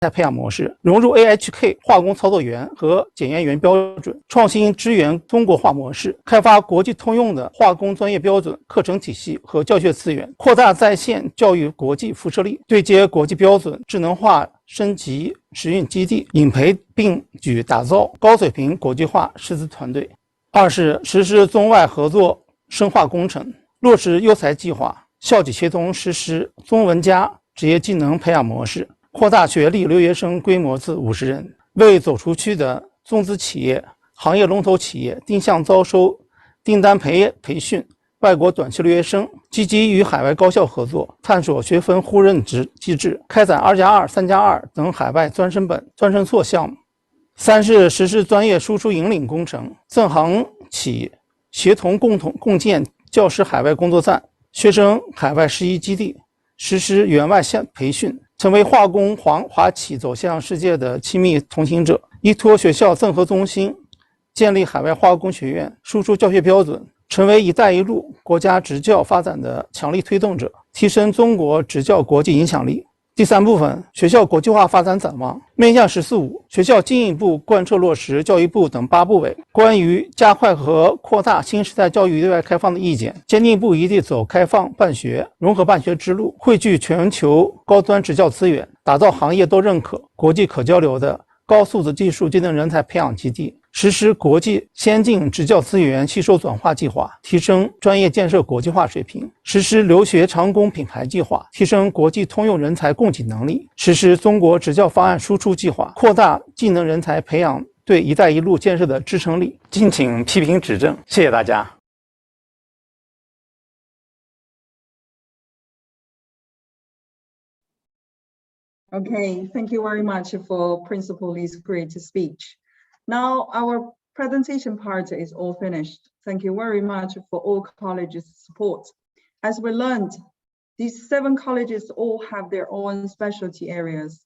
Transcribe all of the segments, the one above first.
才培养模式，融入 AHK 化工操作员和检验员标准，创新支援中国化模式，开发国际通用的化工专业标准、课程体系和教学资源，扩大在线教育国际辐射力，对接国际标准，智能化升级实运基地，引培并举打造高水平国际化师资团队。二是实施中外合作深化工程，落实优才计划，校企协同实施中文加职业技能培养模式，扩大学历留学生规模至50人，为走出去的中资企业、行业龙头企业定向招收、订单培训外国短期留学生，积极与海外高校合作，探索学分互认机制，开展2+2、3+2等海外专升本、专升硕项目。三是实施专业输出引领工程，政行企协同共建教师海外工作站、学生海外实习基地，实施援外培训，成为化工华企走向世界的亲密同行者。依托学校政合中心，建立海外化工学院，输出教学标准，成为“一带一路”国家职教发展的强力推动者，提升中国职教国际影响力。第三部分，学校国际化发展展望。面向“十四五”，学校进一步贯彻落实教育部等8部委关于加快和扩大新时代教育对外开放的意见，坚定不移地走开放办学、融合办学之路，汇聚全球高端职教资源，打造行业都认可、国际可交流的高素质技术技能人才培养基地，实施国际先进职教资源吸收转化计划，提升专业建设国际化水平；实施留学长工品牌计划，提升国际通用人才供给能力；实施中国职教方案输出计划，扩大技能人才培养对“一带一路”建设的支撑力。敬请批评指正，谢谢大家。Okay, thank you very much for Principal Lee's great speech. Now our presentation part is all finished. Thank you very much for all colleges' support. As we learned, these 7 colleges all have their own specialty areas.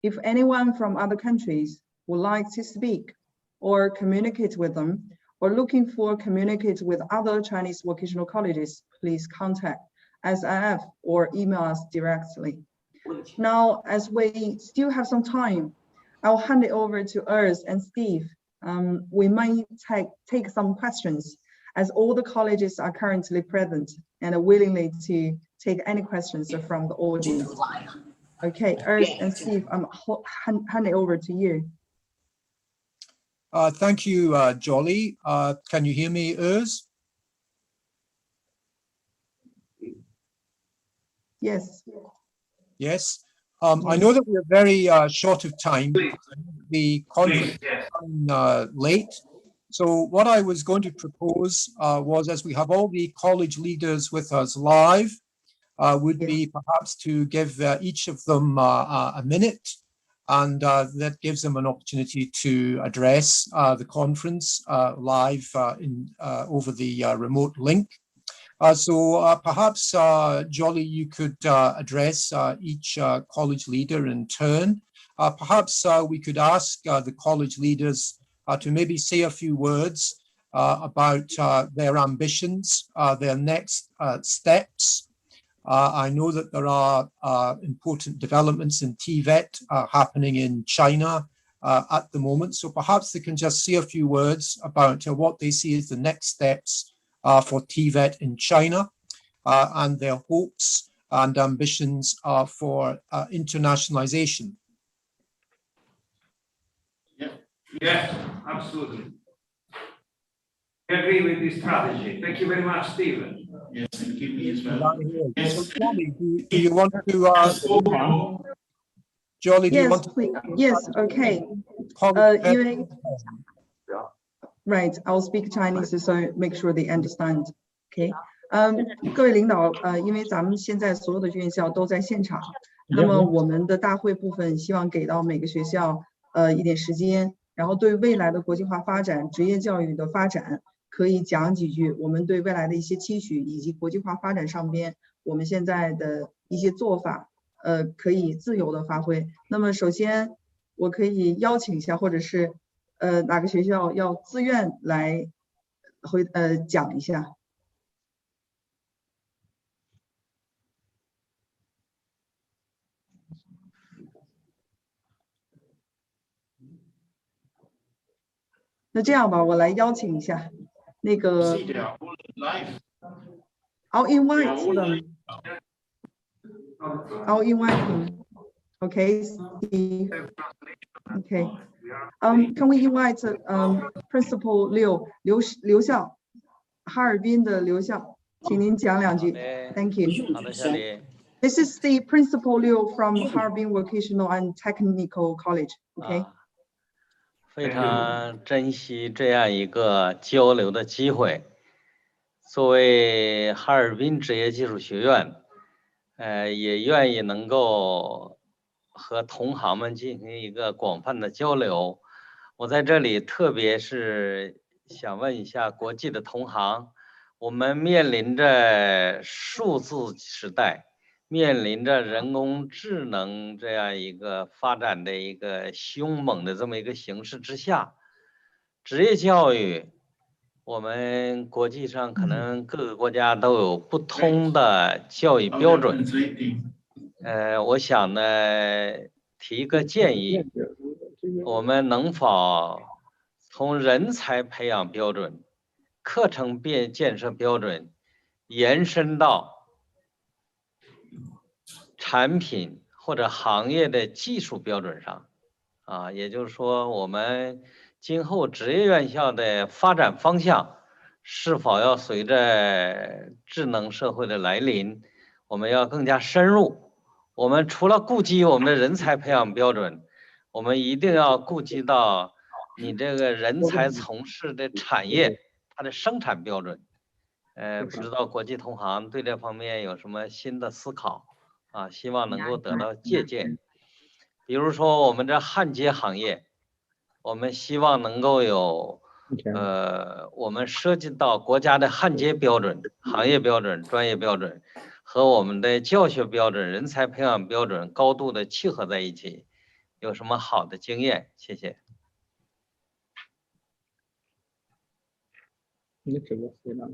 If anyone from other countries would like to speak or communicate with them, or looking for communicate with other Chinese vocational colleges, please contact SIF or email us directly. Now, as we still have some time, I'll hand it over to Urs and Steve. We might take some questions as all the colleges are currently present and are willingly to take any questions from the audience. Okay, Urs and Steve, I'm hand it over to you. Thank you, Jolly. Can you hear me, Urs? Yes. Yes. I know that we're very short of time. The conference is late. So what I was going to propose was, as we have all the college leaders with us live, would be perhaps to give each of them a minute, and that gives them an opportunity to address the conference live over the remote link. So perhaps, Jolly, you could address each college leader in turn. Perhaps we could ask the college leaders to maybe say a few words about their ambitions, their next steps. I know that there are important developments in TVET happening in China at the moment. So perhaps they can just say a few words about what they see as the next steps for TVET in China and their hopes and ambitions for internationalization. Yes, absolutely. I agree with this strategy. Thank you very much, Stephen. Yes, thank you, me as well. So, Jolly, do you want to? Jolly, do you want to? Please. Yes, okay. Right, I'll speak Chinese so make sure they understand. Okay. 各位领导，因为咱们现在所有的院校都在现场，那么我们的大会部分希望给到每个学校一点时间，然后对未来的国际化发展、职业教育的发展，可以讲几句我们对未来的一些期许，以及国际化发展上边我们现在的一些做法，可以自由的发挥。那么首先我可以邀请一下，或者是哪个学校要自愿来讲一下。那这样吧，我来邀请一下那个 I'll invite them. I'll invite them. Okay, Steve. Okay. Can we invite Principal Liu 刘校，哈尔滨的刘校，请您讲2句。Thank you. 好的，小李。This is the Principal Liu from Harbin Vocational and Technical College. Okay. 非常珍惜这样一个交流的机会。作为哈尔滨职业技术学院，也愿意能够和同行们进行一个广泛的交流。我在这里特别是想问一下国际的同行，我们面临着数字时代，面临着人工智能这样一个发展的一个凶猛的这么一个形势之下，职业教育，我们国际上可能各个国家都有不同的教育标准。我想呢，提一个建议，我们能否从人才培养标准、课程建设标准延伸到产品或者行业的技术标准上？也就是说，我们今后职业院校的发展方向是否要随着智能社会的来临，我们要更加深入。我们除了顾及我们的人才培养标准，我们一定要顾及到你这个人才从事的产业它的生产标准。不知道国际同行对这方面有什么新的思考希望能够得到借鉴。比如说我们这焊接行业，我们希望能够有我们涉及到国家的焊接标准、行业标准、专业标准和我们的教学标准、人才培养标准高度的契合在一起，有什么好的经验？谢谢。你这个回答。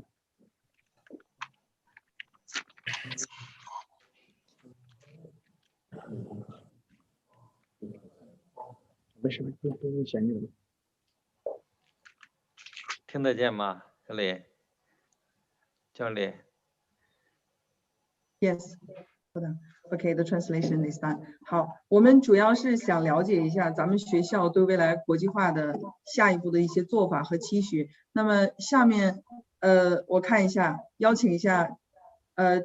没事，不闲着。听得见吗？这里，教练。Yes. Hold on. Okay, the translation is done. 好，我们主要是想了解一下咱们学校对未来国际化的下一步的一些做法和期许。那么下面，我看一下，邀请一下，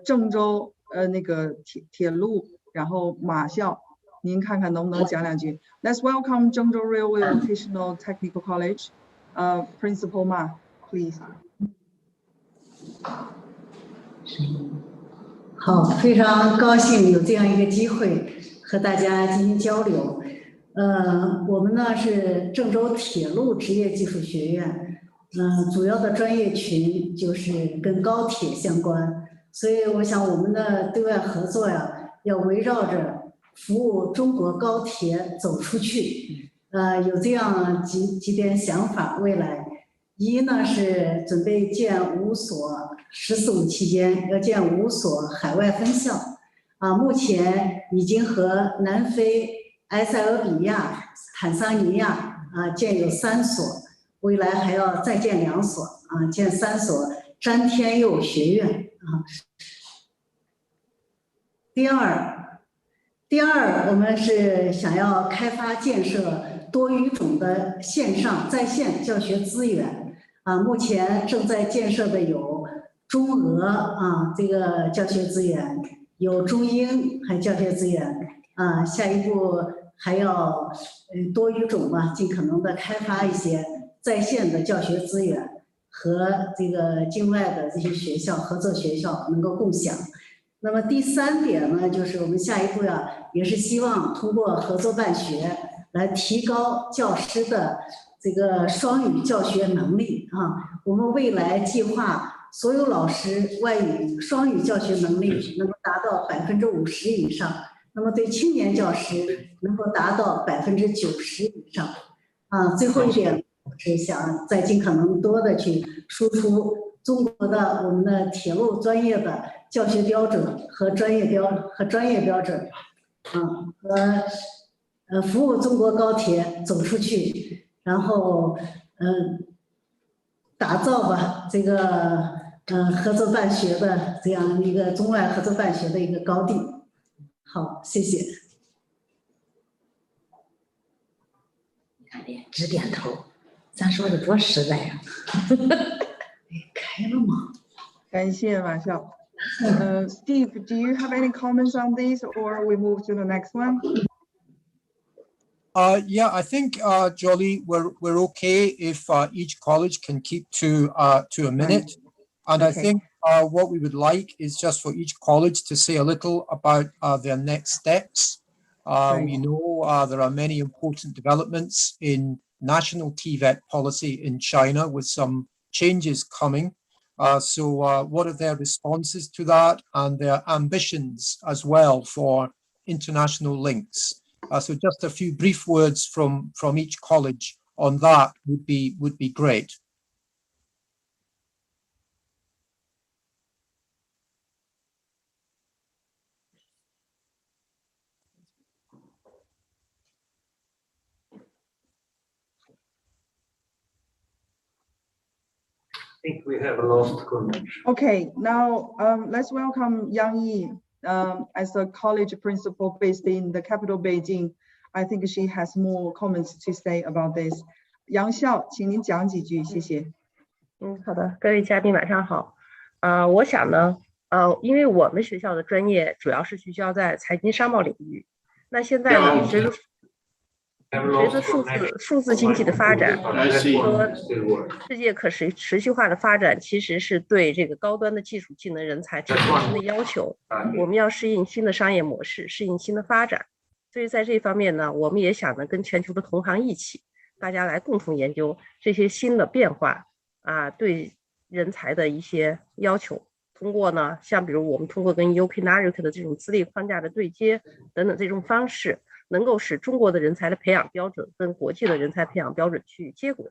郑州那个铁路，然后马校，您看看能不能讲2句。Let's welcome Zhengzhou Railway Vocational Technical College, Principal Ma, please. 好，非常高兴有这样一个机会和大家进行交流。我们呢是郑州铁路职业技术学院，主要的专业群就是跟高铁相关，所以我想我们的对外合作呀，要围绕着服务中国高铁走出去，有这样几点想法。未来，一呢是准备建5所14、15期间要建5所海外分校，目前已经和南非、埃塞俄比亚、坦桑尼亚建有3所，未来还要再建2所建3所詹天佑学院第二，我们是想要开发建设多语种的线上在线教学资源目前正在建设的有中俄这个教学资源，有中英还教学资源下一步还要多语种尽可能的开发一些在线的教学资源和这个境外的这些学校合作学校能够共享。那么第3点呢，就是我们下一步也是希望通过合作办学来提高教师的这个双语教学能力我们未来计划所有老师外语双语教学能力能够达到50%以上，那么对青年教师能够达到90%以上最后一点是想再尽可能多的去输出中国的我们的铁路专业的教学标准和专业标准和服务中国高铁走出去，然后打造吧这个合作办学的这样一个中外合作办学的一个高地。好，谢谢。直点头，咱说的多实在呀！开了吗？感谢马校。Steve, do you have any comments on this, or we move to the next one? Yeah, I think, Jolly, we're okay if each college can keep to a minute. And I think what we would like is just for each college to say a little about their next steps. We know there are many important developments in national TVET policy in China with some changes coming. So what are their responses to that and their ambitions as well for international links? So just a few brief words from each college on that would be great. I think we have lost connection. Okay, now let's welcome Yang Yi as a college principal based in the capital Beijing. I think she has more comments to say about this. 杨校，请您讲几句，谢谢。好的，各位嘉宾晚上好。我想呢，因为我们学校的专业主要是聚焦在财经商贸领域。那现在呢，随着数字经济的发展和世界可持续化的发展，其实是对这个高端的技术技能人才产生新的要求。我们要适应新的商业模式，适应新的发展。所以在这方面呢，我们也想呢跟全球的同行一起，大家来共同研究这些新的变化对人才的一些要求。通过呢，像比如我们通过跟 VOCATIONAL 的这种资历框架的对接等等这种方式，能够使中国的人才的培养标准跟国际的人才培养标准去接轨。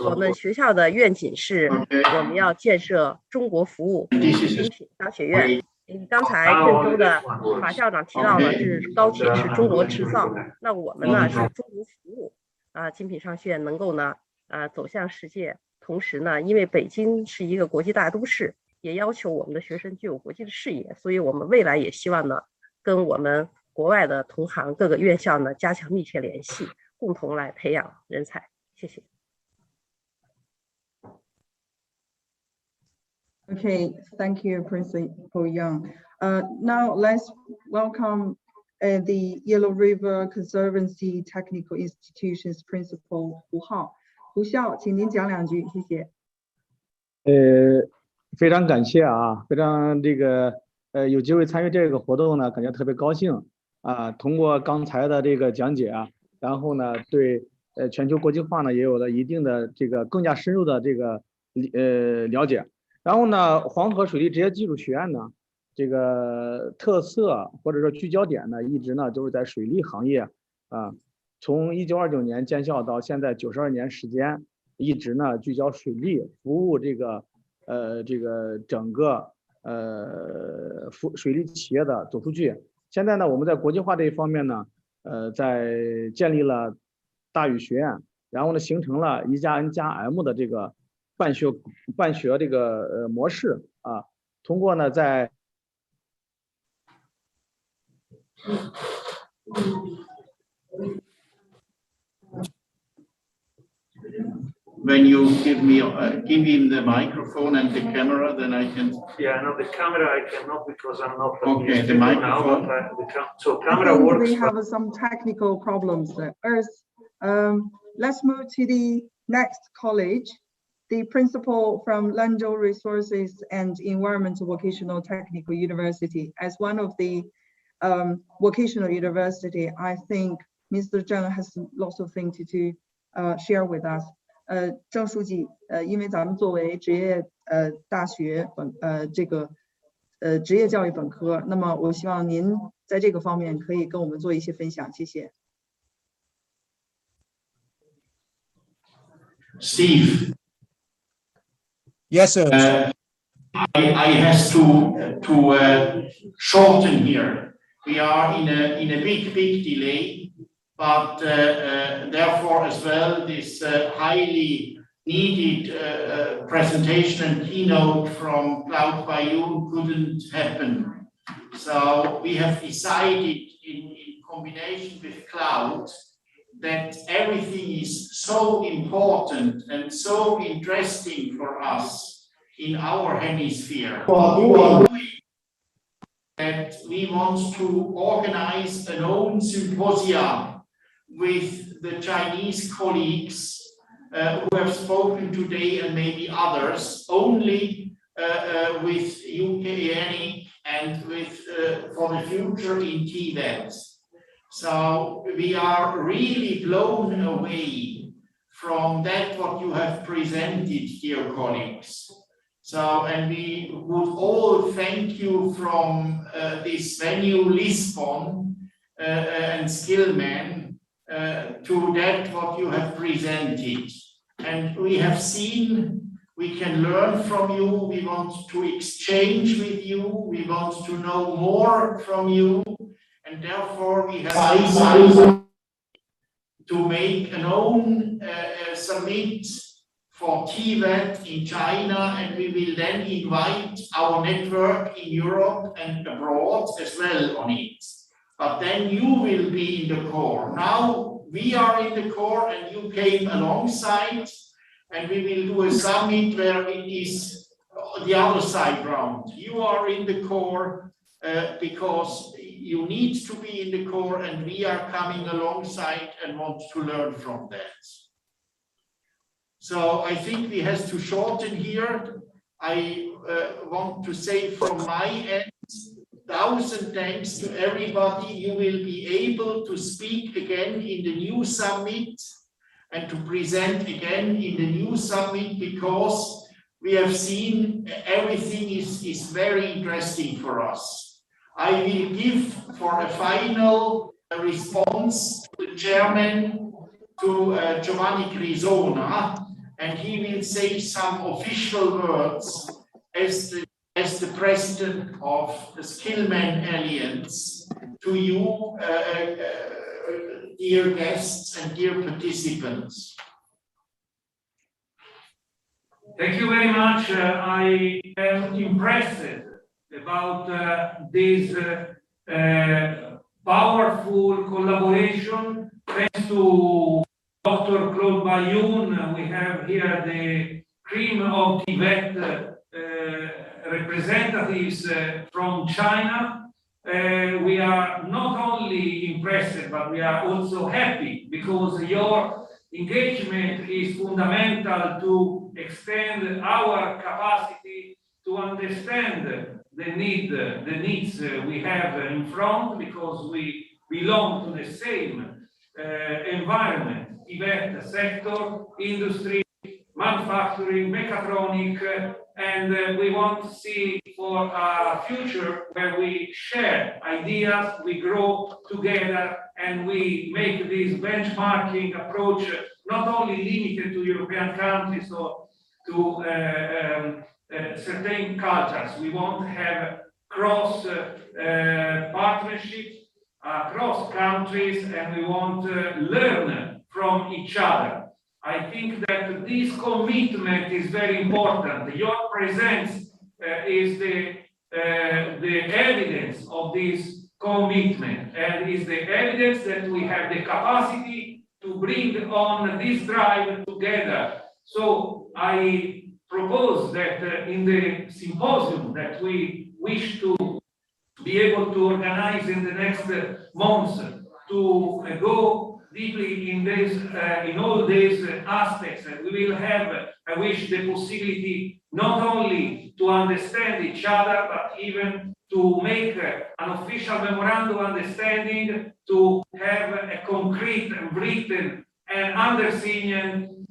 我们学校的愿景是，我们要建设中国服务精品商学院。刚才郑州的马校长提到了，是高铁是中国制造，那我们呢是中国服务精品商学院能够呢走向世界。同时呢，因为北京是一个国际大都市，也要求我们的学生具有国际的视野，所以我们未来也希望呢跟我们国外的同行各个院校呢加强密切联系，共同来培养人才。谢谢。Okay, thank you, Principal Yang. Now let's welcome the Yellow River Conservancy Technical Institution's Principal 胡浩。胡校，请您讲两句，谢谢。非常感谢非常有机会参与这个活动呢，感觉特别高兴通过刚才的这个讲解然后呢，对全球国际化呢也有了一定的更加深入的了解。然后呢，黄河水利职业技术学院呢，特色或者说聚焦点呢，一直呢都是在水利行业从1929年建校到现在92年时间，一直呢聚焦水利服务整个水利企业的走出去。现在呢，我们在国际化这一方面呢，在建立了大禹学院，然后呢形成了1+N+M 的办学模式通过呢在When you give him the microphone and the camera, then I can. Yeah, no, the camera I cannot because I'm not. Okay, the microphone. Now, so camera works. We have some technical problems there. Let's move to the next college. The principal from Lanzhou Resources and Environmental Vocational Technical University. As one of the vocational university, I think Mr. Zheng has lots of things to share with us. 郑书记，因为咱们作为职业大学职业教育本科，那么我希望您在这个方面可以跟我们做一些分享，谢谢。Steve. Yes, sir. I has to shorten here. We are in a big delay. but therefore as well this highly needed presentation and keynote from Cloud Bayou couldn't happen. So we have decided in combination with Cloud that everything is so important and so interesting for us in our hemisphere that we want to organize an own symposium with the Chinese colleagues who have spoken today and maybe others, only with UKANIC and with for the future in TVET. So we are really blown away from that what you have presented, dear colleagues. So, and we would all thank you from this venue, Lisbon and Skillman, to that what you have presented. And we have seen, we can learn from you, we want to exchange with you, we want to know more from you, and therefore we have decided to make an own summit for TVET in China, and we will then invite our network in Europe and abroad as well on it. But then you will be in the core. Now we are in the core and you came alongside, and we will do a summit where it is the other side round. You are in the core because you need to be in the core, and we are coming alongside and want to learn from that. So I think we have to shorten here. I want to say from my end, 1,000 thanks to everybody. You will be able to speak again in the new summit and to present again in the new summit, because we have seen everything is very interesting for us. I will give for a final response to the chairman, to Giovanni Grisona, and he will say some official words as the president of the Skillman Alliance to you, dear guests and dear participants. Thank you very much. I am impressed about this powerful collaboration. Thanks to Dr. Claude Bayoun, we have here the cream of TVET representatives from China. We are not only impressed, but we are also happy, because your engagement is fundamental to extend our capacity to understand the needs we have in front, because we belong to the same environment, TVET sector, industry, manufacturing, mechatronic, and we want to see for a future where we share ideas, we grow together, and we make this benchmarking approach not only limited to European countries or to certain cultures. We want to have cross partnerships across countries, and we want to learn from each other. I think that this commitment is very important. Your presence is the evidence of this commitment, and is the evidence that we have the capacity to bring on this drive together. So I propose that in the symposium that we wish to be able to organize in the next months, to go deeply in this, in all these aspects, we will have, I wish, the possibility not only to understand each other, but even to make an official memorandum of understanding, to have a concrete and written and understanding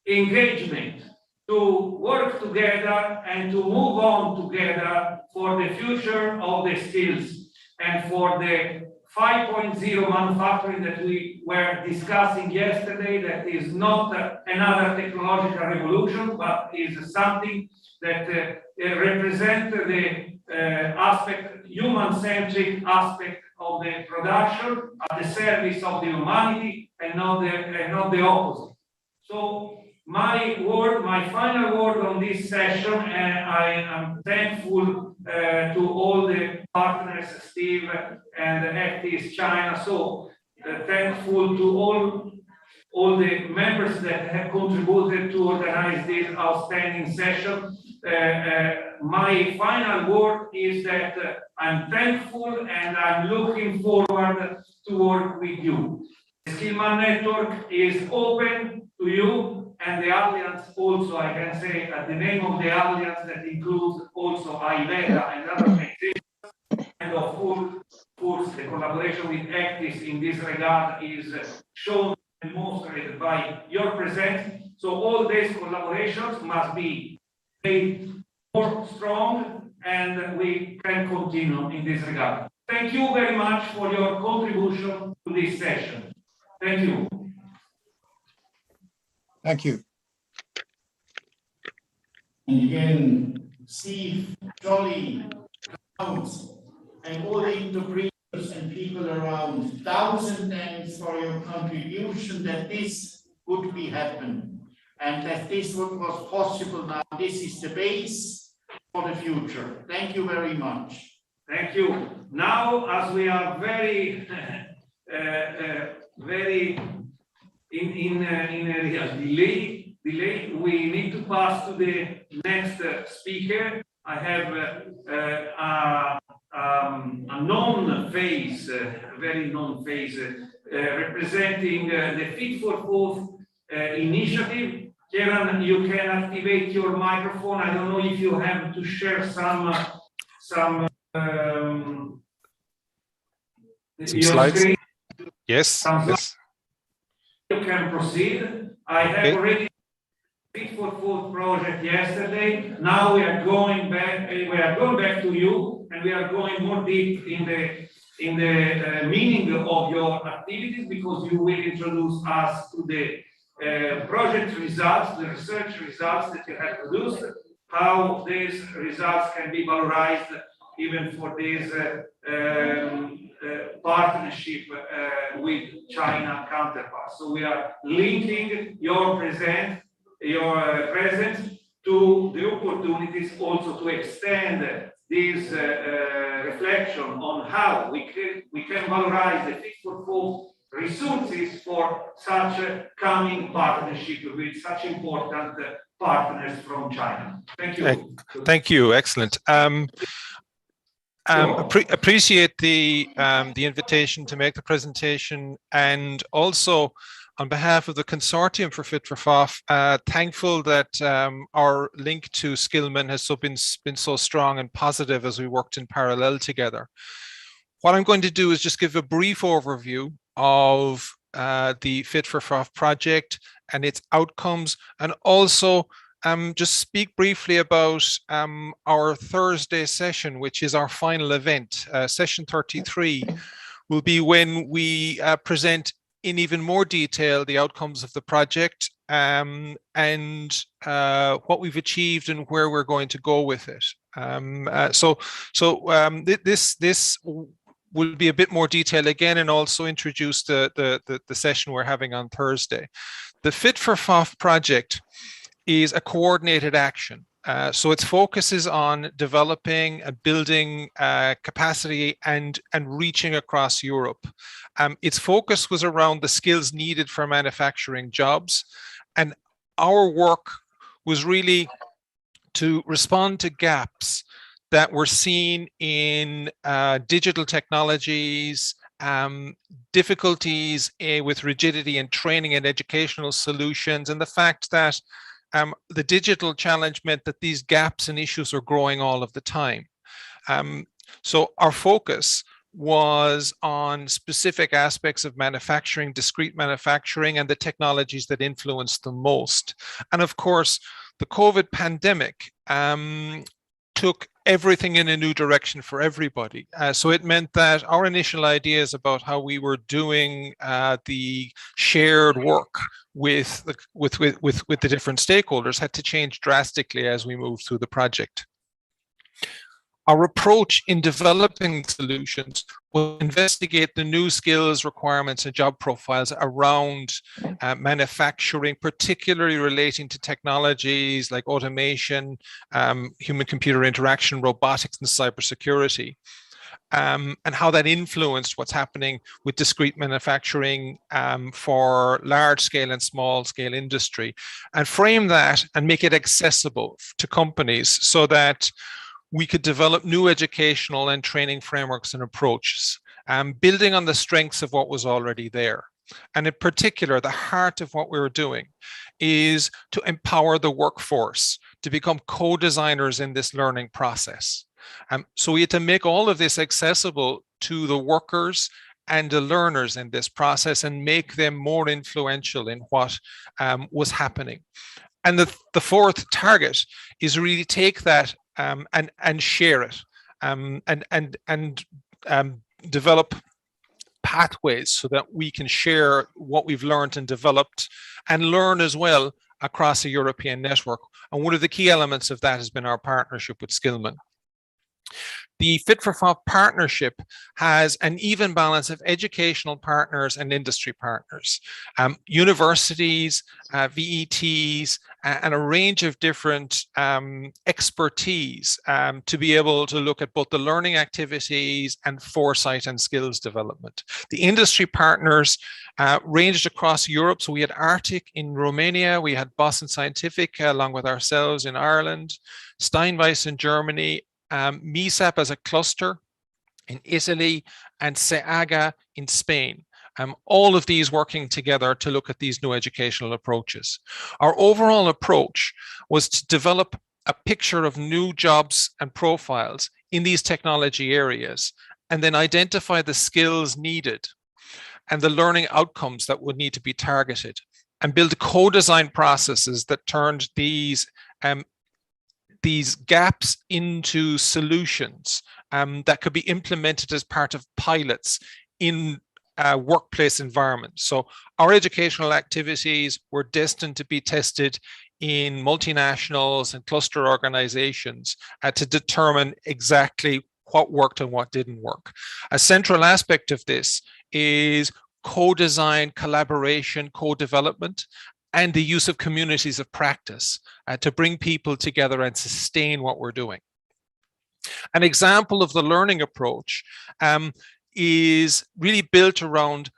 engagement, to work together and to move on together for the future of the skills and for the 5.0 manufacturing that we were discussing yesterday, that is not another technological revolution, but is something that represents the aspect, human-centric aspect of the production at the service of the humanity and not the opposite. So my final word on this session, and I am thankful to all the partners, Steve and Actis China. So thankful to all the members that have contributed to organize this outstanding session. My final word is that I'm thankful and I'm looking forward to work with you. The Skillman Network is open to you, and the Alliance also, I can say, at the name of the Alliance that includes also IVEDA and other organizations, and of course, the collaboration with Actis in this regard is shown and demonstrated by your presence. So all these collaborations must be made more strong, and we can continue in this regard. Thank you very much for your contribution to this session. Thank you. Thank you. And again, Steve, Jolly, Klaus, and all the interpreters and people around, 1,000 thanks for your contribution that this would be happen, and that this was possible now. This is the base for the future. Thank you very much. Thank you. Now, as we are very, very in a real delay, we need to pass to the next speaker. I have a known face, very known face, representing the Fit for Growth initiative. Kieran, you can activate your microphone. I don't know if you have to share some slides. Screen. Yes. Yes. You can proceed. I have already Fit for Growth project yesterday. Now we are going back. We are going back to you, and we are going more deep in the meaning of your activities, because you will introduce us to the project results, the research results that you have produced, how these results can be valorized even for this partnership with China counterparts. So we are linking your presence to the opportunities also to extend this reflection on how we can valorize the Fit for Growth resources for such a coming partnership with such important partners from China. Thank you. Thank you. Excellent. Appreciate the invitation to make the presentation, and also on behalf of the Consortium for Fit for FOF, thankful that our link to Skillman has been so strong and positive as we worked in parallel together. What I'm going to do is just give a brief overview of the Fit for FOF project and its outcomes, and also just speak briefly about our Thursday session, which is our final event. Session 33 will be when we present in even more detail the outcomes of the project and what we've achieved and where we're going to go with it. This will be a bit more detail again, and also introduce the session we're having on Thursday. The Fit for FOF project is a coordinated action. So its focus is on developing and building capacity and reaching across Europe. Its focus was around the skills needed for manufacturing jobs. And our work was really to respond to gaps that were seen in digital technologies, difficulties with rigidity in training and educational solutions, and the fact that the digital challenge meant that these gaps and issues are growing all of the time. So our focus was on specific aspects of manufacturing, discrete manufacturing, and the technologies that influenced them most. And of course, the COVID pandemic took everything in a new direction for everybody. So it meant that our initial ideas about how we were doing the shared work with the different stakeholders had to change drastically as we moved through the project. Our approach in developing solutions will investigate the new skills, requirements, and job profiles around manufacturing, particularly relating to technologies like automation, human-computer interaction, robotics, and cybersecurity. And how that influenced what's happening with discrete manufacturing for large-scale and small-scale industry, and frame that and make it accessible to companies so that we could develop new educational and training frameworks and approaches, building on the strengths of what was already there. And in particular, the heart of what we were doing is to empower the workforce to become co-designers in this learning process. So we had to make all of this accessible to the workers and the learners in this process and make them more influential in what was happening. And the fourth target is really take that and share it and develop pathways so that we can share what we've learned and developed and learn as well across a European network. And one of the key elements of that has been our partnership with Skillman. The Fit for FOF partnership has an even balance of educational partners and industry partners, universities, VETs, and a range of different expertise to be able to look at both the learning activities and foresight and skills development. The industry partners ranged across Europe. So we had Arctic in Romania, we had Boston Scientific along with ourselves in Ireland, Steinweiss in Germany, MISAP as a cluster in Italy, and SEAGA in Spain. All of these working together to look at these new educational approaches. Our overall approach was to develop a picture of new jobs and profiles in these technology areas, and then identify the skills needed and the learning outcomes that would need to be targeted, and build co-design processes that turned these gaps into solutions that could be implemented as part of pilots in workplace environments. So our educational activities were destined to be tested in multinationals and cluster organizations to determine exactly what worked and what didn't work. A central aspect of this is co-design, collaboration, co-development, and the use of communities of practice to bring people together and sustain what we're doing. An example of the learning approach is really built around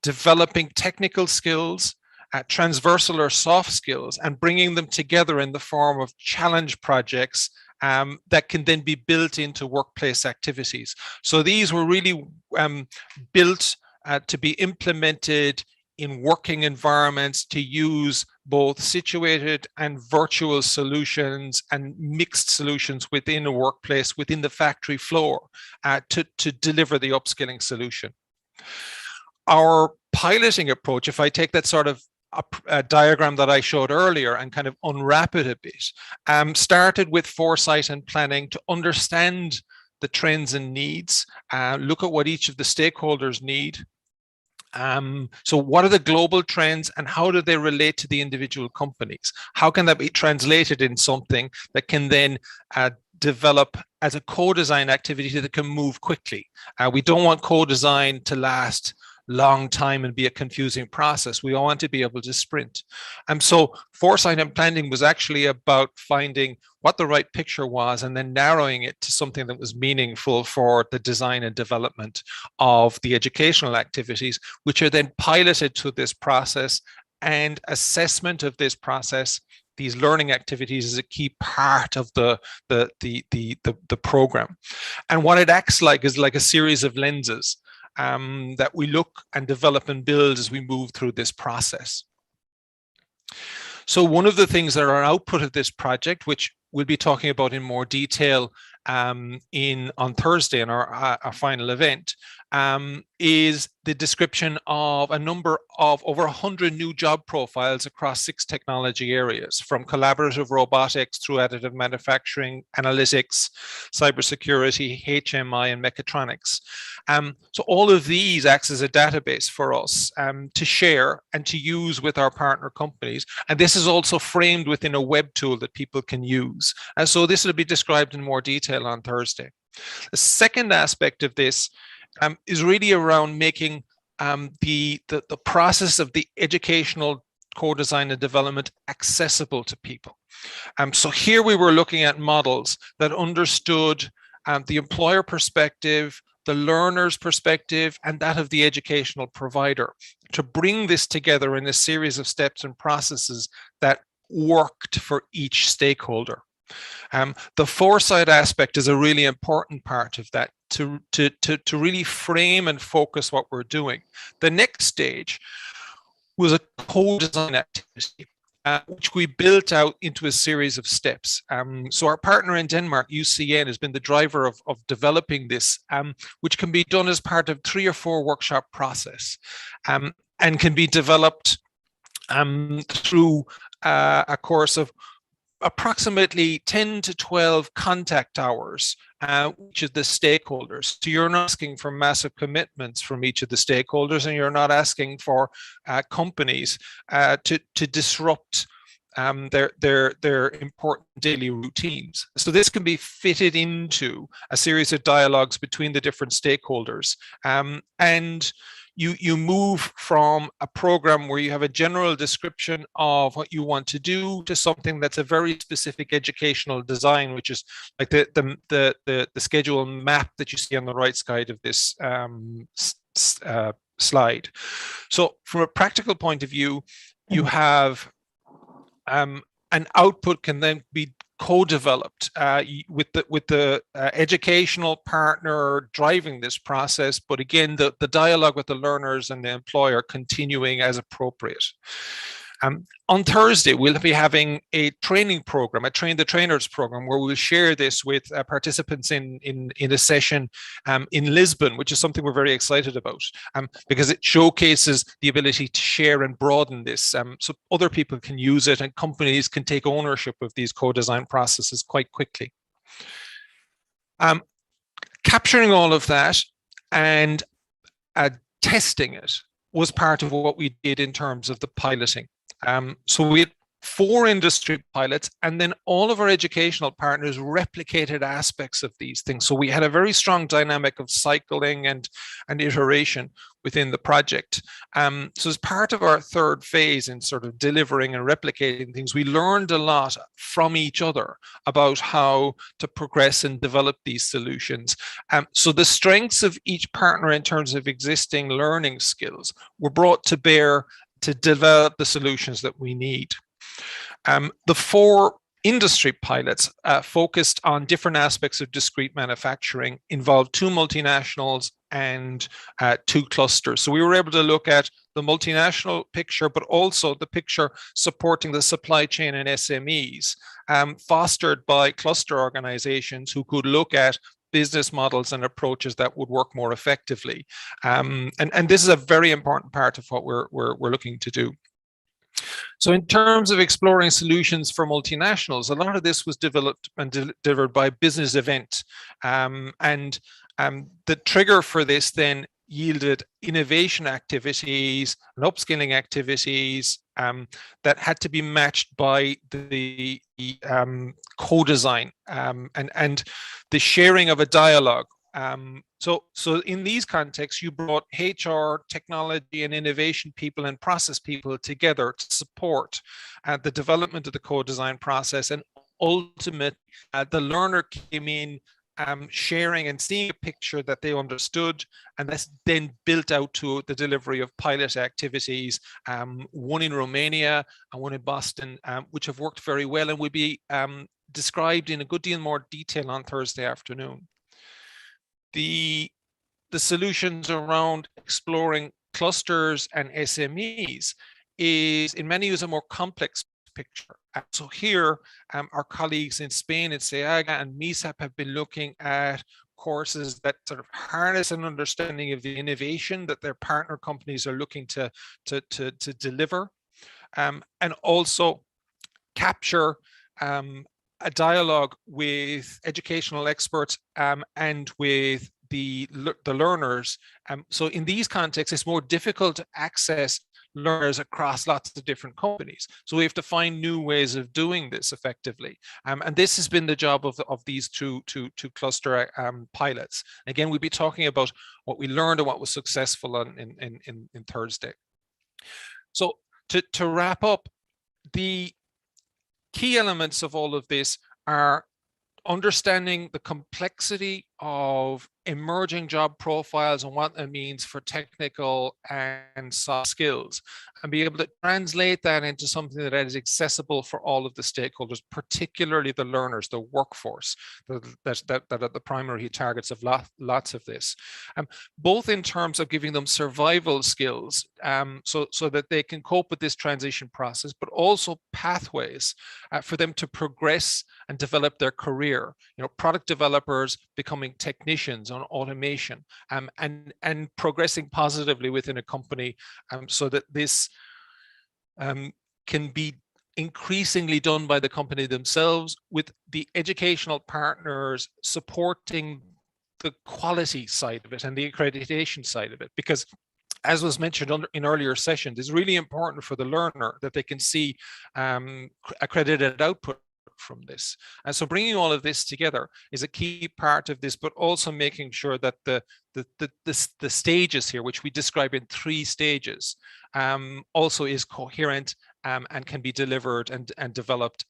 developing technical skills, transversal or soft skills, and bringing them together in the form of challenge projects that can then be built into workplace activities. So these were really built to be implemented in working environments, to use both situated and virtual solutions and mixed solutions within a workplace, within the factory floor, to deliver the upskilling solution. Our piloting approach, if I take that sort of a diagram that I showed earlier and kind of unwrap it a bit, started with foresight and planning to understand the trends and needs, look at what each of the stakeholders need. So what are the global trends and how do they relate to the individual companies? How can that be translated in something that can then develop as a co-design activity that can move quickly? We don't want co-design to last long time and be a confusing process. We all want to be able to sprint. So foresight and planning was actually about finding what the right picture was and then narrowing it to something that was meaningful for the design and development of the educational activities, which are then piloted to this process, and assessment of this process, these learning activities, is a key part of the program. And what it acts like is like a series of lenses that we look and develop and build as we move through this process. So one of the things that are an output of this project, which we'll be talking about in more detail on Thursday in our final event, is the description of a number of over 100 new job profiles across 6 technology areas, from collaborative robotics through additive manufacturing, analytics, cybersecurity, HMI, and mechatronics. So all of these acts as a database for us to share and to use with our partner companies. And this is also framed within a web tool that people can use. And so this will be described in more detail on Thursday. The second aspect of this is really around making the process of the educational co-design and development accessible to people. So here we were looking at models that understood the employer perspective, the learner's perspective, and that of the educational provider, to bring this together in a series of steps and processes that worked for each stakeholder. The foresight aspect is a really important part of that, to really frame and focus what we're doing. The next stage was a co-design activity, which we built out into a series of steps. So our partner in Denmark, UCN, has been the driver of developing this, which can be done as part of 3 or 4 workshop process, and can be developed through a course of approximately 10 to 12 contact hours, each of the stakeholders. So you're not asking for massive commitments from each of the stakeholders, and you're not asking for companies to disrupt their important daily routines. So this can be fitted into a series of dialogues between the different stakeholders, and you move from a program where you have a general description of what you want to do to something that's a very specific educational design, which is like the schedule map that you see on the right side of this slide. So from a practical point of view, you have an output can then be co-developed with the educational partner driving this process, but again, the dialogue with the learners and the employer continuing as appropriate. On Thursday, we'll be having a training program, a Train the Trainers program, where we'll share this with participants in a session in Lisbon, which is something we're very excited about, because it showcases the ability to share and broaden this, so other people can use it and companies can take ownership of these co-design processes quite quickly. Capturing all of that and testing it was part of what we did in terms of the piloting. So we had 4 industry pilots, and then all of our educational partners replicated aspects of these things. So we had a very strong dynamic of cycling and iteration within the project. So as part of our 3rd phase in sort of delivering and replicating things, we learned a lot from each other about how to progress and develop these solutions. So the strengths of each partner in terms of existing learning skills were brought to bear to develop the solutions that we need. The 4 industry pilots focused on different aspects of discrete manufacturing, involved 2 multinationals and 2 clusters. So we were able to look at the multinational picture, but also the picture supporting the supply chain and SMEs, fostered by cluster organizations who could look at business models and approaches that would work more effectively. And this is a very important part of what we're looking to do. So in terms of exploring solutions for multinationals, a lot of this was developed and delivered by Business Event. And the trigger for this then yielded innovation activities and upskilling activities that had to be matched by the co-design and the sharing of a dialogue. So in these contexts, you brought HR, technology, and innovation people and process people together to support the development of the co-design process. And ultimately, the learner came in sharing and seeing a picture that they understood, and that's then built out to the delivery of pilot activities, one in Romania and one in Boston, which have worked very well and will be described in a good deal more detail on Thursday afternoon. The solutions around exploring clusters and SMEs is in many ways a more complex picture. So here, our colleagues in Spain at SEAGA and MISAP have been looking at courses that sort of harness an understanding of the innovation that their partner companies are looking to deliver, and also capture a dialogue with educational experts and with the learners. So in these contexts, it's more difficult to access learners across lots of different companies. So we have to find new ways of doing this effectively. And this has been the job of these two cluster pilots. Again, we'll be talking about what we learned and what was successful in Thursday. So to wrap up, the key elements of all of this are understanding the complexity of emerging job profiles and what that means for technical and soft skills, and be able to translate that into something that is accessible for all of the stakeholders, particularly the learners, the workforce, that are the primary targets of lots of this, both in terms of giving them survival skills, so that they can cope with this transition process, but also pathways for them to progress and develop their career. You know, product developers becoming technicians on automation, and progressing positively within a company, so that this can be increasingly done by the company themselves, with the educational partners supporting the quality side of it and the accreditation side of it. Because, as was mentioned in earlier sessions, it's really important for the learner that they can see accredited output from this. And so bringing all of this together is a key part of this, but also making sure that the stages here, which we describe in 3 stages, also is coherent and can be delivered and developed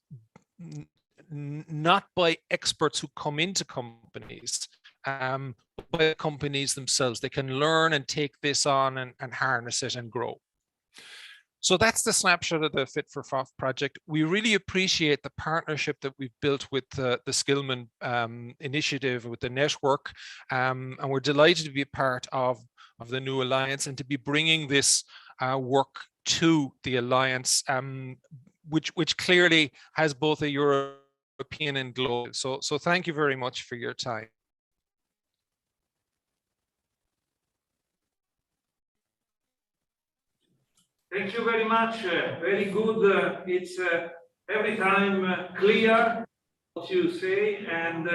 not by experts who come into companies, but by companies themselves. They can learn and take this on and harness it and grow. So that's the snapshot of the Fit for FOF project. We really appreciate the partnership that we've built with the Skillman initiative, with the network, and we're delighted to be a part of the new alliance and to be bringing this work to the alliance, which clearly has both a European and global. So thank you very much for your time. Thank you very much. Very good. It's every time clear what you say, and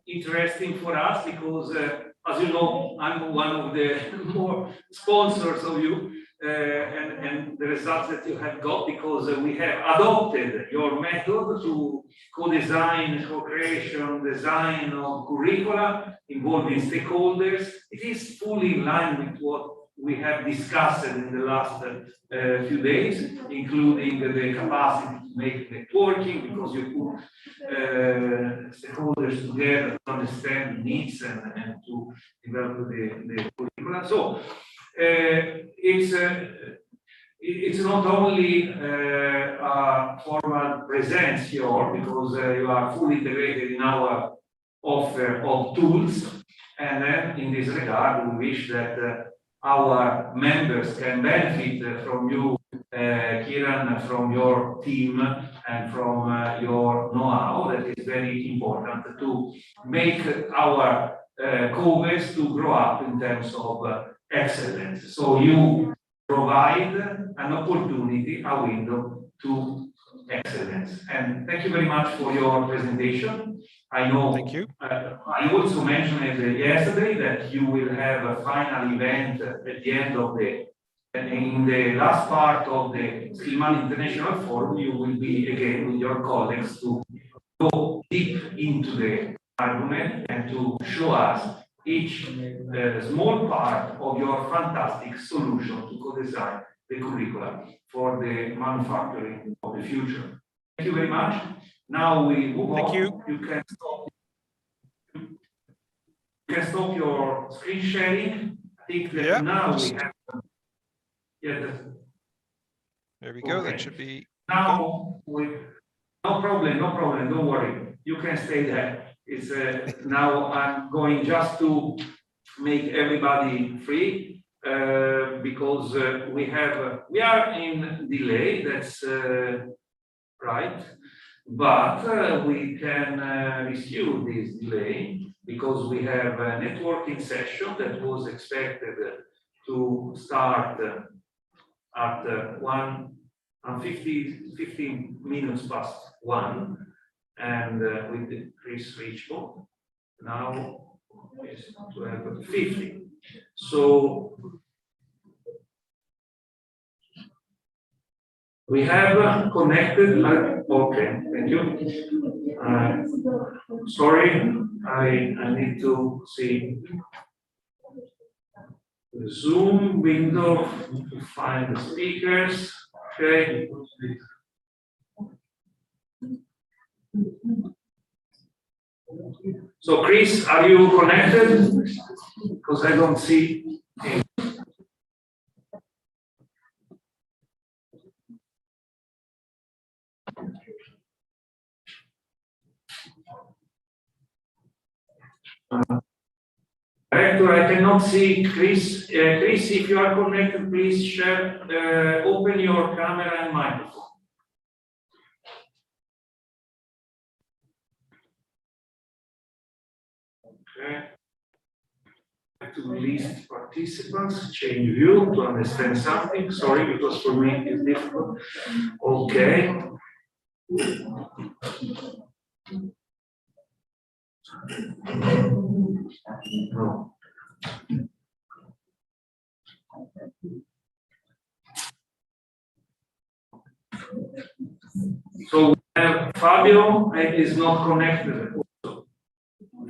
interesting for us, because as you know, I'm one of the more sponsors of you, and the results that you have got, because we have adopted your method to co-design, co-creation, design of curricula involving stakeholders. It is fully in line with what we have discussed in the last few days, including the capacity to make networking, because you put stakeholders together to understand needs and to develop the curricula. So it's not only a formal presence here, because you are fully integrated in our offer of tools, and then in this regard, we wish that our members can benefit from you, Kieran, from your team, and from your know-how. That is very important to make our COVES to grow up in terms of excellence. So you provide an opportunity, a window to excellence. And thank you very much for your presentation. I know. Thank you. I also mentioned it yesterday that you will have a final event at the end of in the last part of the Skillman International Forum. You will be again with your colleagues to go deep into the argument and to show us each small part of your fantastic solution to co-design the curricula for the manufacturing of the future. Thank you very much. Now we move on. You can stop your screen sharing. I think that now we have. There we go. Okay. That should be. Now no problem. Don't worry. You can stay there. It's now I'm going just to make everybody free, because we are in delay. That's right, but we can rescue this delay because we have a networking session that was expected to start at 15 minutes past 1, and with Chris Richmond. Now it's 12:50. So we have connected. Okay, thank you. Sorry, I need to see the Zoom window to find the speakers. Okay. So, Chris, are you connected? Because I don't see him. Director, I cannot see Chris. Chris, if you are connected, please share, open your camera and microphone. Okay. To list participants, change view to understand something. Sorry, because for me it's difficult. Okay. No. So Fabio is not connected.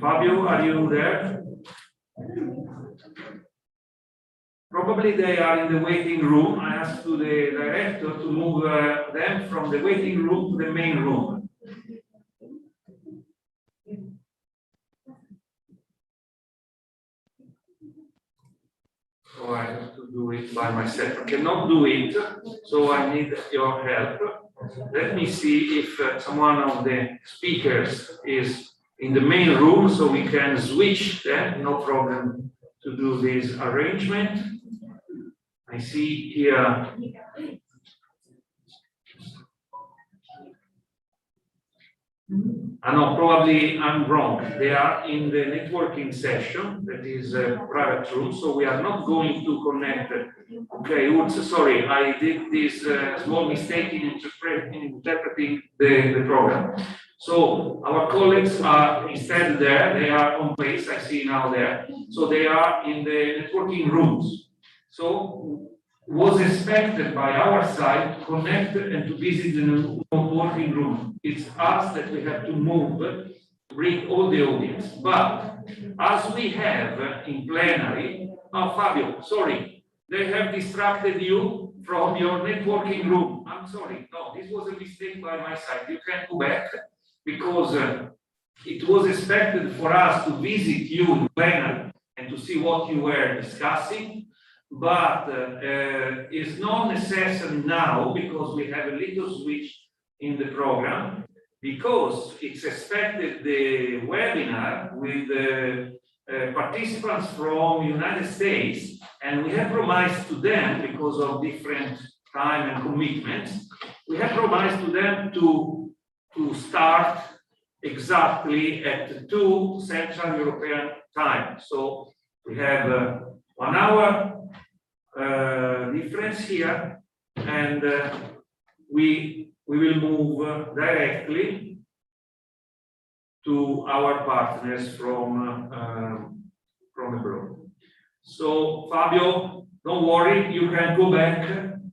Fabio, are you there? Probably they are in the waiting room. I asked to the director to move them from the waiting room to the main room. So I have to do it by myself. I cannot do it, so I need your help. Let me see if someone of the speakers is in the main room, so we can switch them. No problem to do this arrangement. I see here. No, probably I'm wrong. They are in the networking session, that is a private room, so we are not going to connect. Okay, Utz, sorry, I did this small mistake in interpreting the program. So our colleagues are instead there, they are on place, I see now there. So they are in the networking rooms. So was expected by our side to connect and to visit the networking room. It's us that we have to move, bring all the audience. But as we have in plenary, Fabio, sorry, they have distracted you from your networking room. I'm sorry, no, this was a mistake by my side. You can go back because it was expected for us to visit you in plenary and to see what you were discussing. But it's not necessary now because we have a little switch in the program, because it's expected the webinar with participants from United States, and we have promised to them, because of different time and commitments, we have promised to them to start exactly at 2 Central European time. So we have 1 hour difference here, and we will move directly to our partners from abroad. So Fabio, don't worry, you can go back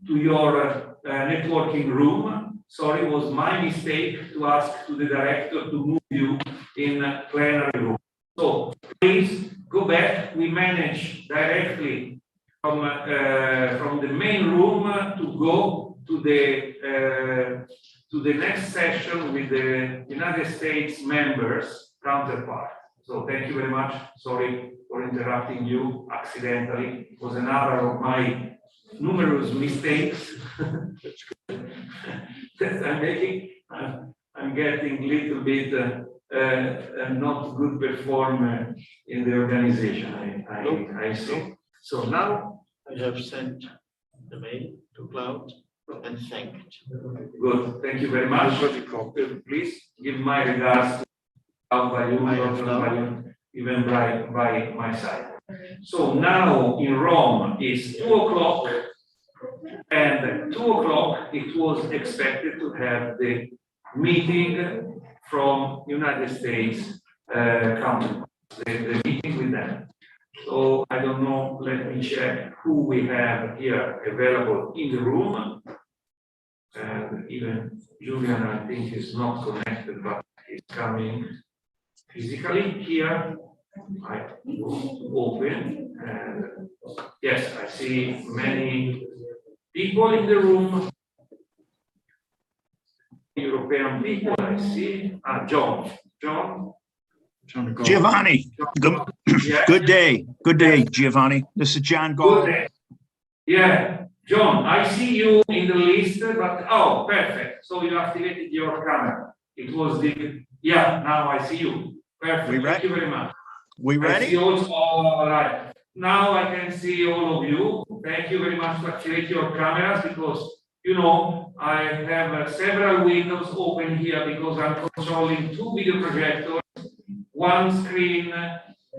to your networking room. Sorry, it was my mistake to ask to the director to move you in plenary room. So please go back. We manage directly from the main room to go to the next session with the United States members counterpart. So thank you very much. Sorry for interrupting you accidentally. It was another of my numerous mistakes that I'm making. I'm getting a little bit not good performer in the organization. I see. So now I have sent the mail to Cloud and thanked. Good. Thank you very much. Please give my regards to Cloud Value. even by my side. So now in Rome is 2 o'clock, and at 2 o'clock it was expected to have the meeting from United States counterparts, the meeting with them. So I don't know, let me check who we have here available in the room. And even Julian, I think, is not connected, but is coming physically here. I open, and yes, I see many people in the room. European people, I see. John. Giovanni, good day. Good day, Giovanni. This is John Gall. Good day. Yeah, John, I see you in the list, but oh, perfect. So you activated your camera. It was yeah, now I see you. Perfect. Thank you very much. We ready? I see also, all right. Now I can see all of you. Thank you very much to activate your cameras, because you know I have several windows open here because I'm controlling 2 video projectors, 1 screen,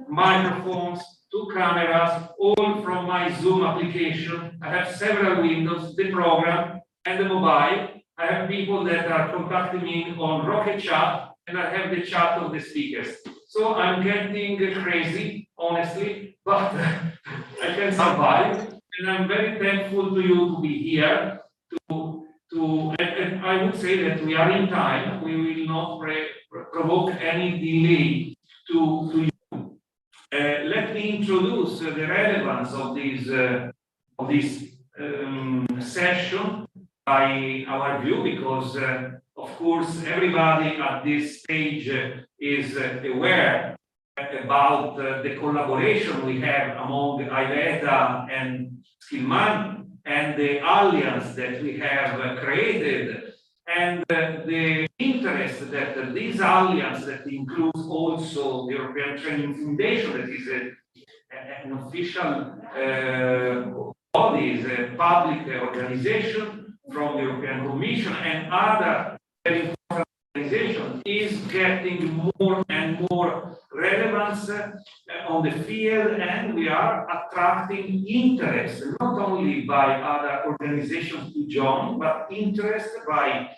microphones, 2 cameras, all from my Zoom application. I have several windows, the program and the mobile. I have people that are contacting me on Rocket Chat, and I have the chat of the speakers. So I'm getting crazy, honestly, but I can survive. And I'm very thankful to you to be here. And I would say that we are in time. We will not provoke any delay to you. Let me introduce the relevance of this session by our view, because of course everybody at this stage is aware about the collaboration we have among IVETA and Skillman, and the alliance that we have created, and the interest that this alliance, that includes also the European Training Foundation, that is an official body, is a public organization from the European Commission and other very important organizations, is getting more and more relevance on the field, and we are attracting interest not only by other organizations to join, but interest by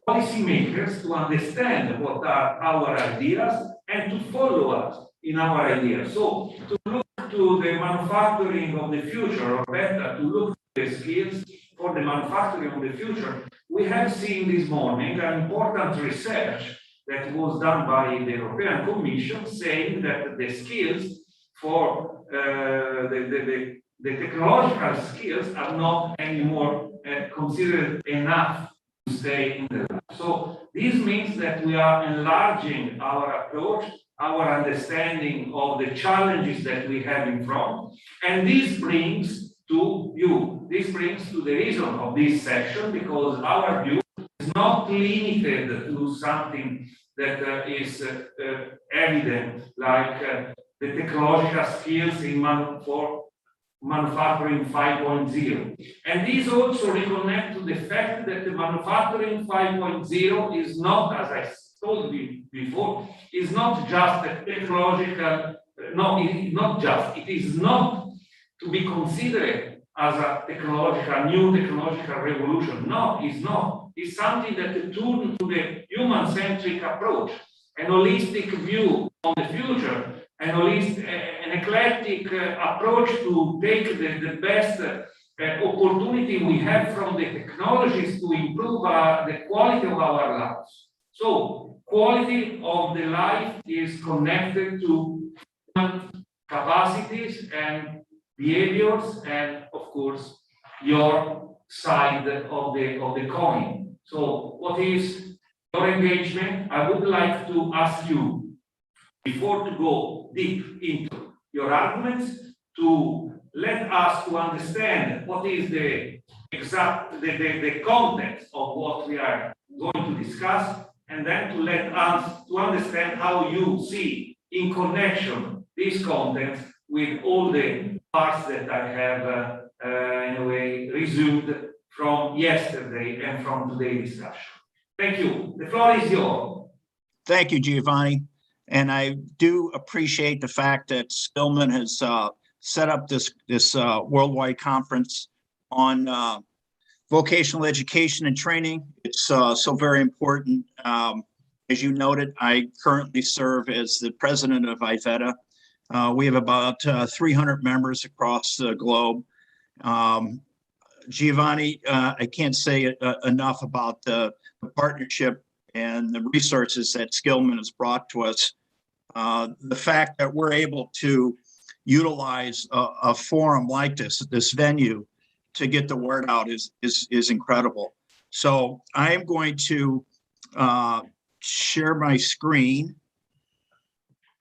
policymakers to understand what are our ideas and to follow us in our ideas. So to look to the manufacturing of the future, or better, to look to the skills for the manufacturing of the future, we have seen this morning an important research that was done by the European Commission, saying that the skills for the technological skills are not anymore considered enough to stay in the lab. So this means that we are enlarging our approach, our understanding of the challenges that we have in front, and this brings to you, this brings to the reason of this session, because our view is not limited to something that is evident, like the technological skills for manufacturing 5.0. And this also reconnect to the fact that the manufacturing 5.0 is not, as I told you before, is not just a technological, no, not just, it is not to be considered as a new technological revolution. No, it's not. It's something that turns to the human-centric approach, an holistic view on the future, an eclectic approach to take the best opportunity we have from the technologies to improve the quality of our lives. So, quality of the life is connected to human capacities and behaviors, and of course, your side of the coin. So, what is your engagement? I would like to ask you, before to go deep into your arguments, to let us to understand what is the exact the context of what we are going to discuss, and then to let us to understand how you see in connection this content with all the parts that I have in a way resumed from yesterday and from today's discussion. Thank you. The floor is yours. Thank you, Giovanni. And I do appreciate the fact that Skillman has set up this worldwide conference on vocational education and training. It's so very important. As you noted, I currently serve as the president of VOCATIONAL. We have about 300 members across the globe. Giovanni, I can't say enough about the partnership and the resources that Skillman has brought to us. The fact that we're able to utilize a forum like this venue to get the word out is incredible. So I am going to share my screen.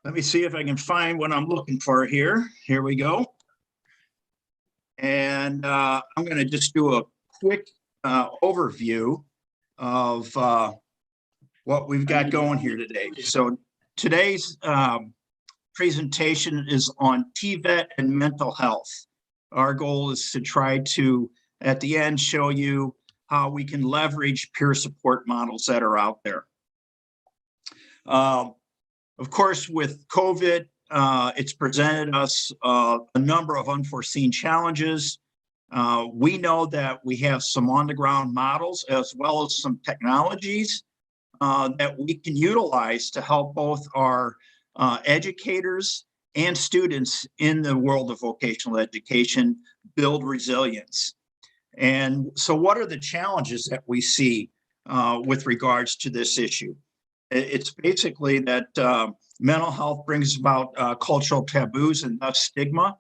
Let me see if I can find what I'm looking for here. Here we go. And I'm going to just do a quick overview of what we've got going here today. So today's presentation is on TVET and mental health. Our goal is to try to, at the end, show you how we can leverage peer support models that are out there. Of course, with COVID, it's presented us a number of unforeseen challenges. We know that we have some on-the-ground models as well as some technologies that we can utilize to help both our educators and students in the world of vocational education build resilience. And so what are the challenges that we see with regards to this issue? It's basically that mental health brings about cultural taboos and thus stigma.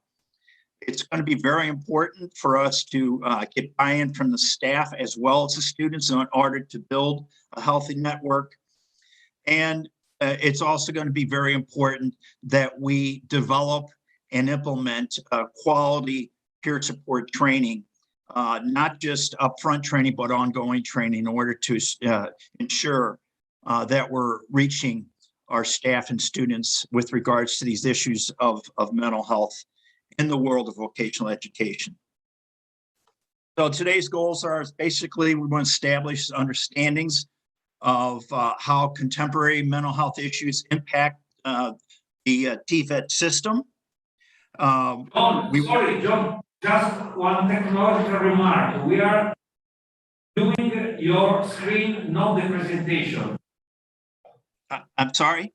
It's going to be very important for us to get buy-in from the staff as well as the students in order to build a healthy network. And it's also going to be very important that we develop and implement quality peer support training, not just upfront training, but ongoing training in order to ensure that we're reaching our staff and students with regards to these issues of mental health in the world of vocational education. So today's goals are basically we want to establish understandings of how contemporary mental health issues impact the TVET system. Sorry, John, just one technological remark. We are doing your screen, not the presentation. I'm sorry?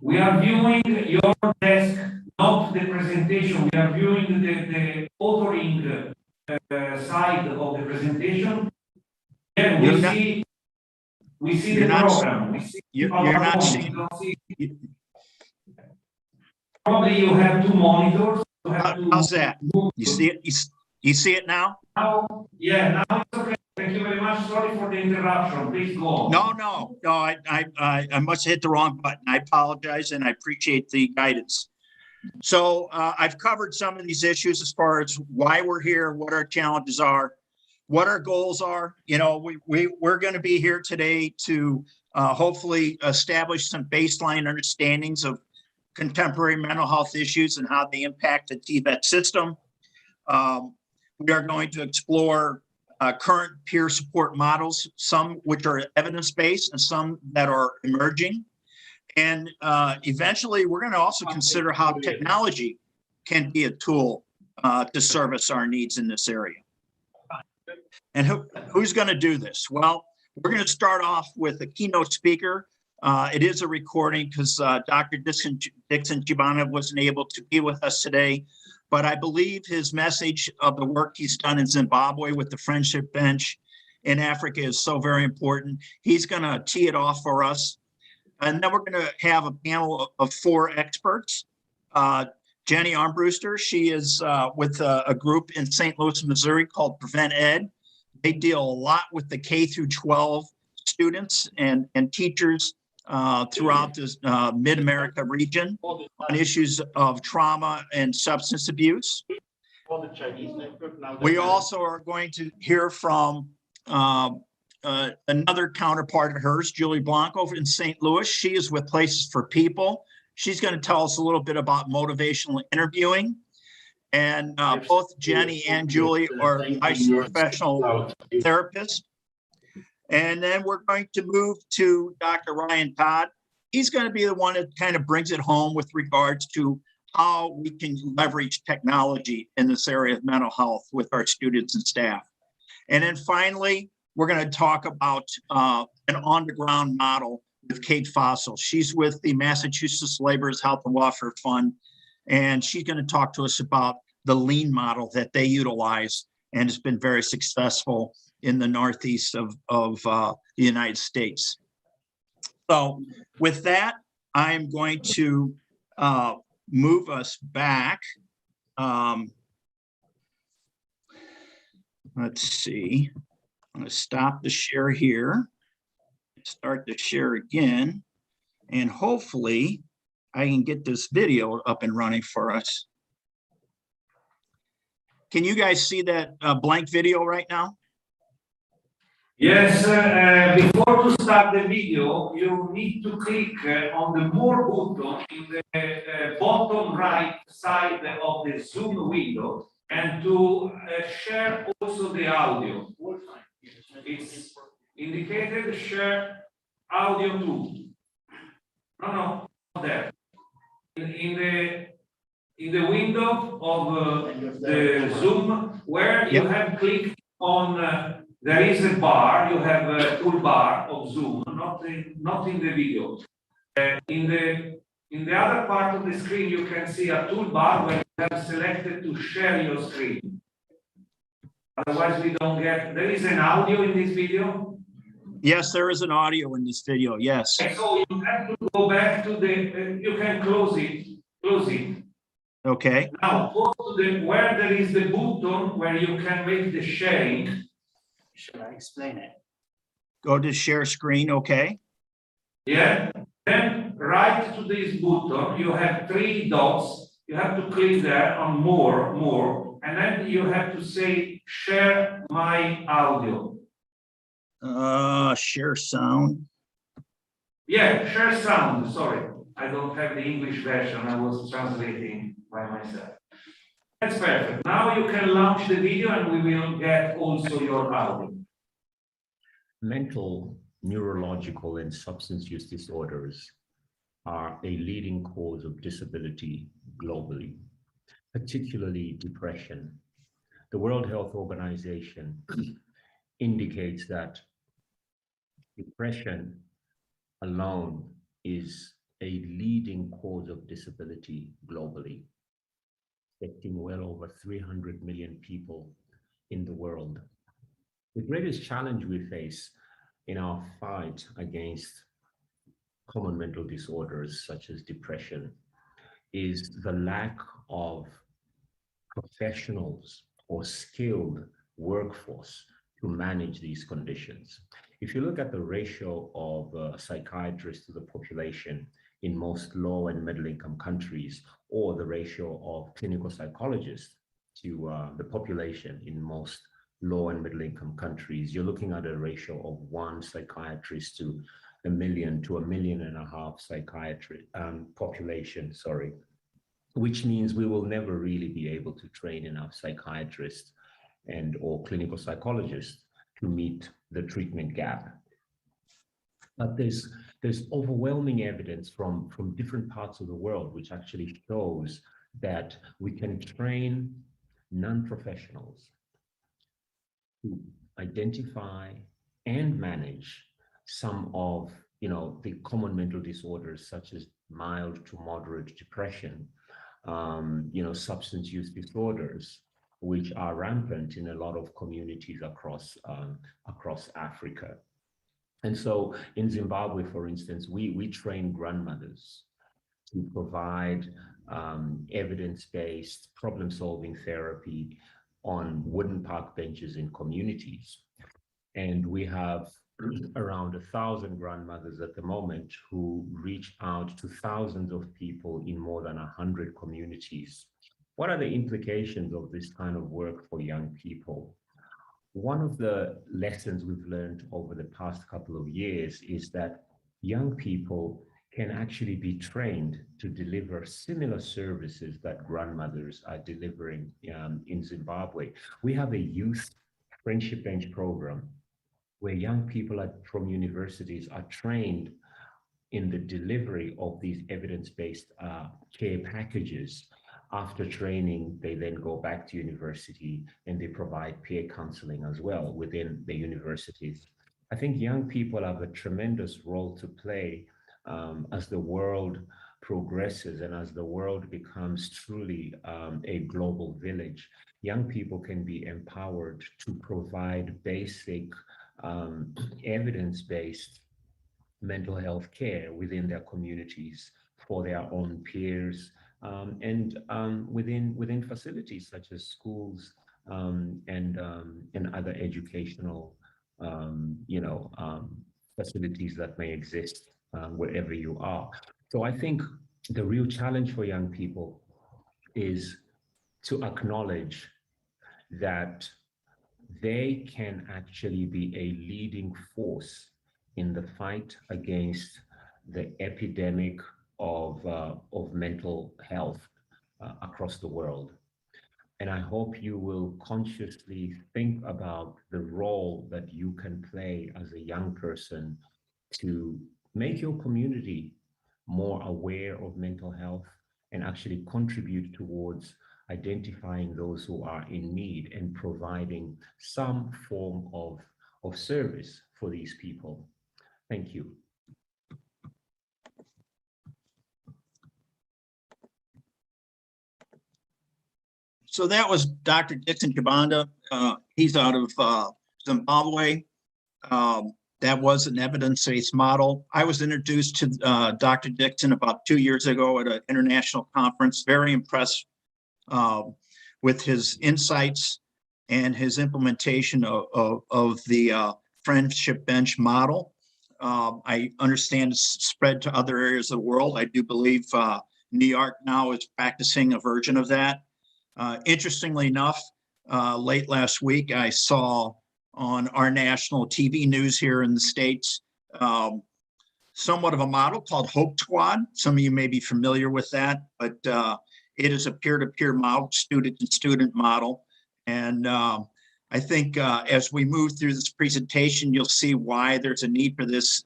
We are viewing your desk, not the presentation. We are viewing the authoring side of the presentation. And we see the program. You're not seeing. Probably you have two monitors. How's that? You see it? You see it now? Now, yeah, now it's okay. Thank you very much. Sorry for the interruption. Please go on. No. I must have hit the wrong button. I apologize, and I appreciate the guidance. So I've covered some of these issues as far as why we're here, what our challenges are, what our goals are. You know, we're going to be here today to hopefully establish some baseline understandings of contemporary mental health issues and how they impact the TVET system. We are going to explore current peer support models, some which are evidence-based and some that are emerging. And eventually, we're going to also consider how technology can be a tool to service our needs in this area. And who's going to do this? Well, we're going to start off with a keynote speaker. It is a recording because Dr. Dixon Giovanna wasn't able to be with us today, but I believe his message of the work he's done in Zimbabwe with the Friendship Bench in Africa is so very important. He's going to tee it off for us. And then we're going to have a panel of 4 experts. Jenny Armbruster, she is with a group in St. Louis, Missouri called Prevent Ed. They deal a lot with the K through 12 students and teachers throughout this Mid-America region on issues of trauma and substance abuse. We also are going to hear from another counterpart of hers, Julie Blanco in St. Louis. She is with Places for People. She's going to tell us a little bit about motivational interviewing. And both Jenny and Julie are licensed professional therapists. And then we're going to move to Dr. Ryan Todd. he's going to be the one that kind of brings it home with regards to how we can leverage technology in this area of mental health with our students and staff. And then finally, we're going to talk about an on-the-ground model with Kate Fossil. She's with the Massachusetts Laborers Health and Welfare Fund, and she's going to talk to us about the lean model that they utilize and has been very successful in the Northeast of the United States. So with that, I'm going to move us back. Let's see. I'm going to stop the share here, start the share again, and hopefully I can get this video up and running for us. Can you guys see that blank video right now? Yes, before to start the video, you need to click on the More button in the bottom right side of the Zoom window and to share also the audio. It's indicated share audio too. No, not there. In the window of the Zoom where you have clicked on there is a bar, you have a toolbar of Zoom, not in the video. In the other part of the screen, you can see a toolbar where you have selected to share your screen. Otherwise, we don't get, there is an audio in this video? Yes, there is an audio in this video, yes. So you have to go back to the, you can close it. Okay. Now go to where there is the button where you can make the sharing. Should I explain it? Go to share screen, okay. Yeah, then right to this button, you have 3 dots. You have to click there on more, and then you have to say share my audio. Share sound. Yeah, share sound, sorry. I don't have the English version, I was translating by myself. That's perfect. Now you can launch the video and we will get also your audio. Mental, neurological, and substance use disorders are a leading cause of disability globally, particularly depression. The World Health Organization indicates that depression alone is a leading cause of disability globally, affecting well over 300 million people in the world. The greatest challenge we face in our fight against common mental disorders such as depression is the lack of professionals or skilled workforce to manage these conditions. If you look at the ratio of psychiatrists to the population in most low and middle income countries, or the ratio of clinical psychologists to the population in most low and middle income countries, you're looking at a ratio of 1 psychiatrist to 1 million to 1.5 million psychiatric population, which means we will never really be able to train enough psychiatrists and or clinical psychologists to meet the treatment gap. But there's overwhelming evidence from different parts of the world which actually shows that we can train non-professionals to identify and manage some of the common mental disorders such as mild to moderate depression, substance use disorders, which are rampant in a lot of communities across Africa. And so in Zimbabwe, for instance, we train grandmothers to provide evidence-based problem-solving therapy on wooden park benches in communities. And we have around 1,000 grandmothers at the moment who reach out to thousands of people in more than 100 communities. What are the implications of this kind of work for young people? One of the lessons we've learned over the past couple of years is that young people can actually be trained to deliver similar services that grandmothers are delivering in Zimbabwe. We have a youth friendship bench program where young people from universities are trained in the delivery of these evidence-based care packages. After training, they then go back to university and they provide peer counseling as well within the universities. I think young people have a tremendous role to play as the world progresses and as the world becomes truly a global village. Young people can be empowered to provide basic evidence-based mental health care within their communities for their own peers, and within facilities such as schools and other educational facilities that may exist wherever you are. So I think the real challenge for young people is to acknowledge that they can actually be a leading force in the fight against the epidemic of mental health across the world. And I hope you will consciously think about the role that you can play as a young person to make your community more aware of mental health and actually contribute towards identifying those who are in need and providing some form of service for these people. Thank you. So that was Dr. Dixon Kibanda. He's out of Zimbabwe. That was an evidence-based model. I was introduced to Dr. Dixon about 2 years ago at an international conference. Very impressed with his insights and his implementation of the friendship bench model. I understand it's spread to other areas of the world. I do believe New York now is practicing a version of that. Interestingly enough, late last week, I saw on our national TV news here in the States, somewhat of a model called Hope Squad. Some of you may be familiar with that, but it is a peer-to-peer model, student-to-student model. And I think as we move through this presentation, you'll see why there's a need for this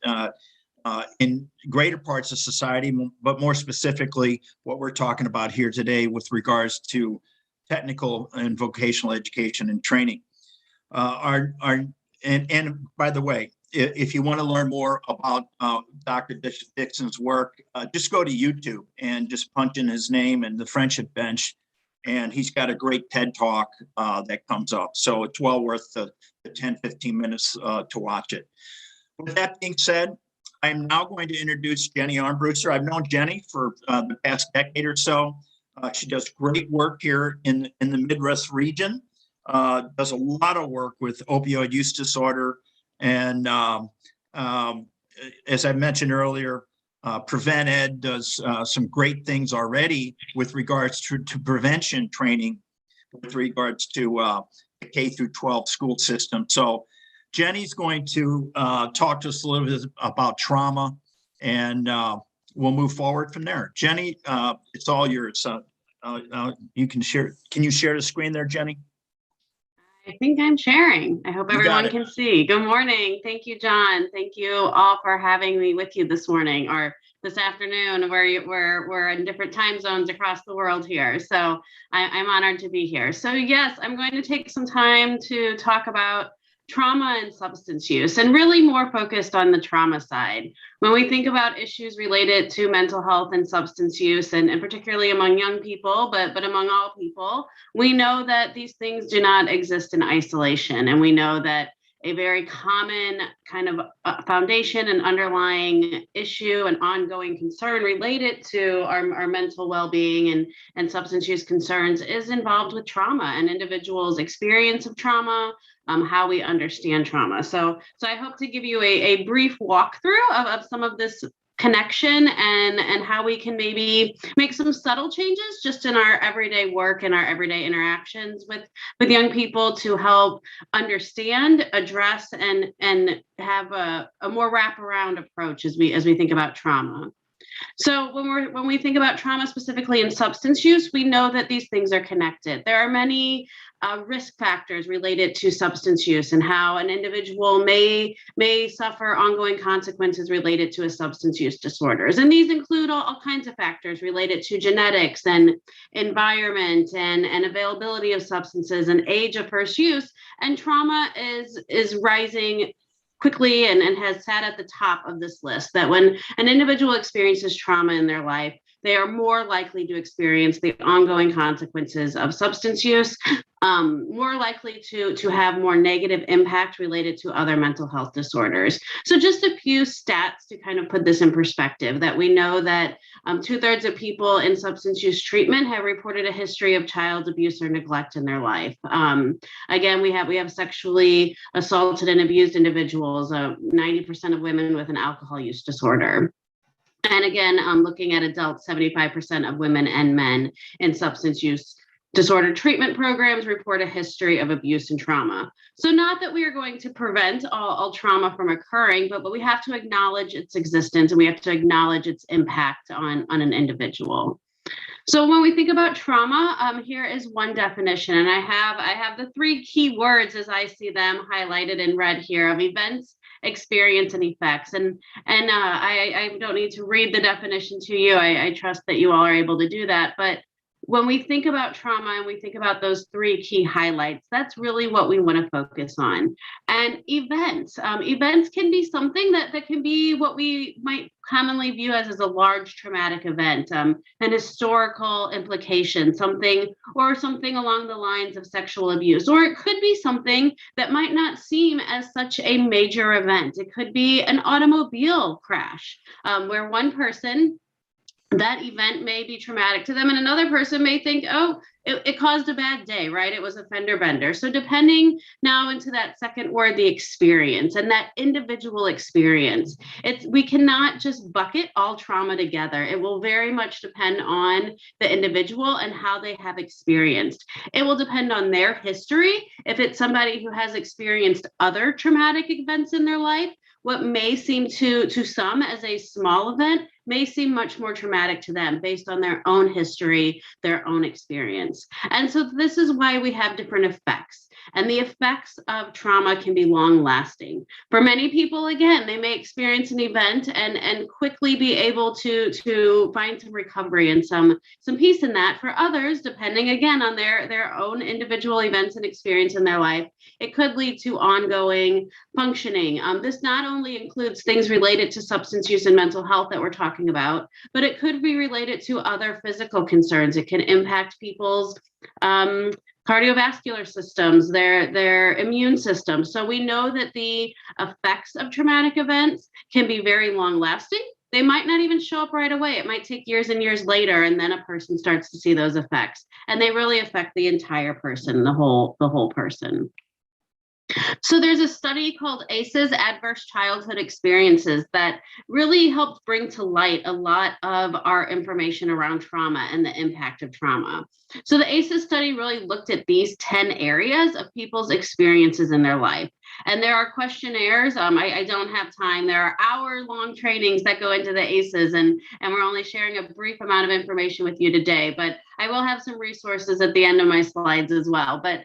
in greater parts of society, but more specifically, what we're talking about here today with regards to technical and vocational education and training. And by the way, if you want to learn more about Dr. Dixon's work, just go to YouTube and just punch in his name and the Friendship Bench, and he's got a great TED Talk that comes up. So it's well worth the 10, 15 minutes to watch it. With that being said, I'm now going to introduce Jenny Armbruster. I've known Jenny for the past decade or so. She does great work here in the Midwest region, does a lot of work with opioid use disorder. And as I mentioned earlier, Prevent Ed does some great things already with regards to prevention training, with regards to the K through 12 school system. So Jenny's going to talk to us a little bit about trauma, and we'll move forward from there. Jenny, it's all yours. You can share. Can you share the screen there, Jenny? I think I'm sharing. I hope everyone can see. Good morning. Thank you, John. Thank you all for having me with you this morning or this afternoon, where we're in different time zones across the world here. So I'm honored to be here. So yes, I'm going to take some time to talk about trauma and substance use, and really more focused on the trauma side. When we think about issues related to mental health and substance use, and particularly among young people, but among all people, we know that these things do not exist in isolation. And we know that a very common kind of foundation and underlying issue and ongoing concern related to our mental well-being and substance use concerns is involved with trauma and individuals' experience of trauma, how we understand trauma. So I hope to give you a brief walkthrough of some of this connection and how we can maybe make some subtle changes just in our everyday work and our everyday interactions with young people to help understand, address, and have a more wraparound approach as we think about trauma. So when we think about trauma specifically in substance use, we know that these things are connected. There are many risk factors related to substance use and how an individual may suffer ongoing consequences related to a substance use disorders. And these include all kinds of factors related to genetics and environment and availability of substances and age of first use. And trauma is rising quickly and has sat at the top of this list, that when an individual experiences trauma in their life, they are more likely to experience the ongoing consequences of substance use, more likely to have more negative impact related to other mental health disorders. So just a few stats to kind of put this in perspective, that we know that 2/3 of people in substance use treatment have reported a history of child abuse or neglect in their life. Again, we have sexually assaulted and abused individuals, 90% of women with an alcohol use disorder. And again, looking at adults, 75% of women and men in substance use disorder treatment programs report a history of abuse and trauma. So not that we are going to prevent all trauma from occurring, but we have to acknowledge its existence and we have to acknowledge its impact on an individual. So when we think about trauma, here is one definition, and I have the 3 key words as I see them highlighted in red here of events, experience, and effects. And I don't need to read the definition to you. I trust that you all are able to do that. But when we think about trauma and we think about those 3 key highlights, that's really what we want to focus on. And events can be something that can be what we might commonly view as a large traumatic event, an historical implication, something along the lines of sexual abuse, or it could be something that might not seem as such a major event. It could be an automobile crash, where one person, that event may be traumatic to them, and another person may think, oh, it caused a bad day, right? It was a fender bender. So depending now into that second word, the experience and that individual experience, we cannot just bucket all trauma together. It will very much depend on the individual and how they have experienced. It will depend on their history. If it's somebody who has experienced other traumatic events in their life, what may seem to some as a small event may seem much more traumatic to them based on their own history, their own experience. And so this is why we have different effects. And the effects of trauma can be long lasting. For many people, again, they may experience an event and quickly be able to find some recovery and some peace in that. For others, depending again on their own individual events and experience in their life, it could lead to ongoing functioning. This not only includes things related to substance use and mental health that we're talking about, but it could be related to other physical concerns. It can impact people's cardiovascular systems, their immune system. So we know that the effects of traumatic events can be very long lasting. They might not even show up right away. It might take years and years later, and then a person starts to see those effects. And they really affect the entire person, the whole person. So there's a study called ACEs, Adverse Childhood Experiences, that really helped bring to light a lot of our information around trauma and the impact of trauma. So the ACEs study really looked at these 10 areas of people's experiences in their life. And there are questionnaires. I don't have time. There are hour-long trainings that go into the ACEs, and we're only sharing a brief amount of information with you today, but I will have some resources at the end of my slides as well. But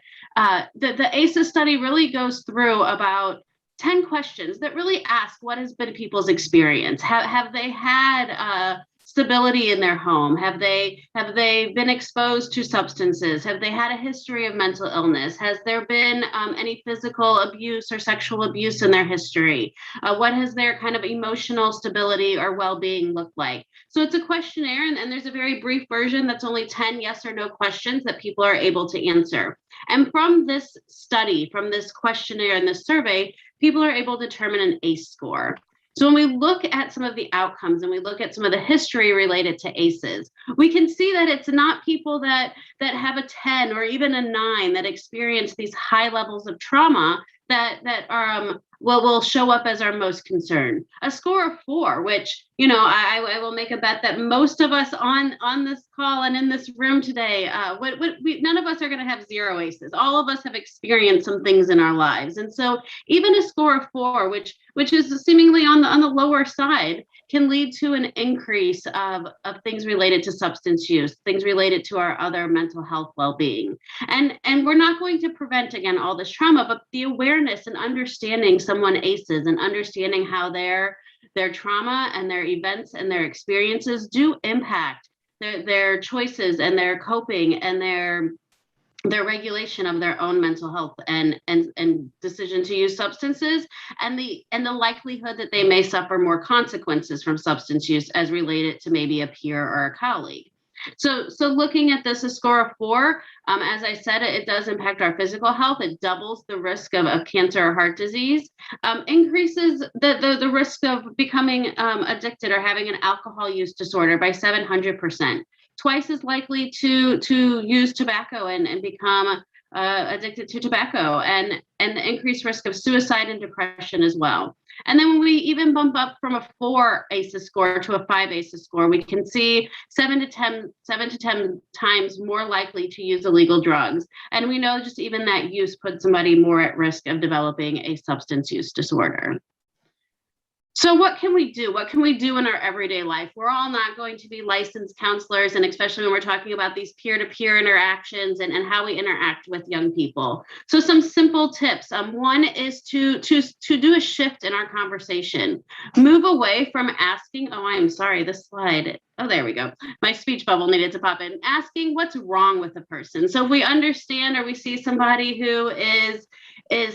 the ACEs study really goes through about 10 questions that really ask what has been people's experience. Have they had stability in their home? Have they been exposed to substances? Have they had a history of mental illness? Has there been any physical abuse or sexual abuse in their history? What has their kind of emotional stability or well-being looked like? So it's a questionnaire, and there's a very brief version that's only 10 yes or no questions that people are able to answer. And from this study, from this questionnaire and this survey, people are able to determine an ACE score. So when we look at some of the outcomes and we look at some of the history related to ACEs, we can see that it's not people that have a 10 or even a 9 that experience these high levels of trauma that will show up as our most concern. A score of 4, which, you know, I will make a bet that most of us on this call and in this room today, none of us are going to have 0 ACEs. All of us have experienced some things in our lives. And so even a score of 4, which is seemingly on the lower side, can lead to an increase of things related to substance use, things related to our other mental health well-being. And we're not going to prevent, again, all this trauma, but the awareness and understanding someone ACEs and understanding how their trauma and their events and their experiences do impact their choices and their coping and their regulation of their own mental health and decision to use substances, and the likelihood that they may suffer more consequences from substance use as related to maybe a peer or a colleague. So looking at this, a score of 4, as I said, it does impact our physical health. It doubles the risk of cancer or heart disease, increases the risk of becoming addicted or having an alcohol use disorder by 700%. Twice as likely to use tobacco and become addicted to tobacco, and the increased risk of suicide and depression as well. And then when we even bump up from a 4 ACEs score to a 5 ACEs score, we can see 7 to 10 times more likely to use illegal drugs. And we know just even that use puts somebody more at risk of developing a substance use disorder. So what can we do? What can we do in our everyday life? We're all not going to be licensed counselors, and especially when we're talking about these peer-to-peer interactions and how we interact with young people. So some simple tips. One is to do a shift in our conversation. Move away from asking, oh, I'm sorry, this slide. Oh, there we go. My speech bubble needed to pop in. Asking what's wrong with the person. So if we understand or we see somebody who is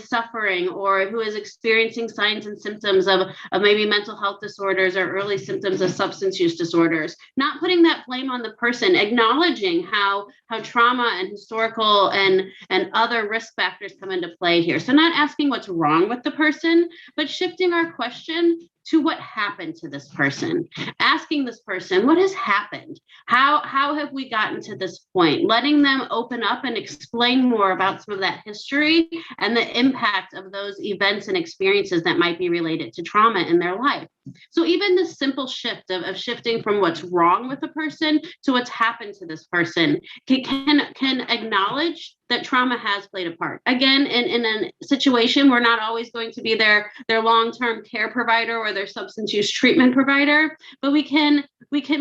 suffering or who is experiencing signs and symptoms of maybe mental health disorders or early symptoms of substance use disorders, not putting that blame on the person, acknowledging how trauma and historical and other risk factors come into play here. So not asking what's wrong with the person, but shifting our question to what happened to this person, asking this person, what has happened? How have we gotten to this point? Letting them open up and explain more about some of that history and the impact of those events and experiences that might be related to trauma in their life. So even the simple shift of shifting from what's wrong with a person to what's happened to this person can acknowledge that trauma has played a part. Again, in a situation, we're not always going to be their long-term care provider or their substance use treatment provider, but we can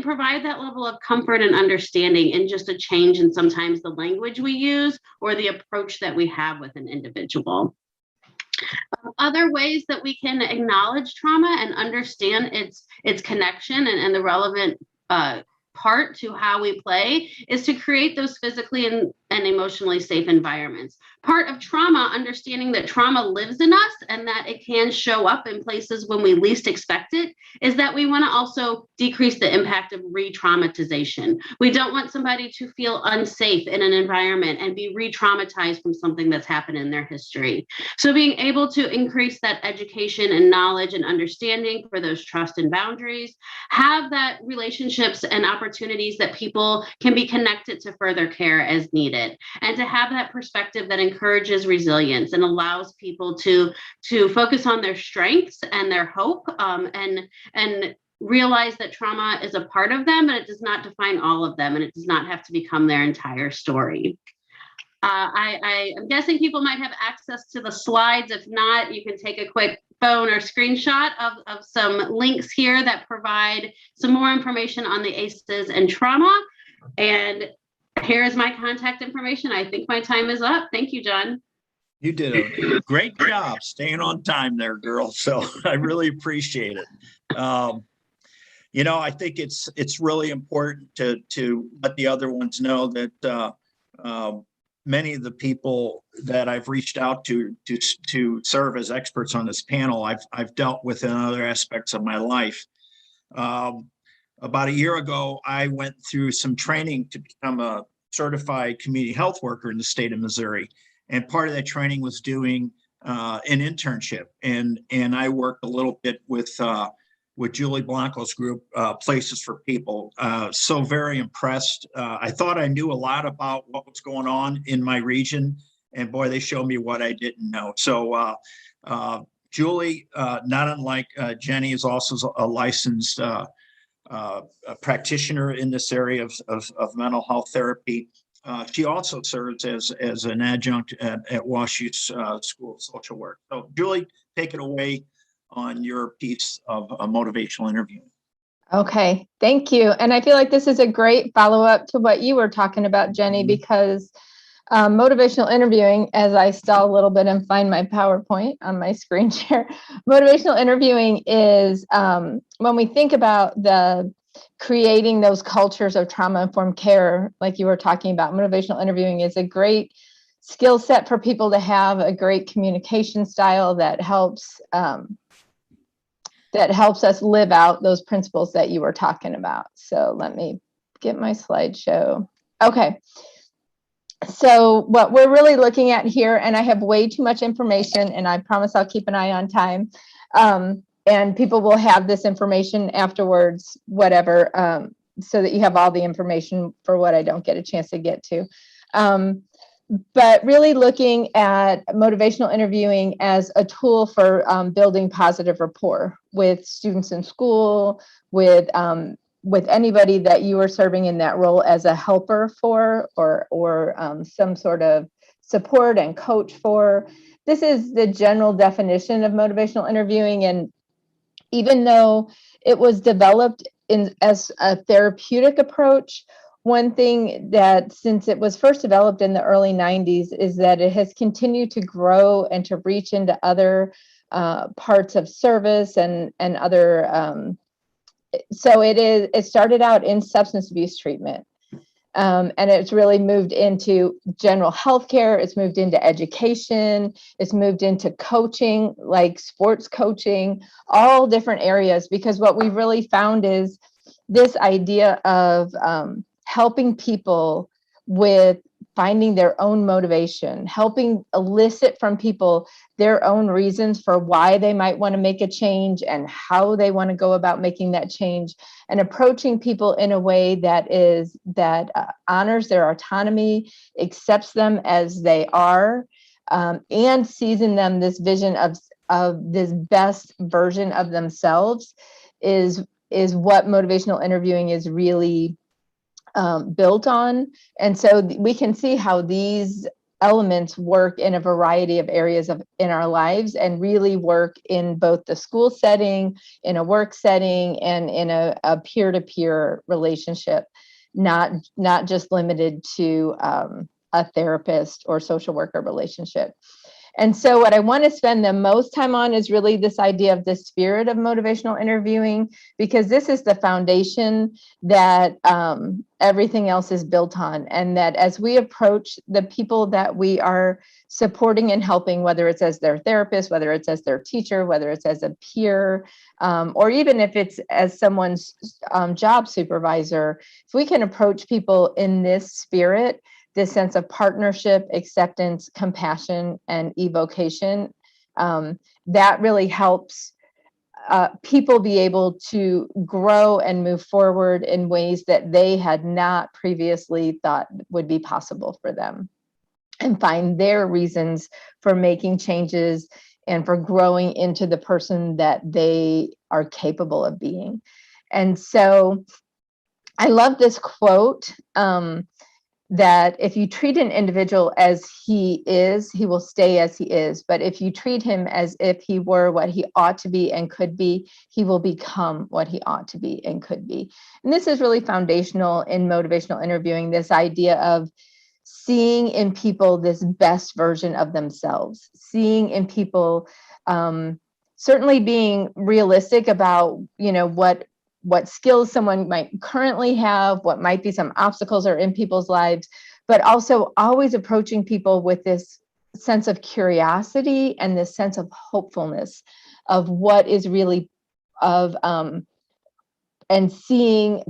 provide that level of comfort and understanding in just a change in sometimes the language we use or the approach that we have with an individual. Other ways that we can acknowledge trauma and understand its connection and the relevant part to how we play is to create those physically and emotionally safe environments. Part of trauma, understanding that trauma lives in us and that it can show up in places when we least expect it, is that we want to also decrease the impact of re-traumatization. We don't want somebody to feel unsafe in an environment and be re-traumatized from something that's happened in their history. So being able to increase that education and knowledge and understanding for those trust and boundaries, have that relationships and opportunities that people can be connected to further care as needed, and to have that perspective that encourages resilience and allows people to focus on their strengths and their hope, and realize that trauma is a part of them, but it does not define all of them, and it does not have to become their entire story. I'm guessing people might have access to the slides. If not, you can take a quick phone or screenshot of some links here that provide some more information on the ACEs and trauma. And here is my contact information. I think my time is up. Thank you, John. You did a great job staying on time there, girl. So I really appreciate it. You know, I think it's really important to let the other ones know that many of the people that I've reached out to serve as experts on this panel, I've dealt with in other aspects of my life. About a year ago, I went through some training to become a certified community health worker in the state of Missouri. And part of that training was doing an internship. And I worked a little bit with Julie Blanco's group, Places for People. So very impressed. I thought I knew a lot about what was going on in my region. And boy, they showed me what I didn't know. So Julie, not unlike Jenny, is also a licensed a practitioner in this area of mental health therapy. She also serves as an adjunct at WashU's School of Social Work. So Julie, take it away on your piece of motivational interviewing. Okay, thank you. And I feel like this is a great follow-up to what you were talking about, Jenny, because motivational interviewing, as I stall a little bit and find my PowerPoint on my screen share, motivational interviewing is when we think about the creating those cultures of trauma-informed care, like you were talking about, motivational interviewing is a great skill set for people to have, a great communication style that helps us live out those principles that you were talking about. So let me get my slideshow. Okay. So what we're really looking at here, and I have way too much information, and I promise I'll keep an eye on time. And people will have this information afterwards, whatever, so that you have all the information for what I don't get a chance to get to. But really looking at motivational interviewing as a tool for building positive rapport with students in school, with anybody that you are serving in that role as a helper for, or some sort of support and coach for. This is the general definition of motivational interviewing. And even though it was developed as a therapeutic approach, one thing that, since it was first developed in the early 90s, is that it has continued to grow and to reach into other parts of service and other. So it started out in substance abuse treatment, and it's really moved into general healthcare. It's moved into education. It's moved into coaching, like sports coaching, all different areas, because what we really found is this idea of helping people with finding their own motivation, helping elicit from people their own reasons for why they might want to make a change and how they want to go about making that change, and approaching people in a way that honors their autonomy, accepts them as they are, and sees in them this vision of this best version of themselves is what motivational interviewing is really built on. And so we can see how these elements work in a variety of areas in our lives, and really work in both the school setting, in a work setting, and in a peer-to-peer relationship, not just limited to a therapist or social worker relationship. And so what I want to spend the most time on is really this idea of the spirit of motivational interviewing, because this is the foundation that everything else is built on. And that as we approach the people that we are supporting and helping, whether it's as their therapist, whether it's as their teacher, whether it's as a peer, or even if it's as someone's job supervisor, if we can approach people in this spirit, this sense of partnership, acceptance, compassion, and evocation, that really helps people be able to grow and move forward in ways that they had not previously thought would be possible for them, and find their reasons for making changes and for growing into the person that they are capable of being. And so I love this quote, that if you treat an individual as he is, he will stay as he is. But if you treat him as if he were what he ought to be and could be, he will become what he ought to be and could be. And this is really foundational in motivational interviewing, this idea of seeing in people this best version of themselves, seeing in people, certainly being realistic about, what skills someone might currently have, what might be some obstacles are in people's lives, but also always approaching people with this sense of curiosity and this sense of hopefulness of what is really and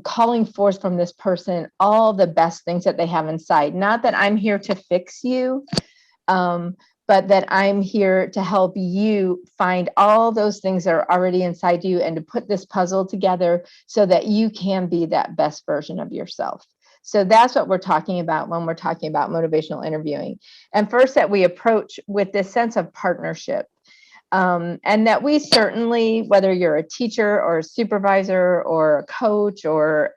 calling forth from this person all the best things that they have inside. Not that I'm here to fix you, but that I'm here to help you find all those things that are already inside you, and to put this puzzle together so that you can be that best version of yourself. So that's what we're talking about when we're talking about motivational interviewing. And first, that we approach with this sense of partnership. And that we certainly, whether you're a teacher or a supervisor or a coach or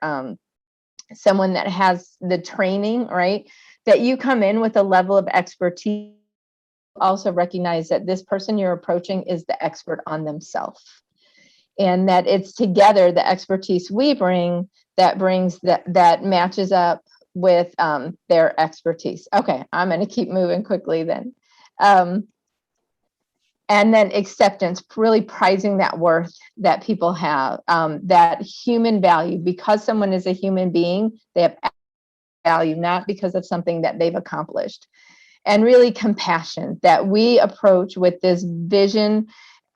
someone that has the training, right, that you come in with a level of expertise, also recognize that this person you're approaching is the expert on themselves. And that it's together, the expertise we bring that matches up with their expertise. Okay, I'm going to keep moving quickly then. And then acceptance, really prizing that worth that people have, that human value. Because someone is a human being, they have value, not because of something that they've accomplished. And really compassion, that we approach with this vision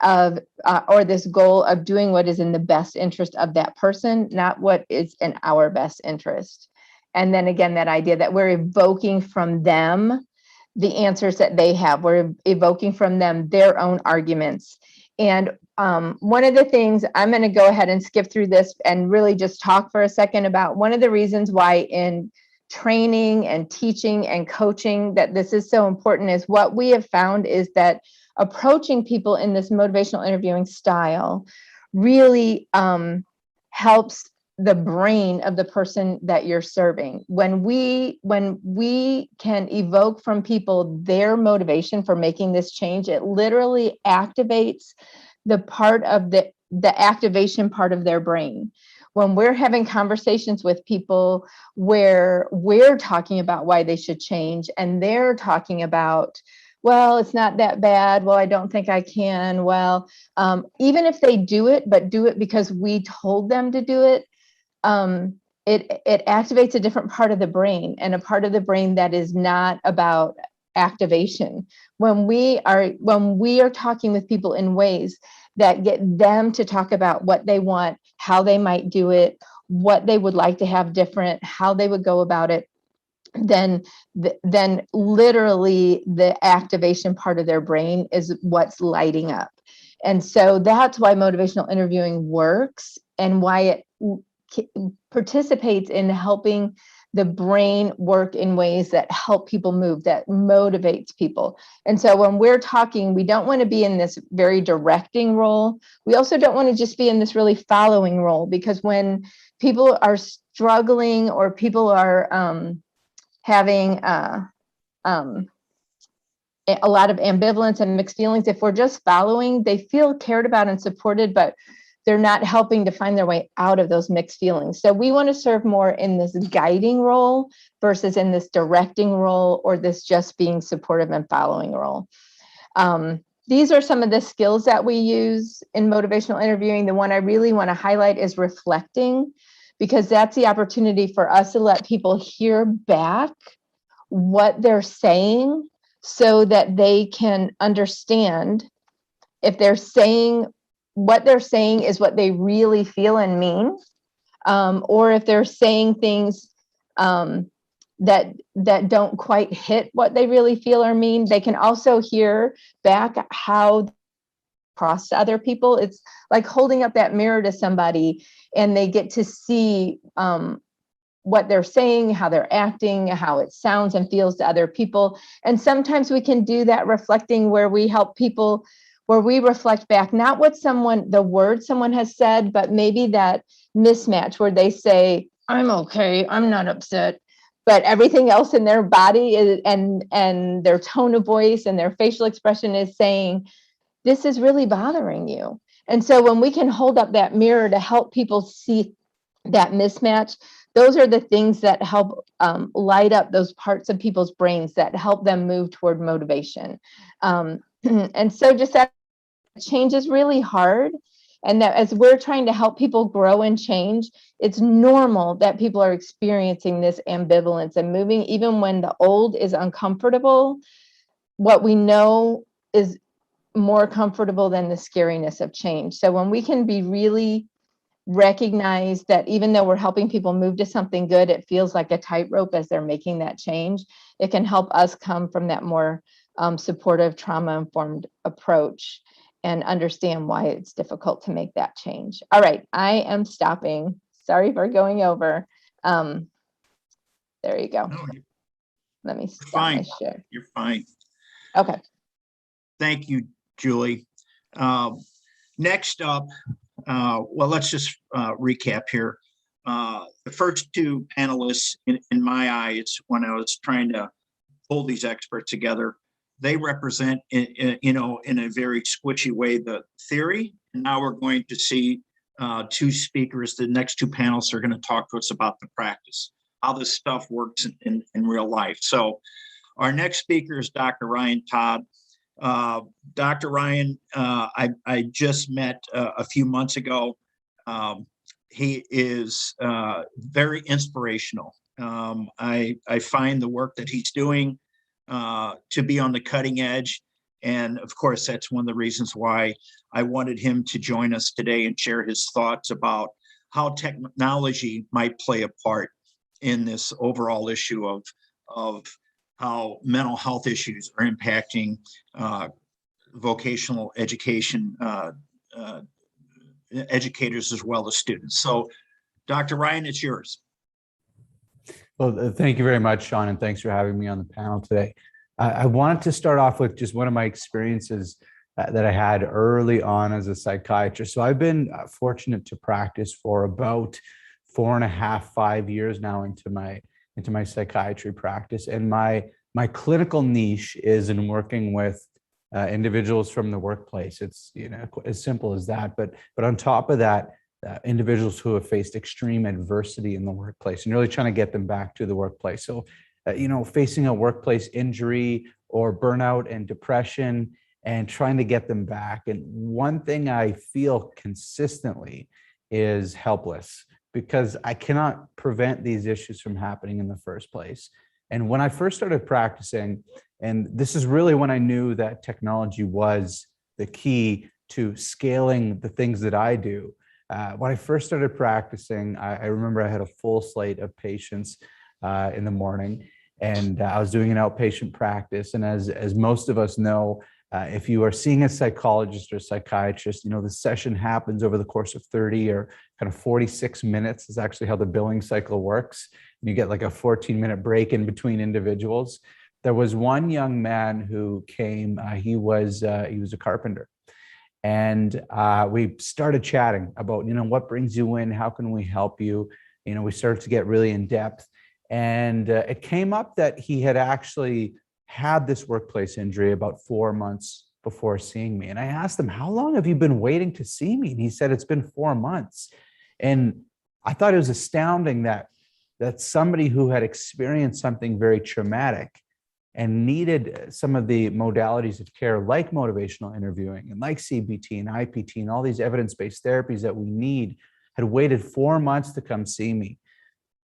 of, or this goal of doing what is in the best interest of that person, not what is in our best interest. And then again, that idea that we're evoking from them the answers that they have. We're evoking from them their own arguments. And one of the things, I'm going to go ahead and skip through this and really just talk for a second about one of the reasons why in training and teaching and coaching that this is so important is what we have found is that approaching people in this motivational interviewing style really helps the brain of the person that you're serving. When we can evoke from people their motivation for making this change, it literally activates the part of the activation part of their brain. When we're having conversations with people where we're talking about why they should change and they're talking about, well, it's not that bad. Well, I don't think I can. Well, even if they do it, but do it because we told them to do it, it activates a different part of the brain, and a part of the brain that is not about activation. When we are talking with people in ways that get them to talk about what they want, how they might do it, what they would like to have different, how they would go about it, then literally the activation part of their brain is what's lighting up. And so that's why motivational interviewing works and why it participates in helping the brain work in ways that help people move, that motivates people. And so when we're talking, we don't want to be in this very directing role. We also don't want to just be in this really following role, because when people are struggling or people are having a lot of ambivalence and mixed feelings, if we're just following, they feel cared about and supported, but they're not helping to find their way out of those mixed feelings. So we want to serve more in this guiding role versus in this directing role or this just being supportive and following role. These are some of the skills that we use in motivational interviewing. The one I really want to highlight is reflecting, because that's the opportunity for us to let people hear back what they're saying so that they can understand if they're saying what they're saying is what they really feel and mean, or if they're saying things that don't quite hit what they really feel or mean. They can also hear back how across to other people. It's like holding up that mirror to somebody and they get to see what they're saying, how they're acting, how it sounds and feels to other people. And sometimes we can do that reflecting where we help people, where we reflect back, not what the word someone has said, but maybe that mismatch where they say, I'm okay, I'm not upset, but everything else in their body is, and their tone of voice and their facial expression is saying, this is really bothering you. And so when we can hold up that mirror to help people see that mismatch, those are the things that help light up those parts of people's brains that help them move toward motivation. And so just that change is really hard. And that as we're trying to help people grow and change, it's normal that people are experiencing this ambivalence and moving, even when the old is uncomfortable. What we know is more comfortable than the scariness of change. So when we can be really recognize that even though we're helping people move to something good, it feels like a tightrope as they're making that change, it can help us come from that more supportive, trauma-informed approach and understand why it's difficult to make that change. All right, I am stopping. Sorry for going over. There you go. No, let me stop fine. my share. You're fine. Okay. Thank you, Julie. Next up, well, let's just recap here. The first two panelists, in my eyes, when I was trying to pull these experts together, they represent, you know, in a very squishy way, the theory. And now we're going to see two speakers. The next two panelists are going to talk to us about the practice, how this stuff works in real life. So our next speaker is Dr. Ryan Todd. Dr. Ryan, I just met a few months ago. He is very inspirational. I find the work that he's doing to be on the cutting edge. And of course, that's one of the reasons why I wanted him to join us today and share his thoughts about how technology might play a part in this overall issue of how mental health issues are impacting vocational education educators as well as students. So Dr. Ryan, it's yours. Well, thank you very much, Sean, and thanks for having me on the panel today. I wanted to start off with just one of my experiences that I had early on as a psychiatrist. So I've been fortunate to practice for about 4.5, 5 years now into my psychiatry practice. And my clinical niche is in working with individuals from the workplace. It's, you know, as simple as that. But on top of that, individuals who have faced extreme adversity in the workplace and really trying to get them back to the workplace. So, you know, facing a workplace injury or burnout and depression and trying to get them back. And one thing I feel consistently is helpless, because I cannot prevent these issues from happening in the first place. And when I first started practicing, and this is really when I knew that technology was the key to scaling the things that I do. When I first started practicing, I remember I had a full slate of patients in the morning, and I was doing an outpatient practice. And as most of us know, if you are seeing a psychologist or psychiatrist, you know, the session happens over the course of 30 or kind of 46 minutes is actually how the billing cycle works. And you get like a 14-minute break in between individuals. There was one young man who came, he was a carpenter. And we started chatting about, you know, what brings you in? How can we help you? You know, we started to get really in depth. And it came up that he had actually had this workplace injury about 4 months before seeing me. And I asked him, how long have you been waiting to see me? And he said, it's been 4 months. And I thought it was astounding that somebody who had experienced something very traumatic and needed some of the modalities of care like motivational interviewing and like CBT and IPT and all these evidence-based therapies that we need had waited 4 months to come see me.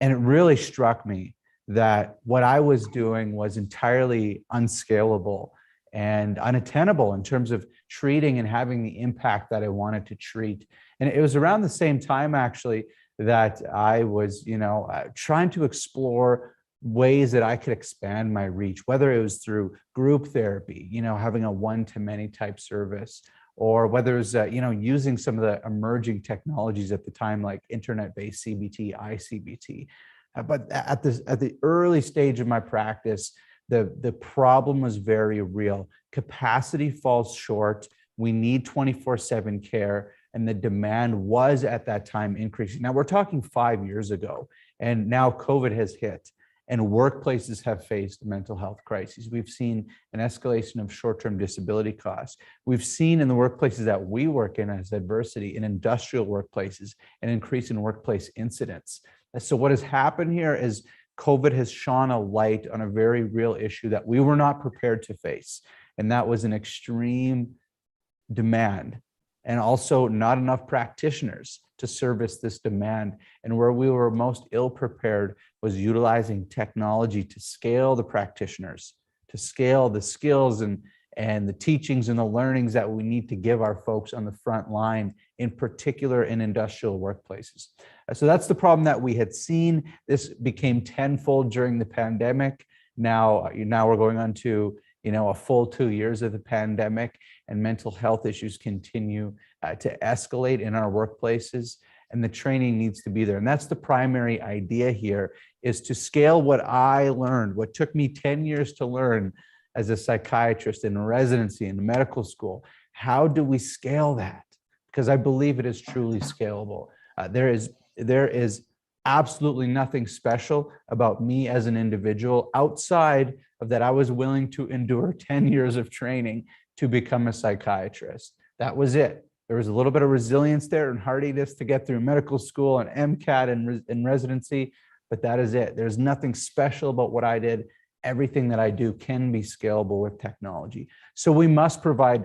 And it really struck me that what I was doing was entirely unscalable and unattainable in terms of treating and having the impact that I wanted to treat. And it was around the same time, actually, that I was, you know, trying to explore ways that I could expand my reach, whether it was through group therapy, you know, having a one-to-many type service, or whether it's, you know, using some of the emerging technologies at the time, like internet-based CBT, ICBT. But at the early stage of my practice, the problem was very real. Capacity falls short. We need 24/7 care, and the demand was at that time increasing. Now we're talking 5 years ago, and now COVID has hit, and workplaces have faced mental health crises. We've seen an escalation of short-term disability costs. We've seen in the workplaces that we work in as adversity, in industrial workplaces, an increase in workplace incidents. So what has happened here is COVID has shone a light on a very real issue that we were not prepared to face. And that was an extreme demand and also not enough practitioners to service this demand. And where we were most ill-prepared was utilizing technology to scale the practitioners, to scale the skills and the teachings and the learnings that we need to give our folks on the front line, in particular in industrial workplaces. So that's the problem that we had seen. This became tenfold during the pandemic. Now we're going on to, you know, a full 2 years of the pandemic, and mental health issues continue to escalate in our workplaces, and the training needs to be there. And that's the primary idea here, is to scale what I learned, what took me 10 years to learn as a psychiatrist in residency in medical school, How do we scale that? Because I believe it is truly scalable. There is absolutely nothing special about me as an individual outside of that I was willing to endure 10 years of training to become a psychiatrist. That was it. There was a little bit of resilience there and hardiness to get through medical school and MCAT and residency, but that is it. There's nothing special about what I did. Everything that I do can be scalable with technology. So we must provide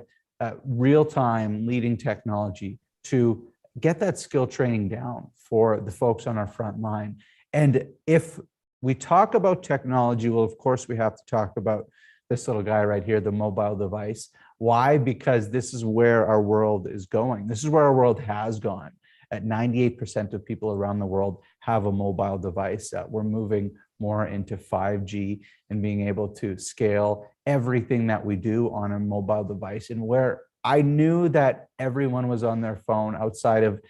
real-time leading technology to get that skill training down for the folks on our front line. And if we talk about technology, well, of course, we have to talk about this little guy right here, the mobile device. Why? Because this is where our world is going. This is where our world has gone. At 98% of people around the world have a mobile device. We're moving more into 5G and being able to scale everything that we do on a mobile device. And where I knew that everyone was on their phone outside of,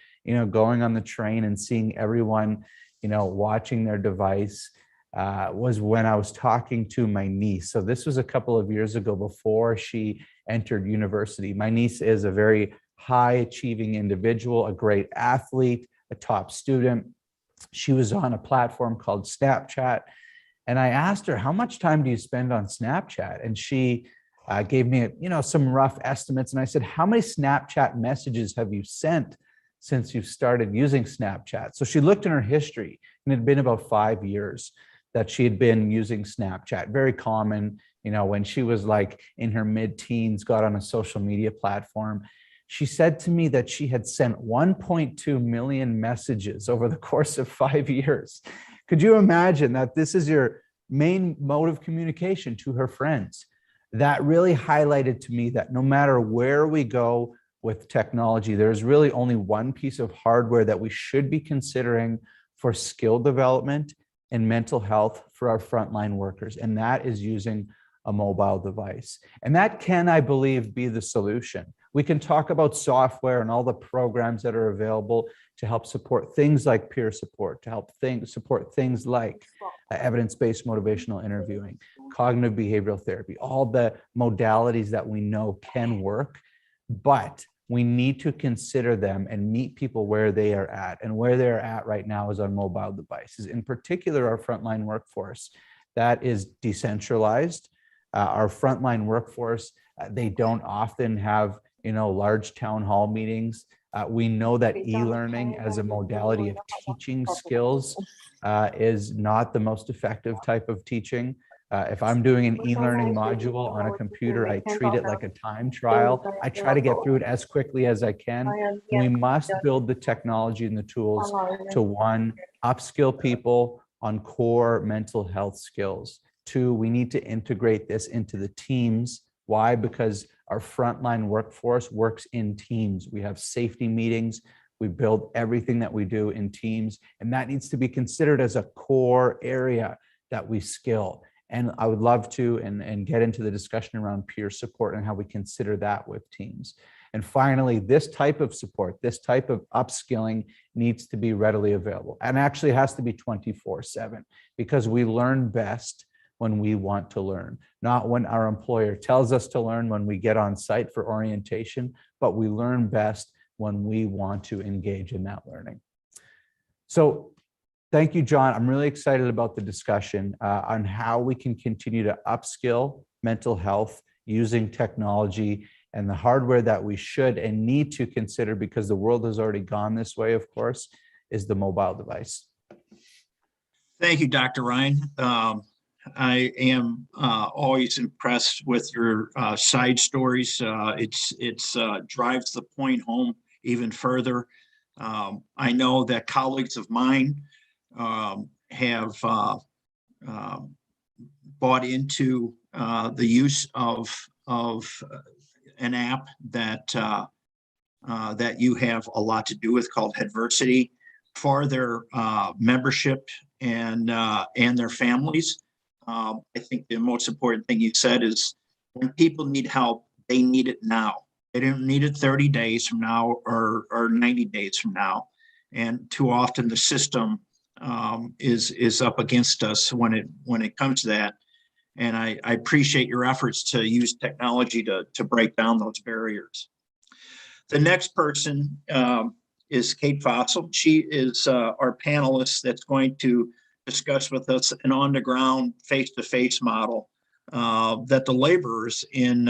going on the train and seeing everyone, watching their device, was when I was talking to my niece. So this was a couple of years ago before she entered university. My niece is a very high achieving individual, a great athlete, a top student. She was on a platform called Snapchat. And I asked her, how much time do you spend on Snapchat? And she gave me, some rough estimates. And I said, how many Snapchat messages have you sent since you've started using Snapchat? So she looked in her history, and it had been about 5 years that she had been using Snapchat. Very common, when she was like in her mid-teens, got on a social media platform. She said to me that she had sent 1.2 million messages over the course of 5 years. Could you imagine that this is your main mode of communication to her friends? That really highlighted to me that no matter where we go with technology, there's really only one piece of hardware that we should be considering for skill development and mental health for our frontline workers, and that is using a mobile device. And that can, I believe, be the solution. We can talk about software and all the programs that are available to help support things like peer support, to help support things like evidence-based motivational interviewing, cognitive behavioral therapy, all the modalities that we know can work, but we need to consider them and meet people where they are at. And where they're at right now is on mobile devices, in particular our frontline workforce. That is decentralized. Our frontline workforce, they don't often have large town hall meetings. We know that e-learning as a modality of teaching skills is not the most effective type of teaching. If I'm doing an e-learning module on a computer, I treat it like a time trial. I try to get through it as quickly as I can. We must build the technology and the tools to, one, upskill people on core mental health skills. Two, we need to integrate this into the teams. Why? Because our frontline workforce works in teams. We have safety meetings. We build everything that we do in teams, and that needs to be considered as a core area that we skill. And I would love to and get into the discussion around peer support and how we consider that with teams. And finally, this type of support, this type of upskilling needs to be readily available, and actually has to be 24/7, because we learn best when we want to learn, not when our employer tells us to learn when we get on site for orientation, but we learn best when we want to engage in that learning. So thank you, John. I'm really excited about the discussion on how we can continue to upskill mental health using technology, and the hardware that we should and need to consider, because the world has already gone this way, of course, is the mobile device. Thank you, Dr. Ryan. I am always impressed with your side stories. It's drives the point home even further. I know that colleagues of mine have bought into the use of an app that that you have a lot to do with, called Adversity, for their membership and their families. I think the most important thing you said is, when people need help, they need it now. They don't need it 30 days from now or 90 days from now. And too often the system is up against us when it comes to that. And I appreciate your efforts to use technology to break down those barriers. The next person is Kate Fossil. She is our panelist that's going to discuss with us an on-the-ground, face-to-face model that the laborers in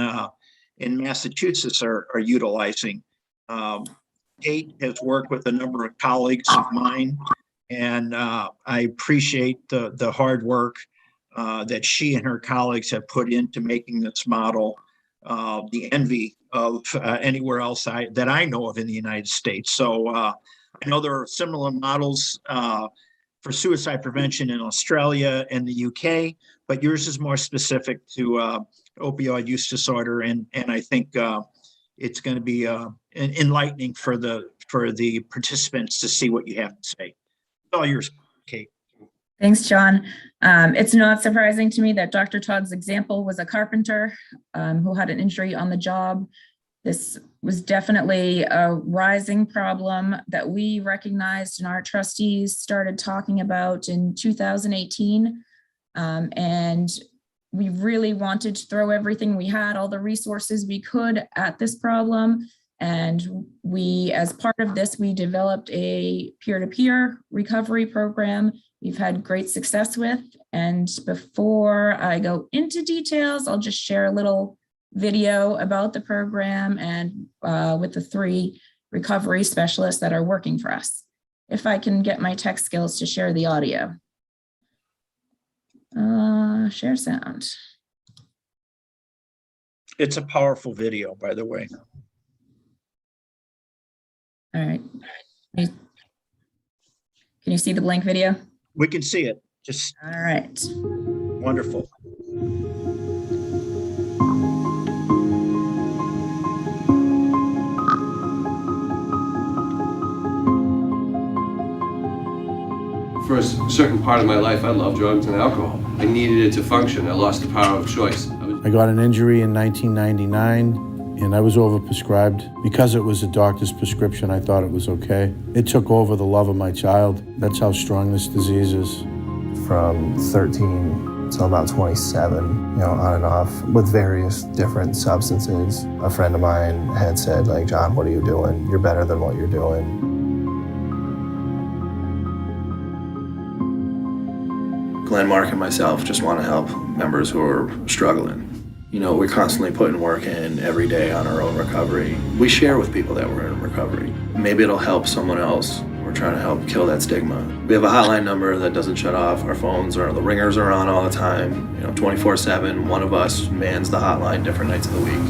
Massachusetts are utilizing. Kate has worked with a number of colleagues of mine, and I appreciate the hard work that she and her colleagues have put into making this model the envy of anywhere else that I know of in the United States. So I know there are similar models for suicide prevention in Australia and the UK, but yours is more specific to opioid use disorder, and I think it's going to be enlightening for the participants to see what you have to say. It's all yours, Kate. Thanks, John. It's not surprising to me that Dr. Todd's example was a carpenter who had an injury on the job. This was definitely a rising problem that we recognized and our trustees started talking about in 2018. And we really wanted to throw everything we had, all the resources we could at this problem. And we, as part of this, we developed a peer-to-peer recovery program we've had great success with. And before I go into details, I'll just share a little video about the program and with the 3 recovery specialists that are working for us. If I can get my tech skills to share the audio. Share sound. It's a powerful video, by the way. All right. Can you see the blank video? We can see it. Just all right. Wonderful. For a certain part of my life, I loved drugs and alcohol. I needed it to function. I lost the power of choice. I got an injury in 1999. And I was overprescribed. Because it was a doctor's prescription, I thought it was okay. It took over the love of my child. That's how strong this disease is. From 13 till about 27, on and off with various different substances. A friend of mine had said, like, John, what are you doing? You're better than what you're doing. Glenn, Mark, and myself just want to help members who are struggling. We're constantly putting work in every day on our own recovery. We share with people that we're in recovery. Maybe it'll help someone else. We're trying to help kill that stigma. We have a hotline number that doesn't shut off. Our phones the ringers are on all the time. 24/7, one of us mans the hotline different nights of the week.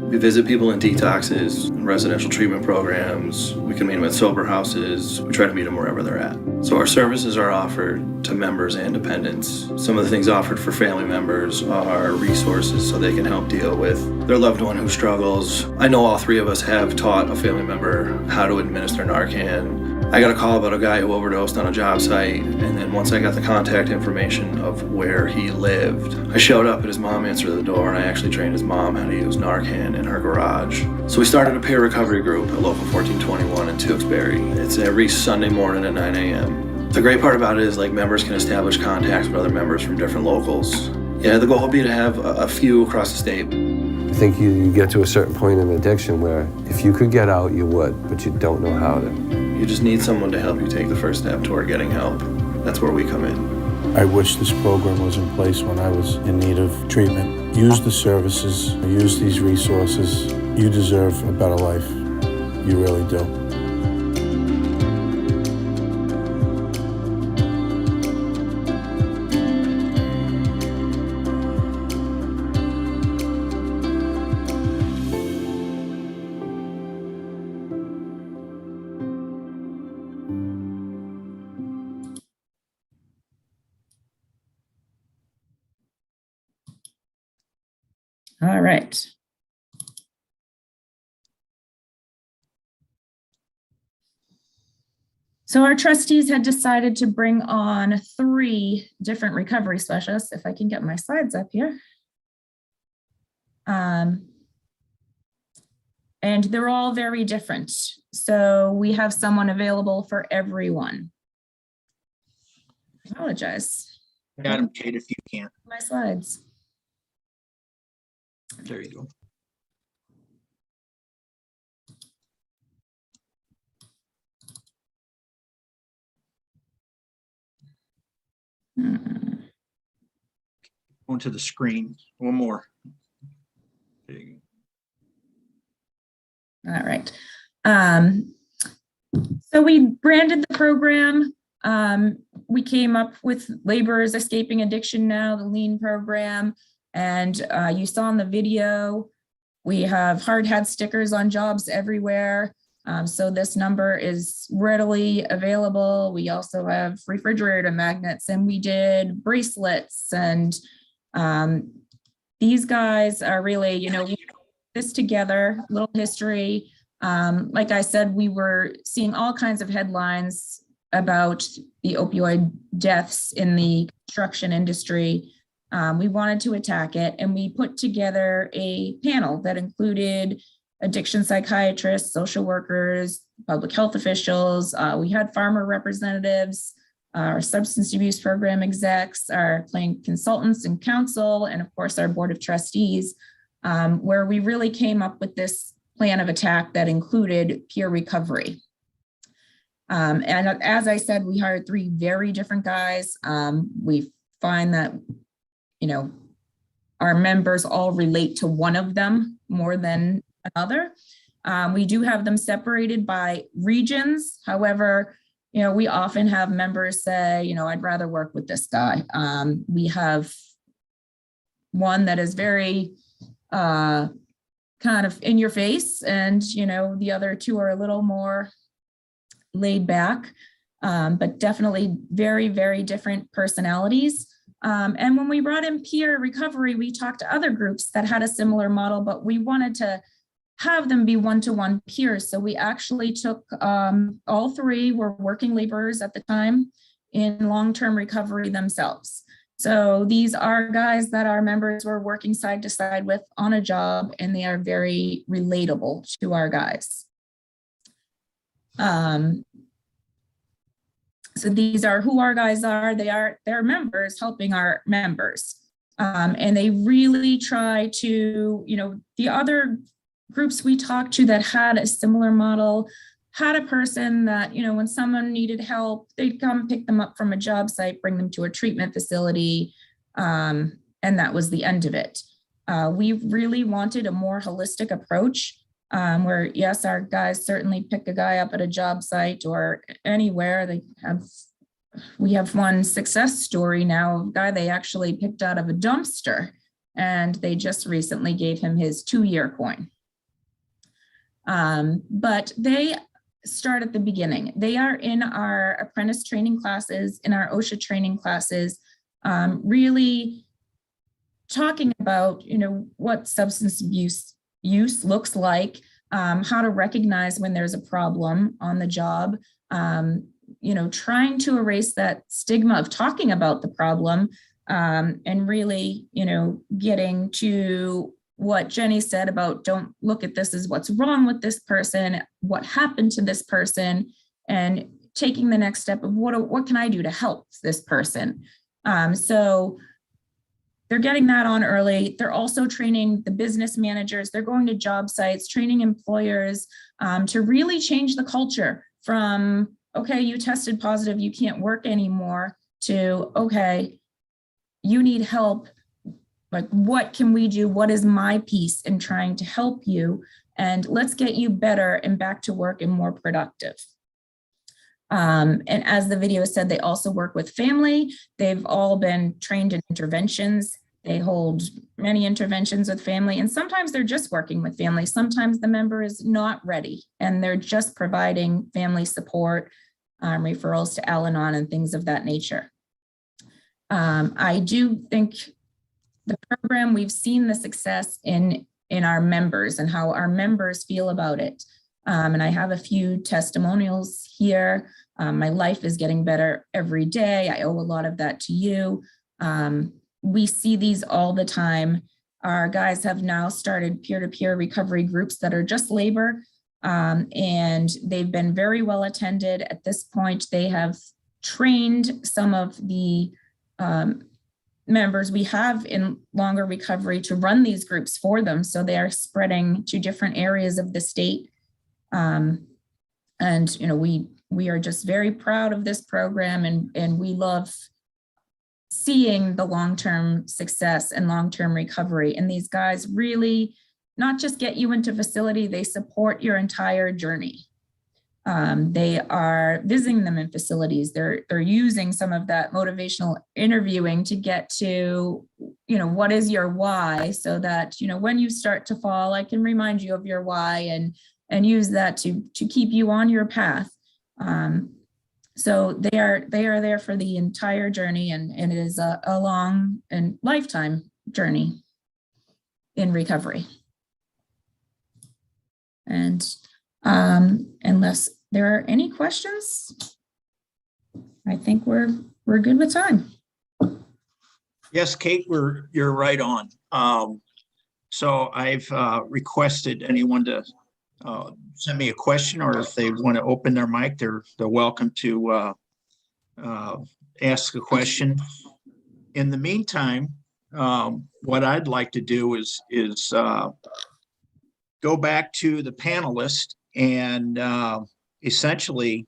We visit people in detoxes, residential treatment programs. We can meet them at sober houses. We try to meet them wherever they're at. So our services are offered to members and dependents. Some of the things offered for family members are resources so they can help deal with their loved one who struggles. I know all 3 of us have taught a family member how to administer Narcan. I got a call about a guy who overdosed on a job site, and then once I got the contact information of where he lived, I showed up at his mom answered the door, and I actually trained his mom how to use Narcan in her garage. So we started a peer recovery group at Local 1421 in Tewksbury. It's every Sunday morning at 9 a.m. The great part about it is members can establish contacts with other members from different locals. Yeah, the goal would be to have a few across the state. I think you get to a certain point in addiction where if you could get out, you would, but you don't know how to. You just need someone to help you take the first step toward getting help. That's where we come in. I wish this program was in place when I was in need of treatment. Use the services, use these resources. You deserve a better life. You really do. All right. So our trustees had decided to bring on 3 different recovery specialists, if I can get my slides up here. And they're all very different. So we have someone available for everyone. I apologize. Adam, Kate, if you can. My slides. There you go. Going to the screen. One more. There you go. All right. So we branded the program. We came up with Laborers Escaping Addiction Now, the LEAN program. And you saw in the video, we have hard hat stickers on jobs everywhere. So this number is readily available. We also have refrigerator magnets, and we did bracelets. And these guys are really, you know, we put this together, a little history. Like I said, we were seeing all kinds of headlines about the opioid deaths in the construction industry. We wanted to attack it, and we put together a panel that included addiction psychiatrists, social workers, public health officials. We had farmer representatives, our substance abuse program execs, our plan consultants and counsel, and of course our board of trustees, where we really came up with this plan of attack that included peer recovery. And as I said, we hired 3 very different guys. We find that, you know, our members all relate to one of them more than another. We do have them separated by regions. However, you know, we often have members say, you know, I'd rather work with this guy. We have one that is very kind of in your face, and, you know, the other 2 are a little more laid back, but definitely very, very different personalities. And when we brought in peer recovery, we talked to other groups that had a similar model, but we wanted to have them be one-to-one peers. So we actually took all 3 were working laborers at the time in long-term recovery themselves. So these are guys that our members were working side to side with on a job, and they are very relatable to our guys. So these are who our guys are. They're members helping our members. And they really try to, you know, the other groups we talked to that had a similar model had a person that, you know, when someone needed help, they'd come pick them up from a job site, bring them to a treatment facility, and that was the end of it. We really wanted a more holistic approach, where yes, our guys certainly pick a guy up at a job site or anywhere. We have one success story now, a guy they actually picked out of a dumpster, and they just recently gave him his 2-year coin. But they start at the beginning. They are in our apprentice training classes, in our OSHA training classes, really talking about, you know, what substance abuse use looks like, how to recognize when there's a problem on the job, you know, trying to erase that stigma of talking about the problem, and really, you know, getting to what Jenny said about don't look at this as what's wrong with this person, what happened to this person, and taking the next step of what can I do to help this person. So they're getting that on early. They're also training the business managers. They're going to job sites, training employers to really change the culture from, okay, you tested positive, you can't work anymore, to, okay, you need help. Like, what can we do? What is my piece in trying to help you? And let's get you better and back to work and more productive. And as the video said, they also work with family. They've all been trained in interventions. They hold many interventions with family, and sometimes they're just working with family. Sometimes the member is not ready and they're just providing family support, referrals to Al-Anon and things of that nature. I do think the program, we've seen the success in our members and how our members feel about it. And I have a few testimonials here. My life is getting better every day. I owe a lot of that to you. We see these all the time. Our guys have now started peer-to-peer recovery groups that are just labor, and they've been very well attended. At this point, they have trained some of the members we have in longer recovery to run these groups for them. So they are spreading to different areas of the state. And, you know, we are just very proud of this program, and we love seeing the long-term success and long-term recovery. And these guys really not just get you into facility, they support your entire journey. They are visiting them in facilities. They're using some of that motivational interviewing to get to, you know, what is your why, so that, you know, when you start to fall, I can remind you of your why and use that to keep you on your path. So they are there for the entire journey, and it is a long and lifetime journey in recovery. And unless there are any questions, I think we're good with time. Yes, Kate, you're right on. So I've requested anyone to send me a question, or if they want to open their mic, they're welcome to ask a question. In the meantime, what I'd like to do is go back to the panelists and essentially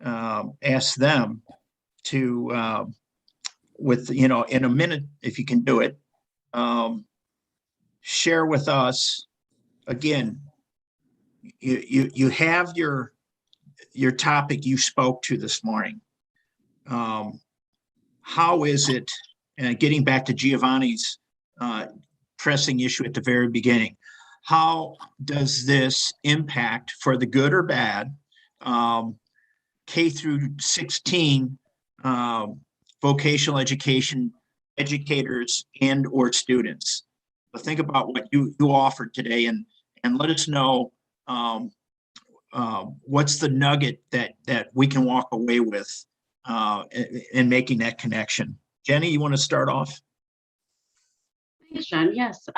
ask them to, with, you know, in a minute, if you can do it, share with us again. You have your topic you spoke to this morning. How is it, getting back to Giovanni's pressing issue at the very beginning, how does this impact, for the good or bad, K through 16 vocational education educators and or students? But think about what you offered today, and let us know what's the nugget that we can walk away with in making that connection. Jenny, you want to start off? Thanks, John. Yes.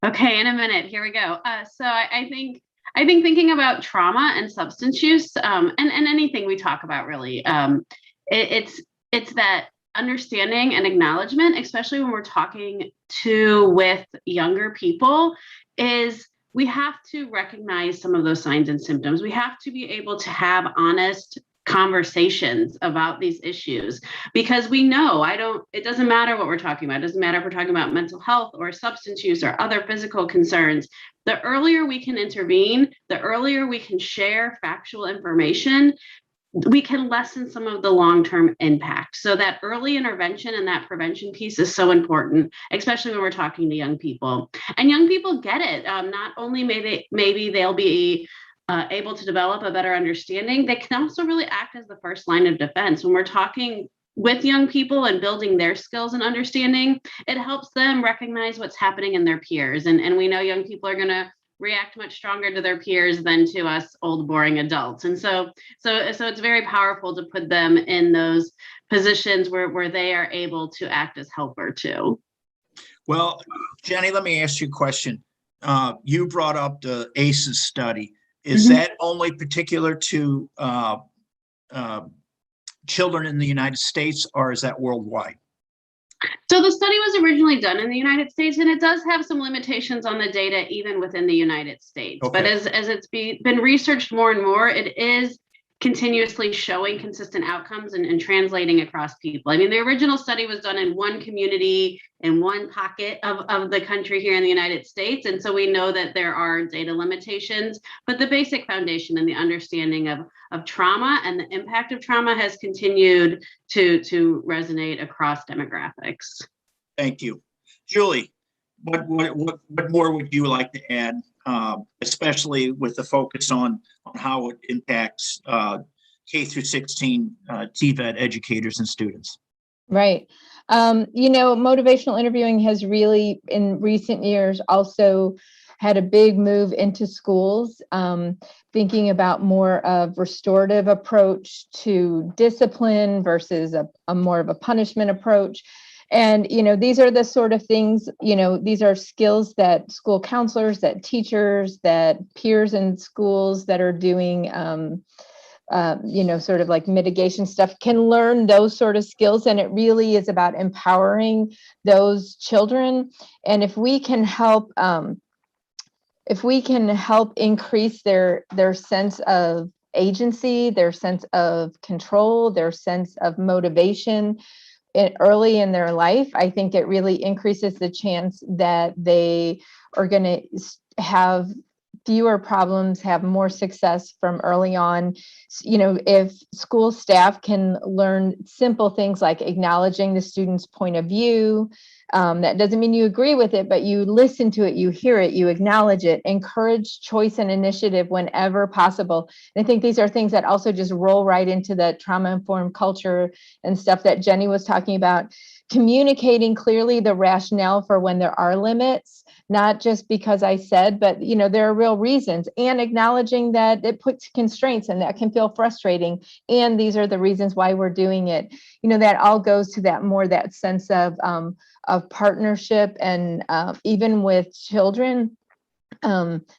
Okay, in a minute, here we go. So I think thinking about trauma and substance use, and anything we talk about really, it's that understanding and acknowledgement, especially when we're talking with younger people, is we have to recognize some of those signs and symptoms. We have to be able to have honest conversations about these issues, because we know it doesn't matter what we're talking about. It doesn't matter if we're talking about mental health or substance use or other physical concerns. The earlier we can intervene, the earlier we can share factual information, we can lessen some of the long-term impact. So that early intervention and that prevention piece is so important, especially when we're talking to young people. And young people get it. Not only maybe they'll be able to develop a better understanding, they can also really act as the first line of defense. When we're talking with young people and building their skills and understanding, it helps them recognize what's happening in their peers. And we know young people are going to react much stronger to their peers than to us old, boring adults. And so it's very powerful to put them in those positions where they are able to act as helper too. Well, Jenny, let me ask you a question. You brought up the ACEs study. Is that only particular to children in the United States, or is that worldwide? So the study was originally done in the United States, and it does have some limitations on the data even within the United States. Okay. But as it's been researched more and more, it is continuously showing consistent outcomes and translating across people. I mean, the original study was done in one community in one pocket of the country here in the United States. And so we know that there are data limitations, but the basic foundation and the understanding of trauma and the impact of trauma has continued to resonate across demographics. Thank you. Julie, what more would you like to add, especially with the focus on how it impacts K through 16 TVET educators and students? Right. You know, motivational interviewing has really, in recent years, also had a big move into schools, thinking about more of restorative approach to discipline versus a more of a punishment approach. And, these are the sort of things, these are skills that school counselors, that teachers, that peers in schools that are doing, sort of like mitigation stuff can learn those sort of skills. And it really is about empowering those children. And if we can help, increase their sense of agency, their sense of control, their sense of motivation early in their life, I think it really increases the chance that they are going to have fewer problems, have more success from early on. If school staff can learn simple things like acknowledging the student's point of view, that doesn't mean you agree with it, but you listen to it, you hear it, you acknowledge it, encourage choice and initiative whenever possible. And I think these are things that also just roll right into the trauma-informed culture and stuff that Jenny was talking about. Communicating clearly the rationale for when there are limits, not just because I said, but there are real reasons, and acknowledging that it puts constraints and that can feel frustrating. And these are the reasons why we're doing it. That all goes to that sense of partnership. And even with children,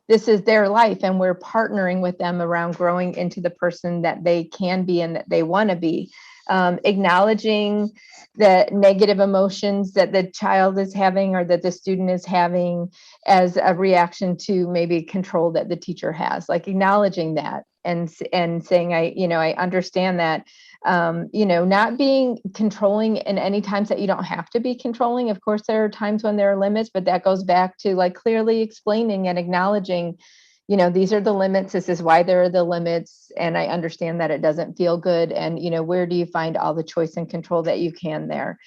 this is their life, and we're partnering with them around growing into the person that they can be and that they want to be. Acknowledging the negative emotions that the child is having or that the student is having as a reaction to maybe control that the teacher has, like acknowledging that and saying, I understand that, not being controlling in any times that you don't have to be controlling. Of course, there are times when there are limits, but that goes back to like clearly explaining and acknowledging, these are the limits. This is why there are the limits. And I understand that it doesn't feel good. And, where do you find all the choice and control that you can there?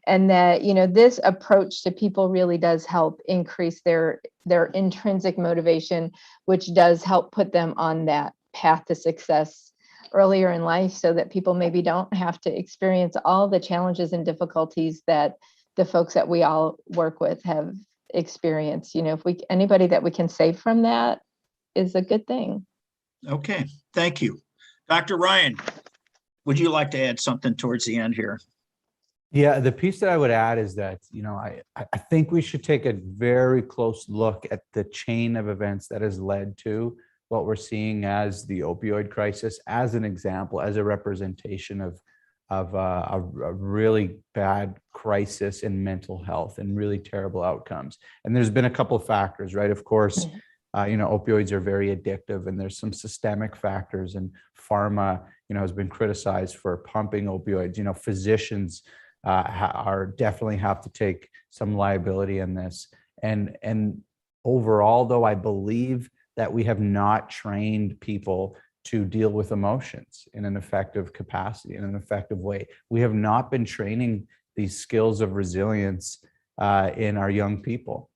And that, this approach to people really does help increase their intrinsic motivation, which does help put them on that path to success earlier in life, so that people maybe don't have to experience all the challenges and difficulties that the folks that we all work with have experienced. If anybody that we can save from that is a good thing. Okay, thank you. Dr. Ryan, would you like to add something towards the end here? Yeah, the piece that I would add is that, I think we should take a very close look at the chain of events that has led to what we're seeing as the opioid crisis, as an example, as a representation of a really bad crisis in mental health and really terrible outcomes. And there's been a couple of factors, right? Of course, opioids are very addictive, and there's some systemic factors, and pharma, has been criticized for pumping opioids. Physicians are definitely have to take some liability in this. And overall, though, I believe that we have not trained people to deal with emotions in an effective capacity, in an effective way. We have not been training these skills of resilience in our young people.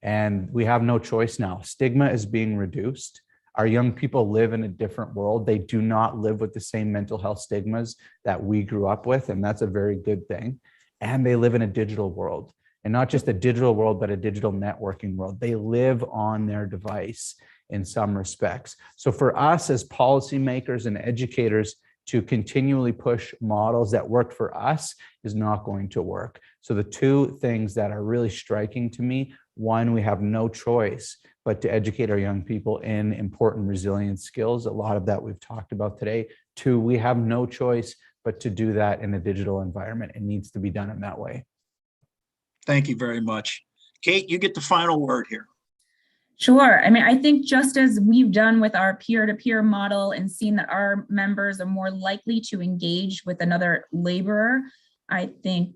And we have no choice now. Stigma is being reduced. Our young people live in a different world. They do not live with the same mental health stigmas that we grew up with, and that's a very good thing. And they live in a digital world, and not just a digital world, but a digital networking world. They live on their device in some respects. So for us as policymakers and educators to continually push models that work for us is not going to work. So the two things that are really striking to me: one, we have no choice but to educate our young people in important resilience skills. A lot of that we've talked about today. Two, we have no choice but to do that in a digital environment. It needs to be done in that way. Thank you very much. Kate, you get the final word here. Sure. I think just as we've done with our peer-to-peer model and seen that our members are more likely to engage with another laborer, I think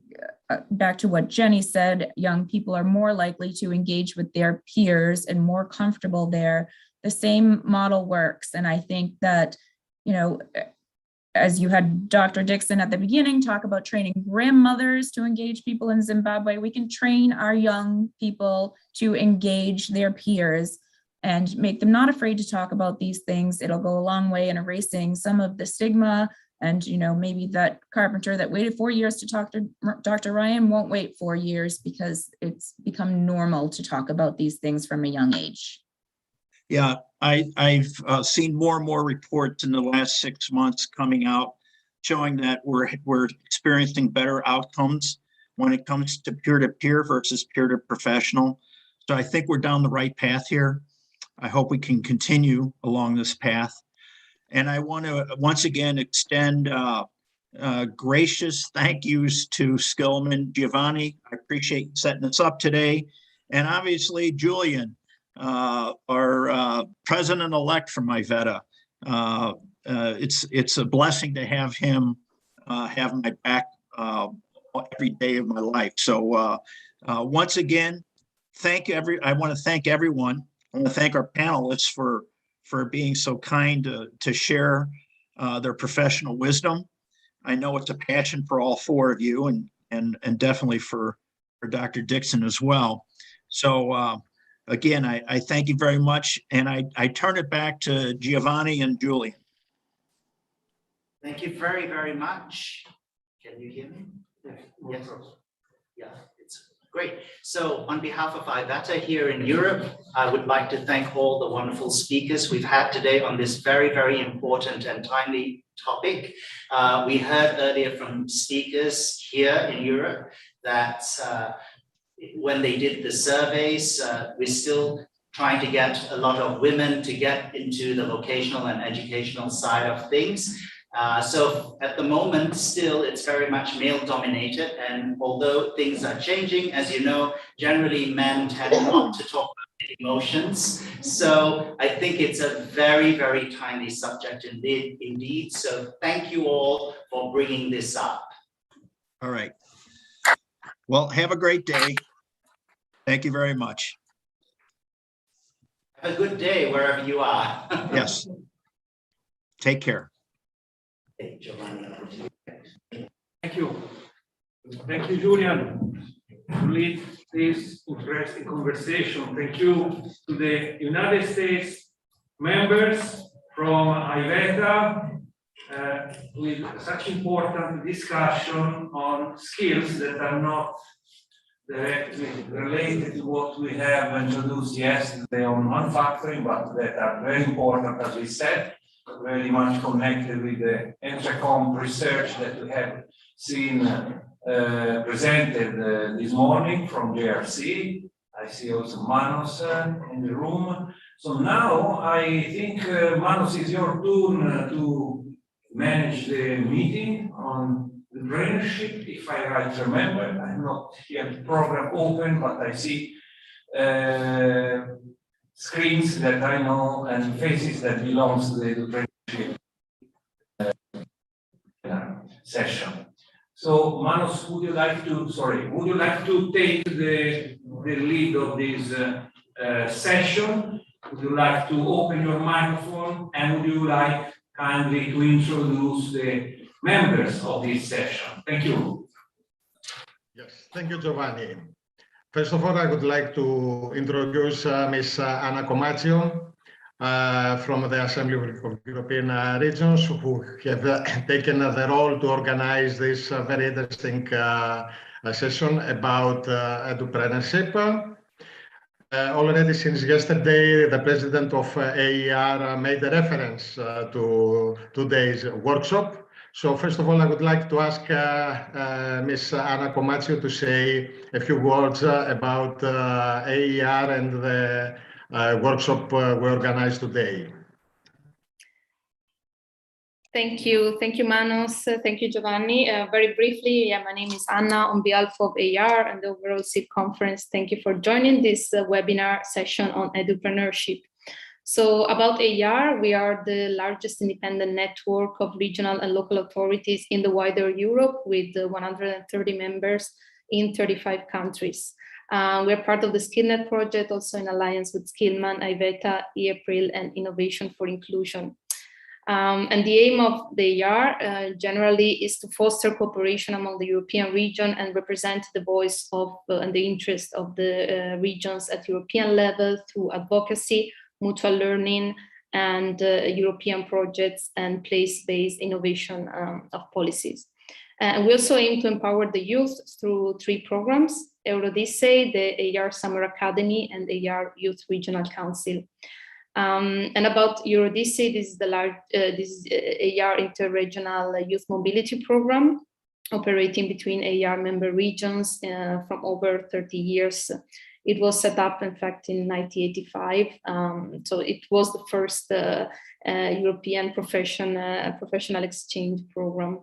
back to what Jenny said, young people are more likely to engage with their peers and more comfortable there. The same model works. And I think that, as you had Dr. Dixon at the beginning talk about training grandmothers to engage people in Zimbabwe, we can train our young people to engage their peers and make them not afraid to talk about these things. It'll go a long way in erasing some of the stigma And, you know, maybe that carpenter that waited 4 years to talk to Dr. Ryan won't wait 4 years because it's become normal to talk about these things from a young age. Yeah, I've seen more and more reports in the last 6 months coming out showing that we're experiencing better outcomes when it comes to peer-to-peer versus peer-to-professional. So I think we're down the right path here. I hope we can continue along this path. And I want to once again extend gracious thank yous to Skillman. Giovanni, I appreciate you setting this up today. And obviously Julian, our president-elect from IVETA. It's a blessing to have him have my back every day of my life. So once again, I want to thank everyone. I want to thank our panelists for being so kind to share their professional wisdom. I know it's a passion for all four of you and definitely for Dr. Dixon as well. So again, I thank you very much. And I turn it back to Giovanni and Julian. Thank you very, very much. Can you hear me? Yes. Yeah, it's great. So on behalf of IVETA here in Europe, I would like to thank all the wonderful speakers we've had today on this very, very important and timely topic. We heard earlier from speakers here in Europe that when they did the surveys, we're still trying to get a lot of women to get into the vocational and educational side of things. So at the moment, still, it's very much male dominated. And although things are changing, as you know, generally men tend not to talk about emotions. So I think it's a very, very timely subject indeed. So thank you all for bringing this up. All right. Well, have a great day. Thank you very much. Have a good day wherever you are. Yes. Take care. Thank you. Thank you, Julian, to lead this interesting conversation. Thank you to the United States members from IVETA with such important discussion on skills that are not directly related to what we have introduced yesterday on manufacturing, but that are very important, as we said, very much connected with the Entrecom research that we have seen presented this morning from JRC. I see also Manos in the room. So now I think, Manos, it's your turn to manage the meeting on the entrepreneurship, if I right remember. I'm not here the program open, but I see screens that I know and faces that belongs to the entrepreneurship session. So Manos, would you like to take the lead of this session? Would you like to open your microphone, and would you like kindly to introduce the members of this session? Thank you. Yes, thank you, Giovanni. First of all, I would like to introduce Ms. Anna Comaccio from the Assembly of European Regions, who have taken the role to organize this very interesting session about entrepreneurship. Already since yesterday, the president of AER made a reference to today's workshop. So first of all, I would like to ask Ms. Anna Comaccio to say a few words about AER and the workshop we organized today. Thank you, Manos. Thank you, Giovanni. Very briefly, my name is Anna on behalf of AER and the overall SIP conference. Thank you for joining this webinar session on edupreneurship. So about AER, we are the largest independent network of regional and local authorities in the wider Europe with 130 members in 35 countries. We're part of the SkillNet project, also in alliance with Skillman, IVETA, EAPRIL, and Innovation for Inclusion. And the aim of the AER generally is to foster cooperation among the European region and represent the voice of and the interest of the regions at European level through advocacy, mutual learning, and European projects and place-based innovation of policies. And we also aim to empower the youth through 3 programs: Eurodisse, the AR Summer Academy, and AR Youth Regional Council. And about Eurodisse, this is AR Interregional Youth Mobility Program, operating between AR member regions from over 30 years. It was set up, in fact, in 1985. So it was the first European professional exchange program.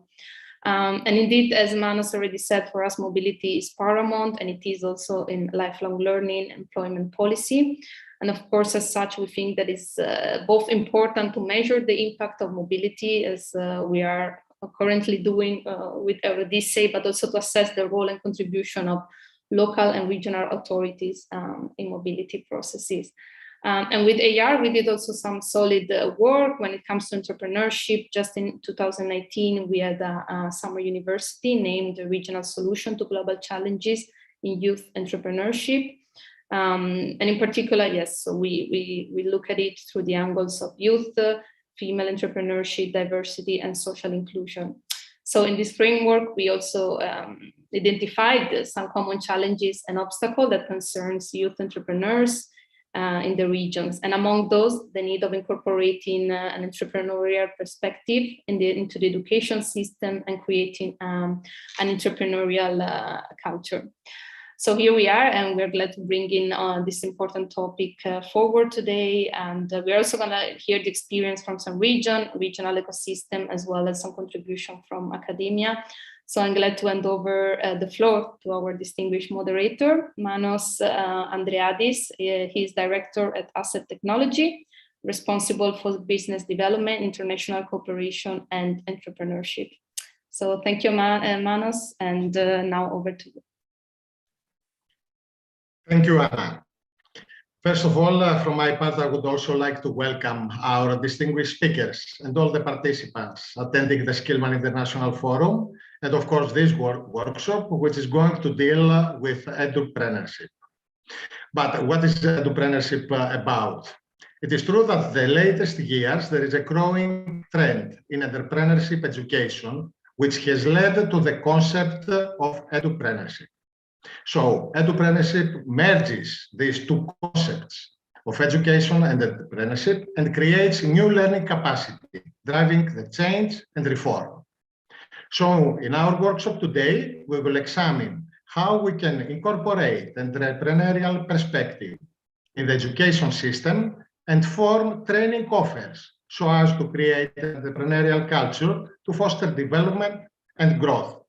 And indeed, as Manos already said, for us, mobility is paramount, and it is also in lifelong learning, employment policy. And of course, as such, we think that it's both important to measure the impact of mobility, as we are currently doing with Eurodisse, but also to assess the role and contribution of local and regional authorities in mobility processes. And with AR, we did also some solid work when it comes to entrepreneurship. Just in 2019, we had a summer university named the Regional Solution to Global Challenges in Youth Entrepreneurship. And in particular, yes, so we look at it through the angles of youth, female entrepreneurship, diversity, and social inclusion. So in this framework, we also identified some common challenges and obstacles that concerns youth entrepreneurs in the regions. And among those, the need of incorporating an entrepreneurial perspective into the education system and creating an entrepreneurial culture. So here we are, and we're glad to bring in this important topic forward today. And we're also going to hear the experience from some regional ecosystem, as well as some contribution from academia. So I'm glad to hand over the floor to our distinguished moderator, Manos Andreadis. He's director at Asset Technology, responsible for business development, international cooperation, and entrepreneurship. So thank you, Manos, and now over to you. Thank you, Anna. First of all, from my part, I would also like to welcome our distinguished speakers and all the participants attending the Skillman International Forum, and of course this workshop, which is going to deal with edupreneurship. But what is edupreneurship about? It is true that the latest years, there is a growing trend in entrepreneurship education, which has led to the concept of edupreneurship. So edupreneurship merges these 2 concepts of education and entrepreneurship and creates new learning capacity, driving the change and reform. So in our workshop today, we will examine how we can incorporate entrepreneurial perspective in the education system and form training offers so as to create an entrepreneurial culture to foster development and growth.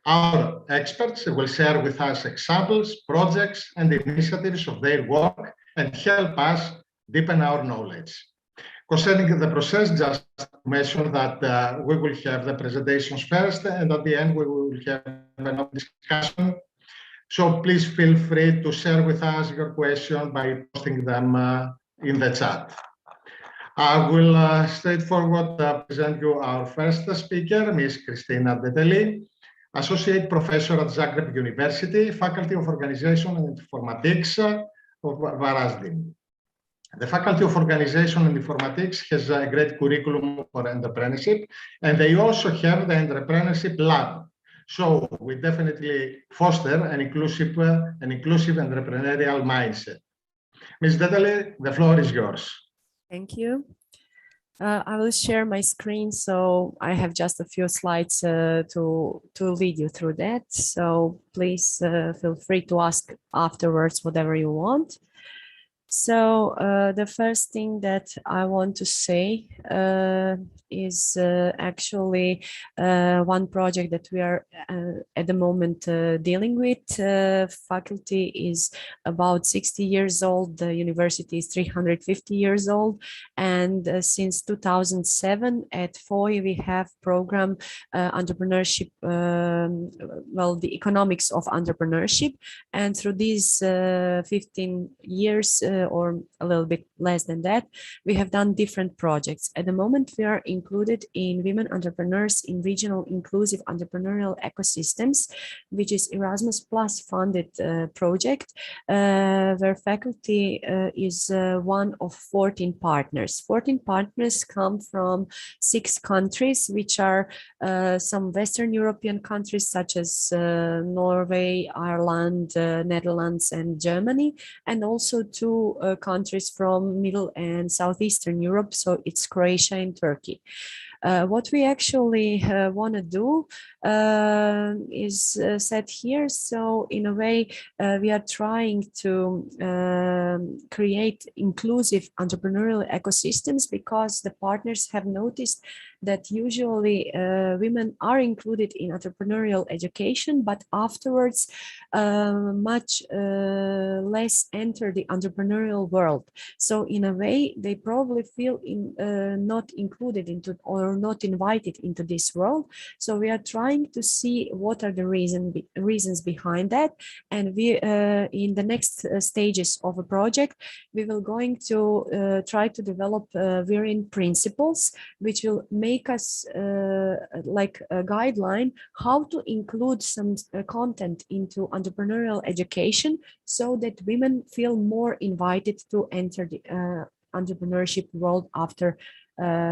Our experts will share with us examples, projects, and initiatives of their work and help us deepen our knowledge. Concerning the process, just to mention that we will have the presentations first, and at the end we will have an discussion. So please feel free to share with us your question by posting them in the chat. I will straightforward present you our first speaker, Ms. Christina Deteli, Associate Professor at Zagreb University, Faculty of Organization and Informatics of Varazdin. The Faculty of Organization and Informatics has a great curriculum for entrepreneurship, and they also have the Entrepreneurship Lab. So we definitely foster an inclusive entrepreneurial mindset. Ms. Deteli, the floor is yours. Thank you. I will share my screen, so I have just a few slides to lead you through that. So please feel free to ask afterwards whatever you want. So the first thing that I want to say is actually one project that we are at the moment dealing with. Faculty is about 60 years old, the university is 350 years old, and since 2007 at FOI we have program entrepreneurship, well, the economics of entrepreneurship, and through these 15 years or a little bit less than that, we have done different projects. At the moment, we are included in Women Entrepreneurs in Regional Inclusive Entrepreneurial Ecosystems, which is Erasmus Plus funded project, where faculty is one of 14 partners. 14 partners come from 6 countries, which are some Western European countries such as Norway, Ireland, Netherlands, and Germany, and also 2 countries from Middle and Southeastern Europe, so it's Croatia and Turkey. What we actually want to do is set here. So in a way, we are trying to create inclusive entrepreneurial ecosystems, because the partners have noticed that usually women are included in entrepreneurial education, but afterwards much less enter the entrepreneurial world. So in a way, they probably feel not included into or not invited into this world. So we are trying to see what are the reasons behind that. And we, in the next stages of a project, we will going to try to develop varying principles, which will make us like a guideline how to include some content into entrepreneurial education, so that women feel more invited to enter the entrepreneurship world after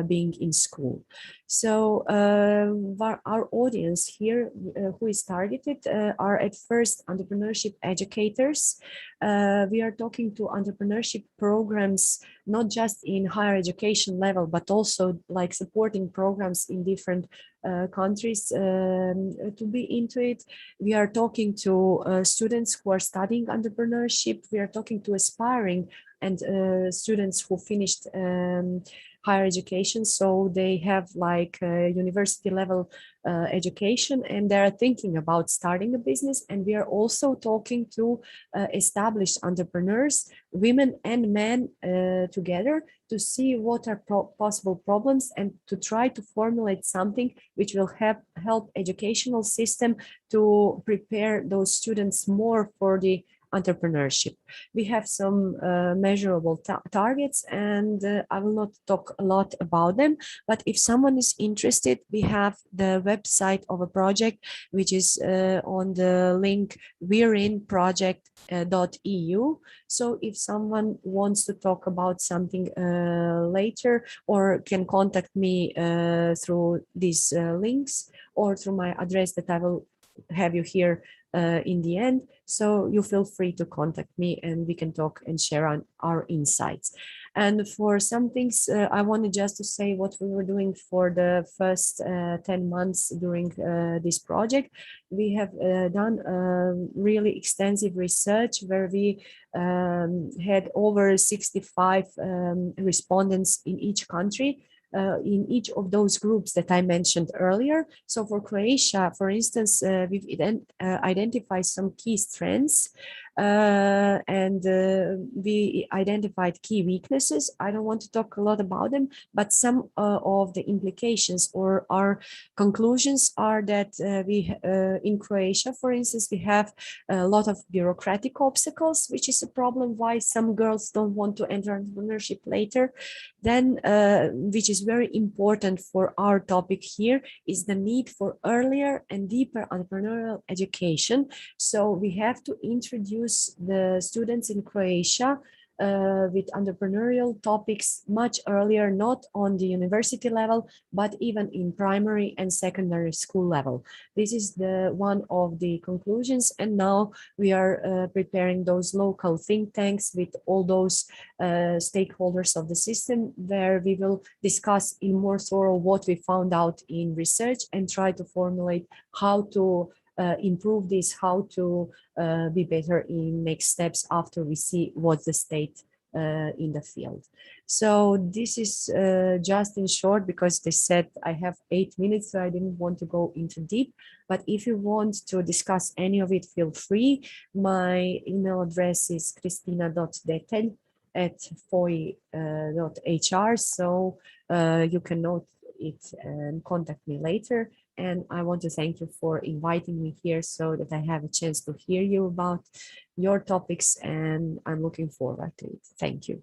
being in school. So our audience here who is targeted are at first entrepreneurship educators. We are talking to entrepreneurship programs, not just in higher education level, but also like supporting programs in different countries to be into it. We are talking to students who are studying entrepreneurship. We are talking to aspiring and students who finished higher education, so they have like university level education and they're thinking about starting a business. And we are also talking to established entrepreneurs, women and men together, to see what are possible problems and to try to formulate something which will help educational system to prepare those students more for the entrepreneurship. We have some measurable targets, and I will not talk a lot about them, but if someone is interested, we have the website of a project, which is on the link we'reinproject.eu. So if someone wants to talk about something later, or can contact me through these links or through my address that I will have you here in the end. So you feel free to contact me and we can talk and share on our insights. And for some things, I wanted just to say what we were doing for the first 10 months during this project. We have done really extensive research where we had over 65 respondents in each country. In each of those groups that I mentioned earlier. So for Croatia, for instance, we've identified some key strengths and we identified key weaknesses. I don't want to talk a lot about them, but some of the implications or our conclusions are that we in Croatia, for instance, we have a lot of bureaucratic obstacles, which is a problem why some girls don't want to enter entrepreneurship later. Then, which is very important for our topic here, is the need for earlier and deeper entrepreneurial education. So we have to introduce the students in Croatia with entrepreneurial topics much earlier, not on the university level, but even in primary and secondary school level. This is the one of the conclusions. And now we are preparing those local think tanks with all those stakeholders of the system, where we will discuss in more thorough what we found out in research and try to formulate how to improve this, how to be better in next steps after we see what's the state in the field. So this is just in short, because they said I have 8 minutes, so I didn't want to go into deep. But if you want to discuss any of it, feel free. My email address is kristina.detel@foi.hr, so you can note it and contact me later. and I want to thank you for inviting me here so that I have a chance to hear you about your topics, and I'm looking forward to it. Thank you.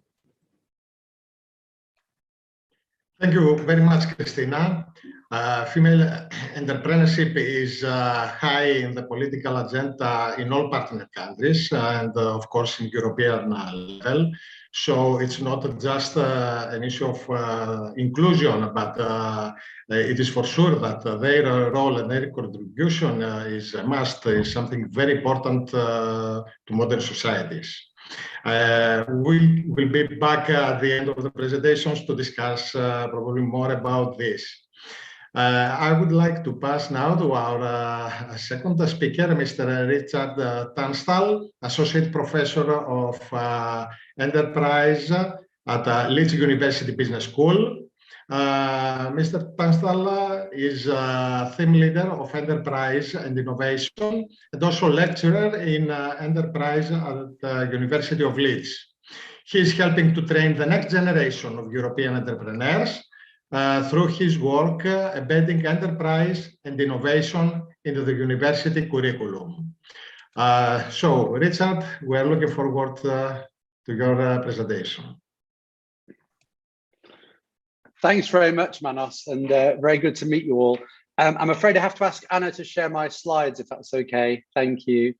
Thank you very much, Christina. Female entrepreneurship is high in the political agenda in all partner countries and, of course, in European level. So it's not just an issue of inclusion, but it is for sure that their role and their contribution is a must, is something very important to modern societies. We will be back at the end of the presentations to discuss probably more about this. I would like to pass now to our second speaker, Mr. Richard Tunstall, Associate Professor of Enterprise at Leeds University Business School. Mr. Tunstall is theme leader of Enterprise and Innovation and also lecturer in Enterprise at the University of Leeds. He is helping to train the next generation of European entrepreneurs through his work embedding enterprise and innovation into the university curriculum. So, Richard, we are looking forward to your presentation. Thanks very much, Manos, and very good to meet you all. I'm afraid I have to ask Anna to share my slides, if that's okay. Thank you,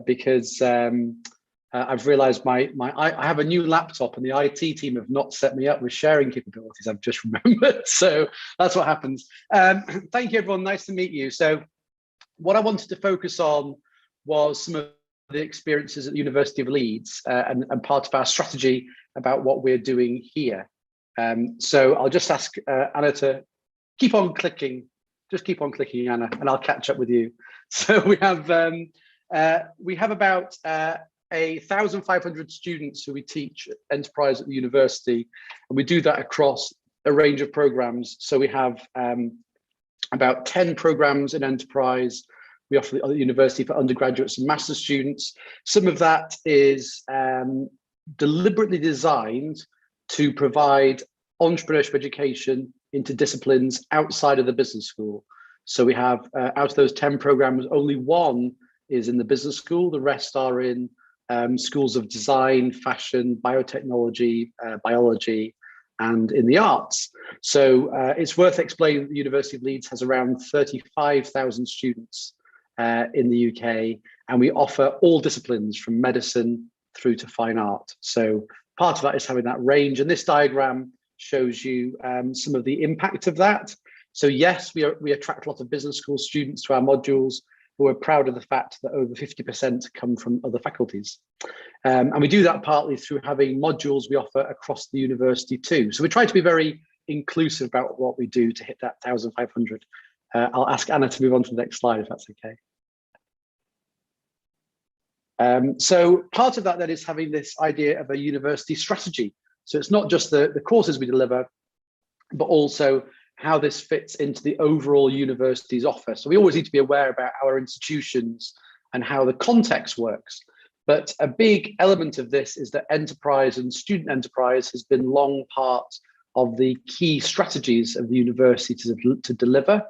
because I've realized I have a new laptop and the IT team have not set me up with sharing capabilities, I've just remembered. So that's what happens. Thank you, everyone. Nice to meet you. So what I wanted to focus on was some of the experiences at the University of Leeds and part of our strategy about what we're doing here. So I'll just ask Anna to keep on clicking. Just keep on clicking, Anna, and I'll catch up with you. So we have about 1,500 students who we teach enterprise at the university, and we do that across a range of programs. So we have about 10 programs in enterprise. We offer at the university for undergraduates and master's students. Some of that is deliberately designed to provide entrepreneurship education into disciplines outside of the business school. So we have, out of those 10 programs, only one is in the business school. The rest are in schools of design, fashion, biotechnology, biology, and in the arts. So it's worth explaining that the University of Leeds has around 35,000 students in the UK, and we offer all disciplines from medicine through to fine art. So part of that is having that range, and this diagram shows you some of the impact of that. So yes, we attract a lot of business school students to our modules, but we're proud of the fact that over 50% come from other faculties. And we do that partly through having modules we offer across the university too. So we try to be very inclusive about what we do to hit that 1,500. I'll ask Anna to move on to the next slide, if that's okay. So part of that then is having this idea of a university strategy. So it's not just the courses we deliver, but also how this fits into the overall university's offer. So we always need to be aware about our institutions and how the context works. But a big element of this is that enterprise and student enterprise has been long part of the key strategies of the university to deliver.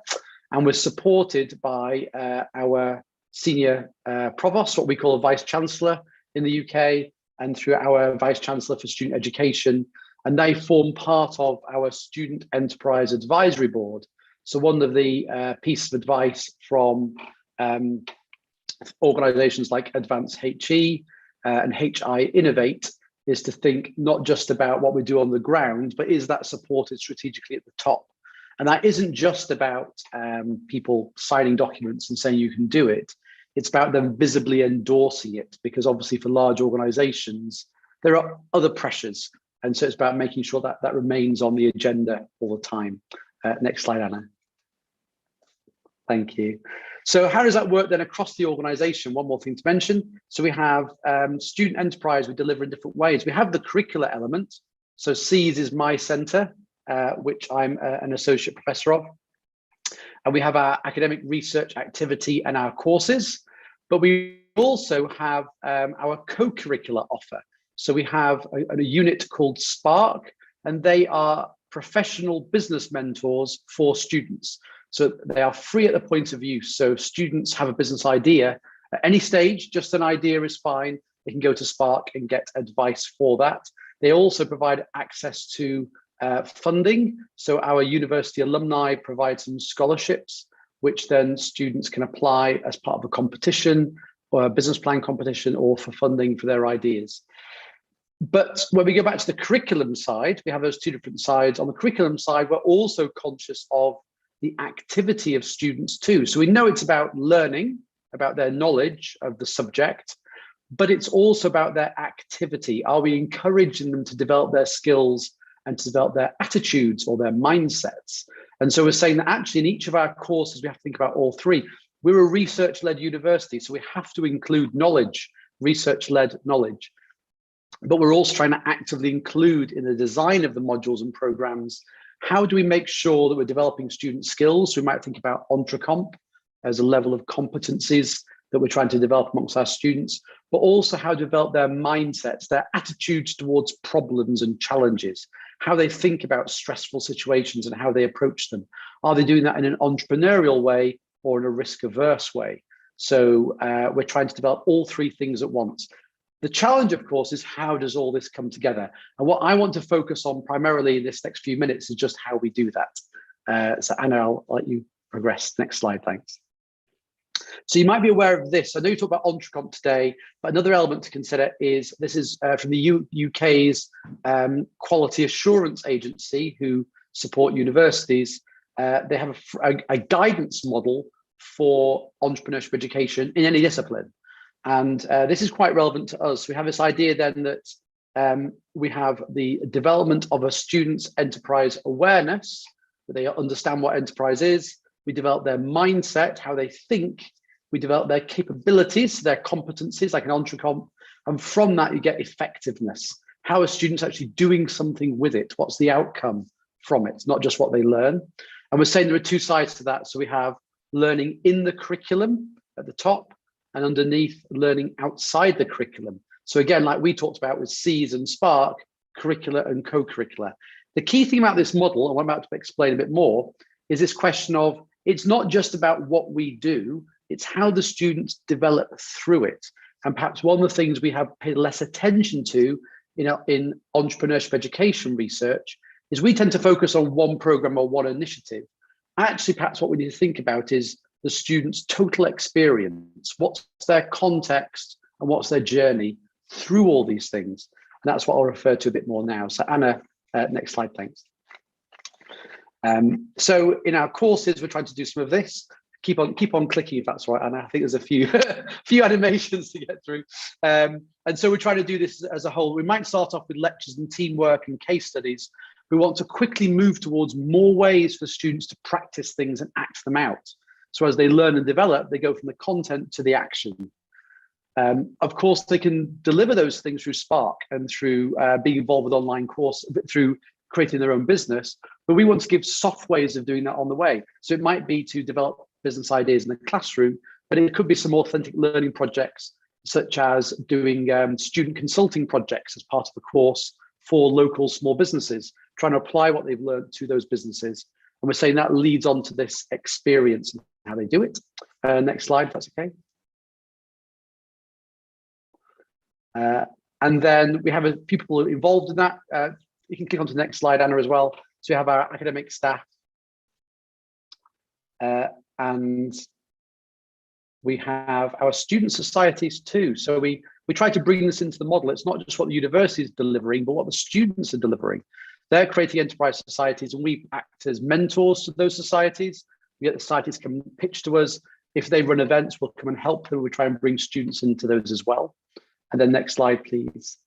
And we're supported by our senior provost, what we call a vice chancellor in the UK, and through our vice chancellor for student education. And they form part of our student enterprise advisory board. So one of the pieces of advice from organizations like Advance HE and HI Innovate is to think not just about what we do on the ground, but is that supported strategically at the top? And that isn't just about people signing documents and saying you can do it. It's about them visibly endorsing it, because obviously for large organizations, there are other pressures. And so it's about making sure that that remains on the agenda all the time. Next slide, Anna. Thank you. So how does that work then across the organization? One more thing to mention. So we have student enterprise we deliver in different ways. We have the curricular element. So SEES is my center, which I'm an associate professor of. And we have our academic research activity and our courses, but we also have our co-curricular offer. So we have a unit called Spark, and they are professional business mentors for students. So they are free at the point of use. So students have a business idea at any stage, just an idea is fine. They can go to Spark and get advice for that. They also provide access to funding. So our university alumni provide some scholarships, which then students can apply as part of a competition or a business plan competition or for funding for their ideas. But when we go back to the curriculum side, we have those two different sides. On the curriculum side, we're also conscious of the activity of students too. So we know it's about learning, about their knowledge of the subject, but it's also about their activity. Are we encouraging them to develop their skills and to develop their attitudes or their mindsets? And so we're saying that actually in each of our courses, we have to think about all three. We're a research-led university, so we have to include knowledge, research-led knowledge. But we're also trying to actively include in the design of the modules and programs, how do we make sure that we're developing student skills? So we might think about EntreComp as a level of competencies that we're trying to develop amongst our students, but also how to develop their mindsets, their attitudes towards problems and challenges, how they think about stressful situations and how they approach them. Are they doing that in an entrepreneurial way or in a risk-averse way? So we're trying to develop all three things at once. The challenge, of course, is how does all this come together? And what I want to focus on primarily in this next few minutes is just how we do that. So Anna, I'll let you progress. Next slide, thanks. So you might be aware of this. I know you talk about EntreComp today, but another element to consider is this is from the UK's Quality Assurance Agency, who support universities. They have a guidance model for entrepreneurship education in any discipline. And this is quite relevant to us. We have this idea then that we have the development of a student's enterprise awareness, that they understand what enterprise is. We develop their mindset, how they think. We develop their capabilities, their competencies, like an EntreComp. And from that, you get effectiveness. How are students actually doing something with it? What's the outcome from it? It's not just what they learn. And we're saying there are two sides to that. So we have learning in the curriculum at the top, and underneath learning outside the curriculum. So again, like we talked about with C's and Spark, curricular and co-curricular. The key thing about this model, and I'm about to explain a bit more, is this question of, it's not just about what we do, it's how the students develop through it. And perhaps one of the things we have paid less attention to, in entrepreneurship education research, is we tend to focus on one program or one initiative. Actually, perhaps what we need to think about is the student's total experience. What's their context and what's their journey through all these things? And that's what I'll refer to a bit more now. So Anna, next slide, thanks. So in our courses, we're trying to do some of this. Keep on clicking if that's right, Anna. I think there's a few few animations to get through. And so we're trying to do this as a whole. We might start off with lectures and teamwork and case studies. We want to quickly move towards more ways for students to practice things and act them out. So as they learn and develop, they go from the content to the action. Of course, they can deliver those things through Spark and through being involved with online course, through creating their own business. But we want to give soft ways of doing that on the way. So it might be to develop business ideas in the classroom, but it could be some authentic learning projects, such as doing student consulting projects as part of a course for local small businesses, trying to apply what they've learned to those businesses. And we're saying that leads on to this experience and how they do it. Next slide, if that's okay. And then we have a few people involved in that. You can click on to the next slide, Anna, as well. So we have our academic staff. And we have our student societies too. So we try to bring this into the model. It's not just what the university is delivering, but what the students are delivering. They're creating enterprise societies, and we act as mentors to those societies. We get the societies come pitch to us. If they run events, we'll come and help them. We try and bring students into those as well. And then next slide, please.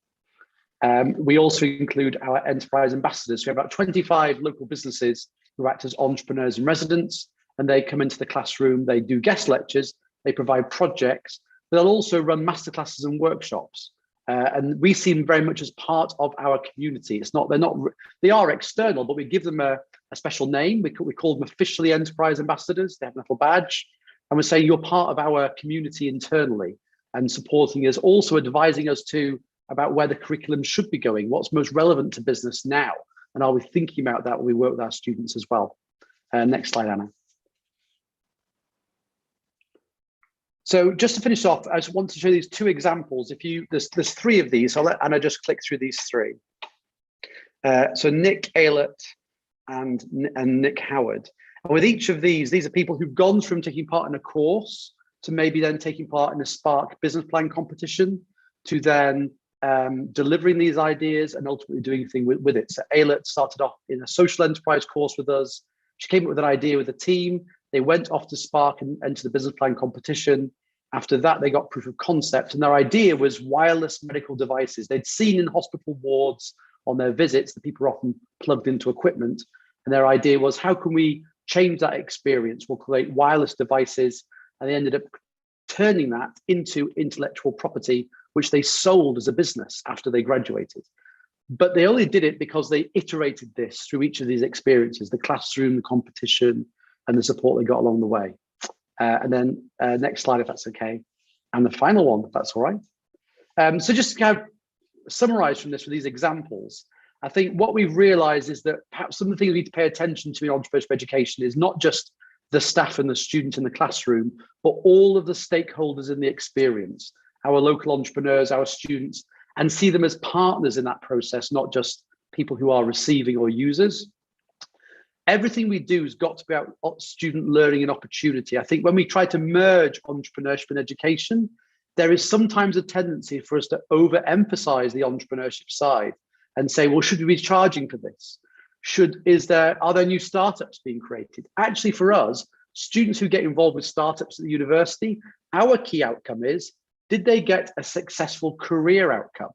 We also include our enterprise ambassadors. We have about 25 local businesses who act as entrepreneurs in residence, and they come into the classroom, they do guest lectures, they provide projects, but they'll also run masterclasses and workshops. And we see them very much as part of our community. They are external, but we give them a special name. We call them officially enterprise ambassadors. They have a little badge. And we're saying you're part of our community internally and supporting us, also advising us too about where the curriculum should be going, what's most relevant to business now. And are we thinking about that when we work with our students as well? Next slide, Anna. So just to finish off, I just want to show these two examples. There's three of these. I'll let Anna just click through these three. So Nick Aylett and Nick Howard. And with each of these are people who've gone from taking part in a course to maybe then taking part in a Spark business plan competition to then delivering these ideas and ultimately doing anything with it. So Aylett started off in a social enterprise course with us. She came up with an idea with a team. They went off to Spark and entered the business plan competition. After that, they got proof of concept. And their idea was wireless medical devices. They'd seen in hospital wards on their visits that people are often plugged into equipment. And their idea was, how can we change that experience? We'll create wireless devices. And they ended up turning that into intellectual property, which they sold as a business after they graduated. But they only did it because they iterated this through each of these experiences, the classroom, the competition, and the support they got along the way. And then next slide, if that's okay. And the final one, if that's all right. So just to kind of summarize from this with these examples, I think what we've realized is that perhaps some of the things we need to pay attention to in entrepreneurship education is not just the staff and the student in the classroom, but all of the stakeholders in the experience, our local entrepreneurs, our students, and see them as partners in that process, not just people who are receiving or users. Everything we do has got to be about student learning and opportunity. I think when we try to merge entrepreneurship and education, there is sometimes a tendency for us to overemphasize the entrepreneurship side and say, well, should we be charging for this? Are there new startups being created? Actually, for us, students who get involved with startups at the university, our key outcome is, did they get a successful career outcome?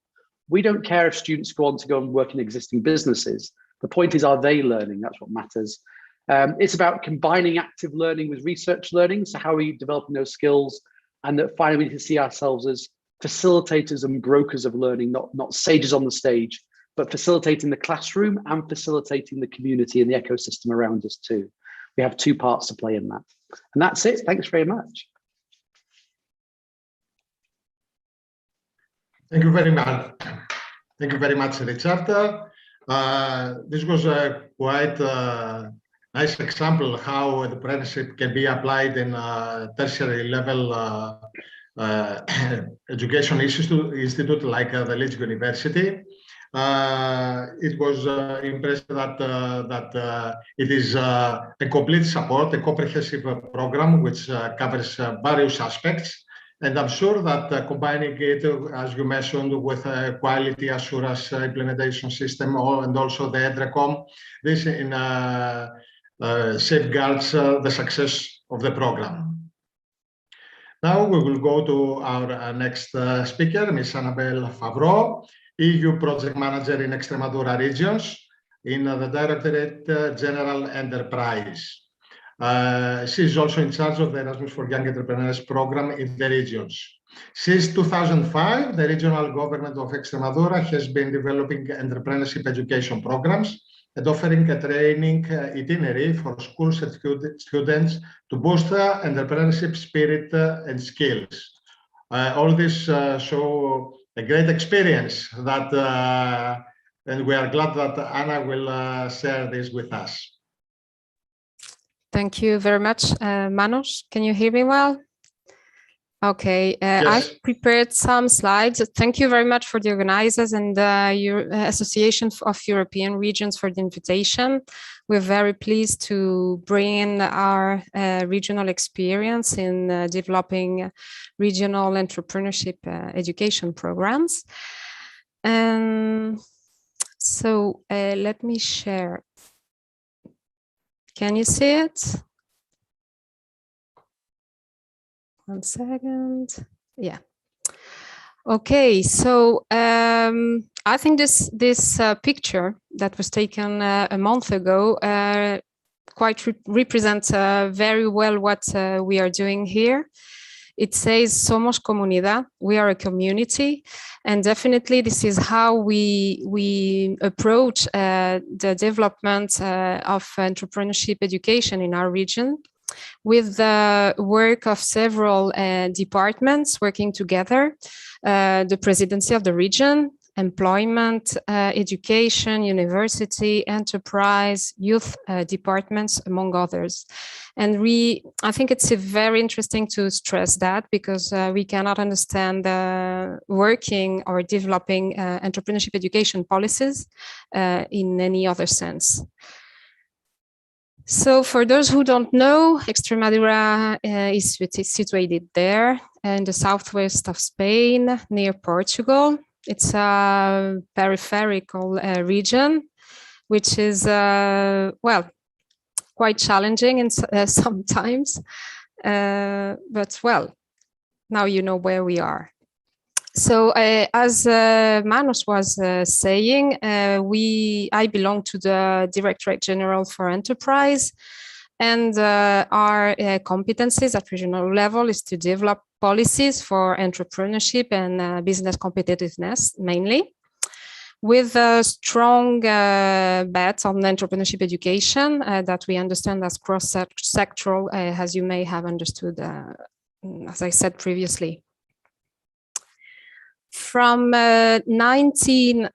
We don't care if students go on to go and work in existing businesses. The point is, are they learning? That's what matters. It's about combining active learning with research learning. So how are we developing those skills? And that finally we can see ourselves as facilitators and brokers of learning, not sages on the stage, but facilitating the classroom and facilitating the community and the ecosystem around us too. We have two parts to play in that. And that's it. Thanks very much. Thank you very much. Thank you very much, Richard. This was a quite nice example of how entrepreneurship can be applied in tertiary level education institute like the Leeds University. It was impressive that it is a complete support, a comprehensive program which covers various aspects. And I'm sure that combining it, as you mentioned, with a quality assurance implementation system and also the EDRECOM, this safeguards the success of the program. Now we will go to our next speaker, Ms. Annabelle Favreau, EU Project Manager in Extremadura regions in the Directorate General Enterprise. She is also in charge of the Erasmus for Young Entrepreneurs program in the regions. Since 2005, the regional government of Extremadura has been developing entrepreneurship education programs and offering a training itinerary for school students to boost entrepreneurship spirit and skills. All this show a great experience that, and we are glad that Anna will share this with us. Thank you very much, Manos. Can you hear me well? Okay, yes. I've prepared some slides. Thank you very much for the organizers and your Association of European Regions for the invitation. We're very pleased to bring in our regional experience in developing regional entrepreneurship education programs. So let me share. Can you see it? One second. Yeah. Okay. So I think this picture that was taken a month ago quite represents very well what we are doing here. It says Somos Comunidad. We are a community, and definitely this is how we approach the development of entrepreneurship education in our region, with the work of several departments working together, the presidency of the region, employment, education, university, enterprise, youth departments, among others. And I think it's very interesting to stress that, because we cannot understand working or developing entrepreneurship education policies in any other sense. So for those who don't know, Extremadura is situated there in the southwest of Spain, near Portugal. It's a peripheral region, which is, well, quite challenging in sometimes, but well, now you know where we are. So as Manos was saying, I belong to the Directorate General for Enterprise, and our competencies at regional level is to develop policies for entrepreneurship and business competitiveness mainly, with a strong bet on entrepreneurship education that we understand as cross-sectoral, as you may have understood, as I said previously. From 2015,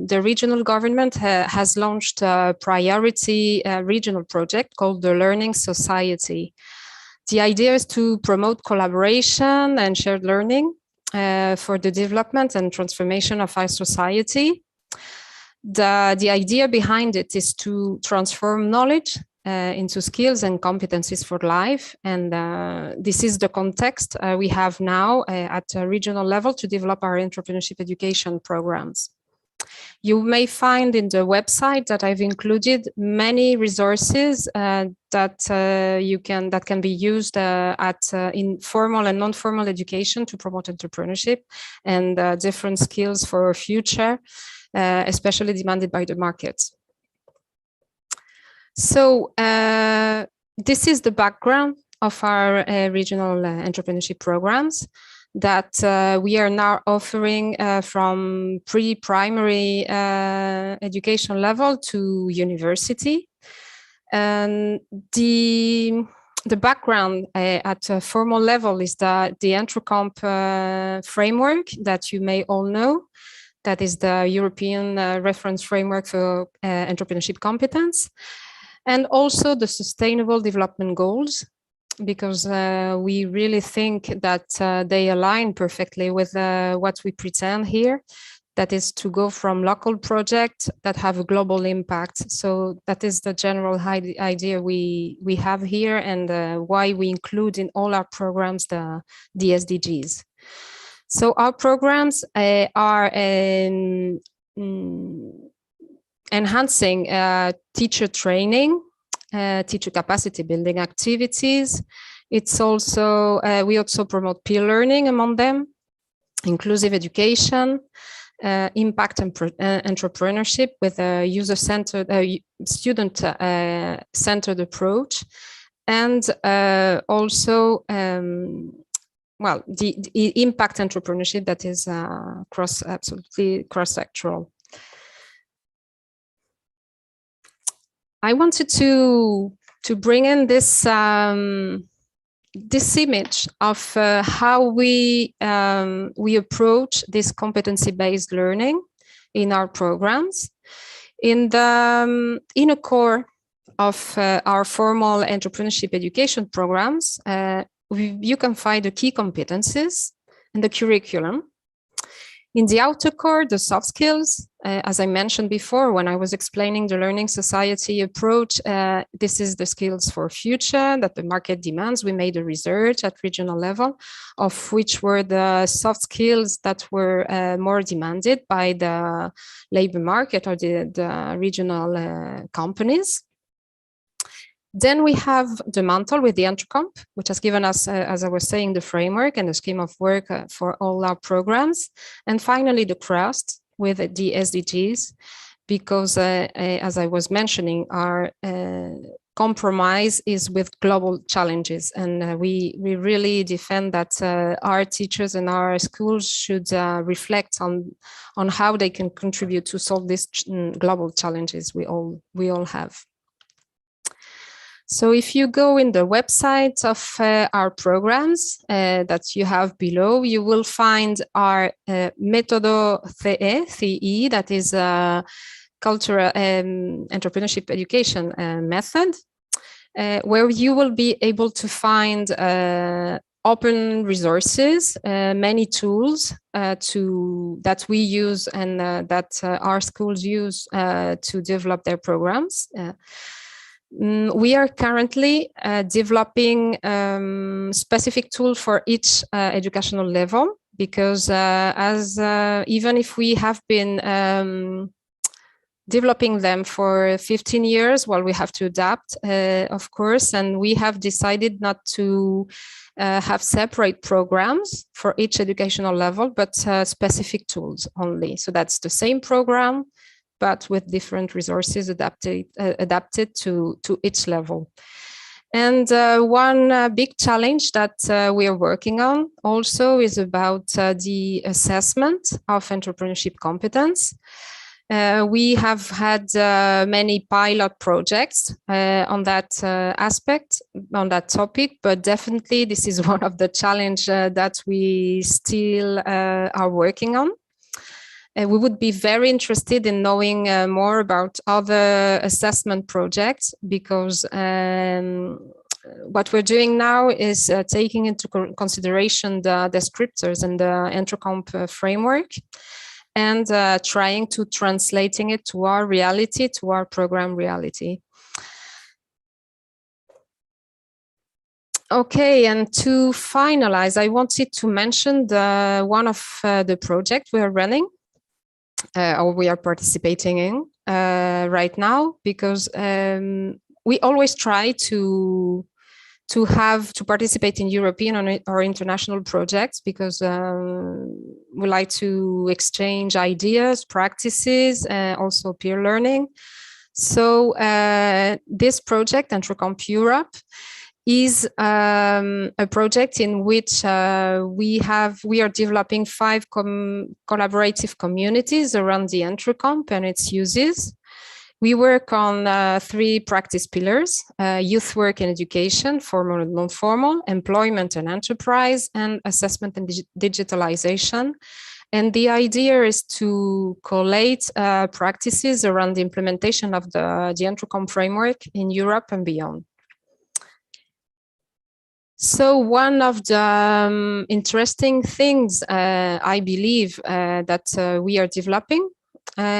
the regional government has launched a priority regional project called the Learning Society. The idea is to promote collaboration and shared learning for the development and transformation of our society. The idea behind it is to transform knowledge into skills and competencies for life. And this is the context we have now at a regional level to develop our entrepreneurship education programs. You may find in the website that I've included many resources that can be used in formal and non-formal education to promote entrepreneurship and different skills for our future, especially demanded by the markets. So this is the background of our regional entrepreneurship programs that we are now offering from pre-primary education level to university. And the background at a formal level is the EntreComp framework that you may all know. That is the European reference framework for entrepreneurship competence. And also the Sustainable Development Goals, because we really think that they align perfectly with what we pretend here. That is to go from local projects that have a global impact. So that is the general idea we have here, and why we include in all our programs the SDGs. So our programs are enhancing teacher training, teacher capacity building activities. It's also, we also promote peer learning among them, inclusive education, impact and entrepreneurship with a user-centered, student-centered approach, and also, well, the impact entrepreneurship that is absolutely cross-sectoral. I wanted to bring in this this image of how we approach this competency-based learning in our programs. In the inner core of our formal entrepreneurship education programs, you can find the key competencies and the curriculum. In the outer core, the soft skills, as I mentioned before, when I was explaining the Learning Society approach, this is the skills for future that the market demands. We made a research at regional level, of which were the soft skills that were more demanded by the labor market or the regional companies. Then we have the mantle with the EntreComp, which has given us, as I was saying, the framework and the scheme of work for all our programs. And finally, the crust with the SDGs, because as I was mentioning, our compromise is with global challenges. And we really defend that our teachers and our schools should reflect on how they can contribute to solve these global challenges we all have. So if you go in the website of our programs that you have below, you will find our Método TVET, that is a cultural entrepreneurship education method, where you will be able to find open resources, many tools that we use and that our schools use to develop their programs. We are currently developing specific tool for each educational level, because even if we have been developing them for 15 years, well, we have to adapt, of course, and we have decided not to have separate programs for each educational level, but specific tools only. So that's the same program, but with different resources adapted to each level. And one big challenge that we are working on also is about the assessment of entrepreneurship competence. We have had many pilot projects on that aspect, on that topic, but definitely this is one of the challenges that we still are working on. We would be very interested in knowing more about other assessment projects, because what we're doing now is taking into consideration the descriptors and the ENTROCOMP framework, and trying to translating it to our reality, to our program reality. Okay, and to finalize, I wanted to mention one of the projects we are running, or we are participating in right now, because we always try to participate in European or international projects, because we like to exchange ideas, practices, also peer learning. So this project, ENTROCOMP Europe, is a project in which we are developing 5 collaborative communities around the ENTROCOMP and its uses. We work on 3 practice pillars: youth work and education, formal and non-formal, employment and enterprise, and assessment and digitalization. And the idea is to collate practices around the implementation of the ENTROCOMP framework in Europe and beyond. So one of the interesting things I believe that we are developing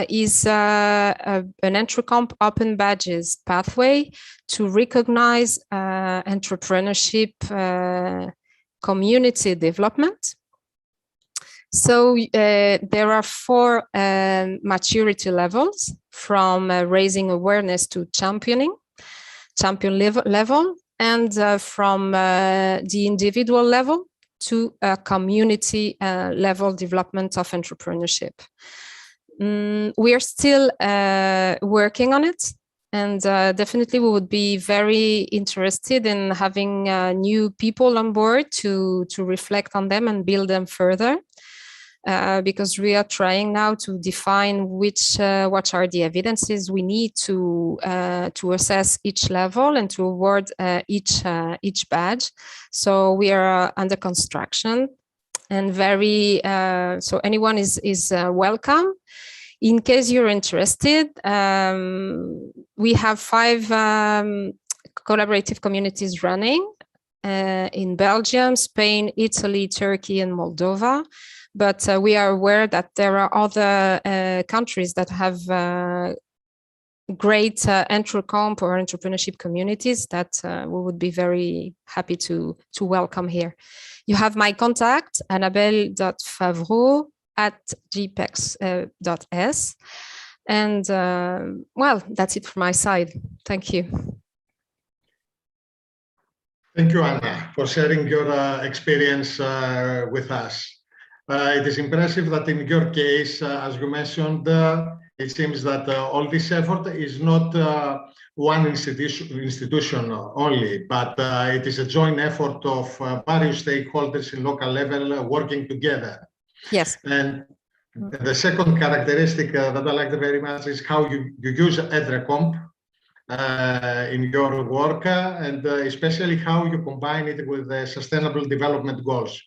is an ENTROCOMP open badges pathway to recognize entrepreneurship community development. So there are 4 maturity levels, from raising awareness to champion level, and from the individual level to community level development of entrepreneurship. We are still working on it, and definitely we would be very interested in having new people on board to reflect on them and build them further, because we are trying now to define what are the evidences we need to assess each level and to award each badge. So we are under construction, and so anyone is welcome. In case you're interested, we have 5 collaborative communities running in Belgium, Spain, Italy, Turkey, and Moldova. But we are aware that there are other countries that have great ENTROCOMP or entrepreneurship communities that we would be very happy to welcome here. You have my contact, annabelle.favreau@gpex.s. And well, that's it from my side. Thank you. Thank you, Anna, for sharing your experience with us. It is impressive that in your case, as you mentioned, it seems that all this effort is not one institution only, but it is a joint effort of various stakeholders in local level working together. Yes. And the second characteristic that I like very much is how you use ENTROCOMP in your work, and especially how you combine it with the Sustainable Development Goals,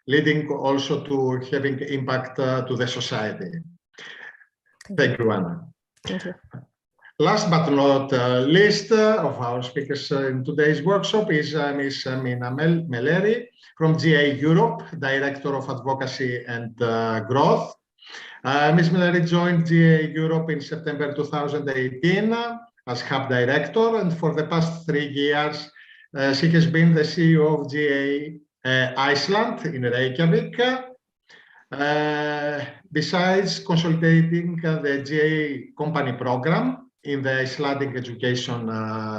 leading also to having impact to the society. Thank you, Anna. Thank you. Last but not least of our speakers in today's workshop is Ms. Mina Meleri from GA Europe, Director of Advocacy and Growth. Ms. Meleri joined GA Europe in September 2018 as Hub Director, and for the past 3 years, she has been the CEO of GA Iceland in Reykjavik. Besides consolidating the GA company program in the Icelandic education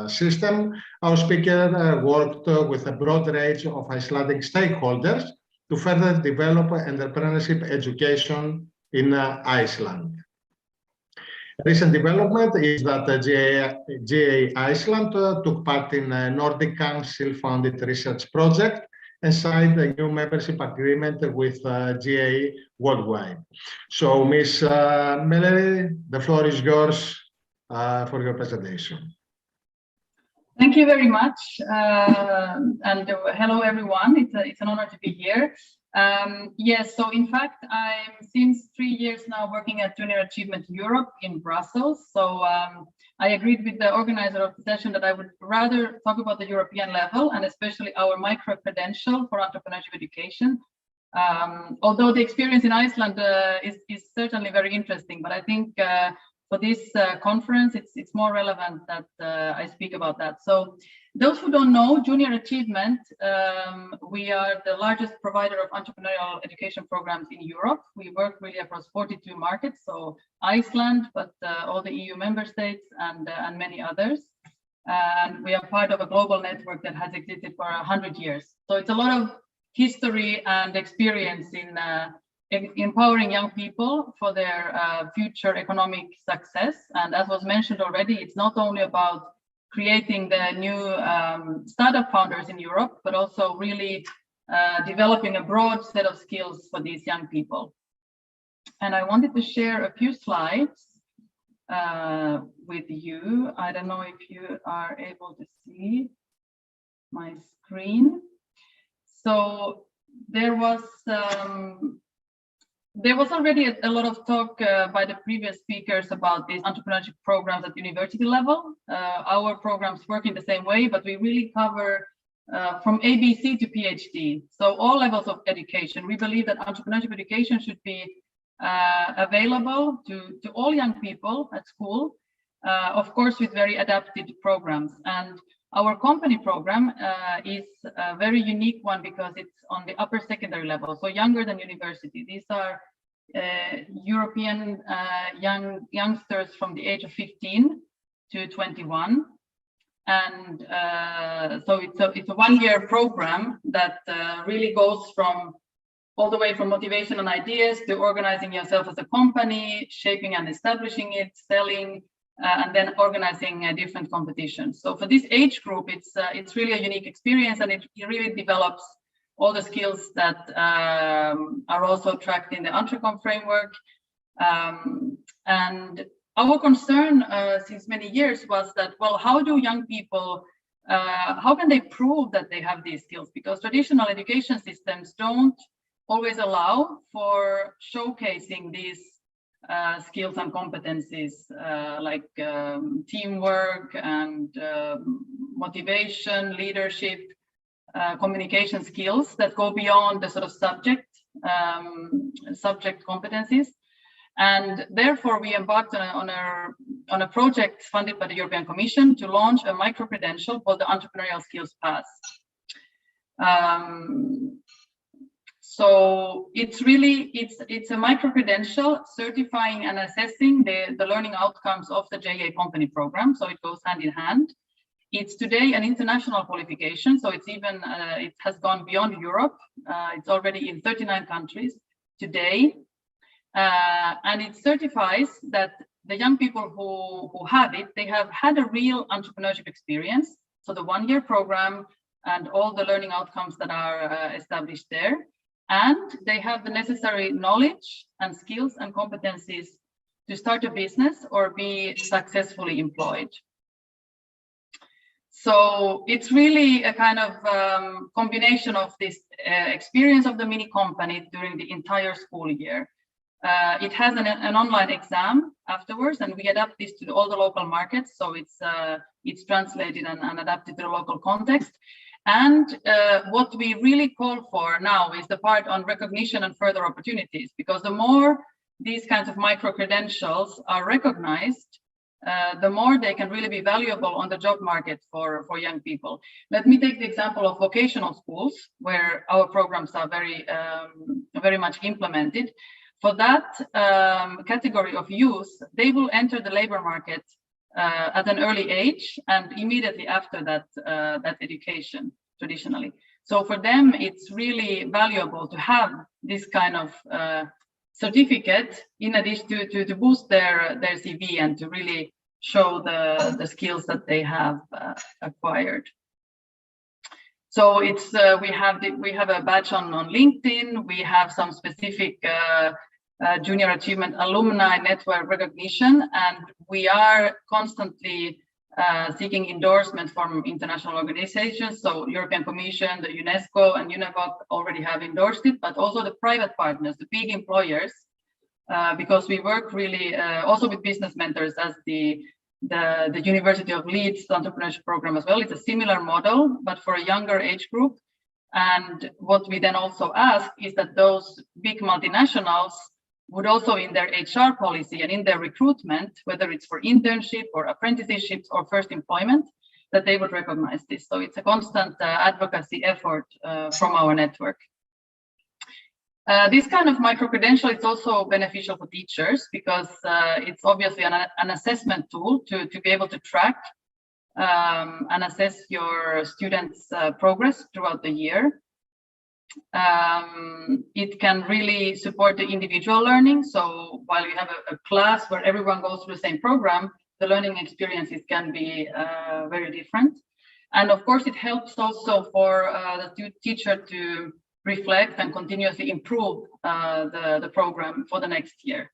system, our speaker worked with a broad range of Icelandic stakeholders to further develop entrepreneurship education in Iceland. Recent development is that GA Iceland took part in a Nordic Council-funded research project and signed a new membership agreement with GA worldwide. So, Ms. Meleri, the floor is yours for your presentation. Thank you very much, and hello everyone. It's an honor to be here. Yes, so in fact, I'm since 3 years now working at Junior Achievement Europe in Brussels. So I agreed with the organizer of the session that I would rather talk about the European level and especially our micro-credential for entrepreneurship education. Although the experience in Iceland is certainly very interesting, but I think for this conference, it's more relevant that I speak about that. So those who don't know, Junior Achievement, we are the largest provider of entrepreneurial education programs in Europe. We work really across 42 markets, so Iceland, but all the EU member states and many others. And we are part of a global network that has existed for 100 years. So it's a lot of history and experience in empowering young people for their future economic success. And as was mentioned already, it's not only about creating the new startup founders in Europe, but also really developing a broad set of skills for these young people. And I wanted to share a few slides with you. I don't know if you are able to see my screen. So there was already a lot of talk by the previous speakers about these entrepreneurship programs at university level. Our programs work in the same way, but we really cover from ABC to PhD. So all levels of education. We believe that entrepreneurship education should be available to all young people at school, of course, with very adapted programs. And our company program is a very unique one because it's on the upper secondary level, so younger than university. These are European youngsters from the age of 15 to 21. And so it's a one-year program that really goes from all the way from motivation and ideas to organizing yourself as a company, shaping and establishing it, selling, and then organizing different competitions. So for this age group, it's really a unique experience, and it really develops all the skills that are also tracked in the Entrecom framework. And our concern since many years was that, well, how do young people, how can they prove that they have these skills? Because traditional education systems don't always allow for showcasing these skills and competencies like teamwork and motivation, leadership, communication skills that go beyond the sort of subject competencies. And therefore, we embarked on a project funded by the European Commission to launch a micro-credential called the Entrepreneurial Skills Pass. So it's a micro-credential certifying and assessing the learning outcomes of the JA company program. So it goes hand in hand. It's today an international qualification. So it's even, it has gone beyond Europe. It's already in 39 countries today. And it certifies that the young people who have it, they have had a real entrepreneurship experience. So the one-year program and all the learning outcomes that are established there. And they have the necessary knowledge and skills and competencies to start a business or be successfully employed. So it's really a kind of combination of this experience of the mini company during the entire school year. It has an online exam afterwards, and we adapt this to all the local markets. So it's translated and adapted to the local context. And what we really call for now is the part on recognition and further opportunities, because the more these kinds of micro-credentials are recognized, the more they can really be valuable on the job market for young people. Let me take the example of vocational schools, where our programs are very much implemented. For that category of youth, they will enter the labor market at an early age and immediately after that education, traditionally. So for them, it's really valuable to have this kind of certificate in addition to boost their CV and to really show the skills that they have acquired. So it's we have a badge on LinkedIn. We have some specific junior achievement alumni network recognition, and we are constantly seeking endorsement from international organizations. So European Commission, the UNESCO, and UNEVOC already have endorsed it, but also the private partners, the big employers, because we work really also with business mentors as the University of Leeds entrepreneurship program as well. It's a similar model, but for a younger age group. And what we then also ask is that those big multinationals would also in their HR policy and in their recruitment, whether it's for internship or apprenticeships or first employment, that they would recognize this. So it's a constant advocacy effort from our network. This kind of micro-credential is also beneficial for teachers because it's obviously an assessment tool to be able to track and assess your students' progress throughout the year. It can really support the individual learning. So while you have a class where everyone goes through the same program, the learning experiences can be very different. And of course, it helps also for the teacher to reflect and continuously improve the program for the next year.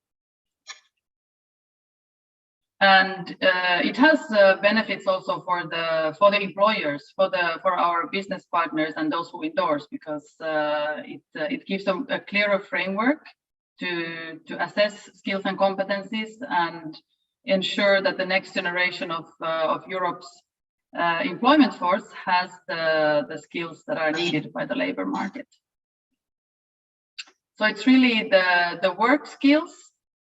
And it has benefits also for the employers, for our business partners and those who endorse, because it gives them a clearer framework to assess skills and competencies and ensure that the next generation of Europe's employment force has the skills that are needed by the labor market. So it's really the work skills,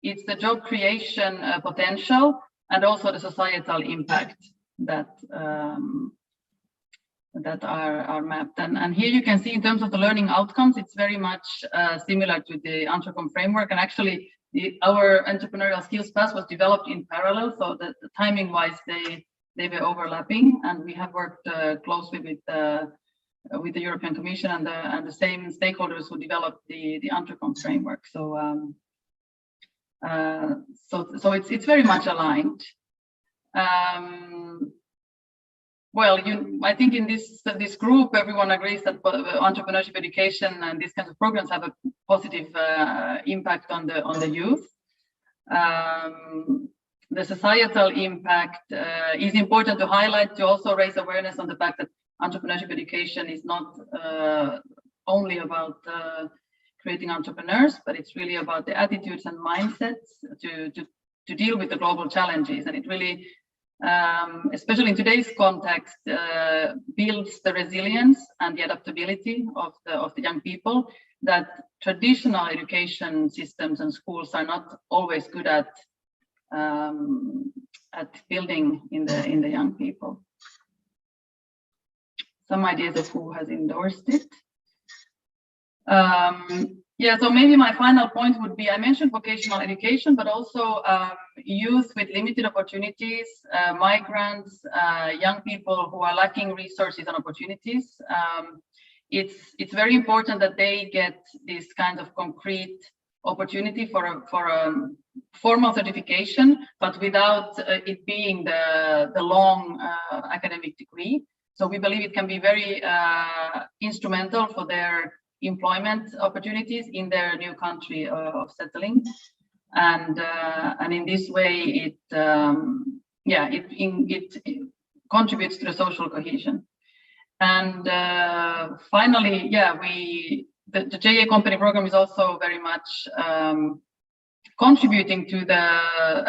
it's the job creation potential, and also the societal impact that are mapped. And here you can see in terms of the learning outcomes, it's very much similar to the Entrepreneur framework. And actually, our entrepreneurial skills pass was developed in parallel, so that the timing-wise they were overlapping. And we have worked closely with the European Commission and the same stakeholders who developed the Entrepreneur framework. So so it's very much aligned. Well, I think in this group, everyone agrees that entrepreneurship education and these kinds of programs have a positive impact on the youth. The societal impact is important to highlight, to also raise awareness on the fact that entrepreneurship education is not only about creating entrepreneurs, but it's really about the attitudes and mindsets to deal with the global challenges. And it really, especially in today's context, builds the resilience and the adaptability of the young people that traditional education systems and schools are not always good at building in the young people. Some ideas of who has endorsed it. Yeah, so maybe my final point would be, I mentioned vocational education, but also youth with limited opportunities, migrants, young people who are lacking resources and opportunities. It's very important that they get this kind of concrete opportunity for a formal certification, but without it being the long academic degree. So we believe it can be very instrumental for their employment opportunities in their new country of settling. and in this way it contributes to the social cohesion. And finally, the JA company program is also very much contributing to the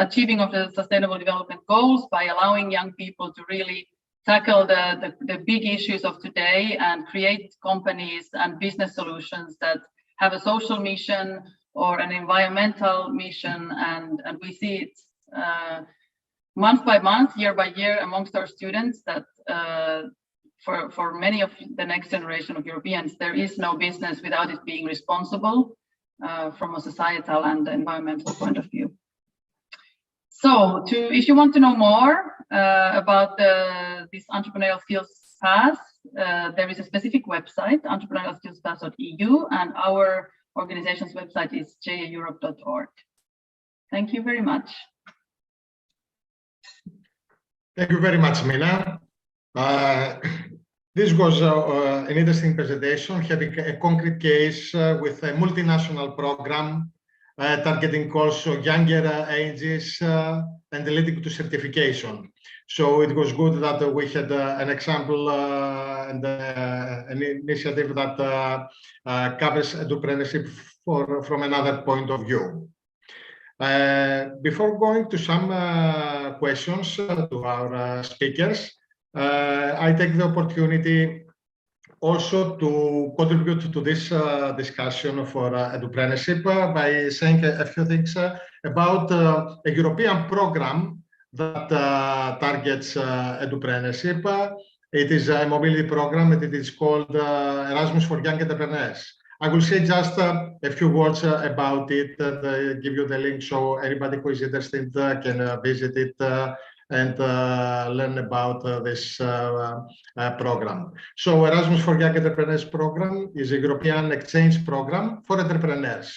achieving of the Sustainable Development Goals by allowing young people to really tackle the big issues of today and create companies and business solutions that have a social mission or an environmental mission, and we see it month by month, year by year amongst our students that for many of the next generation of Europeans, there is no business without it being responsible from a societal and environmental point of view. So if you want to know more about this entrepreneurial skills path, there is a specific website, entrepreneurialskillspath.eu, and our organization's website is jaeurope.org. Thank you very much. Thank you very much, Mina. This was an interesting presentation, having a concrete case with a multinational program targeting also younger ages and leading to certification. So it was good that we had an example and an initiative that covers entrepreneurship from another point of view. Before going to some questions to our speakers, I take the opportunity also to contribute to this discussion for entrepreneurship by saying a few things about a European program that targets entrepreneurship. It is a mobility program, and it is called Erasmus for Young Entrepreneurs. I will say just a few words about it and give you the link so anybody who is interested can visit it and learn about this program. So Erasmus for Young Entrepreneurs program is a European exchange program for entrepreneurs.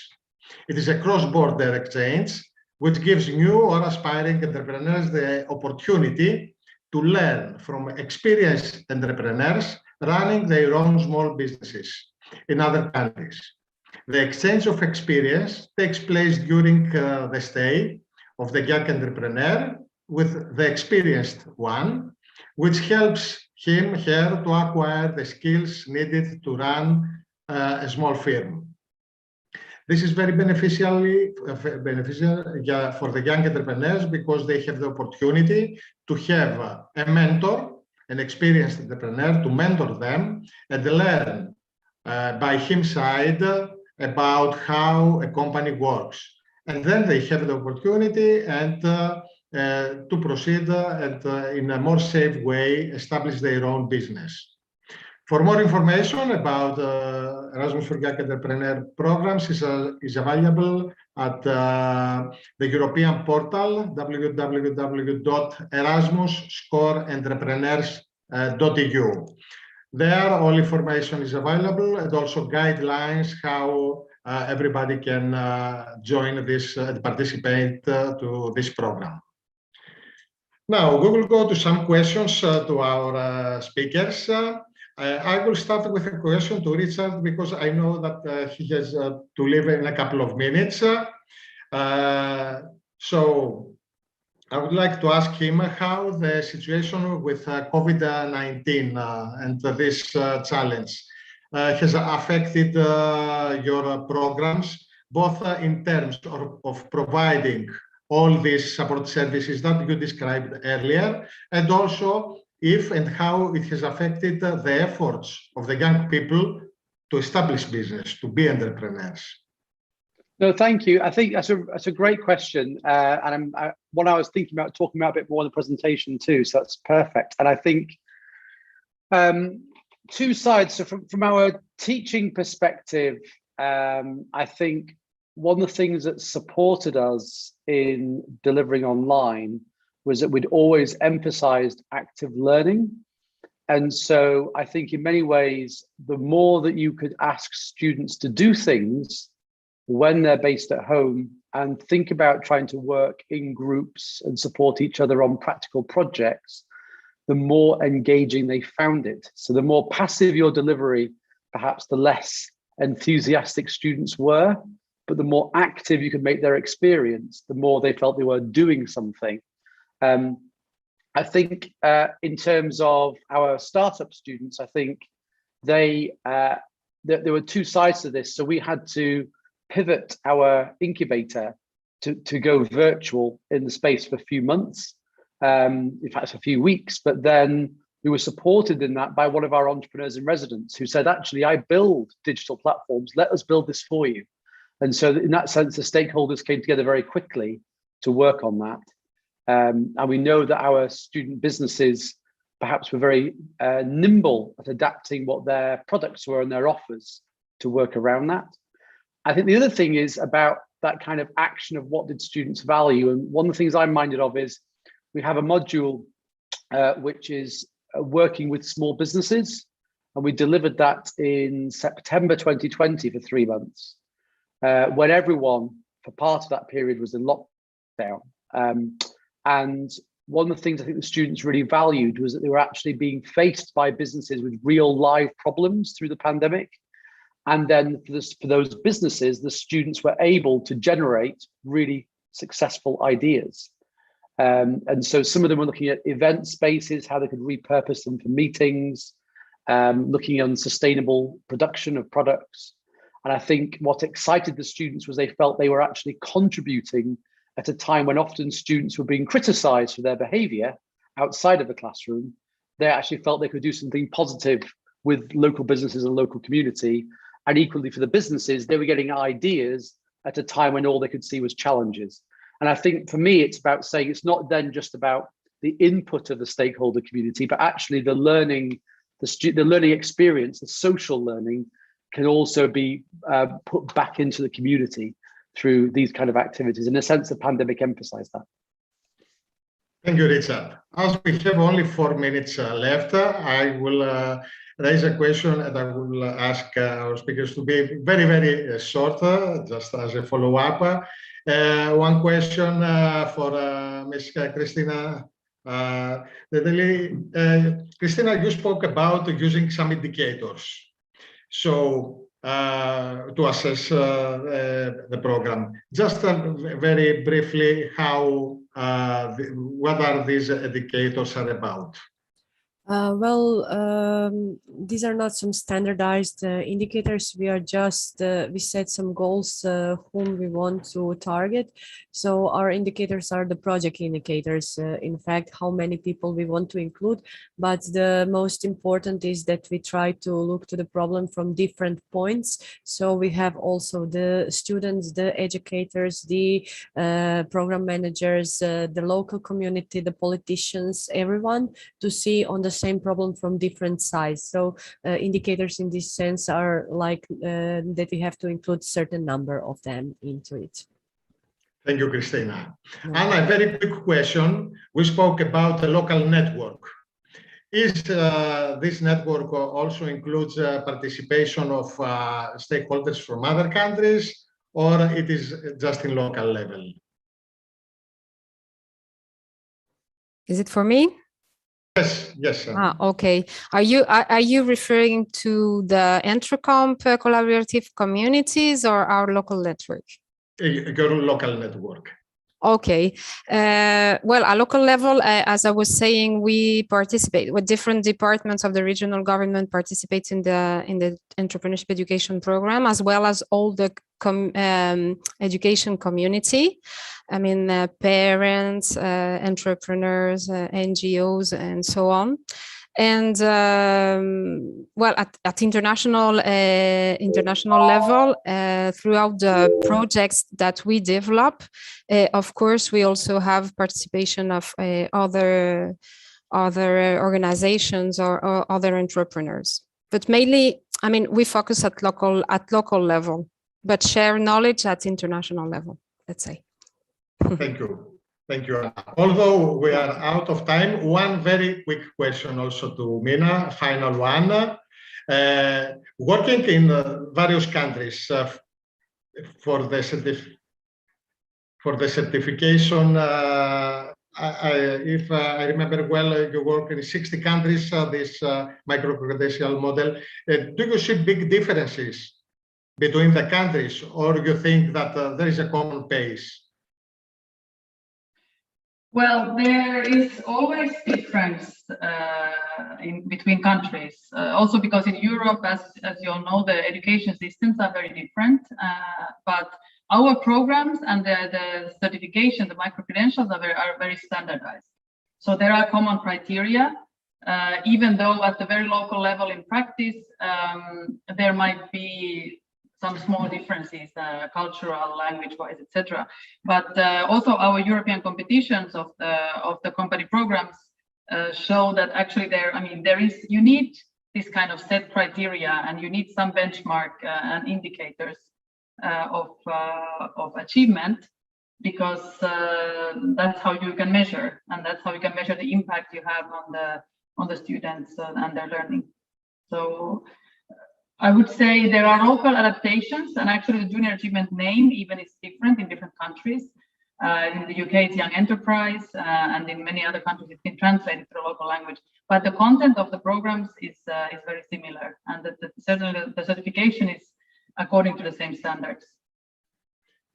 It is a cross-border exchange which gives new or aspiring entrepreneurs the opportunity to learn from experienced entrepreneurs running their own small businesses in other countries. The exchange of experience takes place during the stay of the young entrepreneur with the experienced one, which helps him, her to acquire the skills needed to run a small firm. This is very beneficial for the young entrepreneurs because they have the opportunity to have a mentor, an experienced entrepreneur to mentor them and learn by his side about how a company works. And then they have the opportunity and to proceed and in a more safe way establish their own business. For more information about Erasmus for Young Entrepreneur programs is available at the European portal www.erasmus-entrepreneurs.eu. There, all information is available and also guidelines how everybody can join this and participate to this program. Now, we will go to some questions to our speakers. I will start with a question to Richard because I know that he has to leave in a couple of minutes. So I would like to ask him how the situation with COVID-19 and this challenge has affected your programs, both in terms of providing all these support services that you described earlier, and also if and how it has affected the efforts of the young people to establish business, to be entrepreneurs. No, thank you. I think that's a great question, and one I was thinking about talking about a bit more in the presentation too. So that's perfect. And I think two sides. So from our teaching perspective, I think one of the things that supported us in delivering online was that we'd always emphasized active learning. And so I think in many ways, the more that you could ask students to do things when they're based at home and think about trying to work in groups and support each other on practical projects, the more engaging they found it. So the more passive your delivery, perhaps the less enthusiastic students were. but the more active you could make their experience, the more they felt they were doing something. I think in terms of our startup students, I think there were two sides to this. So we had to pivot our incubator to go virtual in the space for a few months, in fact, a few weeks, but then we were supported in that by one of our entrepreneurs in residence who said, actually, I build digital platforms, let us build this for you. And so in that sense, the stakeholders came together very quickly to work on that. And we know that our student businesses perhaps were very nimble at adapting what their products were and their offers to work around that. I think the other thing is about that kind of action of what did students value. And one of the things I'm minded of is we have a module which is working with small businesses. And we delivered that in September 2020 for 3 months, when everyone for part of that period was in lockdown. And one of the things I think the students really valued was that they were actually being faced by businesses with real live problems through the pandemic. And then for those businesses, the students were able to generate really successful ideas. And so some of them were looking at event spaces, how they could repurpose them for meetings, looking on sustainable production of products. And I think what excited the students was they felt they were actually contributing at a time when often students were being criticized for their behavior outside of the classroom. They actually felt they could do something positive with local businesses and local community. And equally for the businesses, they were getting ideas at a time when all they could see was challenges. And I think for me, it's about saying it's not then just about the input of the stakeholder community, but actually the learning, the learning experience, the social learning can also be put back into the community through these kind of activities. In a sense, the pandemic emphasized that. Thank you, Richard. As we have only 4 minutes left, I will raise a question and I will ask our speakers to be very, very short, just as a follow-up. One question for Ms. Christina. Christina, you spoke about using some indicators. So to assess the program. Just very briefly, what are these indicators are about? These are not some standardized indicators. We are just, we set some goals whom we want to target. So our indicators are the project indicators, in fact, how many people we want to include. But the most important is that we try to look to the problem from different points. So we have also the students, the educators, the program managers, the local community, the politicians, everyone to see on the same problem from different sides. So indicators in this sense are like that we have to include certain number of them into it. Thank you, Christina. And a very quick question. We spoke about the local network. Is this network also includes participation of stakeholders from other countries, or it is just in local level? Is it for me? Yes, yes. Okay. Are you referring to the Entrocomp collaborative communities or our local network? Your local network. Okay. Well, at local level, as I was saying, we participate with different departments of the regional government participates in the entrepreneurship education program, as well as all the education community. I mean, parents, entrepreneurs, NGOs, and so on. And well, at international level, throughout the projects that we develop, of course, we also have participation of other organizations or other entrepreneurs. But mainly, I mean, we focus at local level, but share knowledge at international level, let's say. Thank you. Thank you, Anna. Although we are out of time, one very quick question also to Mina, final one. Working in various countries for the certification, if I remember well, you work in 60 countries, this micro-credential model. Do you see big differences between the countries, or you think that there is a common pace? Well, there is always difference in between countries. Also because in Europe, as you all know, the education systems are very different. But our programs and the certification, the micro-credentials are very standardized. So there are common criteria, even though at the very local level in practice, there might be some small differences, cultural, language-wise, etc. But also our European competitions of the company programs show that actually you need this kind of set criteria, and you need some benchmark and indicators of achievement, because that's how you can measure, and that's how you can measure the impact you have on the students and their learning. So I would say there are local adaptations, and actually the junior achievement name even is different in different countries. In the UK, it's young enterprise, and in many other countries, it's been translated to the local language. But the content of the programs is very similar, and certainly the certification is according to the same standards.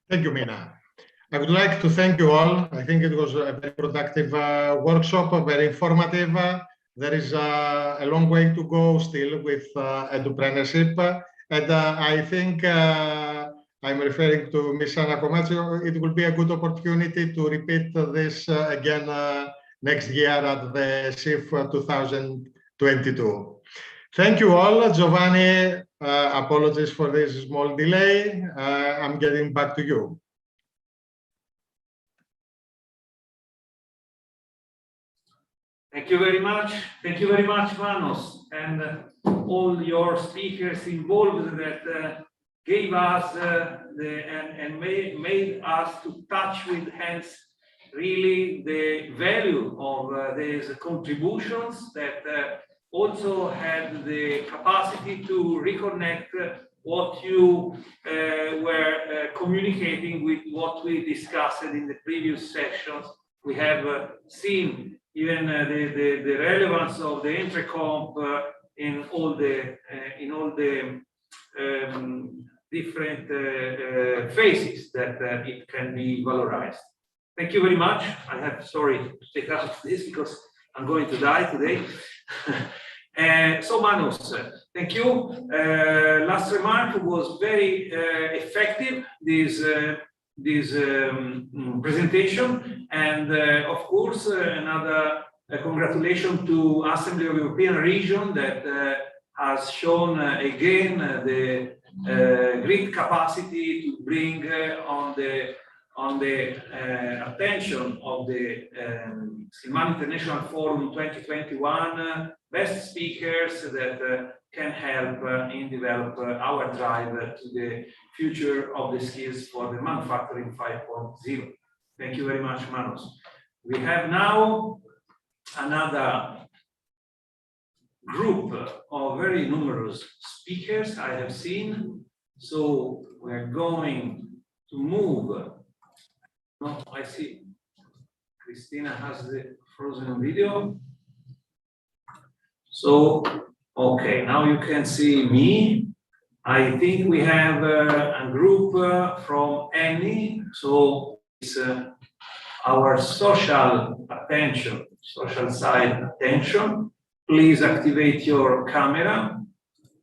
Thank you, Mina. I would like to thank you all. I think it was a very productive workshop, very informative. There is a long way to go still with edupreneurship, and I think I'm referring to Ms. Anna Comaccio. It will be a good opportunity to repeat this again next year at the SIF 2022. Thank you all. Giovanni, apologies for this small delay. I'm getting back to you. Thank you very much. Thank you very much, Manos, and all your speakers involved that gave us and made us to touch with hands really the value of these contributions, that also had the capacity to reconnect what you were communicating with what we discussed in the previous sessions. We have seen even the relevance of the intercomp in all the different phases that it can be valorized. Thank you very much. I have, sorry, to take up this because I'm going to die today. So Manos, thank you. Last remark was very effective, this presentation, and of course another congratulations to Assembly of European Region that has shown again the great capacity to bring on the attention of the Skillman International Forum 2021 best speakers that can help in develop our drive to the future of the skills for the manufacturing 5.0. Thank you very much, Manos. We have now another group of very numerous speakers I have seen. So we're going to move. Oh, I see Christina has the frozen video. So, okay, now you can see me. I think we have a group from ENI. So it's our social attention, social side attention. Please activate your camera.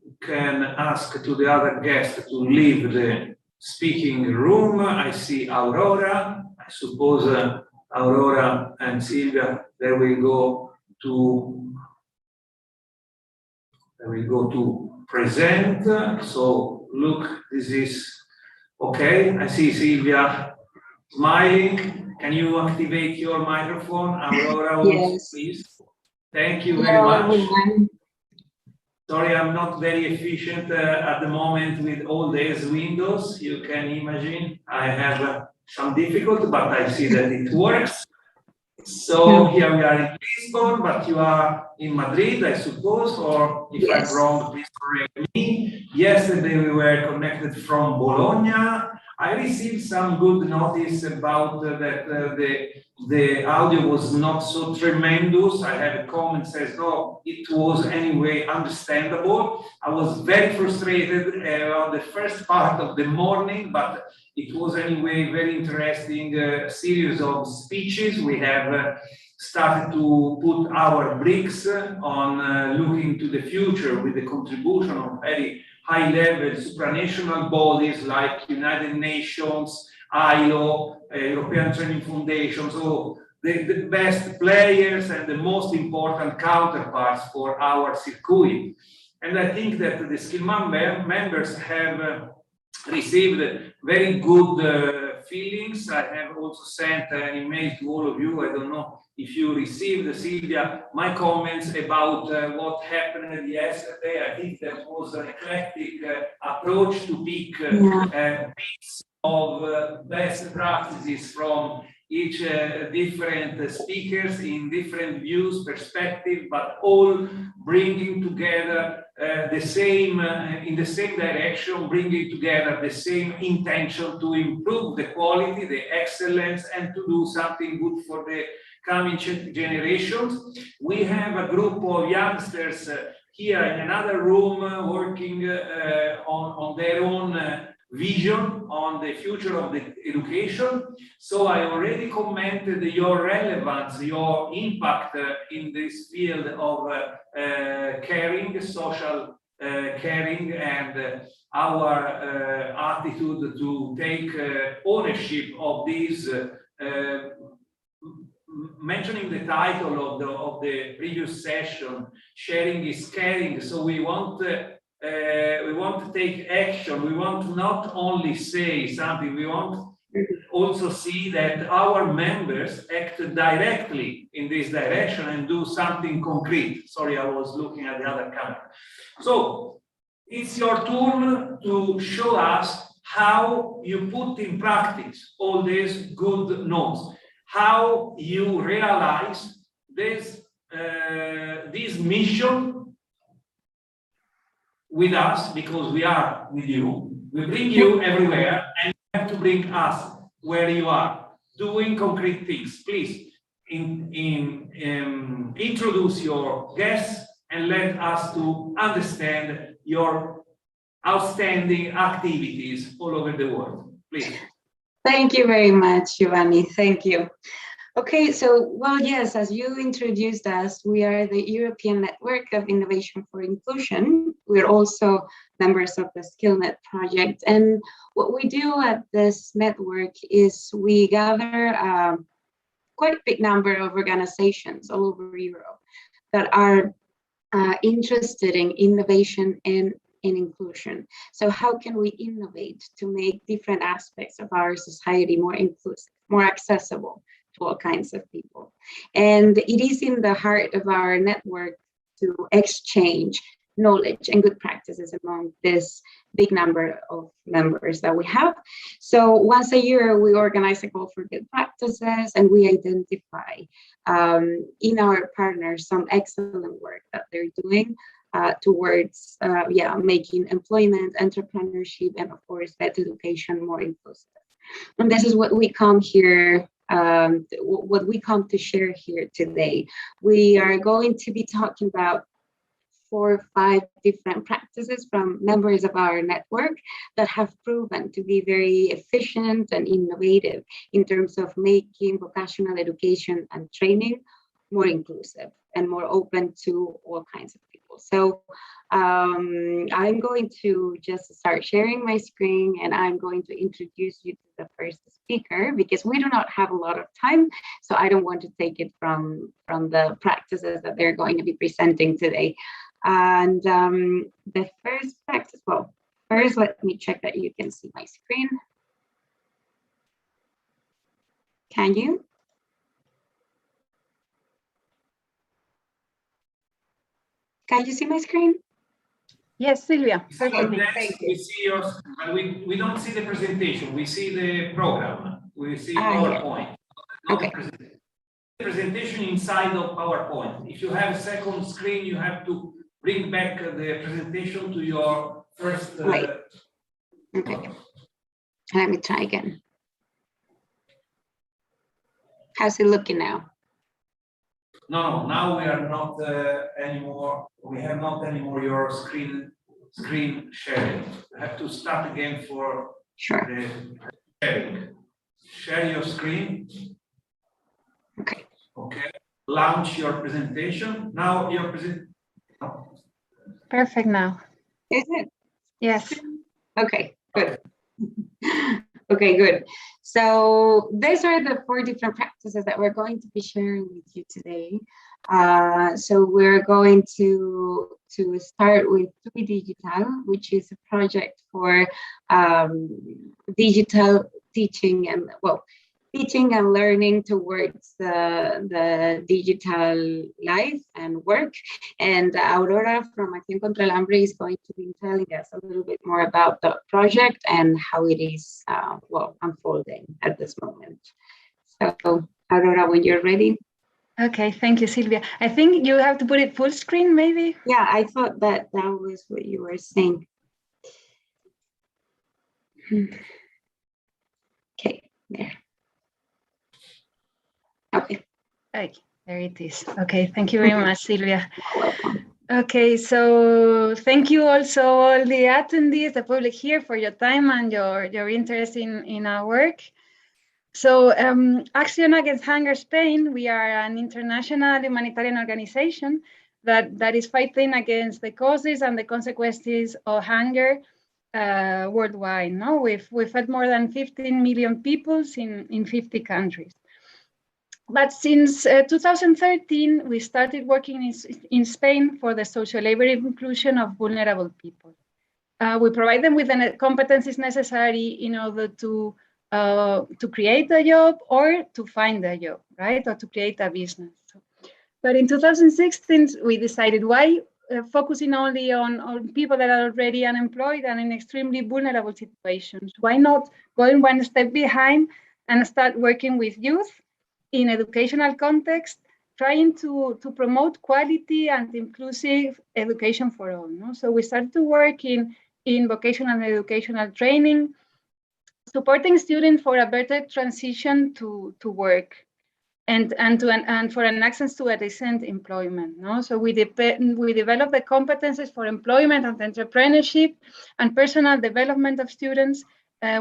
You can ask to the other guests to leave the speaking room. I see Aurora. I suppose Aurora and Silvia, they will go to present. So look, this is okay. I see Silvia smiling. Can you activate your microphone, Aurora? Yes. Please. Thank you very much. Sorry, I'm not very efficient at the moment with all these windows. You can imagine I have some difficulty, but I see that it works. So here we are in Lisbon, but you are in Madrid, I suppose, or if I'm wrong, please correct me. Yesterday we were connected from Bologna. I received some good notice about that the audio was not so tremendous. I had a comment says, no, it was anyway understandable. I was very frustrated on the first part of the morning, but it was anyway very interesting series of speeches. We have started to put our bricks on looking to the future with the contribution of very high-level supranational bodies like United Nations, ILO, European Training Foundation, so the best players and the most important counterparts for our circuit. And I think that the Skillman members have received very good feelings. I have also sent an email to all of you. I don't know if you received, Silvia, my comments about what happened yesterday. I think that was an eclectic approach to pick bits of best practices from each different speakers in different views, perspective, but all bringing together the same, in the same direction, bringing together the same intention to improve the quality, the excellence, and to do something good for the coming generations. We have a group of youngsters here in another room working on their own vision on the future of the education. So I already commented your relevance, your impact in this field of caring, social caring, and our attitude to take ownership of these. Mentioning the title of the previous session, sharing is caring. So we want to take action. We want to not only say something, we want to also see that our members act directly in this direction and do something concrete. Sorry, I was looking at the other camera. So it's your turn to show us how you put in practice all these good notes, how you realize this mission with us, because we are with you. We bring you everywhere, and you have to bring us where you are, doing concrete things. Please introduce your guests and let us to understand your outstanding activities all over the world. Please. Thank you very much, Giovanni. Thank you. Okay, so, well, yes, as you introduced us, we are the European Network of Innovation for Inclusion. We're also members of the SkillNet project. And what we do at this network is we gather a quite big number of organizations all over Europe that are interested in innovation and in inclusion. So how can we innovate to make different aspects of our society more inclusive, more accessible to all kinds of people? And it is in the heart of our network to exchange knowledge and good practices among this big number of members that we have. So once a year, we organize a call for good practices, and we identify in our partners some excellent work that they're doing towards making employment, entrepreneurship, and of course, vet education more inclusive. And this is what we come here, what we come to share here today. We are going to be talking about 4 or 5 different practices from members of our network that have proven to be very efficient and innovative in terms of making vocational education and training more inclusive and more open to all kinds of people. So I'm going to just start sharing my screen, and I'm going to introduce you to the first speaker, because we do not have a lot of time, so I don't want to take it from the practices that they're going to be presenting today. And the first practice, well, first let me check that you can see my screen. Can you? Can you see my screen? Yes, Silvia. We see yours, but we don't see the presentation. We see the program. We see PowerPoint. Okay. The presentation inside of PowerPoint. If you have a second screen, you have to bring back the presentation to your first. Right. Okay. Let me try again. How's it looking now? No, now we are not anymore. We have not anymore your screen sharing. We have to start again for the sharing. Share your screen. Okay. Okay. Launch your presentation. Now your presentation. Perfect now. Is it? Yes. Okay, good. Okay, good. So these are the 4 different practices that we're going to be sharing with you today. So we're going to start with TVET Digital, which is a project for digital teaching and, well, teaching and learning towards the digital life and work. And Aurora from Acción contra el Hambre is going to be telling us a little bit more about the project and how it is, well, unfolding at this moment. So Aurora, when you're ready. Okay, thank you, Silvia. I think you have to put it full screen, maybe? Yeah, I thought that was what you were saying. Okay, there. Okay. Okay, there it is. Okay, thank you very much, Silvia. Okay, so thank you also all the attendees, the public here, for your time and your interest in our work. So Action Against Hunger Spain, we are an international humanitarian organization that is fighting against the causes and the consequences of hunger worldwide. No, we've fed more than 15 million people in 50 countries. But since 2013, we started working in Spain for the social labor inclusion of vulnerable people. We provide them with the competencies necessary in order to create a job or to find a job, right? Or to create a business. But in 2016, we decided, why focusing only on people that are already unemployed and in extremely vulnerable situations? Why not going one step behind and start working with youth in educational context, trying to promote quality and inclusive education for all? No? So we started to work in vocational and educational training, supporting students for a better transition to work and for an access to a decent employment. No? So we develop the competences for employment and entrepreneurship and personal development of students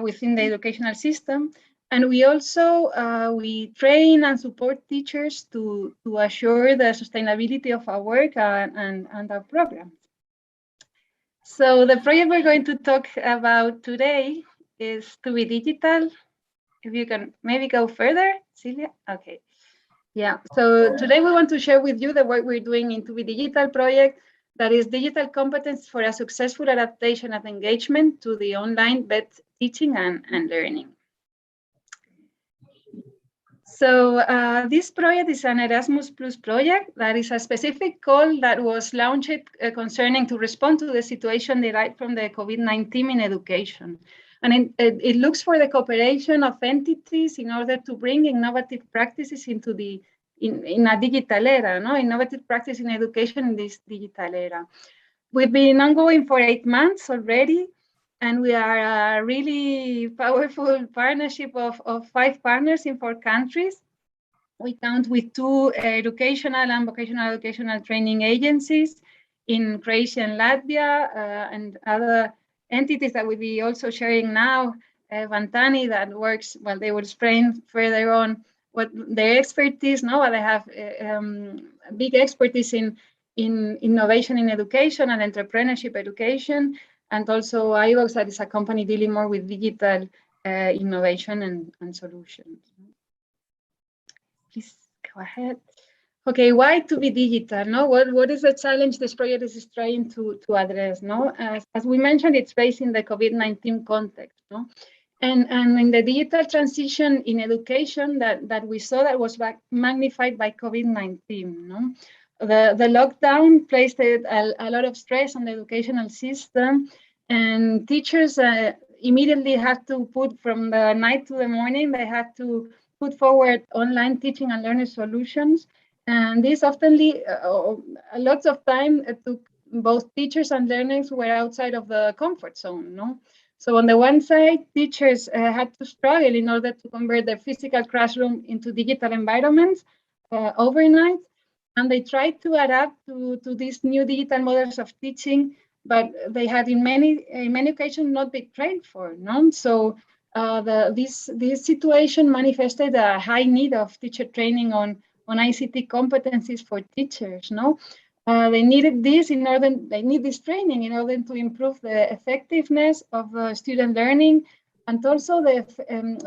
within the educational system. And we also we train and support teachers to assure the sustainability of our work and our programs. So the project we're going to talk about today is TVET Digital. If you can maybe go further, Celia. Okay. Yeah. So today we want to share with you the work we're doing in TVET Digital project, that is digital competence for a successful adaptation and engagement to the online VET teaching and learning. So this project is an Erasmus Plus project that is a specific call that was launched concerning to respond to the situation derived from the COVID-19 in education. And it looks for the cooperation of entities in order to bring innovative practices into in a digital era, no? Innovative practice in education in this digital era. We've been ongoing for 8 months already, and we are a really powerful partnership of 5 partners in 4 countries. We count with 2 educational and vocational educational training agencies in Croatia and Latvia, and other entities that we'll be also sharing now. Vantani, that works, well, they will explain further on what their expertise, no, they have big expertise in innovation in education and entrepreneurship education. And also iVox, that is a company dealing more with digital innovation and solutions. Please go ahead. Okay, why TVET Digital? No, what is the challenge this project is trying to address? No, as we mentioned, it's based in the COVID-19 context. No, and in the digital transition in education that we saw that was magnified by COVID-19. No, the lockdown placed a lot of stress on the educational system, and teachers immediately had to put, from the night to the morning, they had to put forward online teaching and learning solutions. And this often, lots of time took both teachers and learners were outside of the comfort zone. No, So on the one side, teachers had to struggle in order to convert their physical classroom into digital environments overnight. And they tried to adapt to these new digital models of teaching, but they had in many occasions not been trained for. No? So this situation manifested a high need of teacher training on ICT competencies for teachers. No, they needed this in order. They need this training in order to improve the effectiveness of student learning and also the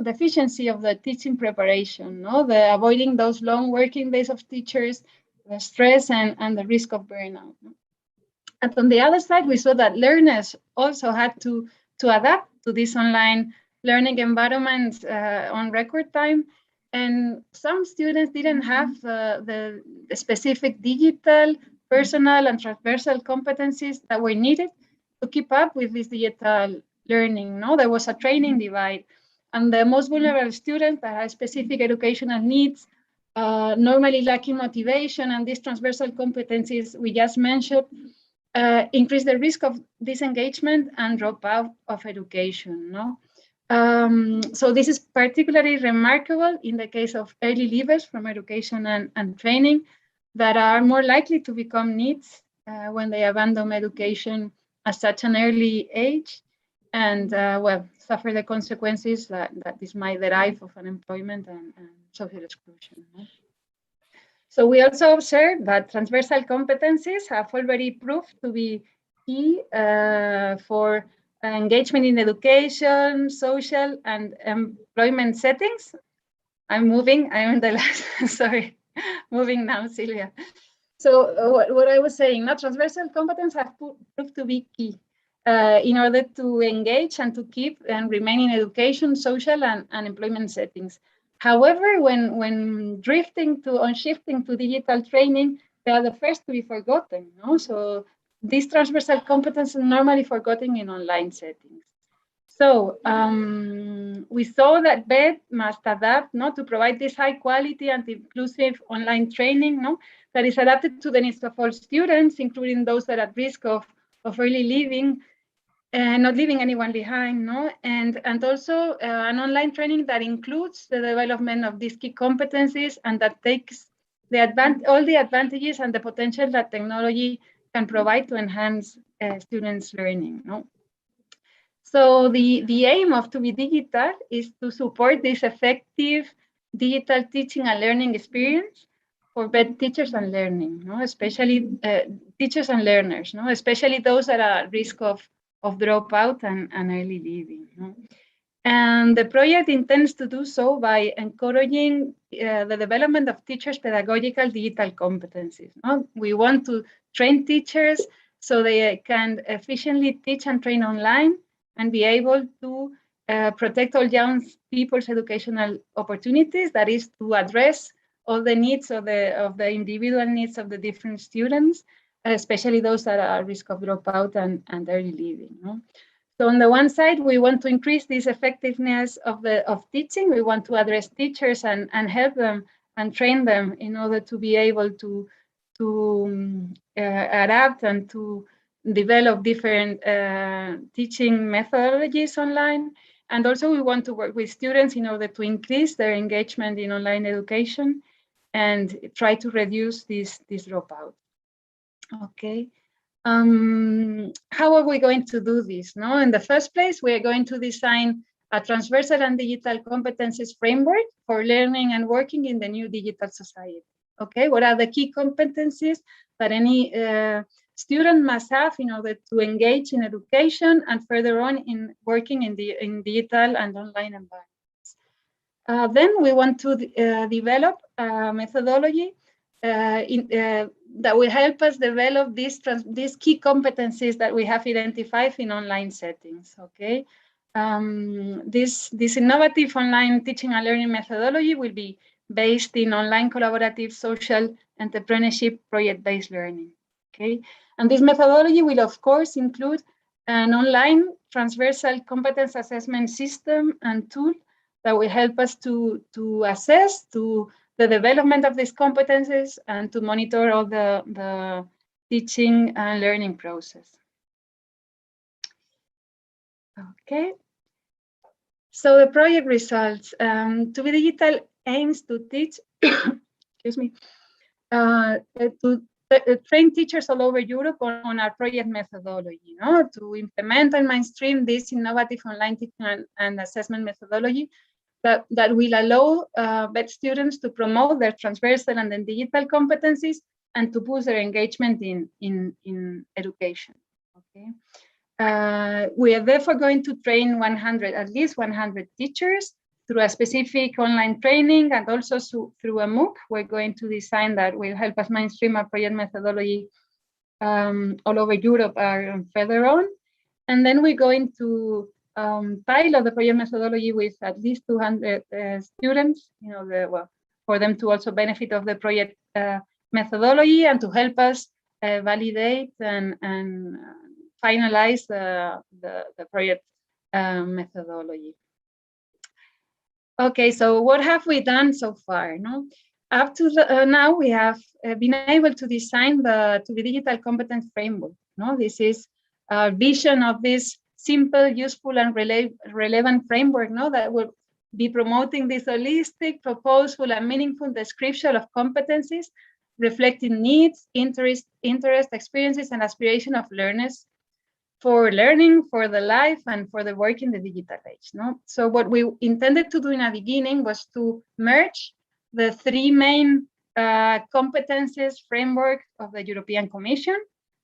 efficiency of the teaching preparation. No, the avoiding those long working days of teachers, the stress and the risk of burnout. And on the other side, we saw that learners also had to adapt to this online learning environment on record time. And some students didn't have the specific digital, personal, and transversal competencies that were needed to keep up with this digital learning. No, there was a training divide. And the most vulnerable students that had specific educational needs, normally lacking motivation and these transversal competencies we just mentioned, increase the risk of disengagement and dropout of education. No? So this is particularly remarkable in the case of early leavers from education and training that are more likely to become needs when they abandon education at such an early age and well, suffer the consequences that this might derive of unemployment and social exclusion. No? So we also observed that transversal competencies have already proved to be key for engagement in education, social, and employment settings. I'm in the last, sorry, moving now, Silvia. So what I was saying, transversal competence have proved to be key in order to engage and to keep and remain in education, social, and employment settings. However, when shifting to digital training, they are the first to be forgotten. No? So these transversal competences are normally forgotten in online settings. So we saw that VET must adapt to provide this high quality and inclusive online training that is adapted to the needs of all students, including those that are at risk of early leaving, and not leaving anyone behind, and also an online training that includes the development of these key competencies and that takes all the advantages and the potential that technology can provide to enhance students' learning. So the aim of To Be Digital is to support this effective digital teaching and learning experience for both teachers and learning, especially teachers and learners, especially those that are at risk of dropout and early leaving. And the project intends to do so by encouraging the development of teachers' pedagogical digital competencies. We want to train teachers so they can efficiently teach and train online and be able to protect all young people's educational opportunities, that is to address all the needs of the individual needs of the different students, especially those that are at risk of dropout and early leaving. So on the one side, we want to increase this effectiveness of teaching. We want to address teachers and help them and train them in order to be able to adapt and to develop different teaching methodologies online. And also we want to work with students in order to increase their engagement in online education and try to reduce this dropout. Okay. How are we going to do this? In the first place, we are going to design a transversal and digital competencies framework for learning and working in the new digital society. Okay, what are the key competencies that any student must have in order to engage in education and further on in working in digital and online environments? Then we want to develop a methodology that will help us develop these key competencies that we have identified in online settings. Okay, this innovative online teaching and learning methodology will be based in online collaborative social entrepreneurship project-based learning. Okay, and this methodology will of course include an online transversal competence assessment system and tool that will help us to assess the development of these competencies and to monitor all the teaching and learning process. Okay. So the project results, To Be Digital aims to teach, excuse me, to train teachers all over Europe on our project methodology, to implement and mainstream this innovative online teaching and assessment methodology that will allow VET students to promote their transversal and then digital competencies and to boost their engagement in education. Okay. We are therefore going to train at least 100 teachers through a specific online training and also through a MOOC. We're going to design that will help us mainstream our project methodology all over Europe further on. And then we're going to pilot the project methodology with at least 200 students, for them to also benefit of the project methodology and to help us validate and finalize the project methodology. Okay, so what have we done so far? Up to now, we have been able to design the To Be Digital Competence Framework. This is our vision of this simple, useful, and relevant framework that will be promoting this holistic, purposeful, and meaningful description of competencies, reflecting needs, interest, experiences, and aspiration of learners for learning, for the life, and for the work in the digital age. So what we intended to do in the beginning was to merge the three main competencies framework of the European Commission.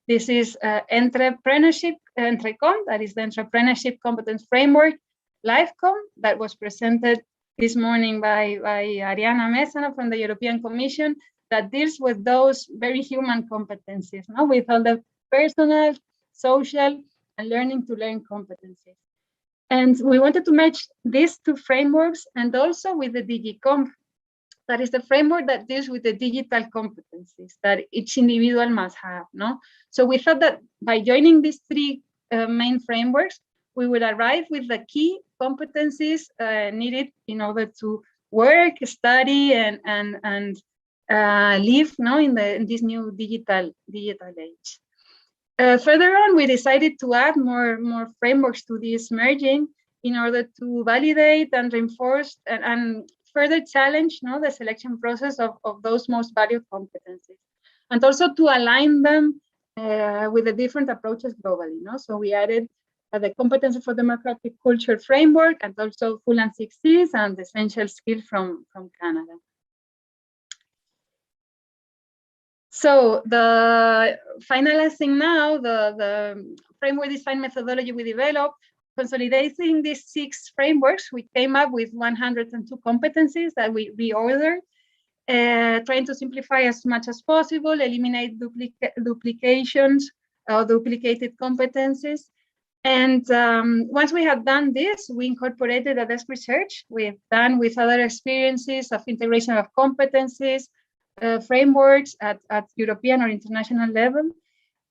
This is entrepreneurship, Entrecom, that is the Entrepreneurship Competence Framework, LiveCom, that was presented this morning by Ariana Mesana from the European Commission, that deals with those very human competencies, with all the personal, social, and learning to learn competencies. And we wanted to match these two frameworks and also with the DigiComp, that is the framework that deals with the digital competencies that each individual must have. So we thought that by joining these three main frameworks, we would arrive with the key competencies needed in order to work, study, and live in this new digital age. Further on, we decided to add more frameworks to this merging in order to validate and reinforce and further challenge the selection process of those most valued competencies, and also to align them with the different approaches globally. So we added the Competency for Democratic Culture framework and also Full and 6 Cs and Essential Skills from Canada. So the finalizing now the framework design methodology we developed, consolidating these 6 frameworks, we came up with 102 competencies that we reordered, trying to simplify as much as possible, eliminate duplications or duplicated competencies. And once we had done this, we incorporated a desk research we've done with other experiences of integration of competencies, frameworks at European or international level.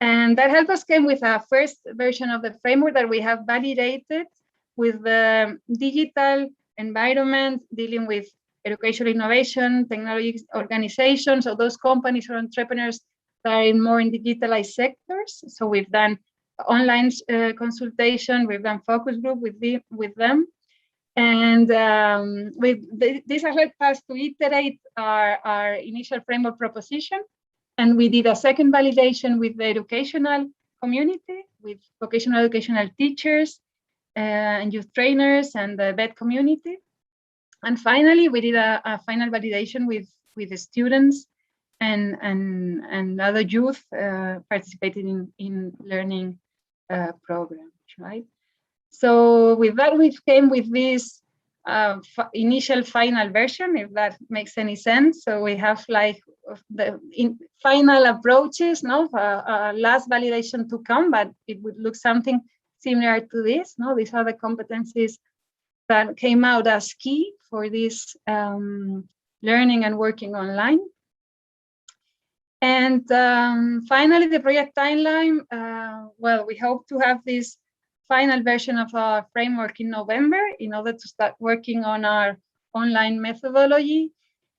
And that helped us come with a first version of the framework that we have validated with the digital environment, dealing with educational innovation, technology organizations, so those companies or entrepreneurs that are more in digitalized sectors. So we've done online consultation, we've done focus group with them. And this has helped us to iterate our initial framework proposition. And we did a second validation with the educational community, with vocational educational teachers and youth trainers and the VET community. And finally, we did a final validation with the students and other youth participating in learning programs, right? So with that, we came with this initial final version, if that makes any sense. So we have like the final approaches, last validation to come, but it would look something similar to this. These are the competencies that came out as key for this learning and working online. And finally, the project timeline. Well, we hope to have this final version of our framework in November in order to start working on our online methodology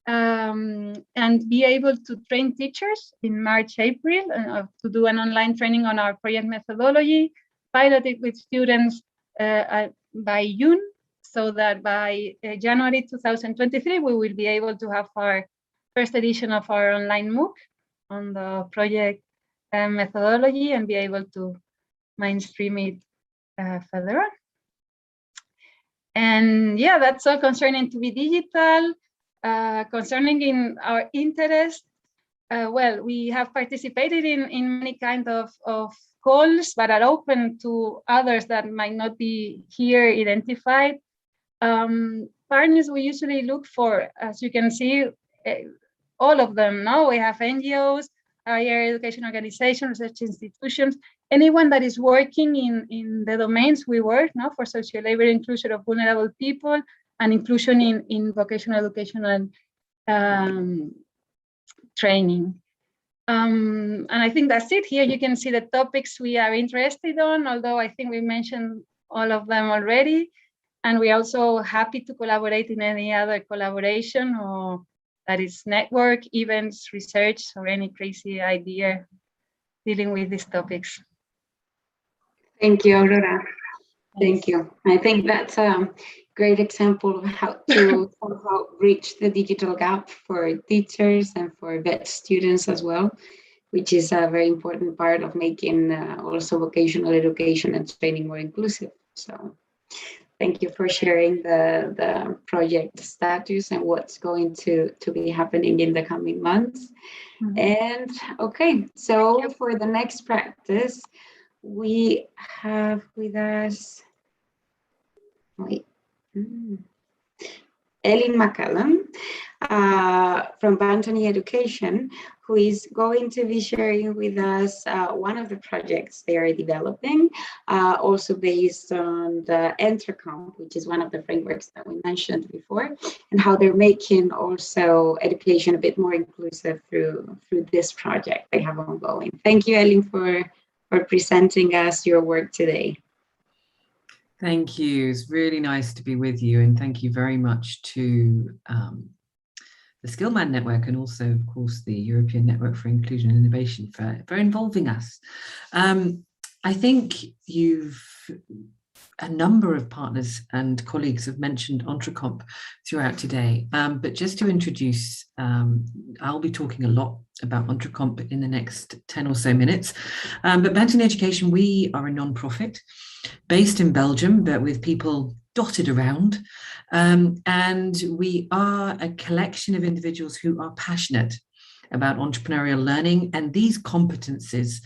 and be able to train teachers in March, April to do an online training on our project methodology, pilot it with students by June, so that by January 2023, we will be able to have our first edition of our online MOOC on the project methodology and be able to mainstream it further on. And yeah, that's all concerning To Be Digital. Concerning in our interest, well, we have participated in many kind of calls, but are open to others that might not be here identified. Partners we usually look for, as you can see, all of them. Now we have NGOs, higher education organizations, research institutions, anyone that is working in the domains we work now for social labor inclusion of vulnerable people and inclusion in vocational educational training. And I think that's it. Here you can see the topics we are interested on, although I think we mentioned all of them already. And we're also happy to collaborate in any other collaboration, or that is network, events, research, or any crazy idea dealing with these topics. Thank you, Aurora. Thank you. I think that's a great example of how to somehow bridge the digital gap for teachers and for VET students as well, which is a very important part of making also vocational education and training more inclusive. So thank you for sharing the project status and what's going to be happening in the coming months. Mm-hmm. And okay, so for the next practice, we have with us, Ellen McCallum from Bantony Education, who is going to be sharing with us one of the projects they are developing, also based on the Intercomp, which is one of the frameworks that we mentioned before, and how they're making also education a bit more inclusive through this project they have ongoing. Thank you, Ellen, for presenting us your work today. Thank you. It's really nice to be with you, and thank you very much to the Skillman Network and also, of course, the European Network for Inclusion and Innovation for involving us. I think a number of partners and colleagues have mentioned Entrecomp throughout today, but just to introduce, I'll be talking a lot about Entrecomp in the next 10 or so minutes. But Bantony Education, we are a non-profit based in Belgium, but with people dotted around. And we are a collection of individuals who are passionate about entrepreneurial learning and these competencies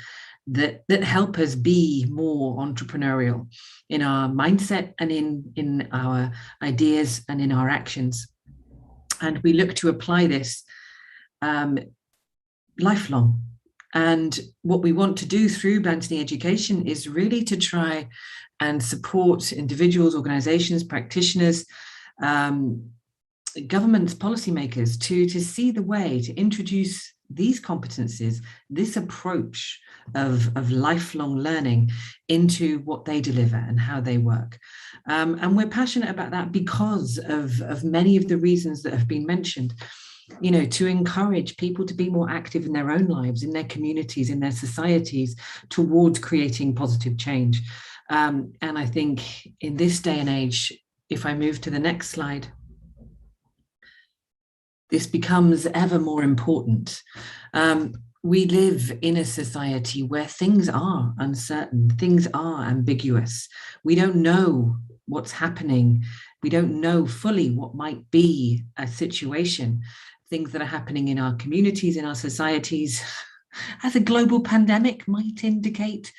that help us be more entrepreneurial in our mindset and in our ideas and in our actions. And we look to apply this lifelong. And what we want to do through Bantony Education is really to try and support individuals, organizations, practitioners, governments, policymakers to see the way to introduce these competencies, this approach of lifelong learning into what they deliver and how they work. And we're passionate about that because of many of the reasons that have been mentioned. You know, to encourage people to be more active in their own lives, in their communities, in their societies, towards creating positive change. And I think in this day and age, if I move to the next slide, this becomes ever more important. We live in a society where things are uncertain, things are ambiguous. We don't know what's happening. We don't know fully what might be a situation, things that are happening in our communities, in our societies, as a global pandemic might indicate.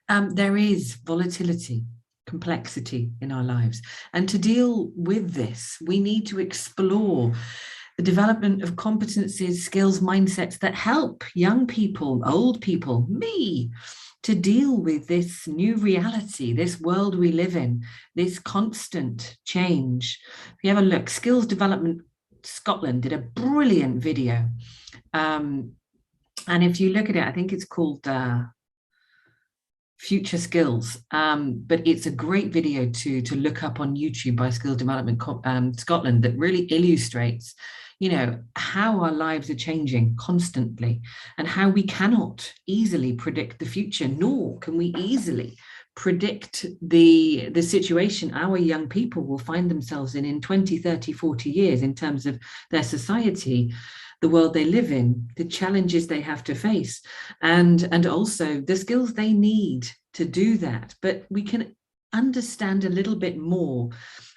There is volatility, complexity in our lives. And to deal with this, we need to explore the development of competencies, skills, mindsets that help young people, old people, me, to deal with this new reality, this world we live in, this constant change. If you have a look, Skills Development Scotland did a brilliant video. And if you look at it, I think it's called Future Skills, but it's a great video to look up on YouTube by Skills Development Scotland that really illustrates, you know, how our lives are changing constantly and how we cannot easily predict the future, nor can we easily predict the situation our young people will find themselves in 20, 30, 40 years in terms of their society, the world they live in, the challenges they have to face, and also the skills they need to do that. But we can understand a little bit more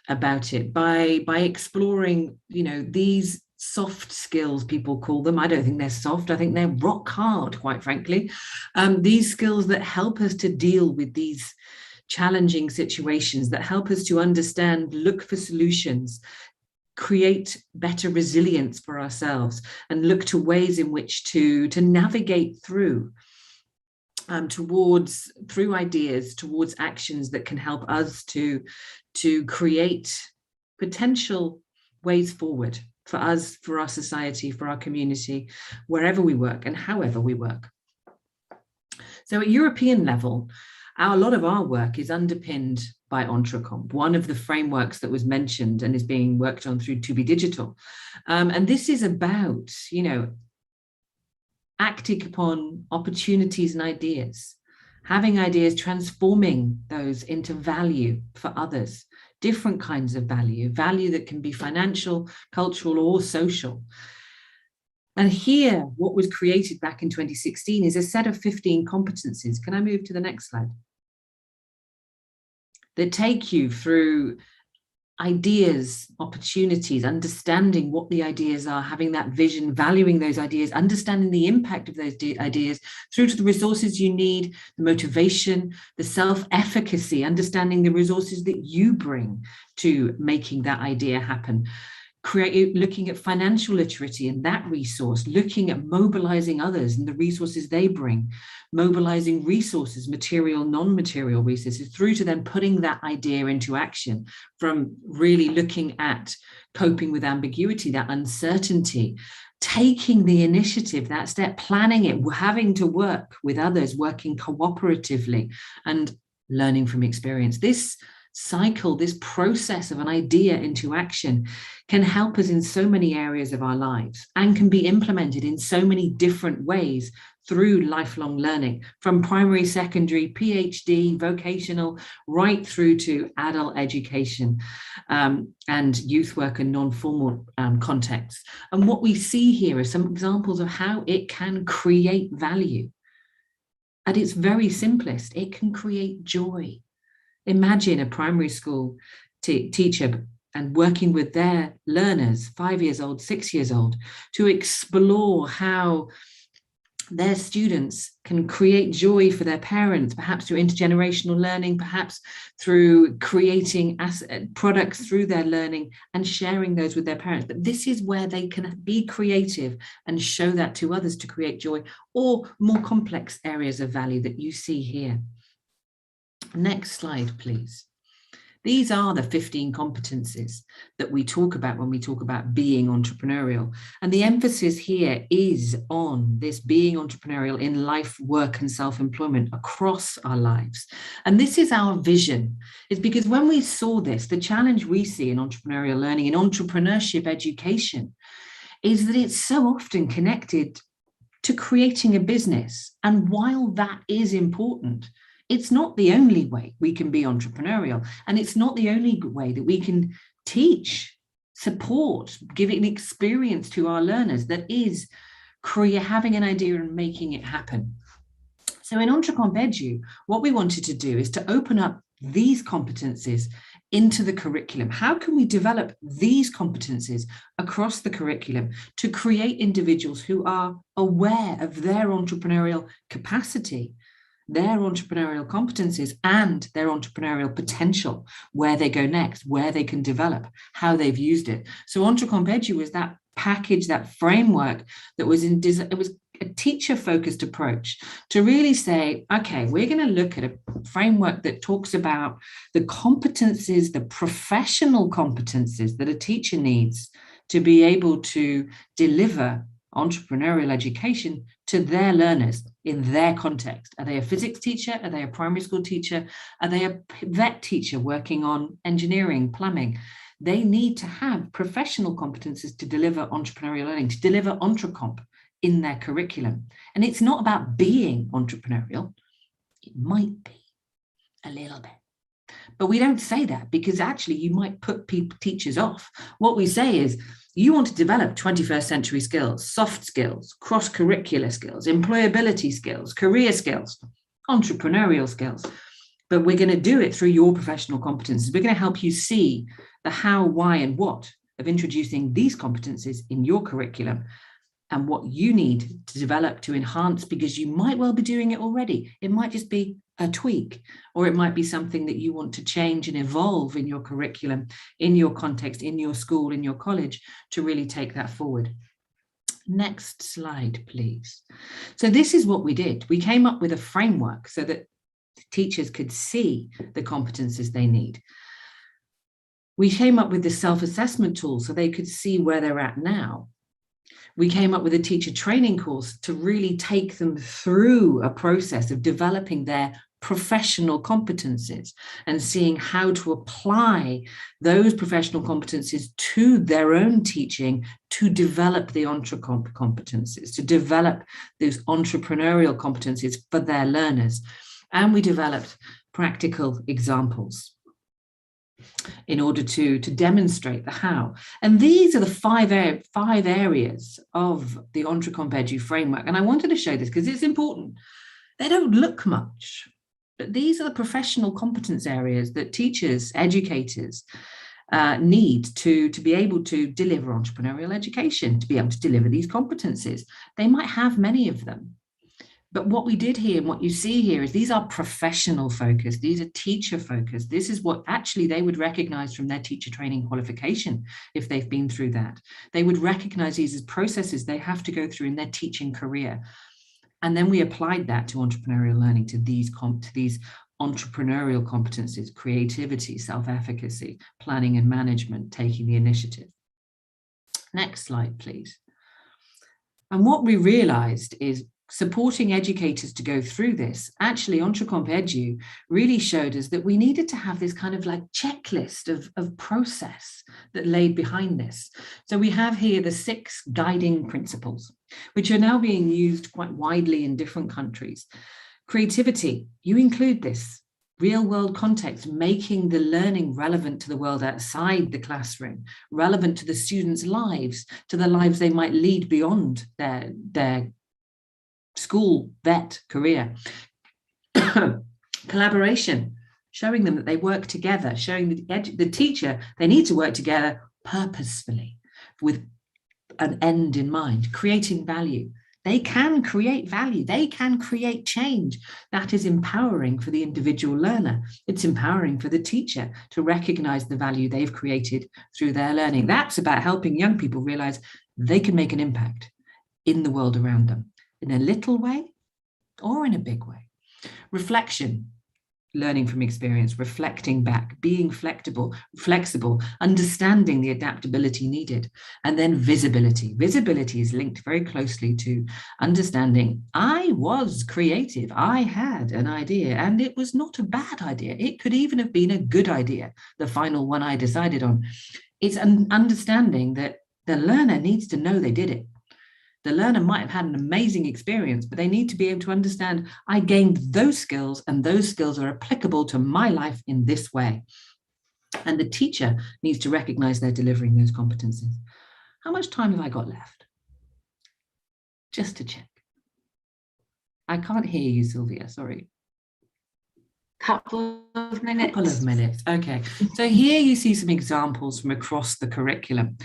about it by exploring, you know, these soft skills, people call them. I don't think they're soft. I think they're rock hard, quite frankly. These skills that help us to deal with these challenging situations, that help us to understand, look for solutions, create better resilience for ourselves, and look to ways in which to navigate through through ideas towards actions that can help us to create potential ways forward for us, for our society, for our community, wherever we work and however we work. So at European level, a lot of our work is underpinned by Entrecomp, one of the frameworks that was mentioned and is being worked on through To Be Digital. And this is about, you know, acting upon opportunities and ideas, having ideas, transforming those into value for others, different kinds of value that can be financial, cultural, or social. And here, what was created back in 2016 is a set of 15 competencies. Can I move to the next slide? That take you through ideas, opportunities, understanding what the ideas are, having that vision, valuing those ideas, understanding the impact of those ideas, through to the resources you need, the motivation, the self-efficacy, understanding the resources that you bring to making that idea happen. Looking at financial literacy and that resource, looking at mobilizing others and the resources they bring, mobilizing resources, material, non-material resources, through to then putting that idea into action, from really looking at coping with ambiguity, that uncertainty, taking the initiative, that step, planning it, having to work with others, working cooperatively and learning from experience. This cycle, this process of an idea into action can help us in so many areas of our lives and can be implemented in so many different ways through lifelong learning, from primary, secondary, PhD, vocational, right through to adult education and youth work and non-formal contexts. And what we see here are some examples of how it can create value. At its very simplest, it can create joy. Imagine a primary school teacher and working with their learners, 5 years old, 6 years old, to explore how their students can create joy for their parents, perhaps through intergenerational learning, perhaps through creating products through their learning and sharing those with their parents. But this is where they can be creative and show that to others to create joy, or more complex areas of value that you see here. Next slide, please. These are the 15 competencies that we talk about when we talk about being entrepreneurial. And the emphasis here is on this being entrepreneurial in life, work, and self-employment across our lives. And this is our vision. It's because when we saw this, the challenge we see in entrepreneurial learning, in entrepreneurship education, is that it's so often connected to creating a business. And while that is important, it's not the only way we can be entrepreneurial, and it's not the only way that we can teach, support, give an experience to our learners that is having an idea and making it happen. So in Entrecomp.eu, what we wanted to do is to open up these competencies into the curriculum. How can we develop these competencies across the curriculum to create individuals who are aware of their entrepreneurial capacity, their entrepreneurial competencies, and their entrepreneurial potential, where they go next, where they can develop, how they've used it. So Entrecomp.eu was that package, that framework that was it was a teacher-focused approach to really say, okay, we're going to look at a framework that talks about the competencies, the professional competencies that a teacher needs to be able to deliver entrepreneurial education to their learners in their context. Are they a physics teacher? Are they a primary school teacher? Are they a vet teacher working on engineering, plumbing? They need to have professional competences to deliver entrepreneurial learning, to deliver Entrecomp in their curriculum. And it's not about being entrepreneurial. It might be. a little bit. But we don't say that because actually you might put teachers off. What we say is, you want to develop 21st century skills, soft skills, cross-curricular skills, employability skills, career skills, entrepreneurial skills. But we're going to do it through your professional competencies. We're going to help you see the how, why, and what of introducing these competencies in your curriculum and what you need to develop to enhance, because you might well be doing it already. It might just be a tweak, or it might be something that you want to change and evolve in your curriculum, in your context, in your school, in your college, to really take that forward. Next slide, please. So this is what we did. We came up with a framework so that teachers could see the competencies they need. We came up with the self-assessment tool so they could see where they're at now. We came up with a teacher training course to really take them through a process of developing their professional competencies and seeing how to apply those professional competencies to their own teaching to develop the competencies, to develop those entrepreneurial competencies for their learners. And we developed practical examples in order to demonstrate the how. And these are the five areas of the Comp.Edu framework. And I wanted to show this because it's important. They don't look much, but these are the professional competence areas that teachers, educators need to be able to deliver entrepreneurial education, to be able to deliver these competencies. They might have many of them. But what we did here and what you see here is these are professional focused. These are teacher focused. This is what actually they would recognize from their teacher training qualification if they've been through that. They would recognize these as processes they have to go through in their teaching career. And then we applied that to entrepreneurial learning, to these entrepreneurial competencies, creativity, self-efficacy, planning and management, taking the initiative. Next slide, please. And what we realized is supporting educators to go through this, actually Comp.Edu really showed us that we needed to have this kind of like checklist of process that laid behind this. So we have here the 6 guiding principles, which are now being used quite widely in different countries. Creativity, you include this. Real world context, making the learning relevant to the world outside the classroom, relevant to the students' lives, to the lives they might lead beyond their school vet career. Collaboration, showing them that they work together, showing the teacher they need to work together purposefully with an end in mind, creating value. They can create value, they can create change. That is empowering for the individual learner. It's empowering for the teacher to recognize the value they've created through their learning. That's about helping young people realize they can make an impact in the world around them, in a little way or in a big way. Reflection, learning from experience, reflecting back, being flexible, understanding the adaptability needed. And then visibility. Visibility is linked very closely to understanding I was creative, I had an idea, and it was not a bad idea. It could even have been a good idea, the final one I decided on. It's an understanding that the learner needs to know they did it. The learner might have had an amazing experience, but they need to be able to understand I gained those skills and those skills are applicable to my life in this way. And the teacher needs to recognize they're delivering those competencies. How much time have I got left? Just to check. I can't hear you, Sylvia, sorry. Couple of minutes. Couple of minutes, okay. So here you see some examples from across the curriculum.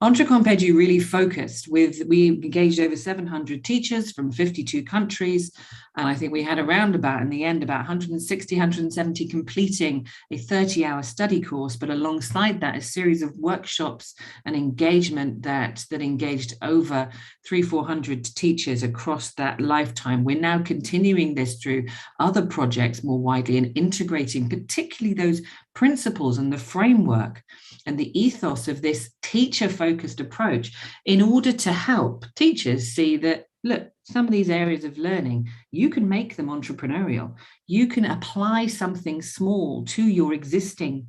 Comp.Edu really focused we engaged over 700 teachers from 52 countries. And I think we had around about, in the end, about 160, 170 completing a 30-hour study course, but alongside that, a series of workshops and engagement that engaged over 300-400 teachers across that lifetime. We're now continuing this through other projects more widely and integrating particularly those principles and the framework and the ethos of this teacher-focused approach in order to help teachers see that, look, some of these areas of learning, you can make them entrepreneurial. You can apply something small to your existing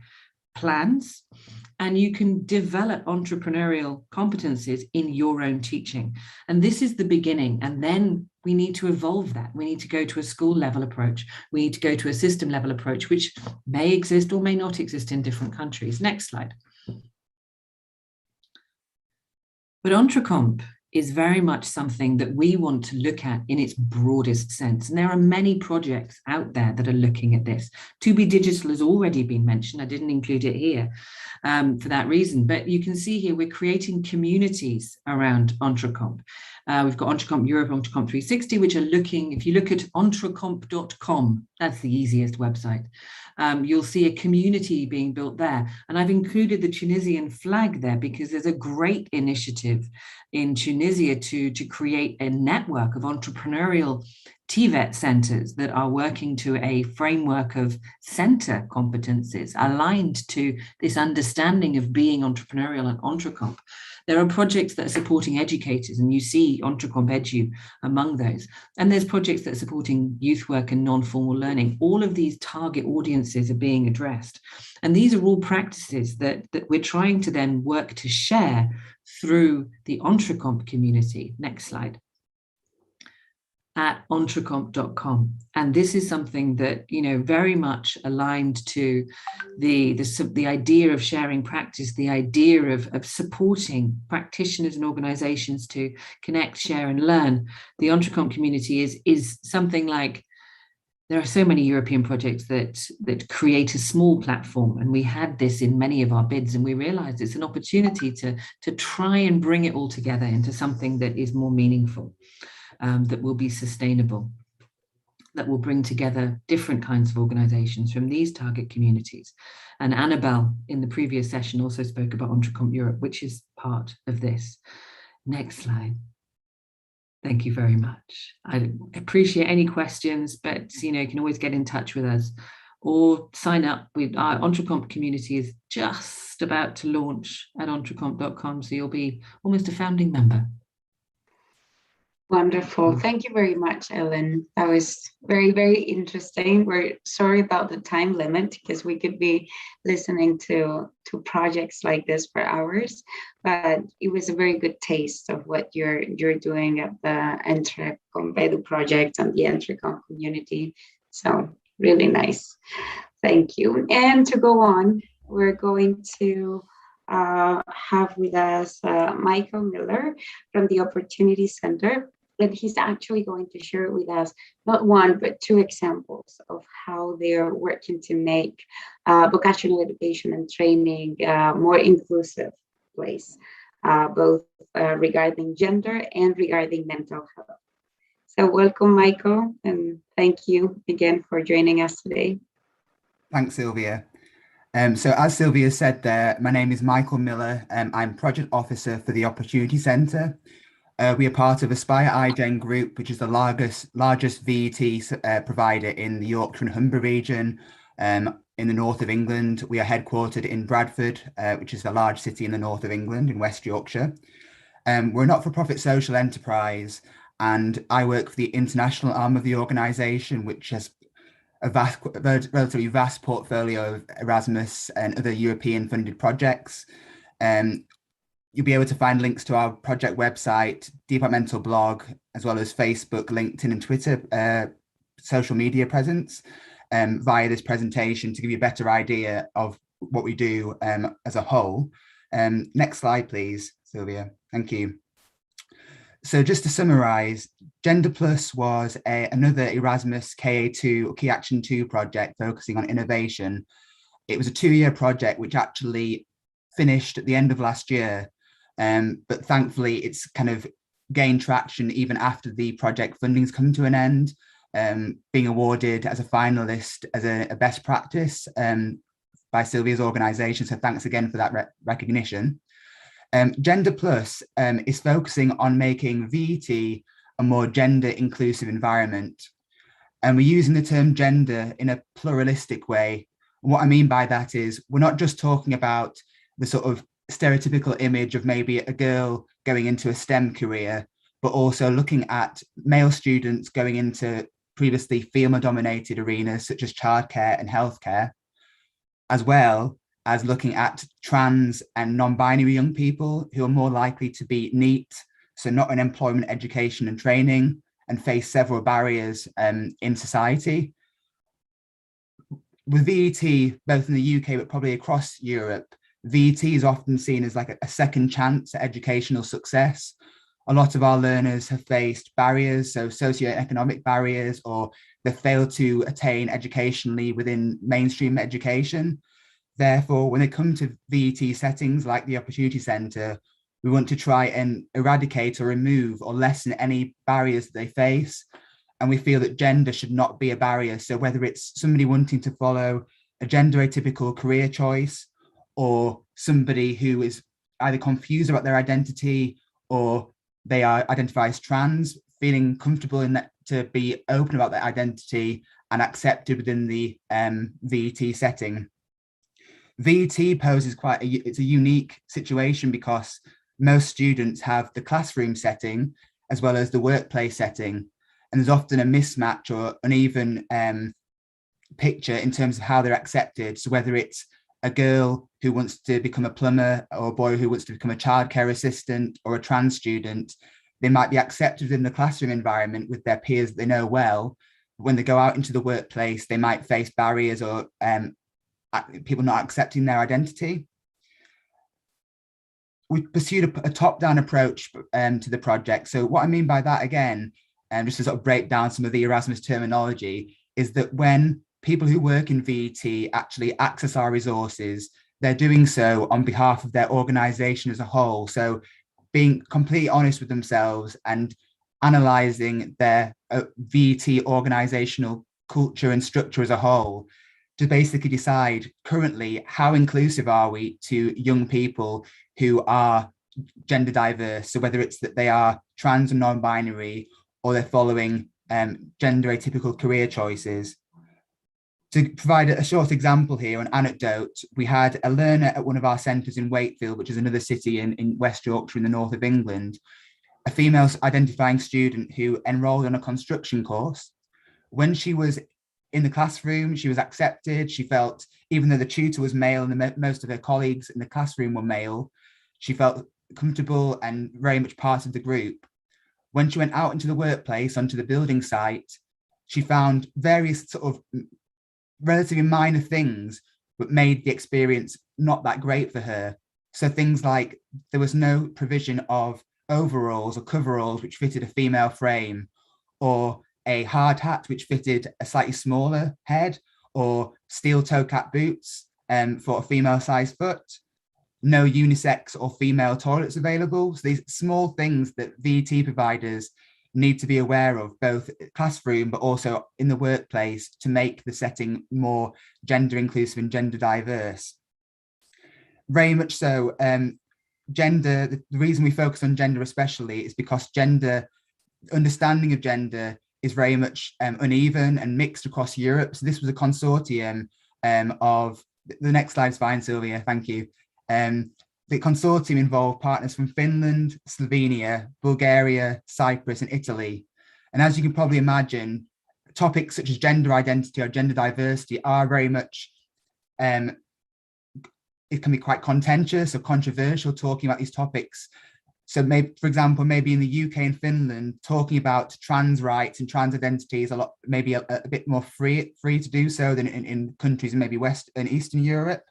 plans, and you can develop entrepreneurial competencies in your own teaching. And this is the beginning. And then we need to evolve that. We need to go to a school level approach. We need to go to a system level approach, which may exist or may not exist in different countries. Next slide. But Entrecomp is very much something that we want to look at in its broadest sense. And there are many projects out there that are looking at this. To Be Digital has already been mentioned. I didn't include it here for that reason. But you can see here, we're creating communities around Entrecomp. We've got Entrecomp Europe, Entrecomp 360, which are looking, if you look at entrecomp.com, that's the easiest website. You'll see a community being built there. And I've included the Tunisian flag there because there's a great initiative in Tunisia to create a network of entrepreneurial TVET centers that are working to a framework of center competencies aligned to this understanding of being entrepreneurial and Entrecomp. There are projects that are supporting educators, and you see Entrecomp.eu among those. And there's projects that are supporting youth work and non-formal learning. All of these target audiences are being addressed. And these are all practices that we're trying to then work to share through the Entrecomp community. Next slide. At entrecomp.com. And this is something that, you know, very much aligned to the idea of sharing practice, the idea of supporting practitioners and organizations to connect, share, and learn. The Entrecomp community is something like, there are so many European projects that create a small platform, and we had this in many of our bids, and we realized it's an opportunity to try and bring it all together into something that is more meaningful. That will be sustainable, that will bring together different kinds of organizations from these target communities. And Annabelle in the previous session also spoke about Entrecomp Europe, which is part of this. Next slide. Thank you very much. I appreciate any questions, but you know, you can always get in touch with us or sign up with our Entrecomp community is just about to launch at entrecomp.com. So you'll be almost a founding member. Wonderful. Thank you very much, Ellen. That was very, very interesting. We're sorry about the time limit because we could be listening to projects like this for hours, but it was a very good taste of what you're doing at the Entrecomp project and the Entrecomp community. So really nice. Thank you. And to go on, we're going to have with us Michael Miller from the Opportunity Center. And he's actually going to share with us not one, but two examples of how they're working to make vocational education and training more inclusive place, both regarding gender and regarding mental health. So welcome, Michael, and thank you again for joining us today. Thanks, Sylvia. So as Sylvia said there, my name is Michael Miller. I'm Project Officer for the Opportunity Centre. We are part of Aspire iGen Group, which is the largest VET provider in the Yorkshire and Humber region in the north of England. We are headquartered in Bradford, which is a large city in the north of England in West Yorkshire. We're a not-for-profit social enterprise, and I work for the international arm of the organisation, which has a relatively vast portfolio of Erasmus and other European funded projects. You'll be able to find links to our project website, departmental blog, as well as Facebook, LinkedIn and Twitter social media presence via this presentation to give you a better idea of what we do as a whole. Next slide, please, Sylvia. Thank you. So just to summarise, Gender Plus was another Erasmus KA2 or Key Action 2 project focusing on innovation. It was a 2-year project which actually finished at the end of last year. But thankfully, it's kind of gained traction even after the project funding's come to an end, being awarded as a finalist as a best practice by Sylvia's organisation. So thanks again for that recognition. Gender Plus is focusing on making VET a more gender inclusive environment. And we're using the term gender in a pluralistic way. And what I mean by that is we're not just talking about the sort of stereotypical image of maybe a girl going into a STEM career, but also looking at male students going into previously female dominated arenas such as childcare and healthcare, as well as looking at trans and non-binary young people who are more likely to be NEET, so not in employment, education and training, and face several barriers in society. With VET, both in the UK, but probably across Europe, VET is often seen as like a second chance at educational success. A lot of our learners have faced barriers, so socioeconomic barriers, or they fail to attain educationally within mainstream education. Therefore, when they come to VET settings like the Opportunity Centre, we want to try and eradicate or remove or lessen any barriers that they face. And we feel that gender should not be a barrier. So whether it's somebody wanting to follow a gender atypical career choice, or somebody who is either confused about their identity or they are identified as trans, feeling comfortable in that to be open about their identity and accepted within the VET setting. VET poses it's a unique situation because most students have the classroom setting as well as the workplace setting. And there's often a mismatch or uneven picture in terms of how they're accepted. So whether it's a girl who wants to become a plumber or a boy who wants to become a childcare assistant or a trans student, they might be accepted within the classroom environment with their peers that they know well. But when they go out into the workplace, they might face barriers or people not accepting their identity. We pursued a top-down approach to the project. So what I mean by that, again, just to sort of break down some of the Erasmus terminology, is that when people who work in VET actually access our resources, they're doing so on behalf of their organization as a whole. So being completely honest with themselves and analyzing their VET organizational culture and structure as a whole to basically decide currently how inclusive are we to young people who are gender diverse. So whether it's that they are trans and non-binary or they're following gender atypical career choices. To provide a short example here, an anecdote, we had a learner at one of our centres in Wakefield, which is another city in West Yorkshire in the north of England, a female identifying student who enrolled on a construction course. When she was in the classroom, she was accepted. She felt, even though the tutor was male and most of her colleagues in the classroom were male, she felt comfortable and very much part of the group. When she went out into the workplace, onto the building site, she found various sort of relatively minor things, but made the experience not that great for her. So things like there was no provision of overalls or coveralls which fitted a female frame, or a hard hat which fitted a slightly smaller head, or steel toe cap boots for a female sized foot, no unisex or female toilets available. So these small things that VET providers need to be aware of, both classroom but also in the workplace, to make the setting more gender inclusive and gender diverse. Very much so, gender, the reason we focus on gender especially is because gender, understanding of gender is very much uneven and mixed across Europe. So this was a consortium of, the next slide is fine, Sylvia, thank you. The consortium involved partners from Finland, Slovenia, Bulgaria, Cyprus, and Italy. And as you can probably imagine, topics such as gender identity or gender diversity are very much, it can be quite contentious or controversial talking about these topics. So maybe, for example, maybe in the UK and Finland, talking about trans rights and trans identity is maybe a bit more free to do so than in countries in maybe West and Eastern Europe.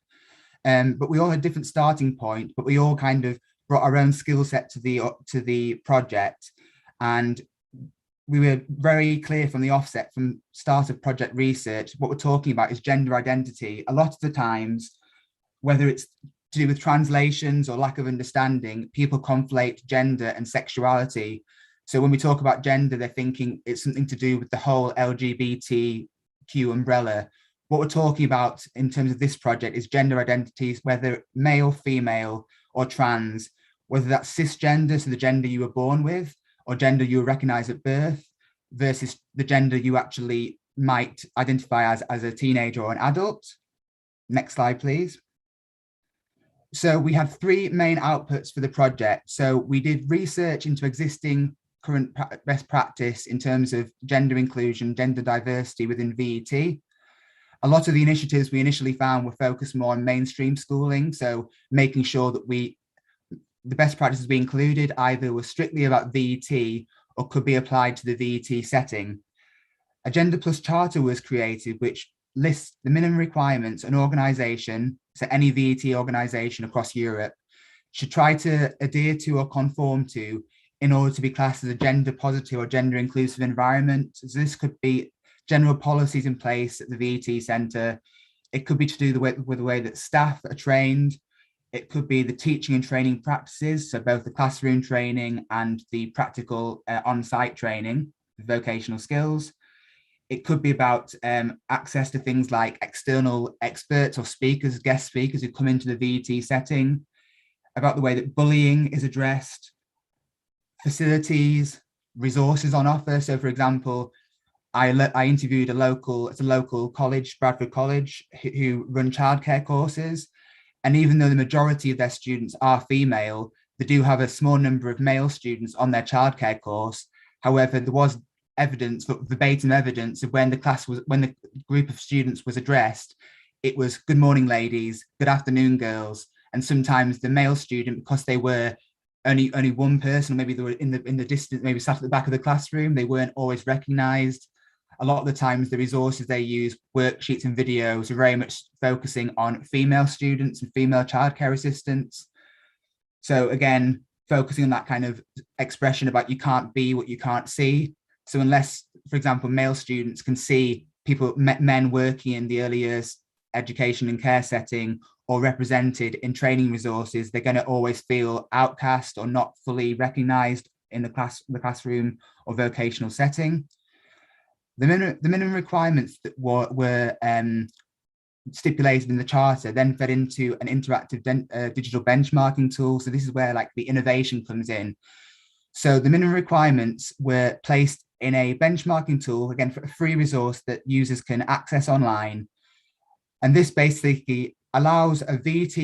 But we all had a different starting point, but we all kind of brought our own skill set to the project. And we were very clear from the offset, from start of project research, what we're talking about is gender identity. A lot of the times, whether it's to do with translations or lack of understanding, people conflate gender and sexuality. So when we talk about gender, they're thinking it's something to do with the whole LGBTQ umbrella. What we're talking about in terms of this project is gender identities, whether male, female, or trans, whether that's cisgender, so the gender you were born with, or gender you recognize at birth, versus the gender you actually might identify as a teenager or an adult. Next slide, please. So we had three main outputs for the project. So we did research into existing current best practice in terms of gender inclusion, gender diversity within VET. A lot of the initiatives we initially found were focused more on mainstream schooling, so making sure that the best practices we included either were strictly about VET or could be applied to the VET setting. A Gender Plus Charter was created, which lists the minimum requirements an organisation, so any VET organisation across Europe, should try to adhere to or conform to in order to be classed as a gender positive or gender inclusive environment. So this could be general policies in place at the VET centre. It could be to do with the way that staff are trained. It could be the teaching and training practices, so both the classroom training and the practical on-site training, vocational skills. It could be about access to things like external experts or speakers, guest speakers who come into the VET setting, about the way that bullying is addressed, facilities, resources on offer. So for example, I interviewed a local college, Bradford College, who run childcare courses. And even though the majority of their students are female, they do have a small number of male students on their childcare course. However, there was evidence, verbatim evidence, of when the group of students was addressed, it was good morning, ladies, good afternoon, girls. And sometimes the male student, because they were only one person, maybe they were in the distance, maybe sat at the back of the classroom, they weren't always recognized. A lot of the times the resources they use, worksheets and videos, are very much focusing on female students and female childcare assistants. So again, focusing on that kind of expression about you can't be what you can't see. So unless, for example, male students can see men working in the early years education and care setting or represented in training resources, they're going to always feel outcast or not fully recognized in the classroom or vocational setting. The minimum requirements that were stipulated in the charter then fed into an interactive digital benchmarking tool. So this is where like the innovation comes in. So the minimum requirements were placed in a benchmarking tool, again, for a free resource that users can access online. And this basically allows a VET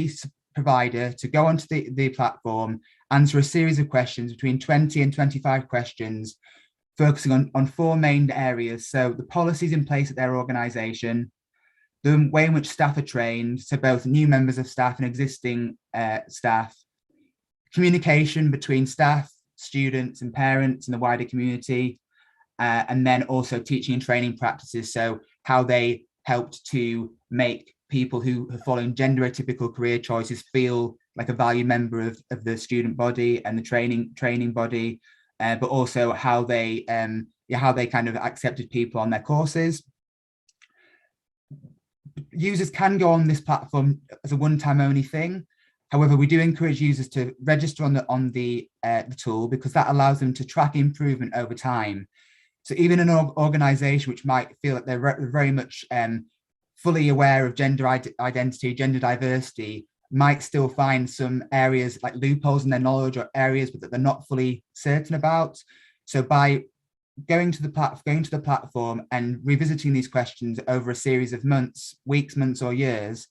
provider to go onto the platform, answer a series of questions, between 20 and 25 questions, focusing on four main areas. So the policies in place at their organization, the way in which staff are trained, so both new members of staff and existing staff, communication between staff, students and parents and the wider community, and then also teaching and training practices, so how they helped to make people who are following gender atypical career choices feel like a valued member of the student body and the training body, but also how they kind of accepted people on their courses. Users can go on this platform as a one-time only thing. However, we do encourage users to register on the tool, because that allows them to track improvement over time. So even an organization which might feel that they're very much fully aware of gender identity, gender diversity, might still find some areas like loopholes in their knowledge or areas that they're not fully certain about. So by going to the platform and revisiting these questions over a series of months, weeks, months, or years,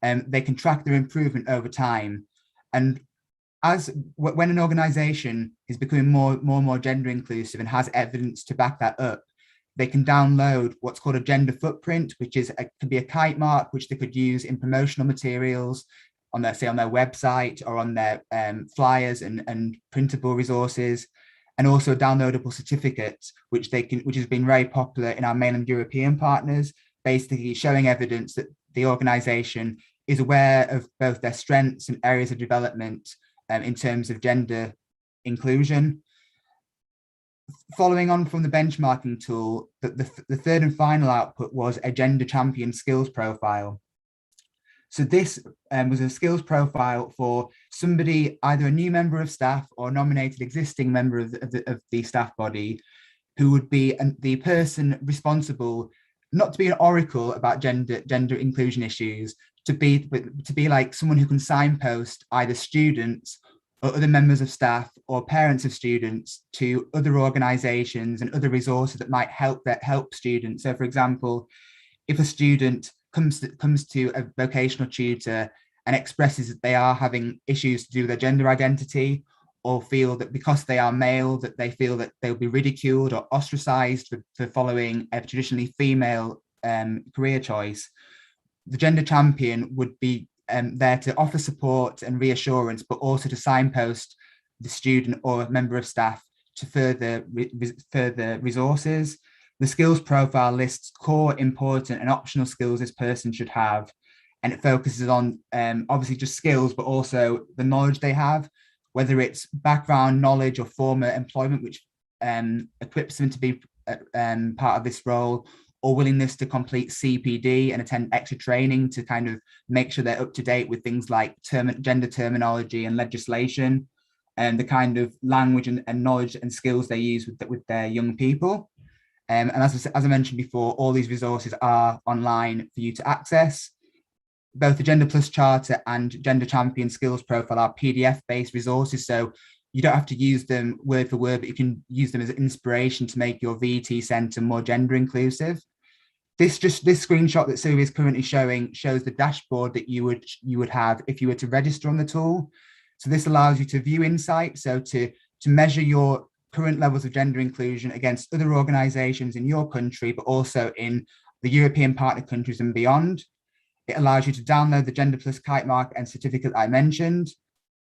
they can track their improvement over time. And when an organization is becoming more and more gender inclusive and has evidence to back that up, they can download what's called a gender footprint, which could be a kite mark, which they could use in promotional materials on their website or on their flyers and printable resources, and also a downloadable certificate, which has been very popular in our mainland European partners, basically showing evidence that the organization is aware of both their strengths and areas of development in terms of gender inclusion. Following on from the benchmarking tool, the third and final output was a gender champion skills profile. So this was a skills profile for somebody, either a new member of staff or a nominated existing member of the staff body, who would be the person responsible, not to be an oracle about gender inclusion issues, to be like someone who can signpost either students or other members of staff or parents of students to other organizations and other resources that might help students. So for example, if a student comes to a vocational tutor and expresses that they are having issues to do with their gender identity, or feel that because they are male that they feel that they'll be ridiculed or ostracized for following a traditionally female career choice, the gender champion would be there to offer support and reassurance, but also to signpost the student or member of staff to further resources. The skills profile lists core, important and optional skills this person should have. And it focuses on obviously just skills, but also the knowledge they have, whether it's background knowledge or former employment, which equips them to be part of this role, or willingness to complete CPD and attend extra training to kind of make sure they're up to date with things like gender terminology and legislation, and the kind of language and knowledge and skills they use with their young people. And as I mentioned before, all these resources are online for you to access. Both the Gender Plus Charter and Gender Champion Skills Profile are PDF-based resources, so you don't have to use them word for word, but you can use them as inspiration to make your VET centre more gender inclusive. This screenshot that Sylvia is currently showing shows the dashboard that you would have if you were to register on the tool. So this allows you to view insights, so to measure your current levels of gender inclusion against other organisations in your country, but also in the European partner countries and beyond. It allows you to download the Gender Plus kite mark and certificate I mentioned,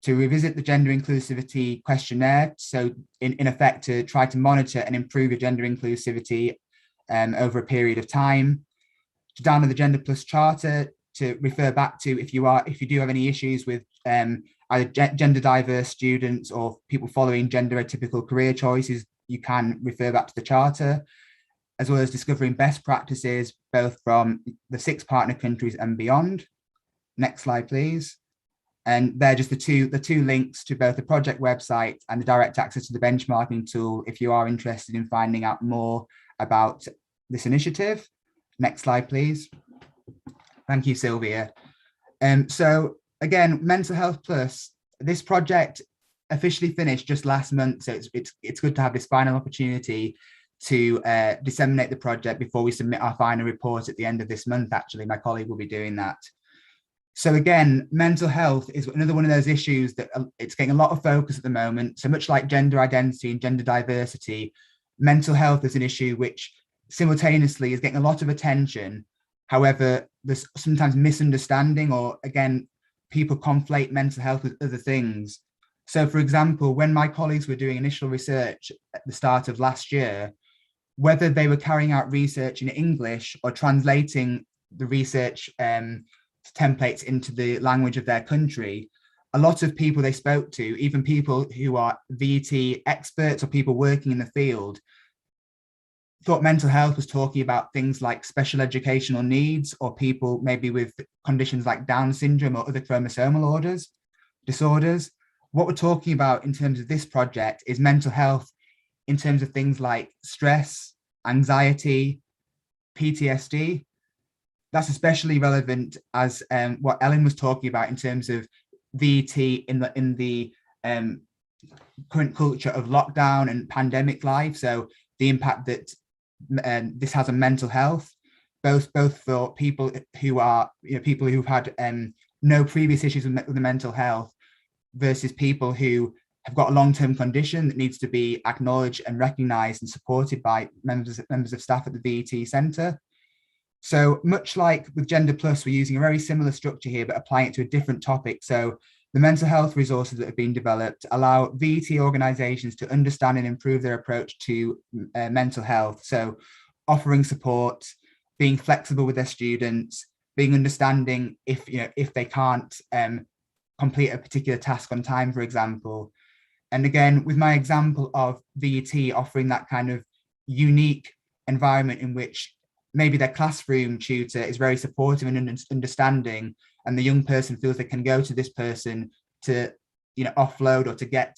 to revisit the gender inclusivity questionnaire, so in effect to try to monitor and improve your gender inclusivity over a period of time, to download the Gender Plus Charter to refer back to if you do have any issues with either gender diverse students or people following gender atypical career choices, you can refer back to the Charter, as well as discovering best practices, both from the 6 partner countries and beyond. Next slide, please. And they're just the two links to both the project website and the direct access to the benchmarking tool if you are interested in finding out more about this initiative. Next slide, please. Thank you, Sylvia. So again, Mental Health Plus, this project officially finished just last month, so it's good to have this final opportunity to disseminate the project before we submit our final report at the end of this month. Actually, my colleague will be doing that. So again, mental health is another one of those issues that it's getting a lot of focus at the moment. So much like gender identity and gender diversity, mental health is an issue which simultaneously is getting a lot of attention. However, there's sometimes misunderstanding, or again, people conflate mental health with other things. So for example, when my colleagues were doing initial research at the start of last year, whether they were carrying out research in English or translating the research templates into the language of their country, a lot of people they spoke to, even people who are VET experts or people working in the field, thought mental health was talking about things like special educational needs or people maybe with conditions like Down syndrome or other chromosomal disorders. What we're talking about in terms of this project is mental health in terms of things like stress, anxiety, PTSD. That's especially relevant as what Ellen was talking about in terms of VET in the current culture of lockdown and pandemic life. So the impact that this has on mental health, both for people who are people who've had no previous issues with the mental health versus people who have got a long-term condition that needs to be acknowledged and recognised and supported by members of staff at the VET Centre. So much like with Gender Plus, we're using a very similar structure here, but applying it to a different topic. So the mental health resources that have been developed allow VET organisations to understand and improve their approach to mental health. So offering support, being flexible with their students, being understanding if they can't complete a particular task on time, for example. And again, with my example of VET offering that kind of unique environment in which maybe their classroom tutor is very supportive and understanding, and the young person feels they can go to this person to offload or to get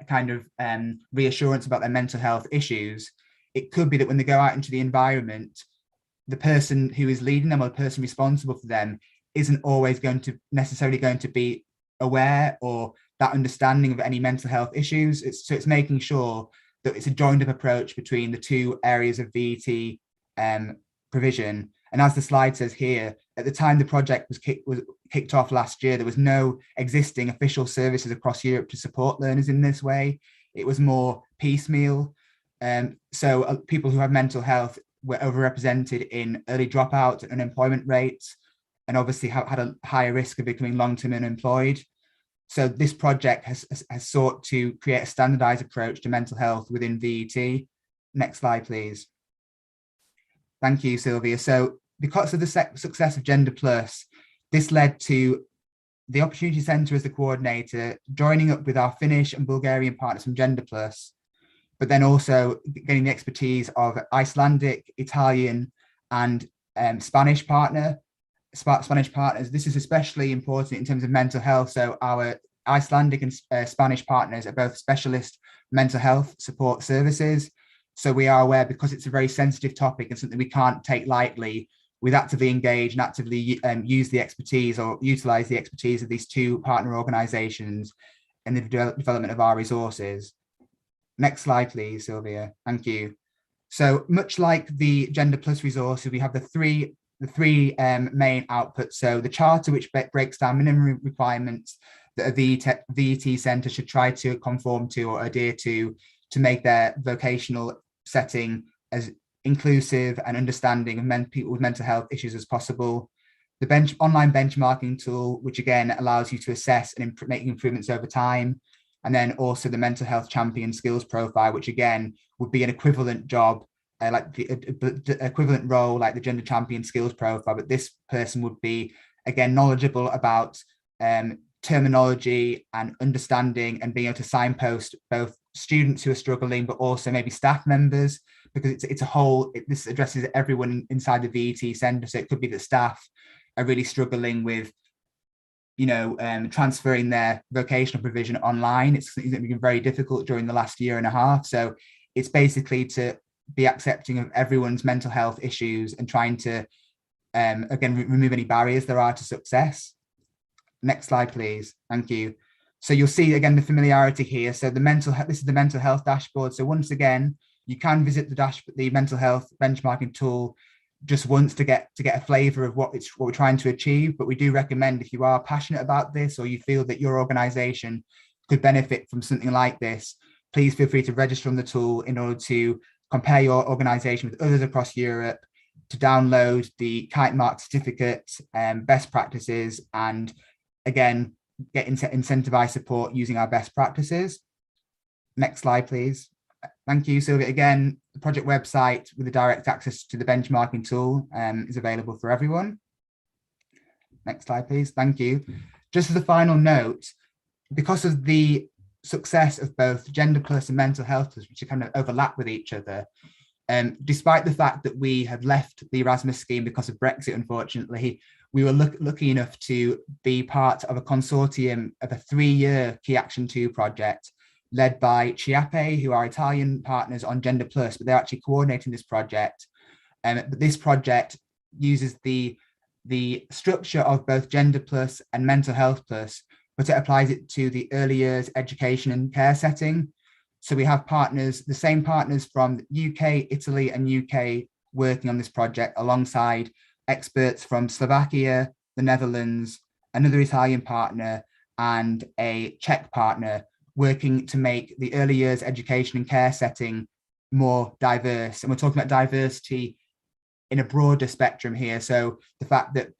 kind of reassurance about their mental health issues. It could be that when they go out into the environment, the person who is leading them or the person responsible for them isn't always necessarily going to be aware or that understanding of any mental health issues. It's making sure that it's a joined up approach between the two areas of VET provision. And as the slide says here, at the time the project was kicked off last year, there was no existing official services across Europe to support learners in this way. It was more piecemeal. So people who have mental health were overrepresented in early dropout and unemployment rates, and obviously had a higher risk of becoming long-term unemployed. So this project has sought to create a standardized approach to mental health within VET. Next slide, please. Thank you, Sylvia. So because of the success of Gender Plus, this led to the Opportunity Centre as the coordinator, joining up with our Finnish and Bulgarian partners from Gender Plus, but then also getting the expertise of Icelandic, Italian, and Spanish partners. This is especially important in terms of mental health. So our Icelandic and Spanish partners are both specialist mental health support services. So we are aware, because it's a very sensitive topic and something we can't take lightly, we've actively engaged and actively use the expertise or utilize the expertise of these two partner organizations in the development of our resources. Next slide, please, Sylvia. Thank you. So much like the Gender Plus resources, we have the three main outputs. So the charter, which breaks down minimum requirements that a VET centre should try to conform to or adhere to make their vocational setting as inclusive and understanding of people with mental health issues as possible. The online benchmarking tool, which again allows you to assess and make improvements over time. And then also the mental health champion skills profile, which again would be an equivalent job, like the equivalent role like the gender champion skills profile, but this person would be again knowledgeable about terminology and understanding and being able to signpost both students who are struggling, but also maybe staff members, because it's a whole, this addresses everyone inside the VET centre. So it could be that staff are really struggling with, transferring their vocational provision online. It's something that's been very difficult during the last year and a half. So it's basically to be accepting of everyone's mental health issues and trying to, again, remove any barriers there are to success. Next slide, please. Thank you. So you'll see again the familiarity here. So this is the mental health dashboard. So once again, you can visit the mental health benchmarking tool just once to get a flavour of what we're trying to achieve. But we do recommend, if you are passionate about this or you feel that your organisation could benefit from something like this, please feel free to register on the tool in order to compare your organisation with others across Europe, to download the Kite Mark certificate, best practices, and again, get incentivized support using our best practices. Next slide, please. Thank you, Sylvia. Again, the project website with the direct access to the benchmarking tool is available for everyone. Next slide, please. Thank you. Just as a final note, because of the success of both Gender Plus and Mental Health Plus, which kind of overlap with each other, despite the fact that we had left the Erasmus scheme because of Brexit, unfortunately, we were lucky enough to be part of a consortium of a 3-year Key Action 2 project led by Chiappe, who are Italian partners on Gender Plus, but they're actually coordinating this project. But this project uses the structure of both Gender Plus and Mental Health Plus, but it applies it to the early years education and care setting. So we have partners, the same partners from UK, Italy, and UK working on this project alongside experts from Slovakia, the Netherlands, another Italian partner, and a Czech partner, working to make the early years education and care setting more diverse. And we're talking about diversity in a broader spectrum here. So the fact that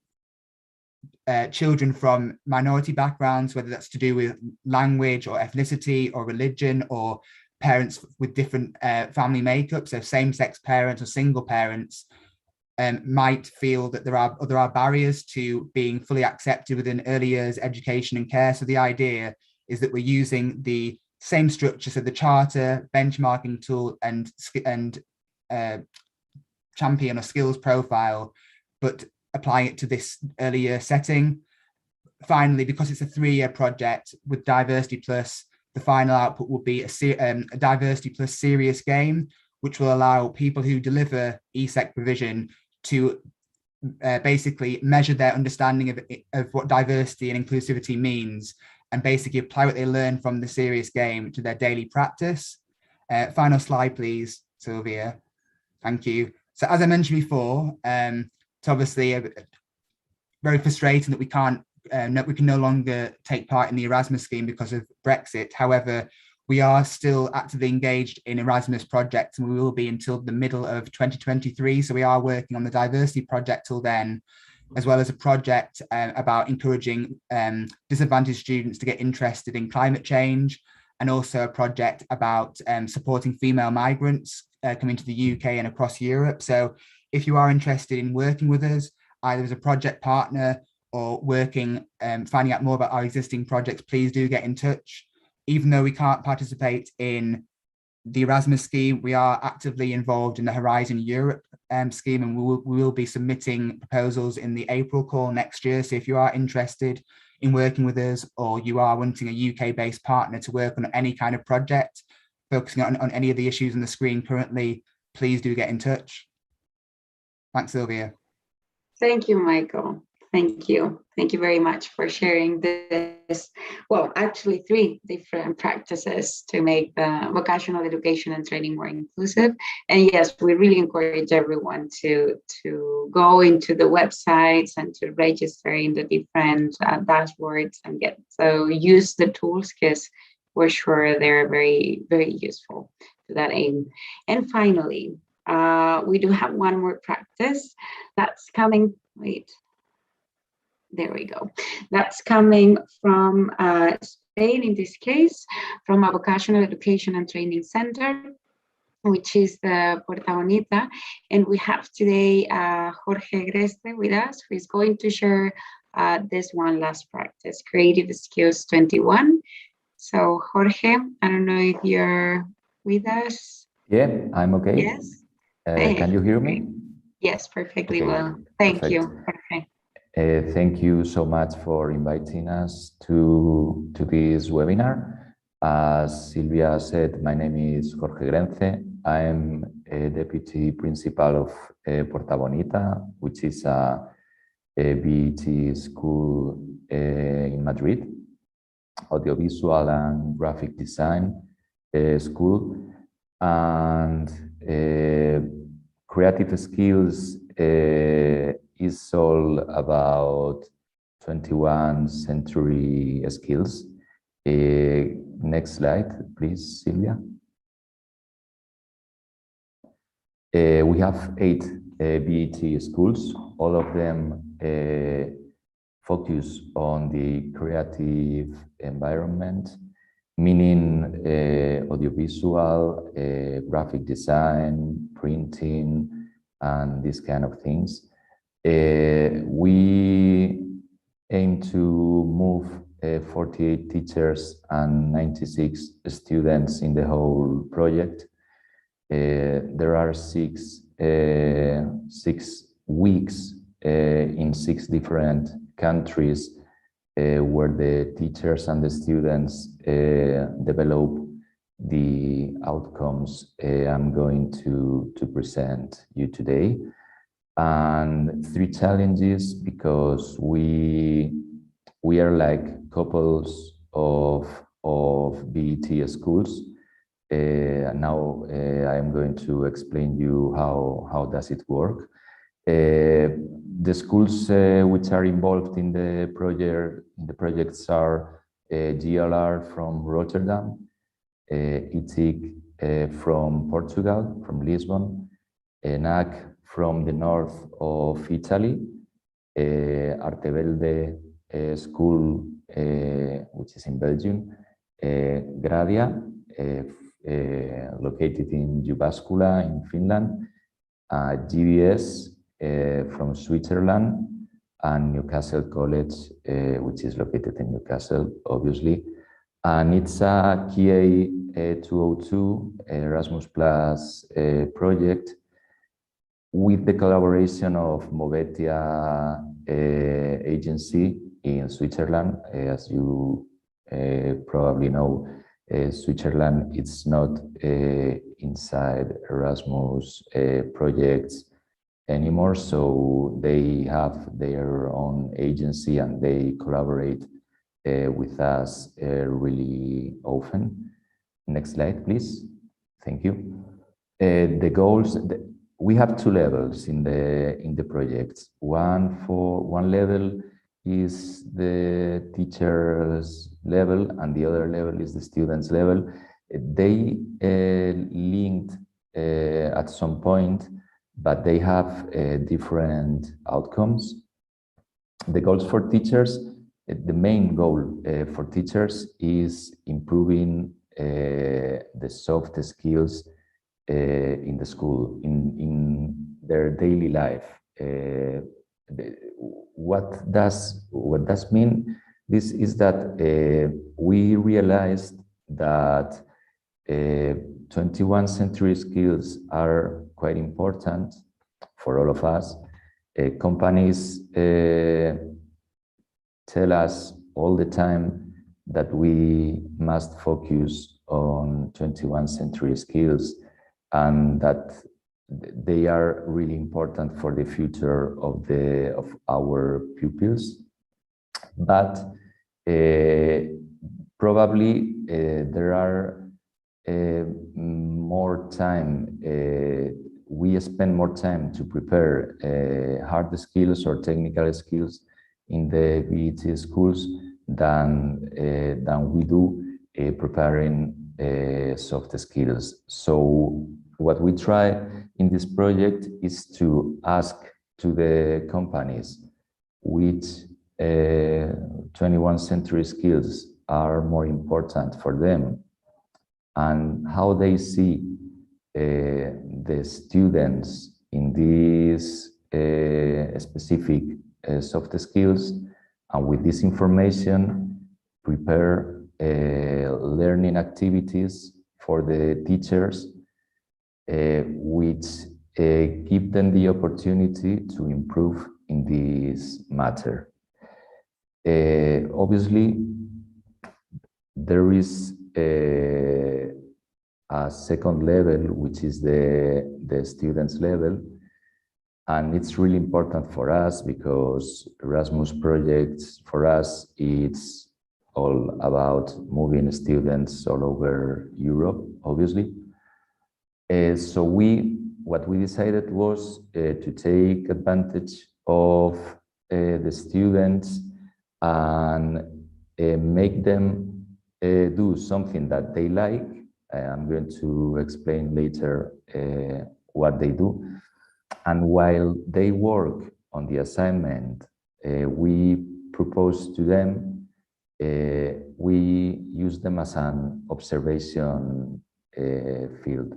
children from minority backgrounds, whether that's to do with language or ethnicity or religion, or parents with different family makeup, so same-sex parents or single parents, might feel that there are barriers to being fully accepted within early years education and care. So the idea is that we're using the same structure, so the charter, benchmarking tool, and champion or skills profile, but applying it to this early year setting. Finally, because it's a 3-year project with Diversity Plus, the final output will be a Diversity Plus serious game, which will allow people who deliver ESEC provision to basically measure their understanding of what diversity and inclusivity means, and basically apply what they learn from the serious game to their daily practice. Final slide, please, Sylvia. Thank you. So as I mentioned before, it's obviously very frustrating that we can no longer take part in the Erasmus scheme because of Brexit. However, We are still actively engaged in Erasmus projects, and we will be until the middle of 2023. So we are working on the diversity project till then, as well as a project about encouraging disadvantaged students to get interested in climate change, and also a project about supporting female migrants coming to the UK and across Europe. So if you are interested in working with us, either as a project partner or working, finding out more about our existing projects, please do get in touch. Even though we can't participate in the Erasmus scheme, we are actively involved in the Horizon Europe scheme, and we will be submitting proposals in the April call next year. So if you are interested in working with us, or you are wanting a UK-based partner to work on any kind of project, focusing on any of the issues on the screen currently, please do get in touch. Thanks, Sylvia. Thank you, Michael. Thank you. Thank you very much for sharing this. Well, actually 3 different practices to make the vocational education and training more inclusive. And yes, we really encourage everyone to go into the websites and to register in the different dashboards and use the tools, because we're sure they're very, very useful to that aim. And finally, we do have one more practice that's coming. There we go. That's coming from Spain, in this case, from a vocational education and training center, which is the Puerta Bonita. And we have today Jorge Greste with us, who is going to share this one last practice, Creative Skills 21. So Jorge, I don't know if you're with us. Yeah, I'm okay. Yes. Can you hear me? Yes, perfectly Okay, well. Thank perfect. you, Jorge. Thank you so much for inviting us to this webinar. As Silvia said, my name is Jorge Grence. I'm a deputy principal of Puerta Bonita, which is a VET school in Madrid, audiovisual and graphic design school. And creative skills is all about 21st century skills. Next slide, please, Silvia. We have 8 VET schools. All of them focus on the creative environment, meaning audiovisual, graphic design, printing, and these kind of things. We aim to move 48 teachers and 96 students in the whole project. There are 6 weeks in 6 different countries where the teachers and the students develop the outcomes I'm going to present you today. And 3 challenges, because we are like couples of VET schools. Now I'm going to explain you how does it work. The schools which are involved in the projects are GLR from Rotterdam, ITIC from Portugal, from Lisbon, NAC from the north of Italy, Artevelde school, which is in Belgium, Gradia, located in Jyväskylä in Finland, GBS from Switzerland, and Newcastle College, which is located in Newcastle, obviously. And it's a KA 202 Erasmus Plus project with the collaboration of Movetia agency in Switzerland. As you probably know, Switzerland is not inside Erasmus projects anymore, so they have their own agency and they collaborate with us really often. Next slide, please. Thank you. The goals. We have 2 levels in the projects. One level is the teacher's level, and the other level is the student's level. They linked at some point, but they have different outcomes. The goals for teachers, the main goal for teachers is improving the soft skills in the school, in their daily life. What does mean? This is that we realized that 21st century skills are quite important for all of us. Companies tell us all the time that we must focus on 21st century skills and that they are really important for the future of our pupils. But probably there are more time, we spend more time to prepare hard skills or technical skills in the VET schools than we do preparing soft skills. So what we try in this project is to ask to the companies which 21st century skills are more important for them and how they see the students in these specific soft skills, and with this information prepare learning activities for the teachers which give them the opportunity to improve in this matter. Obviously, there is a second level, which is the students level, and it's really important for us because Erasmus projects for us, it's all about moving students all over Europe, obviously. So what we decided was to take advantage of the students and make them do something that they like. I'm going to explain later what they do. And while they work on the assignment, we propose to them, we use them as an observation field.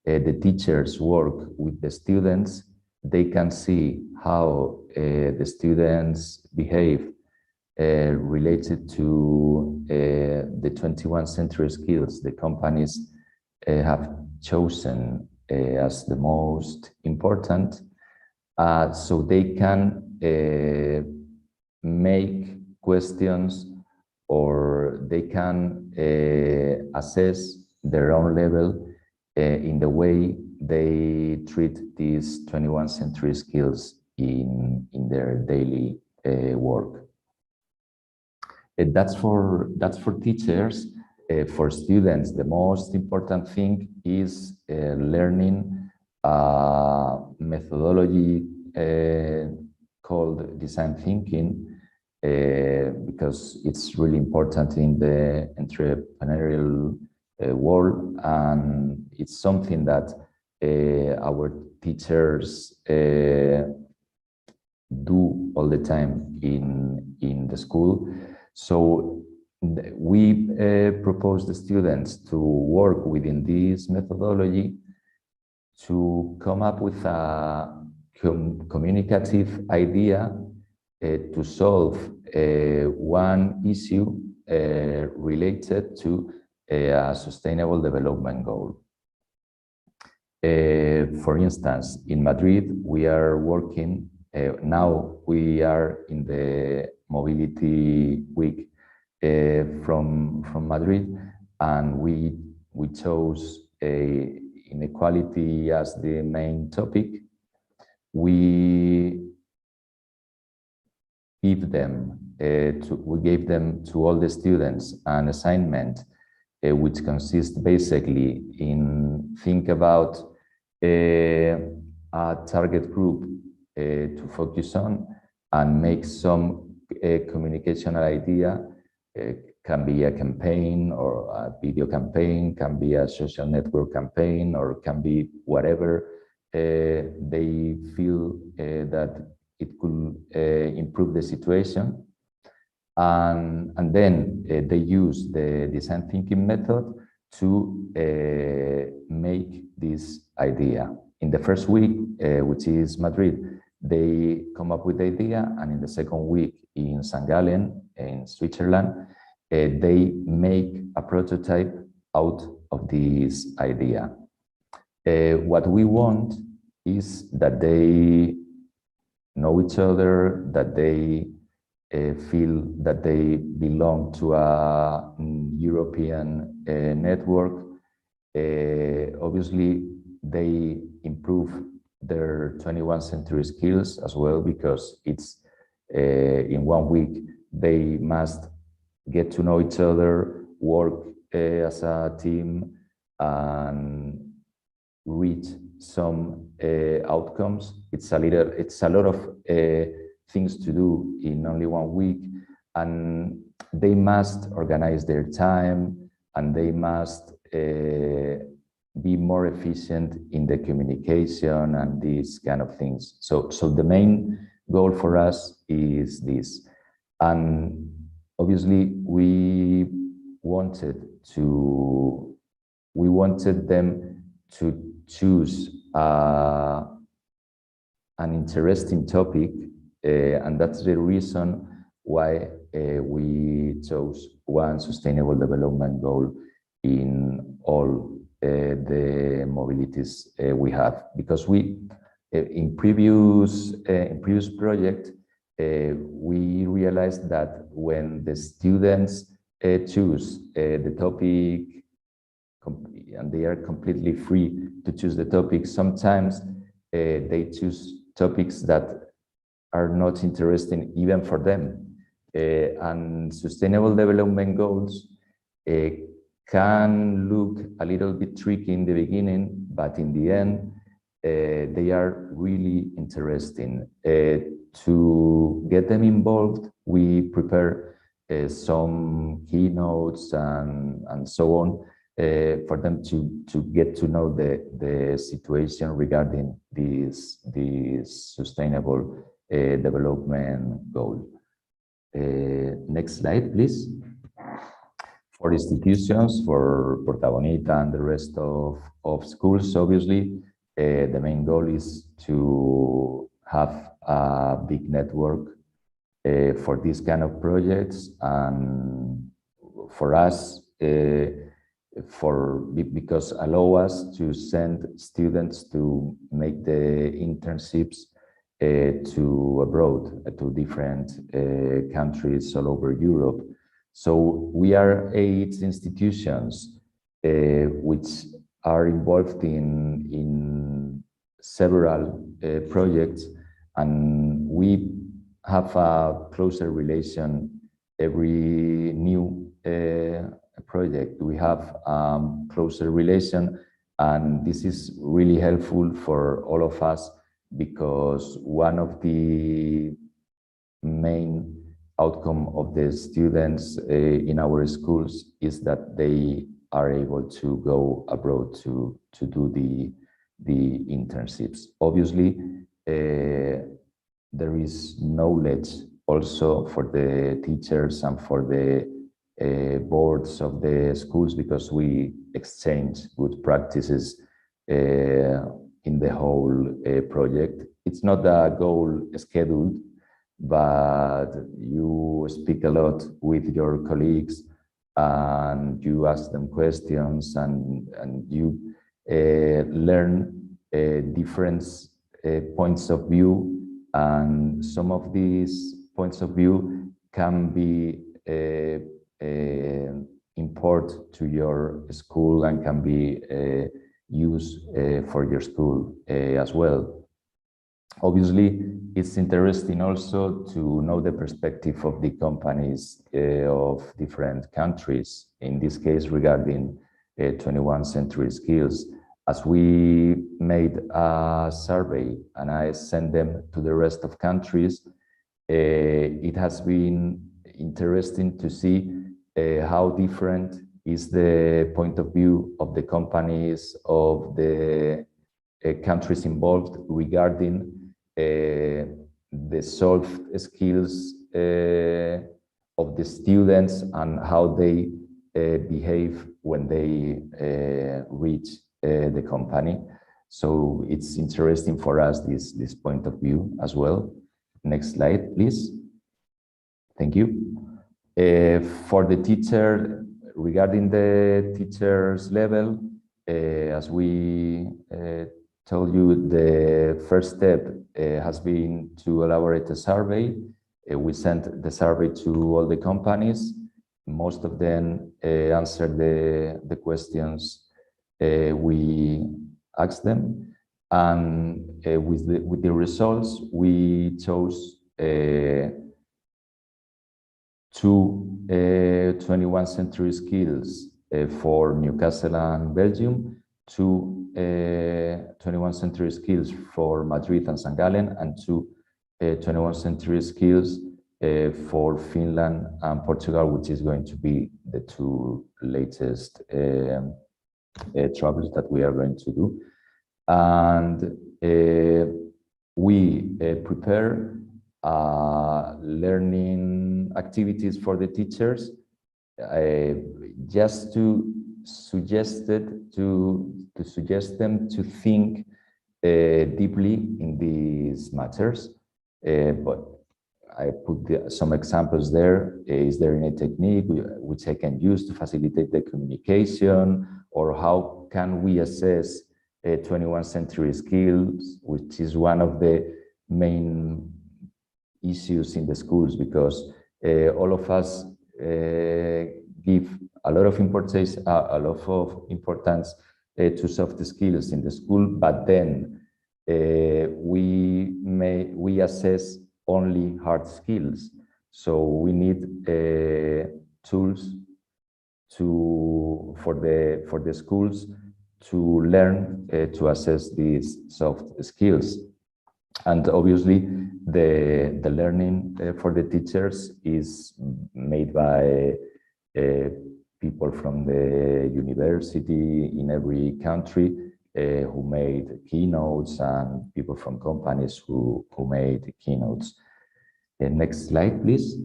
The teachers work with the students. They can see how the students behave related to the 21st century skills the companies have chosen as the most important, so they can make questions or they can assess their own level in the way they treat these 21st century skills in their daily work. That's for teachers. For students, the most important thing is learning a methodology called design thinking, because it's really important in the entrepreneurial world, and it's something that our teachers do all the time in the school. So we propose the students to work within this methodology to come up with a communicative idea to solve one issue related to a sustainable development goal. For instance, in Madrid, we are working, now we are in the Mobility Week from Madrid, and we chose inequality as the main topic. We gave them to all the students an assignment which consists basically in think about a target group to focus on and make some communicational idea can be a campaign or a video campaign, can be a social network campaign, or can be whatever they feel that it could improve the situation. And then they use the design thinking method to make this idea. In the first week, which is Madrid, they come up with the idea, and in the second week in St. Gallen, in Switzerland, they make a prototype out of this idea. What we want is that they know each other, that they feel that they belong to a European network. Obviously, they improve their 21st century skills as well, because it's in 1 week they must get to know each other, work as a team, and reach some outcomes. It's a lot of things to do in only 1 week, and they must organize their time, and they must be more efficient in the communication and these kind of things. So the main goal for us is this. And obviously we wanted them to choose an interesting topic, and that's the reason why we chose one sustainable development goal in all the mobilities we have, because we in previous project we realized that when the students choose the topic, and they are completely free to choose the topic, sometimes they choose topics that are not interesting even for them. And sustainable development goals can look a little bit tricky in the beginning, but in the end, they are really interesting. To get them involved, we prepare some keynotes and so on for them to get to know the situation regarding this sustainable development goal. Next slide, please. For institutions, for Porta Bonita and the rest of schools, obviously, the main goal is to have a big network for these kind of projects, and for us, because allow us to send students to make the internships to abroad, to different countries all over Europe. So we are 8 institutions which are involved in several projects, and we have a closer relation every new project. We have closer relation, and this is really helpful for all of us, because one of the main outcome of the students in our schools is that they are able to go abroad to do the internships. Obviously, there is knowledge also for the teachers and for the boards of the schools, because we exchange good practices in the whole project. It's not a goal scheduled, but you speak a lot with your colleagues, and you ask them questions, and you learn different points of view, and some of these points of view can be import to your school and can be used for your school as well. Obviously, it's interesting also to know the perspective of the companies of different countries, in this case regarding 21st century skills. As we made a survey and I sent them to the rest of countries, it has been interesting to see how different is the point of view of the companies, of the countries involved regarding the soft skills of the students and how they behave when they reach the company. So it's interesting for us, this point of view as well. Next slide, please. Thank you. For the teacher, regarding the teacher's level, as we told you, the first step has been to elaborate a survey. We sent the survey to all the companies. Most of them answered the questions we asked them. And with the results, we chose two 21st century skills for Newcastle and Belgium, two 21st century skills for Madrid and St. Gallen, and two 21st century skills for Finland and Portugal, which is going to be the two latest travels that we are going to do. And we prepare learning activities for the teachers, just to suggest them to think deeply in these matters. But I put some examples there. Is there any technique which I can use to facilitate the communication, or how can we assess 21st century skills, which is one of the main issues in the schools, because all of us give a lot of importance to soft skills in the school, but then we assess only hard skills. So we need tools for the schools to learn to assess these soft skills. And obviously, the learning for the teachers is made by people from the university in every country who made keynotes, and people from companies who made keynotes. Next slide, please.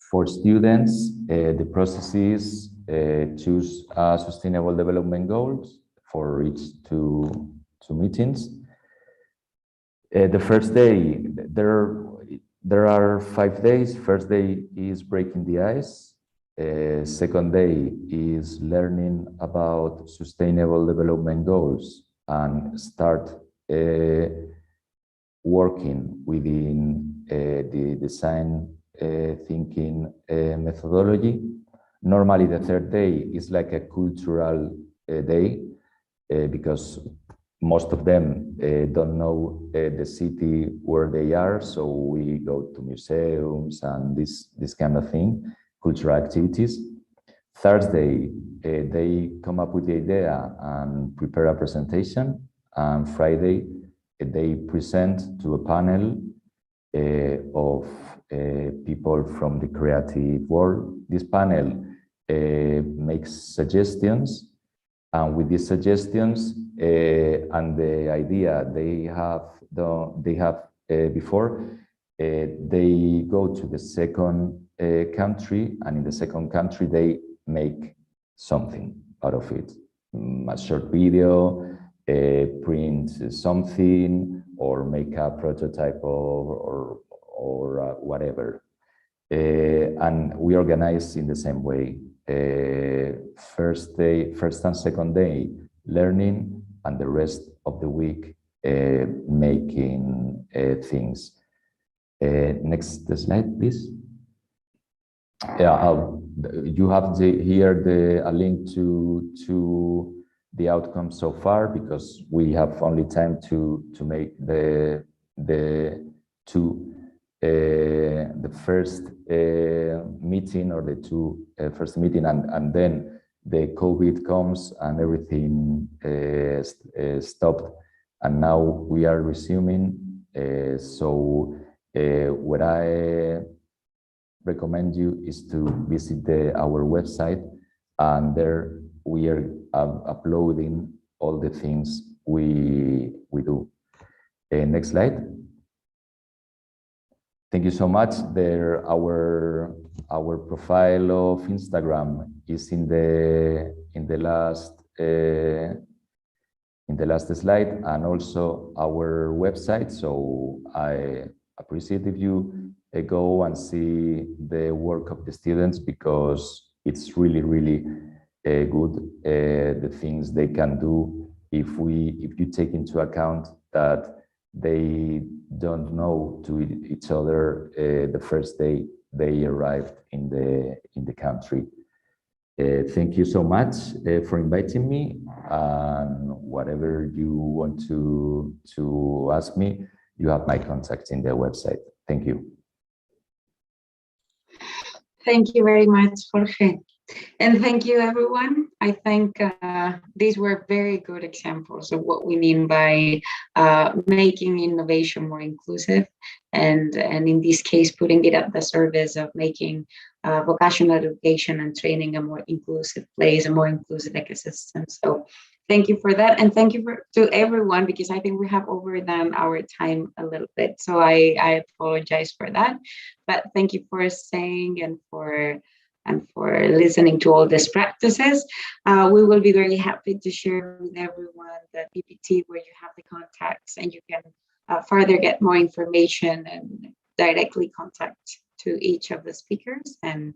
For students, the process is choose sustainable development goals for each two meetings. The first day, there are 5 days. First day is breaking the ice. Second day is learning about sustainable development goals and start working within the design thinking methodology. Normally, the third day is like a cultural day because most of them don't know the city where they are, so we go to museums and this kind of thing, cultural activities. Thursday, they come up with the idea and prepare a presentation, and Friday, they present to a panel of people from the creative world. This panel makes suggestions, and with these suggestions and the idea they have before, they go to the second country, and in the second country they make something out of it, a short video, print something, or make a prototype or whatever. And we organize in the same way. First and second day learning, and the rest of the week making things. Next slide, please. Yeah, you have here a link to the outcome so far, because we have only time to make the first meeting, or the two first meeting, and then the COVID comes and everything stopped, and now we are resuming. So what I recommend you is to visit our website, and there we are uploading all the things we do. Next slide. Thank you so much. There, our profile of Instagram is in the last slide, and also our website. So I appreciate if you go and see the work of the students, because it's really good, the things they can do if you take into account that they don't know to each other the first day they arrived in the country. Thank you so much for inviting me, and whatever you want to ask me, you have my contacts in the website. Thank you. Thank you very much, Jorge. And thank you, everyone. I think these were very good examples of what we mean by making innovation more inclusive, and in this case, putting it at the service of making vocational education and training a more inclusive place, a more inclusive ecosystem. So thank you for that. And thank you to everyone, because I think we have overdone our time a little bit. So I apologize for that. But thank you for staying and for listening to all these practices. We will be very happy to share with everyone the PPT where you have the contacts, and you can further get more information and directly contact to each of the speakers. And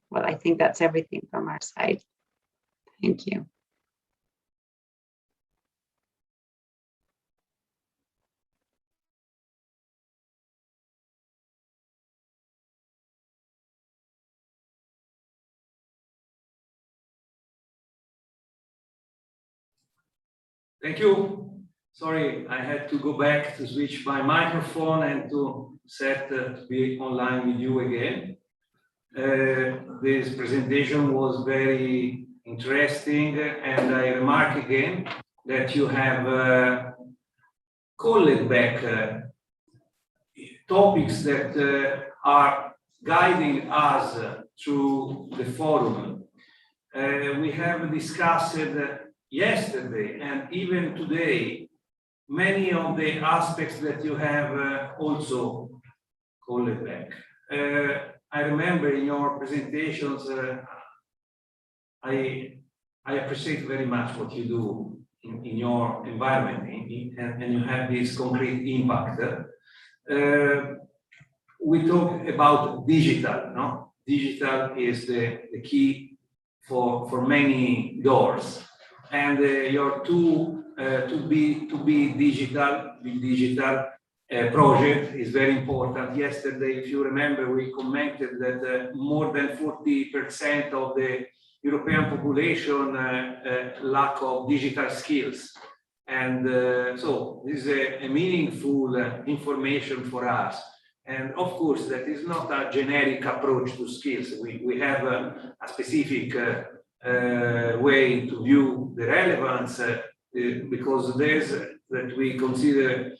well, I think that's everything from our side. Thank you. Thank you. Sorry, I had to go back to switch my microphone and to set to be online with you again. This presentation was very interesting, and I remark again that you have called back topics that are guiding us through the forum. We have discussed yesterday and even today many of the aspects that you have also called back. I remember in your presentations, I appreciate very much what you do in your environment, and you have this concrete impact. We talk about digital, no? Digital is the key for many doors. And your to be digital project is very important. Yesterday, if you remember, we commented that more than 40% of the European population lack of digital skills, and so this is a meaningful information for us. And of course, that is not a generic approach to skills. We have a specific way to view the relevance, because there's that we consider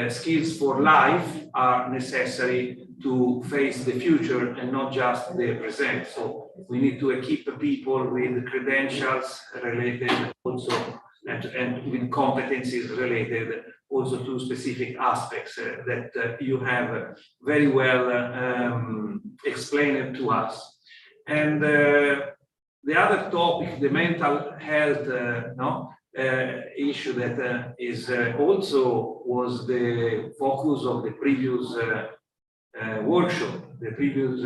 skills for life are necessary to face the future and not just the present. So we need to equip people with credentials related also and with competencies related also to specific aspects that you have very well explained to us. And the other topic, the mental health issue that is also was the focus of the previous workshop, the previous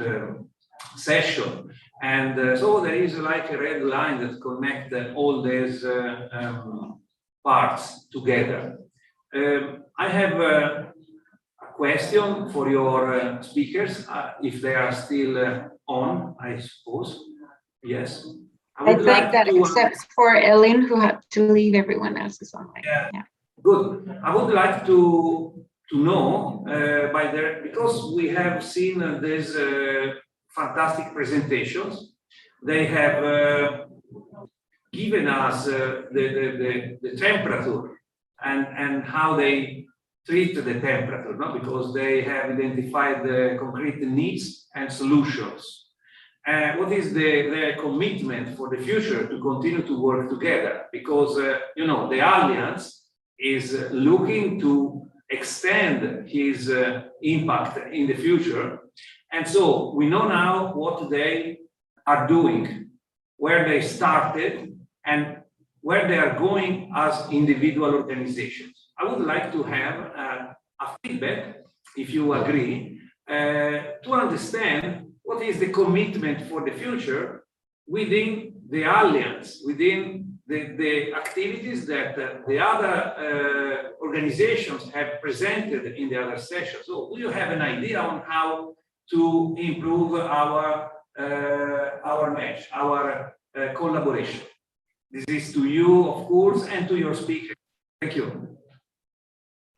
session. And so there is like a red line that connects all these parts together. I have a question for your speakers, if they are still on, I suppose. Yes. I think that except for Ellen, who had to leave, everyone else is online. Yeah. Good. I would like to know because we have seen these fantastic presentations. They have given us the temperature and how they treat the temperature, no? Because they have identified the concrete needs and solutions. What is their commitment for the future to continue to work together? Because you know, the Alliance is looking to extend his impact in the future, and so we know now what they are doing, where they started, and where they are going as individual organizations. I would like to have a feedback, if you agree, to understand what is the commitment for the future within the Alliance, within the activities that the other organizations have presented in the other sessions. So do you have an idea on how to improve our match, our collaboration? This is to you, of course, and to your speaker. Thank you.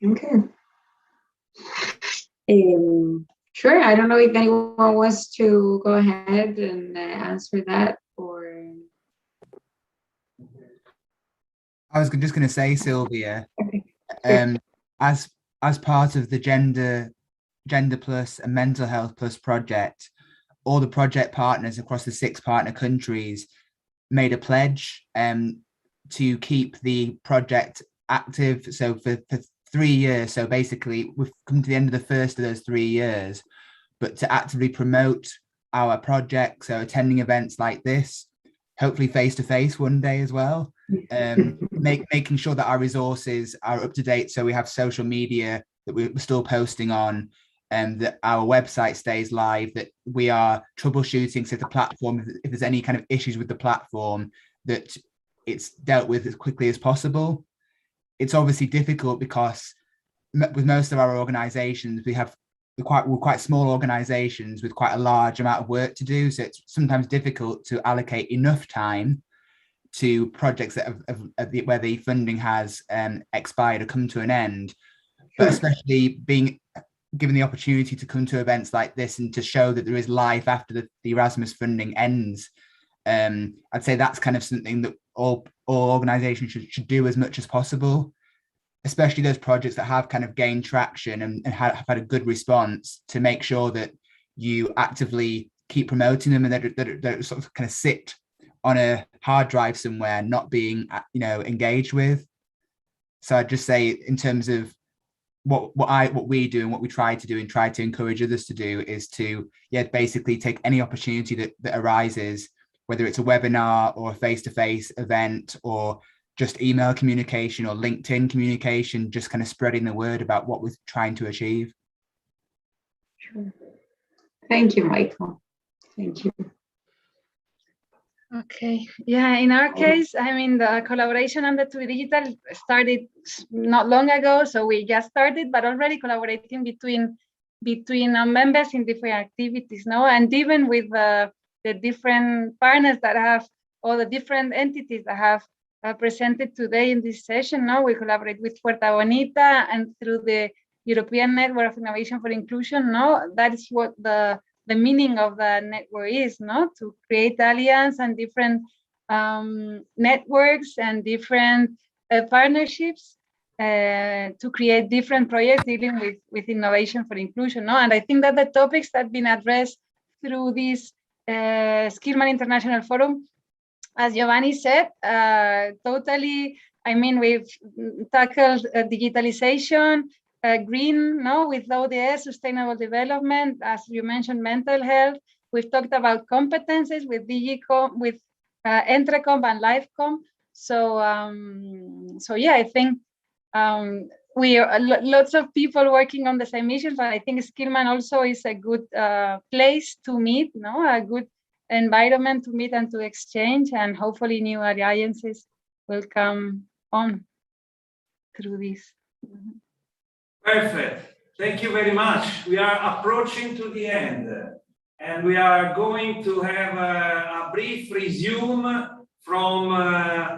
Okay. Sure. I don't know if anyone wants to go ahead and answer that, or. I was just going to say, Sylvia, as part of the Gender Plus and Mental Health Plus project, all the project partners across the 6 partner countries made a pledge to keep the project active. So for 3 years, so basically we've come to the end of the first of those 3 years, but to actively promote our project, so attending events like this, hopefully face-to-face one day as well, making sure that our resources are up to date, so we have social media that we're still posting on, and that our website stays live, that we are troubleshooting, so the platform, if there's any kind of issues with the platform, that it's dealt with as quickly as possible. It's obviously difficult because with most of our organizations, we're quite small organizations with quite a large amount of work to do. So it's sometimes difficult to allocate enough time to projects that where the funding has expired or come to an end. But especially being given the opportunity to come to events like this and to show that there is life after the Erasmus funding ends, I'd say that's kind of something that all organizations should do as much as possible, especially those projects that have kind of gained traction and have had a good response, to make sure that you actively keep promoting them and that sort of kind of sit on a hard drive somewhere, not being, you know, engaged with. So I'd just say, in terms of what we do and what we try to do and try to encourage others to do, is to basically take any opportunity that arises, whether it's a webinar or a face-to-face event or just email communication or LinkedIn communication, just kind of spreading the word about what we're trying to achieve. Sure. Thank you, Michael. Thank you. Okay, yeah, in our case, I mean, the collaboration on the TVET started not long ago, so we just started, but already collaborating between members in different activities, no? And even with the different partners that have, all the different entities that have presented today in this session, no? We collaborate with Puerta Bonita and through the European Network of Innovation for Inclusion, no? That is what the meaning of the network is, no? To create alliance and different networks and different partnerships to create different projects dealing with innovation for inclusion, no? And I think that the topics that have been addressed through this Skillman International Forum, as Giovanni said, totally, I mean, we've tackled digitalization, green, no, with ODS, sustainable development, as you mentioned, mental health. We've talked about competences with Digicom, with Entrecom and Livecom. So yeah, I think we are lots of people working on the same issues, but I think Skillman also is a good place to meet, no, a good environment to meet and to exchange, and hopefully new alliances will come on through this. Perfect. Thank you very much. We are approaching to the end, and we are going to have a brief resume from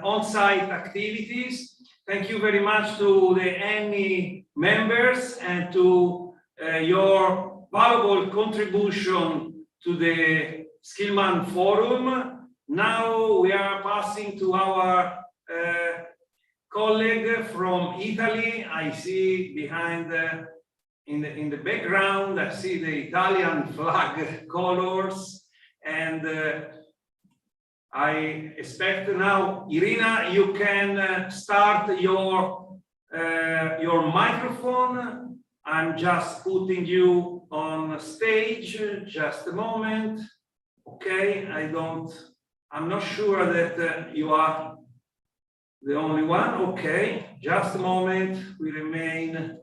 on-site activities. Thank you very much to the ENI members and to your valuable contribution to the Skillman Forum. Now we are passing to our colleague from Italy. I see behind in the background, I see the Italian flag colors, and I expect now, Irina, you can start your microphone. I'm just putting you on stage. Just a moment. Okay, I'm not sure that you are the only one. Okay, just a moment. We remain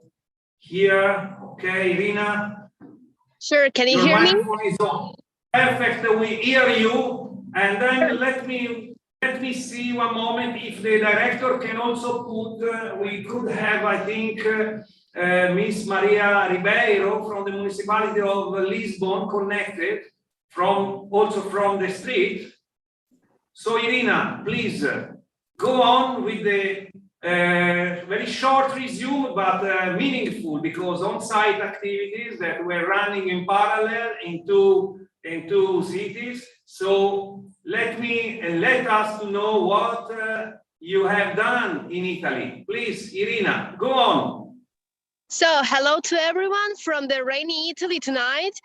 here. Okay, Irina. Sure, can you Your hear me? microphone is on. Perfect, we hear you. And then let me see one moment if the director can also put, we could have, I think, Miss Maria Ribeiro from the municipality of Lisbon connected also from the street. So Irina, please go on with the very short resume, but meaningful, because on-site activities that were running in parallel in two cities. So let us to know what you have done in Italy. Please, Irina, go on. So hello to everyone from the rainy Italy tonight.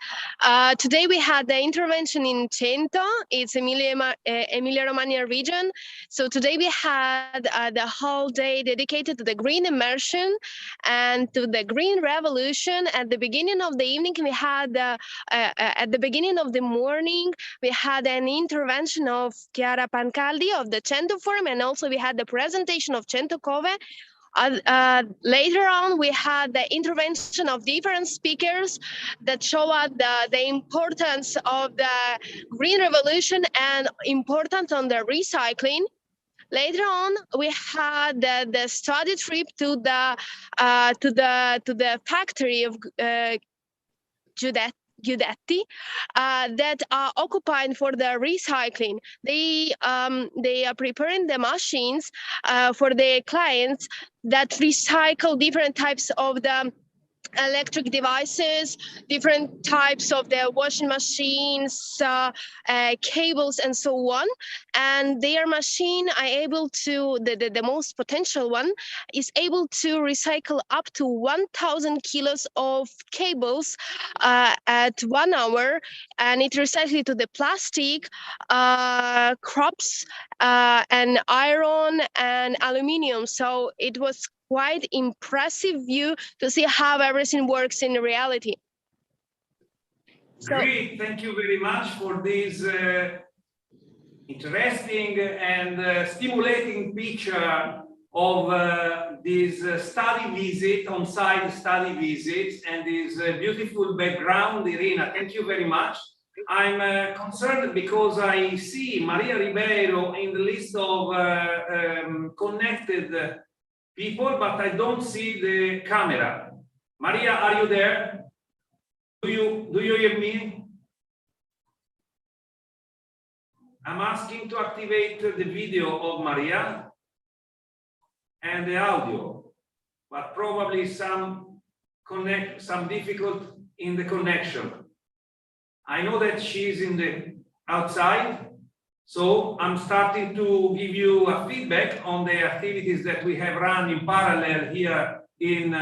Today we had the intervention in Cento. It's Emilia-Romagna region. So today we had the whole day dedicated to the green immersion and to the green revolution. At the beginning of the evening, we had at the beginning of the morning, we had an intervention of Chiara Pancaldi of the Cento Forum, and also we had the presentation of Cento Cove. Later on, we had the intervention of different speakers that show us the importance of the green revolution and importance on the recycling. Later on, we had the study trip to the factory of Giudetti that are occupied for the recycling. They are preparing the machines for their clients that recycle different types of the electric devices, different types of the washing machines, cables, and so on. And their machine are able to, the most potential one, is able to recycle up to 1,000 kilos of cables at 1 hour, and it recycles to the plastic, crops, and iron and aluminium. So it was quite impressive view to see how everything works in reality. Great, thank you very much for this interesting and stimulating picture of this study visit, on-site study visits, and this beautiful background. Irina, thank you very much. I'm concerned because I see Maria Ribeiro in the list of connected people, but I don't see the camera. Maria, are you there? Do you hear me? I'm asking to activate the video of Maria and the audio, but probably some difficult in the connection. I know that she's in the outside. So I'm starting to give you a feedback on the activities that we have run in parallel here in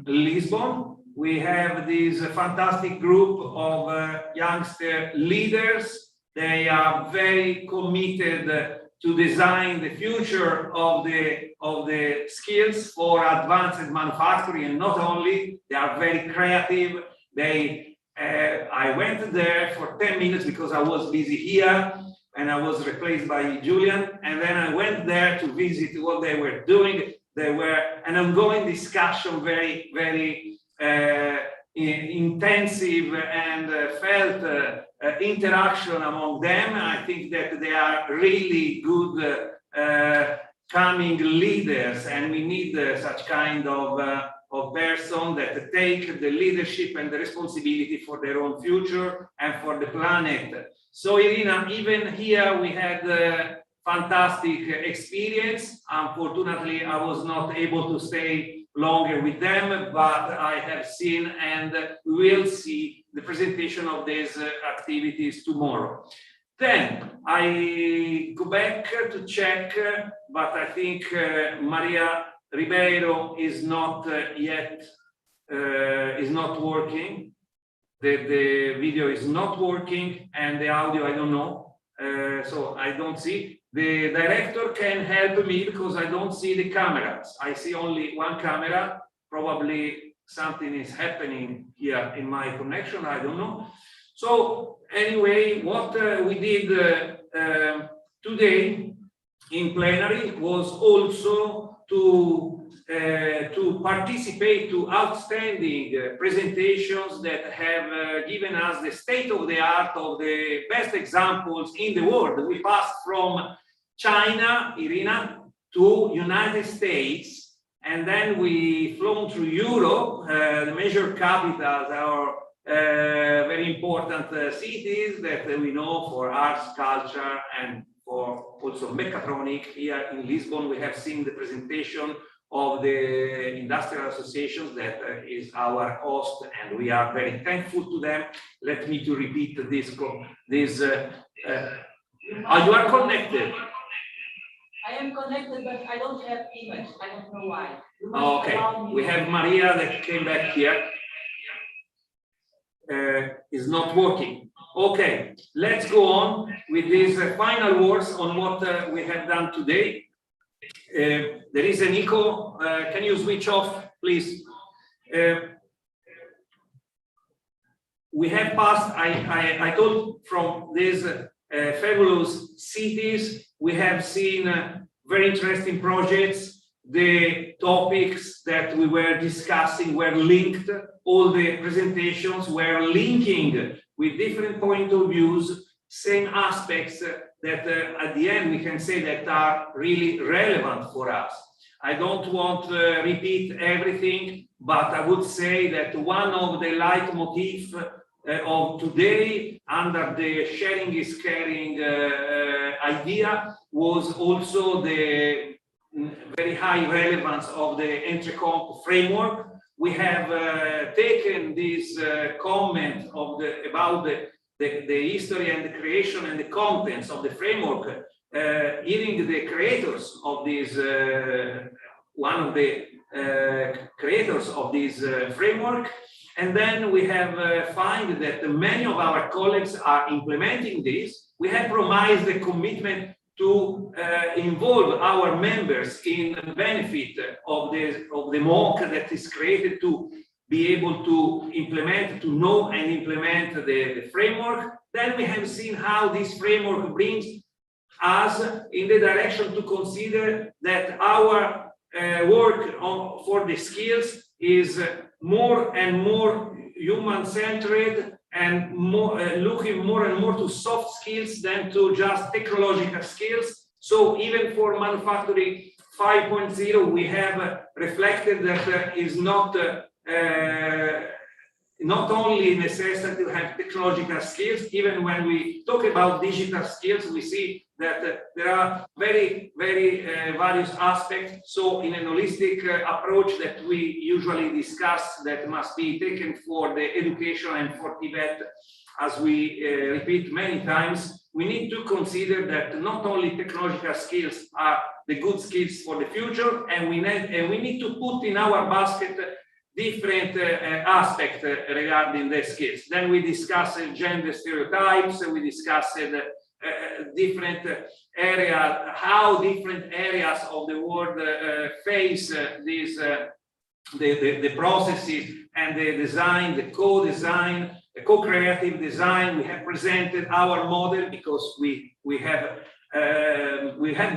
Lisbon. We have this fantastic group of youngster leaders. They are very committed to design the future of the skills for advanced manufacturing, and not only, they are very creative. I went there for 10 minutes because I was busy here and I was replaced by Julian. And then I went there to visit what they were doing. They were an ongoing discussion, very, very intensive, and felt interaction among them. I think that they are really good coming leaders, and we need such kind of person that take the leadership and the responsibility for their own future and for the planet. So Irina, even here we had a fantastic experience. Unfortunately, I was not able to stay longer with them, but I have seen and will see the presentation of these activities tomorrow. Then I go back to check, but I think Maria Ribeiro is not yet is not working. The video is not working, and the audio I don't know, so I don't see. The director can help me because I don't see the cameras. I see only one camera. Probably something is happening here in my connection. I don't know. So anyway, what we did today in plenary was also to participate to outstanding presentations that have given us the state of the art of the best examples in the world. We passed from China, Irina, to United States, and then we flown through Europe, the major capitals, our very important cities that we know for arts, culture, and for also mechatronic. Here in Lisbon, we have seen the presentation of the industrial associations that is our host, and we are very thankful to them. Let me to repeat this. You are connected. I am connected, but I don't have image. I don't know why. Okay, we have Maria that came back here. Is not working. Okay, let's go on with these final words on what we have done today. There is an echo. Can you switch off, please? We have passed, I told, from these fabulous cities, we have seen very interesting projects. The topics that we were discussing were linked. All the presentations were linking with different point of views, same aspects that at the end we can say that are really relevant for us. I don't want to repeat everything, but I would say that one of the leitmotifs of today under the sharing is caring idea was also the very high relevance of the Entrecomp framework. We have taken this comment of about the history and the creation and the contents of the framework, hearing the creators of this, one of the creators of this framework. And then we have found that many of our colleagues are implementing this. We have promised a commitment to involve our members in the benefit of the MOOC that is created to be able to implement, to know and implement the framework. Then we have seen how this framework brings us in the direction to consider that our work for the skills is more and more human-centered and more looking more and more to soft skills than to just technological skills. So even for manufacturing 5.0, we have reflected that is not only necessary to have technological skills. Even when we talk about digital skills, we see that there are very various aspects. So in a holistic approach that we usually discuss, that must be taken for the education and for TVET, as we repeat many times, we need to consider that not only technological skills are the good skills for the future, and we need to put in our basket different aspects regarding the skills. Then we discuss gender stereotypes, we discuss different areas, how different areas of the world face these the processes and the design, the co-design, the co-creative design. We have presented our model because we have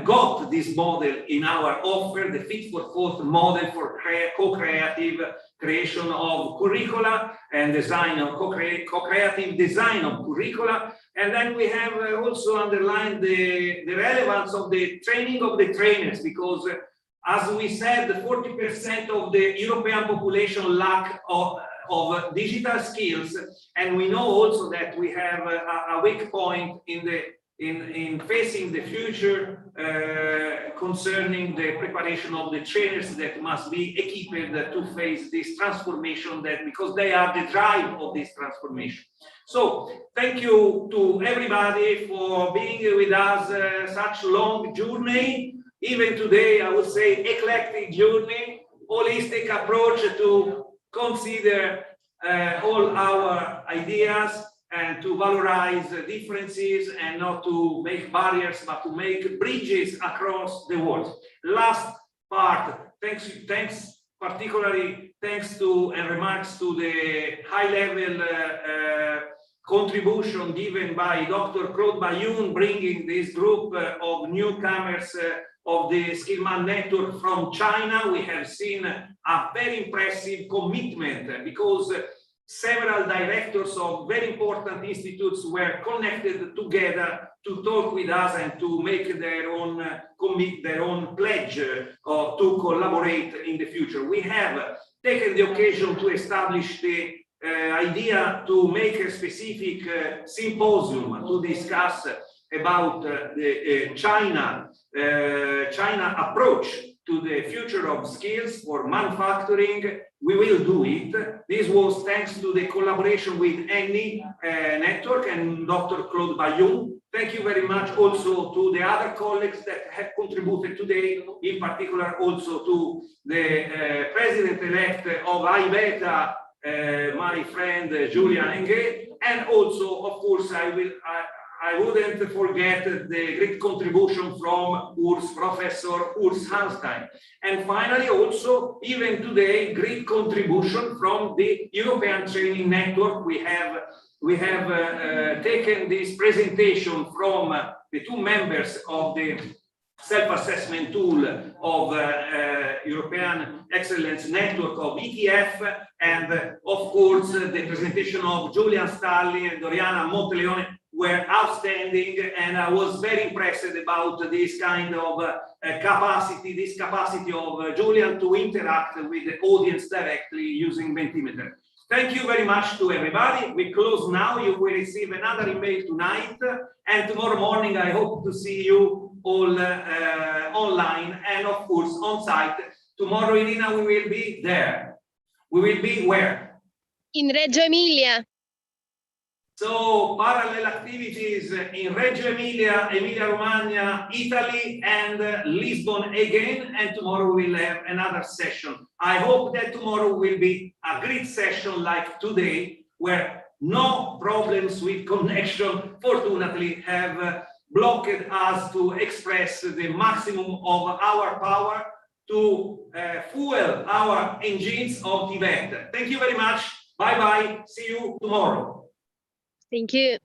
got this model in our offer, the Fit for Fourth model for co-creative creation of curricula and design of co-creative design of curricula. And then we have also underlined the relevance of the training of the trainers, because as we said, 40% of the European population lack of digital skills, and we know also that we have a weak point in in facing the future concerning the preparation of the trainers that must be equipped to face this transformation, that because they are the drive of this transformation. So thank you to everybody for being with us such long journey, even today I would say eclectic journey, holistic approach to consider all our ideas and to valorize differences and not to make barriers, but to make bridges across the world. Last part, particularly thanks to and remarks to the high-level contribution given by Dr. Claude Bayoun, bringing this group of newcomers of the Skillman network from China. We have seen a very impressive commitment because several directors of very important institutes were connected together to talk with us and to make their own pledge to collaborate in the future. We have taken the occasion to establish the idea to make a specific symposium to discuss about the China approach to the future of skills for manufacturing. We will do it. This was thanks to the collaboration with ENI network and Dr. Claude Bayoun. Thank you very much also to the other colleagues that have contributed today, in particular also to the president-elect of IBETA, my friend Julian Engue, and also, of course, I wouldn't forget the great contribution from Professor Urs Hanstein. And finally, also, even today, great contribution from the European Training Network. We have taken this presentation from the two members of the self-assessment tool of European Excellence Network of ETF, and of course, the presentation of Julian Stalli and Doriana Monteleone were outstanding, and I was very impressed about this kind of capacity of Julian to interact with the audience directly using Mentimeter. Thank you very much to everybody. We close now. You will receive another email tonight, and tomorrow morning I hope to see you all online and of course on site. Tomorrow, Irina, we will be there. We will be where? In Reggio Emilia. So parallel activities in Reggio Emilia, Emilia-Romagna, Italy, and Lisbon again. And tomorrow we'll have another session. I hope that tomorrow will be a great session like today, where no problems with connection, fortunately, have blocked us to express the maximum of our power to fuel our engines of TVET. Thank you very much. Bye-bye. See you tomorrow. Thank you.